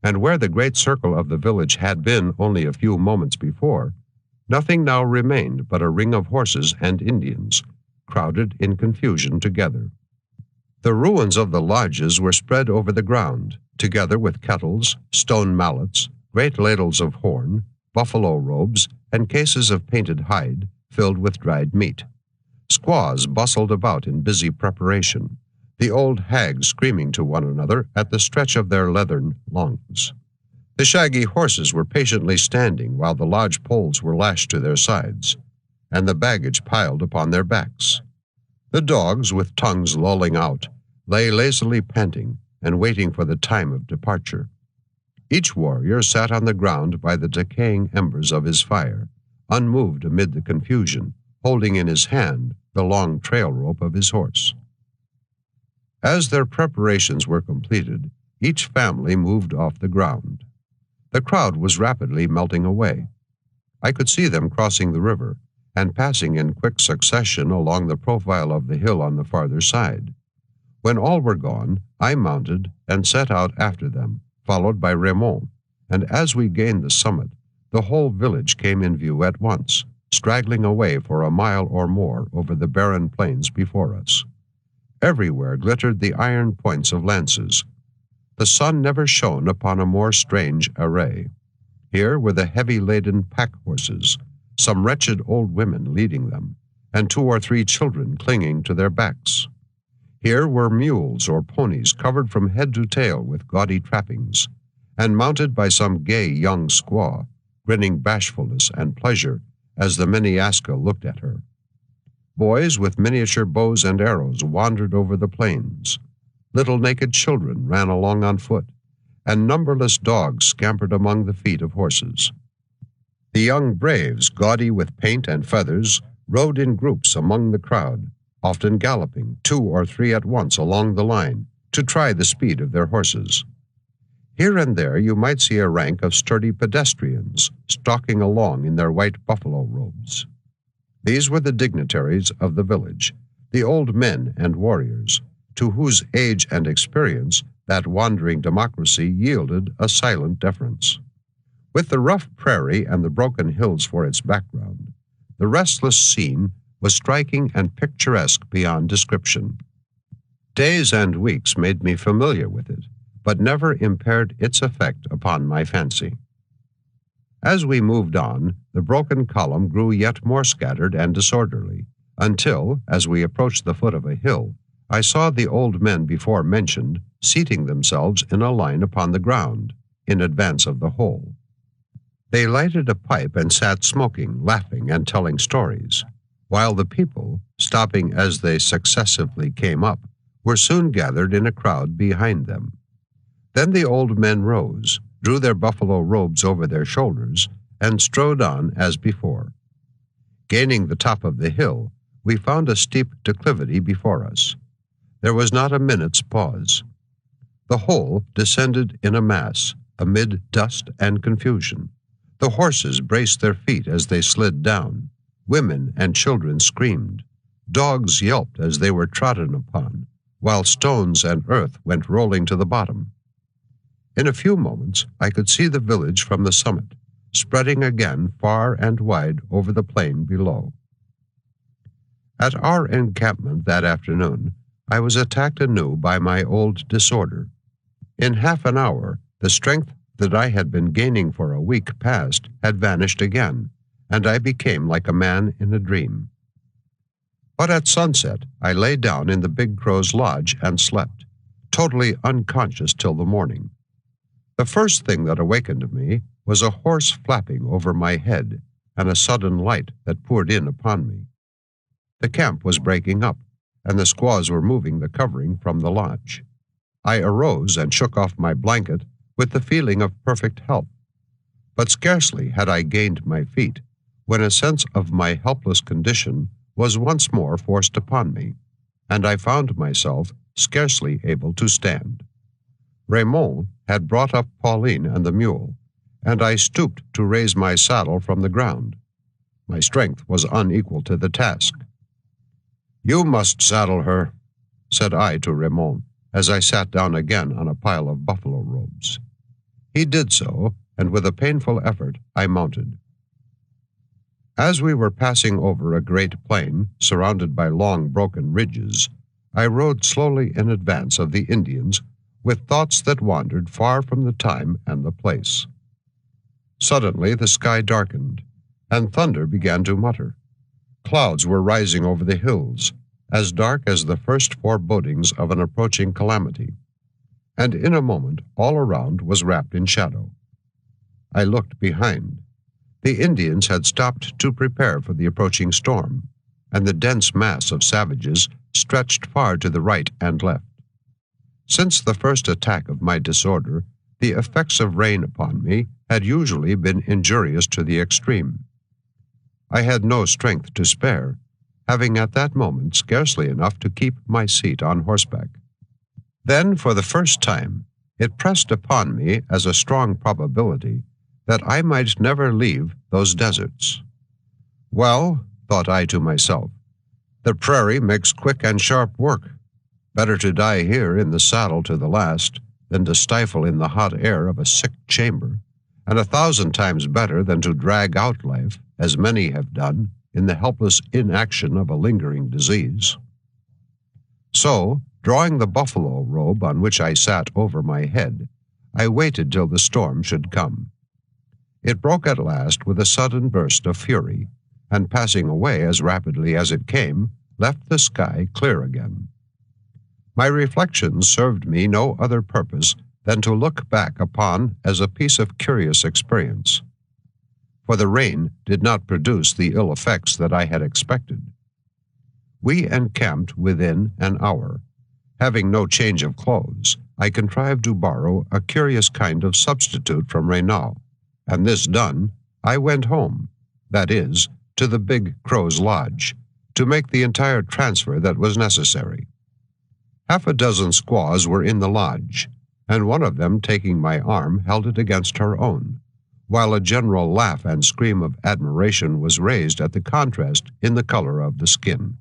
A: and where the great circle of the village had been only a few moments before, nothing now remained but a ring of horses and Indians, crowded in confusion together. The ruins of the lodges were spread over the ground, together with kettles, stone mallets, great ladles of horn, buffalo robes, and cases of painted hide filled with dried meat. Squaws bustled about in busy preparation, the old hags screaming to one another at the stretch of their leathern lungs. The shaggy horses were patiently standing while the lodge poles were lashed to their sides, and the baggage piled upon their backs. The dogs, with tongues lolling out, lay lazily panting and waiting for the time of departure. Each warrior sat on the ground by the decaying embers of his fire, unmoved amid the confusion, holding in his hand the long trail rope of his horse. As their preparations were completed, each family moved off the ground. The crowd was rapidly melting away. I could see them crossing the river and passing in quick succession along the profile of the hill on the farther side. When all were gone, I mounted and set out after them, followed by Raymond, and as we gained the summit, the whole village came in view at once, straggling away for a mile or more over the barren plains before us. Everywhere glittered the iron points of lances. The sun never shone upon a more strange array. Here were the heavy-laden pack-horses, some wretched old women leading them, and 2 or 3 children clinging to their backs. Here were mules or ponies covered from head to tail with gaudy trappings, and mounted by some gay young squaw, grinning bashfulness and pleasure as the Meniaska looked at her. Boys with miniature bows and arrows wandered over the plains. Little naked children ran along on foot, and numberless dogs scampered among the feet of horses. The young braves, gaudy with paint and feathers, rode in groups among the crowd, often galloping 2 or 3 at once along the line to try the speed of their horses. Here and there you might see a rank of sturdy pedestrians stalking along in their white buffalo robes. These were the dignitaries of the village, the old men and warriors, to whose age and experience that wandering democracy yielded a silent deference. With the rough prairie and the broken hills for its background, the restless scene was striking and picturesque beyond description. Days and weeks made me familiar with it, but never impaired its effect upon my fancy. As we moved on, the broken column grew yet more scattered and disorderly, until, as we approached the foot of a hill, I saw the old men before mentioned seating themselves in a line upon the ground, in advance of the whole. They lighted a pipe and sat smoking, laughing, and telling stories, while the people, stopping as they successively came up, were soon gathered in a crowd behind them. Then the old men rose, drew their buffalo robes over their shoulders, and strode on as before. Gaining the top of the hill, we found a steep declivity before us. There was not a minute's pause. The whole descended in a mass, amid dust and confusion. The horses braced their feet as they slid down. Women and children screamed. Dogs yelped as they were trodden upon, while stones and earth went rolling to the bottom. In a few moments, I could see the village from the summit, spreading again far and wide over the plain below. At our encampment that afternoon, I was attacked anew by my old disorder. In half an hour, the strength that I had been gaining for a week past had vanished again, and I became like a man in a dream. But at sunset, I lay down in the Big Crow's lodge and slept, totally unconscious till the morning. The first thing that awakened me was a hoarse flapping over my head and a sudden light that poured in upon me. The camp was breaking up, and the squaws were moving the covering from the lodge. I arose and shook off my blanket with the feeling of perfect health. But scarcely had I gained my feet when a sense of my helpless condition was once more forced upon me, and I found myself scarcely able to stand. Raymond had brought up Pauline and the mule, and I stooped to raise my saddle from the ground. My strength was unequal to the task. "You must saddle her," said I to Raymond, as I sat down again on a pile of buffalo robes. He did so, and with a painful effort I mounted. As we were passing over a great plain, surrounded by long broken ridges, I rode slowly in advance of the Indians, with thoughts that wandered far from the time and the place. Suddenly the sky darkened, and thunder began to mutter. Clouds were rising over the hills, as dark as the first forebodings of an approaching calamity, and in a moment all around was wrapped in shadow. I looked behind. The Indians had stopped to prepare for the approaching storm, and the dense mass of savages stretched far to the right and left. Since the first attack of my disorder, the effects of rain upon me had usually been injurious to the extreme. I had no strength to spare, having at that moment scarcely enough to keep my seat on horseback. Then, for the first time, it pressed upon me as a strong probability that I might never leave those deserts. Well, thought I to myself, the prairie makes quick and sharp work. Better to die here in the saddle to the last than to stifle in the hot air of a sick chamber, and 1,000 times better than to drag out life, as many have done, in the helpless inaction of a lingering disease. So, drawing the buffalo robe on which I sat over my head, I waited till the storm should come. It broke at last with a sudden burst of fury, and passing away as rapidly as it came, left the sky clear again. My reflections served me no other purpose than to look back upon as a piece of curious experience. For the rain did not produce the ill effects that I had expected. We encamped within an hour. Having no change of clothes, I contrived to borrow a curious kind of substitute from Reynal, and this done, I went home, that is, to the Big Crow's lodge, to make the entire transfer that was necessary. 6 squaws were in the lodge, and one of them, taking my arm, held it against her own, while a general laugh and scream of admiration was raised at the contrast in the color of the skin.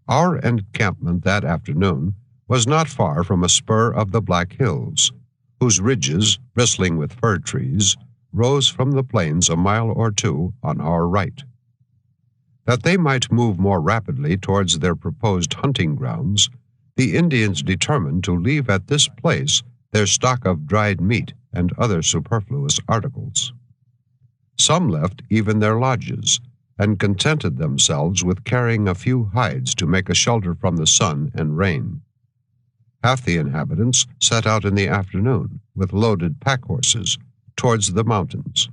A: Our encampment that afternoon was not far from a spur of the Black Hills, whose ridges, bristling with fir trees, rose from the plains a mile or two on our right. That they might move more rapidly towards their proposed hunting grounds, the Indians determined to leave at this place their stock of dried meat and other superfluous articles. Some left even their lodges, and contented themselves with carrying a few hides to make a shelter from the sun and rain. Half the inhabitants set out in the afternoon with loaded pack horses towards the mountains.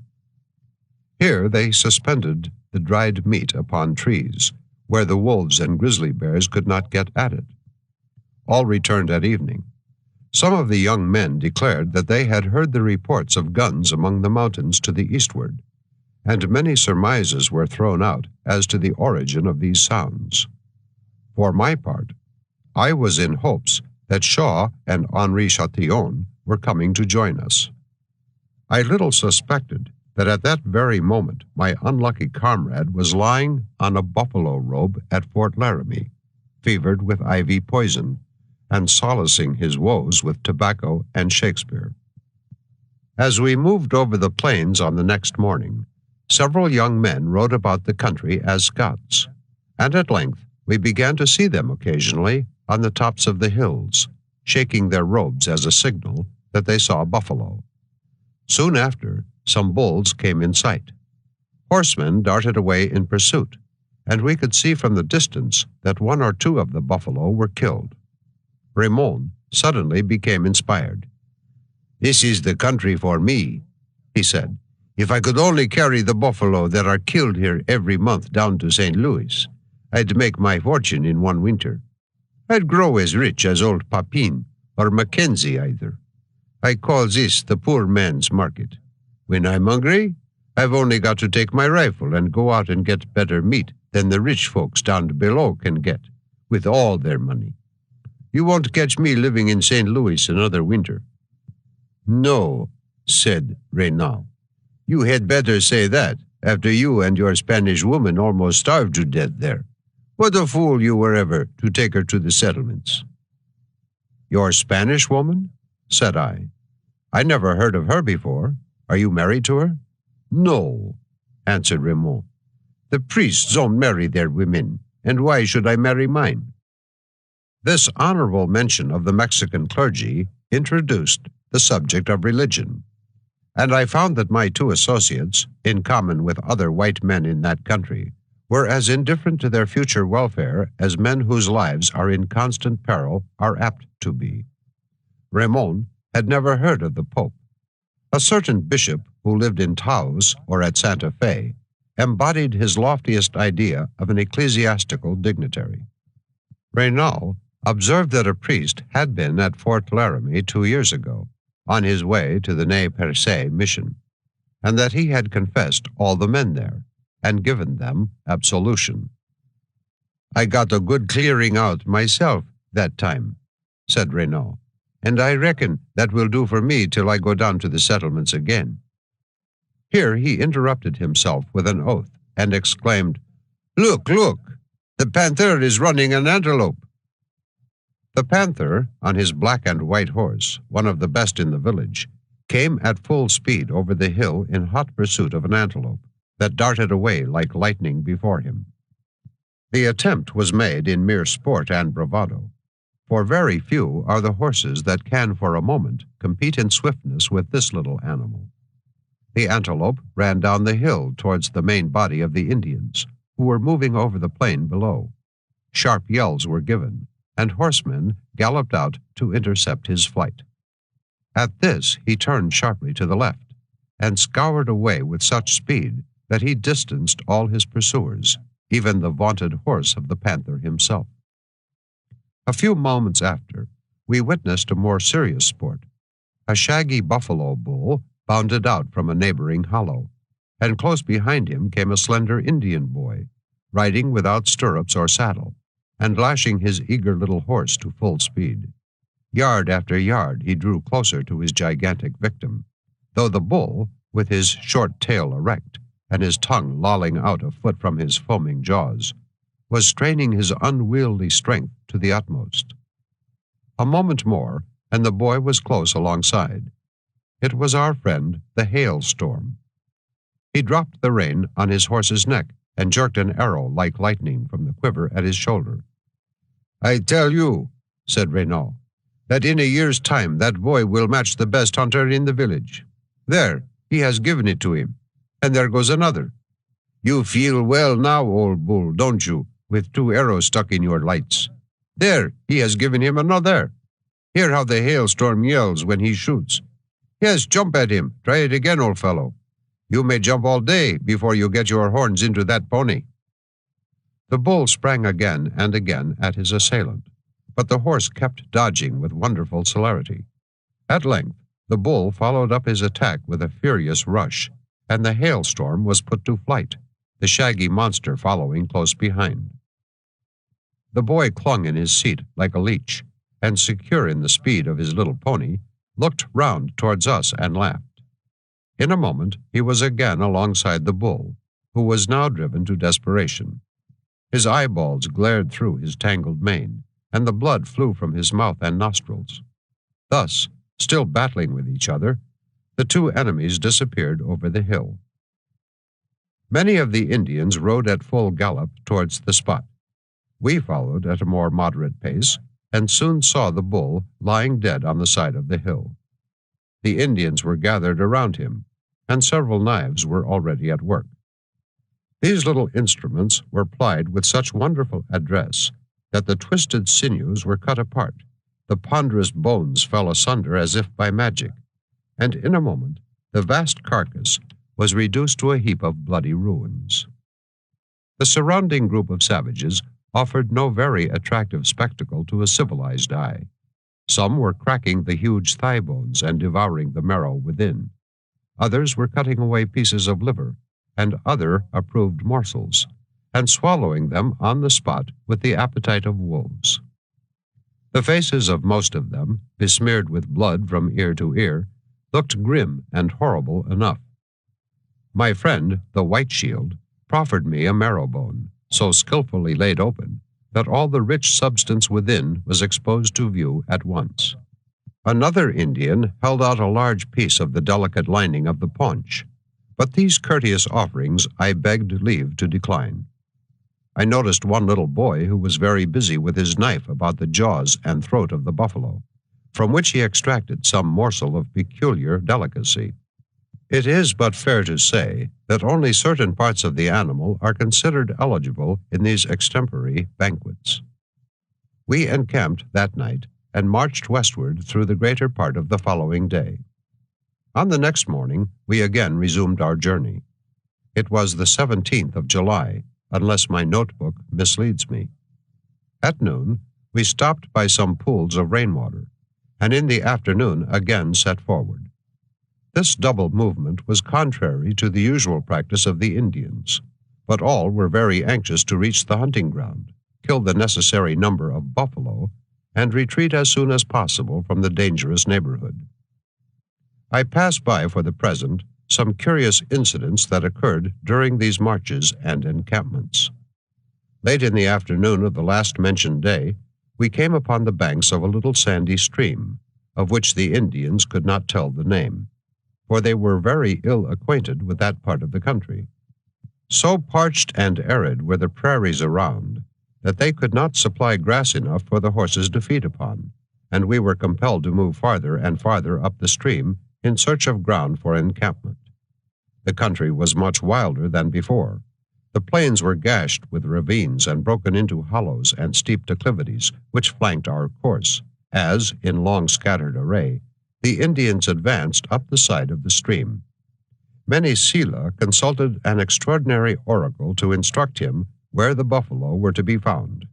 A: Here they suspended the dried meat upon trees, where the wolves and grizzly bears could not get at it. All returned at evening. Some of the young men declared that they had heard the reports of guns among the mountains to the eastward, and many surmises were thrown out as to the origin of these sounds. For my part, I was in hopes that Shaw and Henri Chatillon were coming to join us. I little suspected that at that very moment my unlucky comrade was lying on a buffalo robe at Fort Laramie, fevered with ivy poison, and solacing his woes with tobacco and Shakespeare. As we moved over the plains on the next morning, several young men rode about the country as scouts, and at length we began to see them occasionally on the tops of the hills, shaking their robes as a signal that they saw buffalo. Soon after, some bulls came in sight. Horsemen darted away in pursuit, and we could see from the distance that one or two of the buffalo were killed. Raymond suddenly became inspired. "This is the country for me," he said. "If I could only carry the buffalo that are killed here every month down to St. Louis, I'd make my fortune in one winter. I'd grow as rich as old Papin or Mackenzie either. I call this the poor man's market. When I'm hungry, I've only got to take my rifle and go out and get better meat than the rich folks down below can get, with all their money. You won't catch me living in St. Louis another winter." "No," said Reynal. "You had better say that, after you and your Spanish woman almost starved to death there. What a fool you were ever to take her to the settlements." "Your Spanish woman?" said I. "I never heard of her before. Are you married to her?" "No," answered Raymond. "The priests don't marry their women, and why should I marry mine?" This honorable mention of the Mexican clergy introduced the subject of religion, and I found that my two associates, in common with other white men in that country, were as indifferent to their future welfare as men whose lives are in constant peril are apt to be. Raymond had never heard of the Pope. A certain bishop who lived in Taos or at Santa Fe embodied his loftiest idea of an ecclesiastical dignitary. Reynal observed that a priest had been at Fort Laramie 2 years ago, on his way to the Nez Perce mission, and that he had confessed all the men there and given them absolution. "I got a good clearing out myself that time," said Reynal, "and I reckon that will do for me till I go down to the settlements again." Here he interrupted himself with an oath and exclaimed, "Look, look! The panther is running an antelope." The panther, on his black and white horse, one of the best in the village, came at full speed over the hill in hot pursuit of an antelope that darted away like lightning before him. The attempt was made in mere sport and bravado, for very few are the horses that can for a moment compete in swiftness with this little animal. The antelope ran down the hill towards the main body of the Indians, who were moving over the plain below. Sharp yells were given, and horsemen galloped out to intercept his flight. At this he turned sharply to the left, and scoured away with such speed that he distanced all his pursuers, even the vaunted horse of the panther himself. A few moments after, we witnessed a more serious sport. A shaggy buffalo bull bounded out from a neighboring hollow, and close behind him came a slender Indian boy, riding without stirrups or saddle, and lashing his eager little horse to full speed. Yard after yard he drew closer to his gigantic victim, though the bull, with his short tail erect and his tongue lolling out a foot from his foaming jaws, was straining his unwieldy strength to the utmost. A moment more, and the boy was close alongside, It was our friend, the Hailstorm. He dropped the rein on his horse's neck and jerked an arrow like lightning from the quiver at his shoulder. "I tell you," said Renaud, "that in a year's time that boy will match the best hunter in the village. There, he has given it to him, and there goes another. You feel well now, old bull, don't you, with 2 arrows stuck in your lights? There, he has given him another. Hear how the Hailstorm yells when he shoots. Yes, jump at him. Try it again, old fellow. You may jump all day before you get your horns into that pony." The bull sprang again and again at his assailant, but the horse kept dodging with wonderful celerity. At length, the bull followed up his attack with a furious rush, and the Hailstorm was put to flight, the shaggy monster following close behind. The boy clung in his seat like a leech, and secure in the speed of his little pony, looked round towards us and laughed. In a moment he was again alongside the bull, who was now driven to desperation. His eyeballs glared through his tangled mane, and the blood flew from his mouth and nostrils. Thus, still battling with each other, the 2 enemies disappeared over the hill. Many of the Indians rode at full gallop towards the spot. We followed at a more moderate pace, and soon saw the bull lying dead on the side of the hill. The Indians were gathered around him, and several knives were already at work. These little instruments were plied with such wonderful address that the twisted sinews were cut apart, the ponderous bones fell asunder as if by magic, and in a moment the vast carcass was reduced to a heap of bloody ruins. The surrounding group of savages offered no very attractive spectacle to a civilized eye. Some were cracking the huge thigh bones and devouring the marrow within. Others were cutting away pieces of liver and other approved morsels, and swallowing them on the spot with the appetite of wolves. The faces of most of them, besmeared with blood from ear to ear, looked grim and horrible enough. My friend, the White Shield, proffered me a marrow bone, so skillfully laid open that all the rich substance within was exposed to view at once. Another Indian held out a large piece of the delicate lining of the paunch, but these courteous offerings I begged leave to decline. I noticed one little boy who was very busy with his knife about the jaws and throat of the buffalo, from which he extracted some morsel of peculiar delicacy. It is but fair to say that only certain parts of the animal are considered eligible in these extempore banquets. We encamped that night and marched westward through the greater part of the following day. On the next morning, we again resumed our journey. It was the 17th of July, unless my notebook misleads me. At noon, we stopped by some pools of rainwater, and in the afternoon again set forward. This double movement was contrary to the usual practice of the Indians, but all were very anxious to reach the hunting ground, kill the necessary number of buffalo, and retreat as soon as possible from the dangerous neighborhood. I pass by for the present some curious incidents that occurred during these marches and encampments. Late in the afternoon of the last mentioned day, we came upon the banks of a little sandy stream, of which the Indians could not tell the name, for they were very ill acquainted with that part of the country. So parched and arid were the prairies around that they could not supply grass enough for the horses to feed upon, and we were compelled to move farther and farther up the stream in search of ground for encampment. The country was much wilder than before. The plains were gashed with ravines and broken into hollows and steep declivities which flanked our course, as, in long scattered array, the Indians advanced up the side of the stream. Many Selah consulted an extraordinary oracle to instruct him where the buffalo were to be found.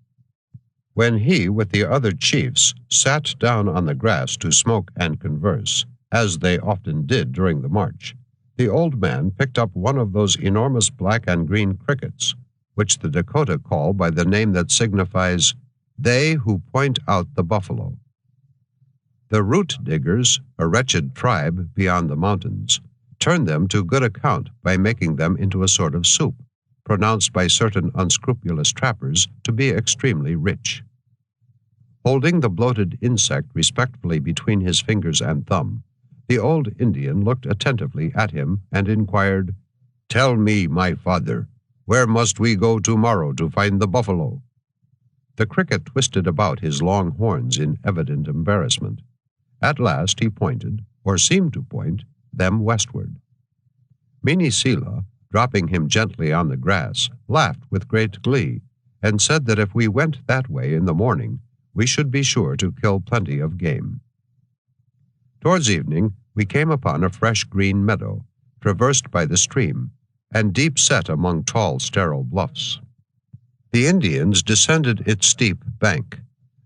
A: When he, with the other chiefs, sat down on the grass to smoke and converse, as they often did during the march, the old man picked up one of those enormous black and green crickets, which the Dakota call by the name that signifies, "They who point out the buffalo." The root diggers, a wretched tribe beyond the mountains, turned them to good account by making them into a sort of soup, pronounced by certain unscrupulous trappers to be extremely rich. Holding the bloated insect respectfully between his fingers and thumb, The old Indian looked attentively at him and inquired, "Tell me, my father, where must we go tomorrow to find the buffalo?" The Cricket twisted about his long horns in evident embarrassment. At last he pointed, or seemed to point, them westward. Minisila, dropping him gently on the grass, laughed with great glee, and said that if we went that way in the morning, we should be sure to kill plenty of game. Towards evening, we came upon a fresh green meadow, traversed by the stream, and deep set among tall, sterile bluffs. The Indians descended its steep bank,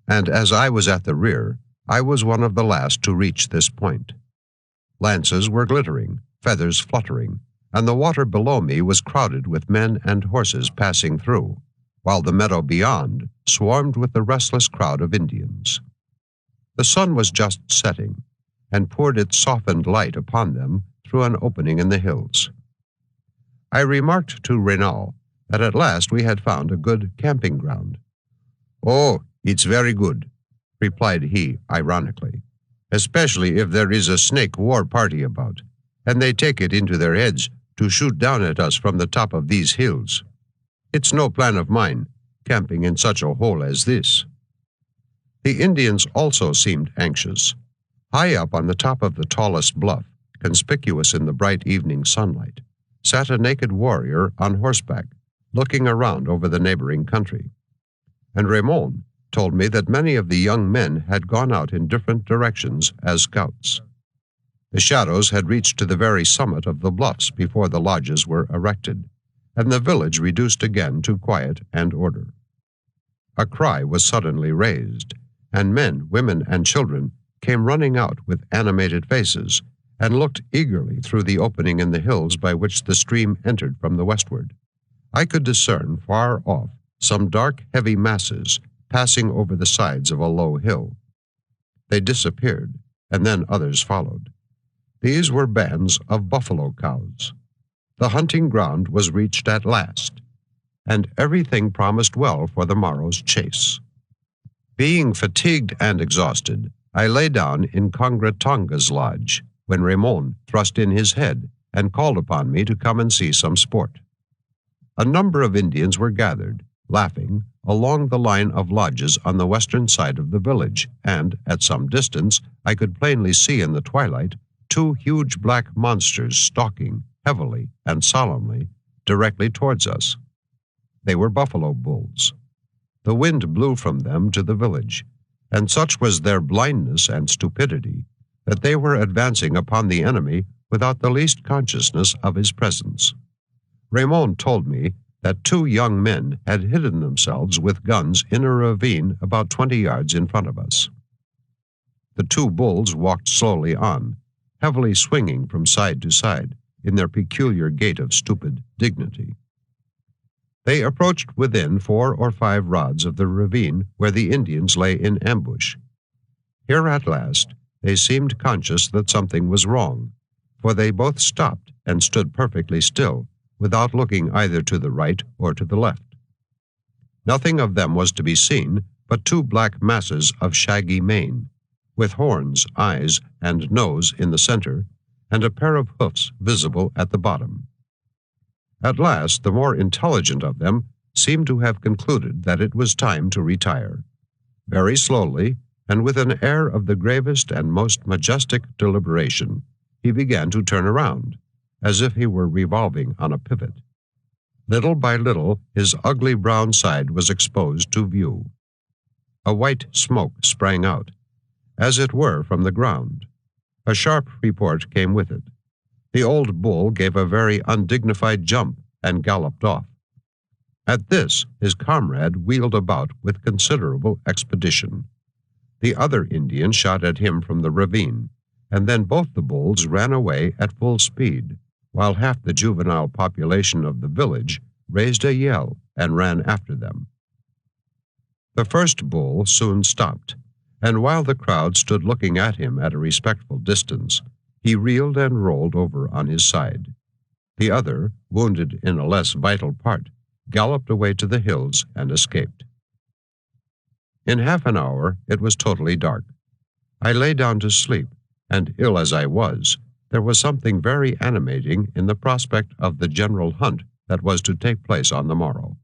A: and as I was at the rear, I was one of the last to reach this point. Lances were glittering, feathers fluttering, and the water below me was crowded with men and horses passing through, while the meadow beyond swarmed with the restless crowd of Indians. The sun was just setting, and poured its softened light upon them through an opening in the hills. I remarked to Reynal that at last we had found a good camping ground. "Oh, it's very good," replied he ironically, "especially if there is a snake war party about, and they take it into their heads to shoot down at us from the top of these hills. It's no plan of mine, camping in such a hole as this." The Indians also seemed anxious. High up on the top of the tallest bluff, conspicuous in the bright evening sunlight, sat a naked warrior on horseback, looking around over the neighboring country. And Raymond told me that many of the young men had gone out in different directions as scouts. The shadows had reached to the very summit of the bluffs before the lodges were erected, and the village reduced again to quiet and order. A cry was suddenly raised, and men, women, and children came running out with animated faces and looked eagerly through the opening in the hills by which the stream entered from the westward. I could discern far off some dark, heavy masses passing over the sides of a low hill. They disappeared, and then others followed. These were bands of buffalo cows. The hunting ground was reached at last, and everything promised well for the morrow's chase. Being fatigued and exhausted, I lay down in Kongratonga's lodge when Raymond thrust in his head and called upon me to come and see some sport. A number of Indians were gathered, laughing, along the line of lodges on the western side of the village, and, at some distance, I could plainly see in the twilight 2 huge black monsters stalking, heavily and solemnly, directly towards us. They were buffalo bulls. The wind blew from them to the village, and such was their blindness and stupidity that they were advancing upon the enemy without the least consciousness of his presence. Raymond told me that 2 young men had hidden themselves with guns in a ravine about 20 yards in front of us. The 2 bulls walked slowly on, heavily swinging from side to side in their peculiar gait of stupid dignity. They approached within 4 or 5 rods of the ravine where the Indians lay in ambush. Here at last they seemed conscious that something was wrong, for they both stopped and stood perfectly still, without looking either to the right or to the left. Nothing of them was to be seen but 2 black masses of shaggy mane, with horns, eyes, and nose in the center, and a pair of hoofs visible at the bottom. At last, the more intelligent of them seemed to have concluded that it was time to retire. Very slowly, and with an air of the gravest and most majestic deliberation, he began to turn around, as if he were revolving on a pivot. Little by little, his ugly brown side was exposed to view. A white smoke sprang out, as it were from the ground. A sharp report came with it. The old bull gave a very undignified jump and galloped off. At this, his comrade wheeled about with considerable expedition. The other Indian shot at him from the ravine, and then both the bulls ran away at full speed, while half the juvenile population of the village raised a yell and ran after them. The first bull soon stopped, and while the crowd stood looking at him at a respectful distance, he reeled and rolled over on his side. The other, wounded in a less vital part, galloped away to the hills and escaped. In half an hour it was totally dark. I lay down to sleep, and ill as I was, there was something very animating in the prospect of the general hunt that was to take place on the morrow.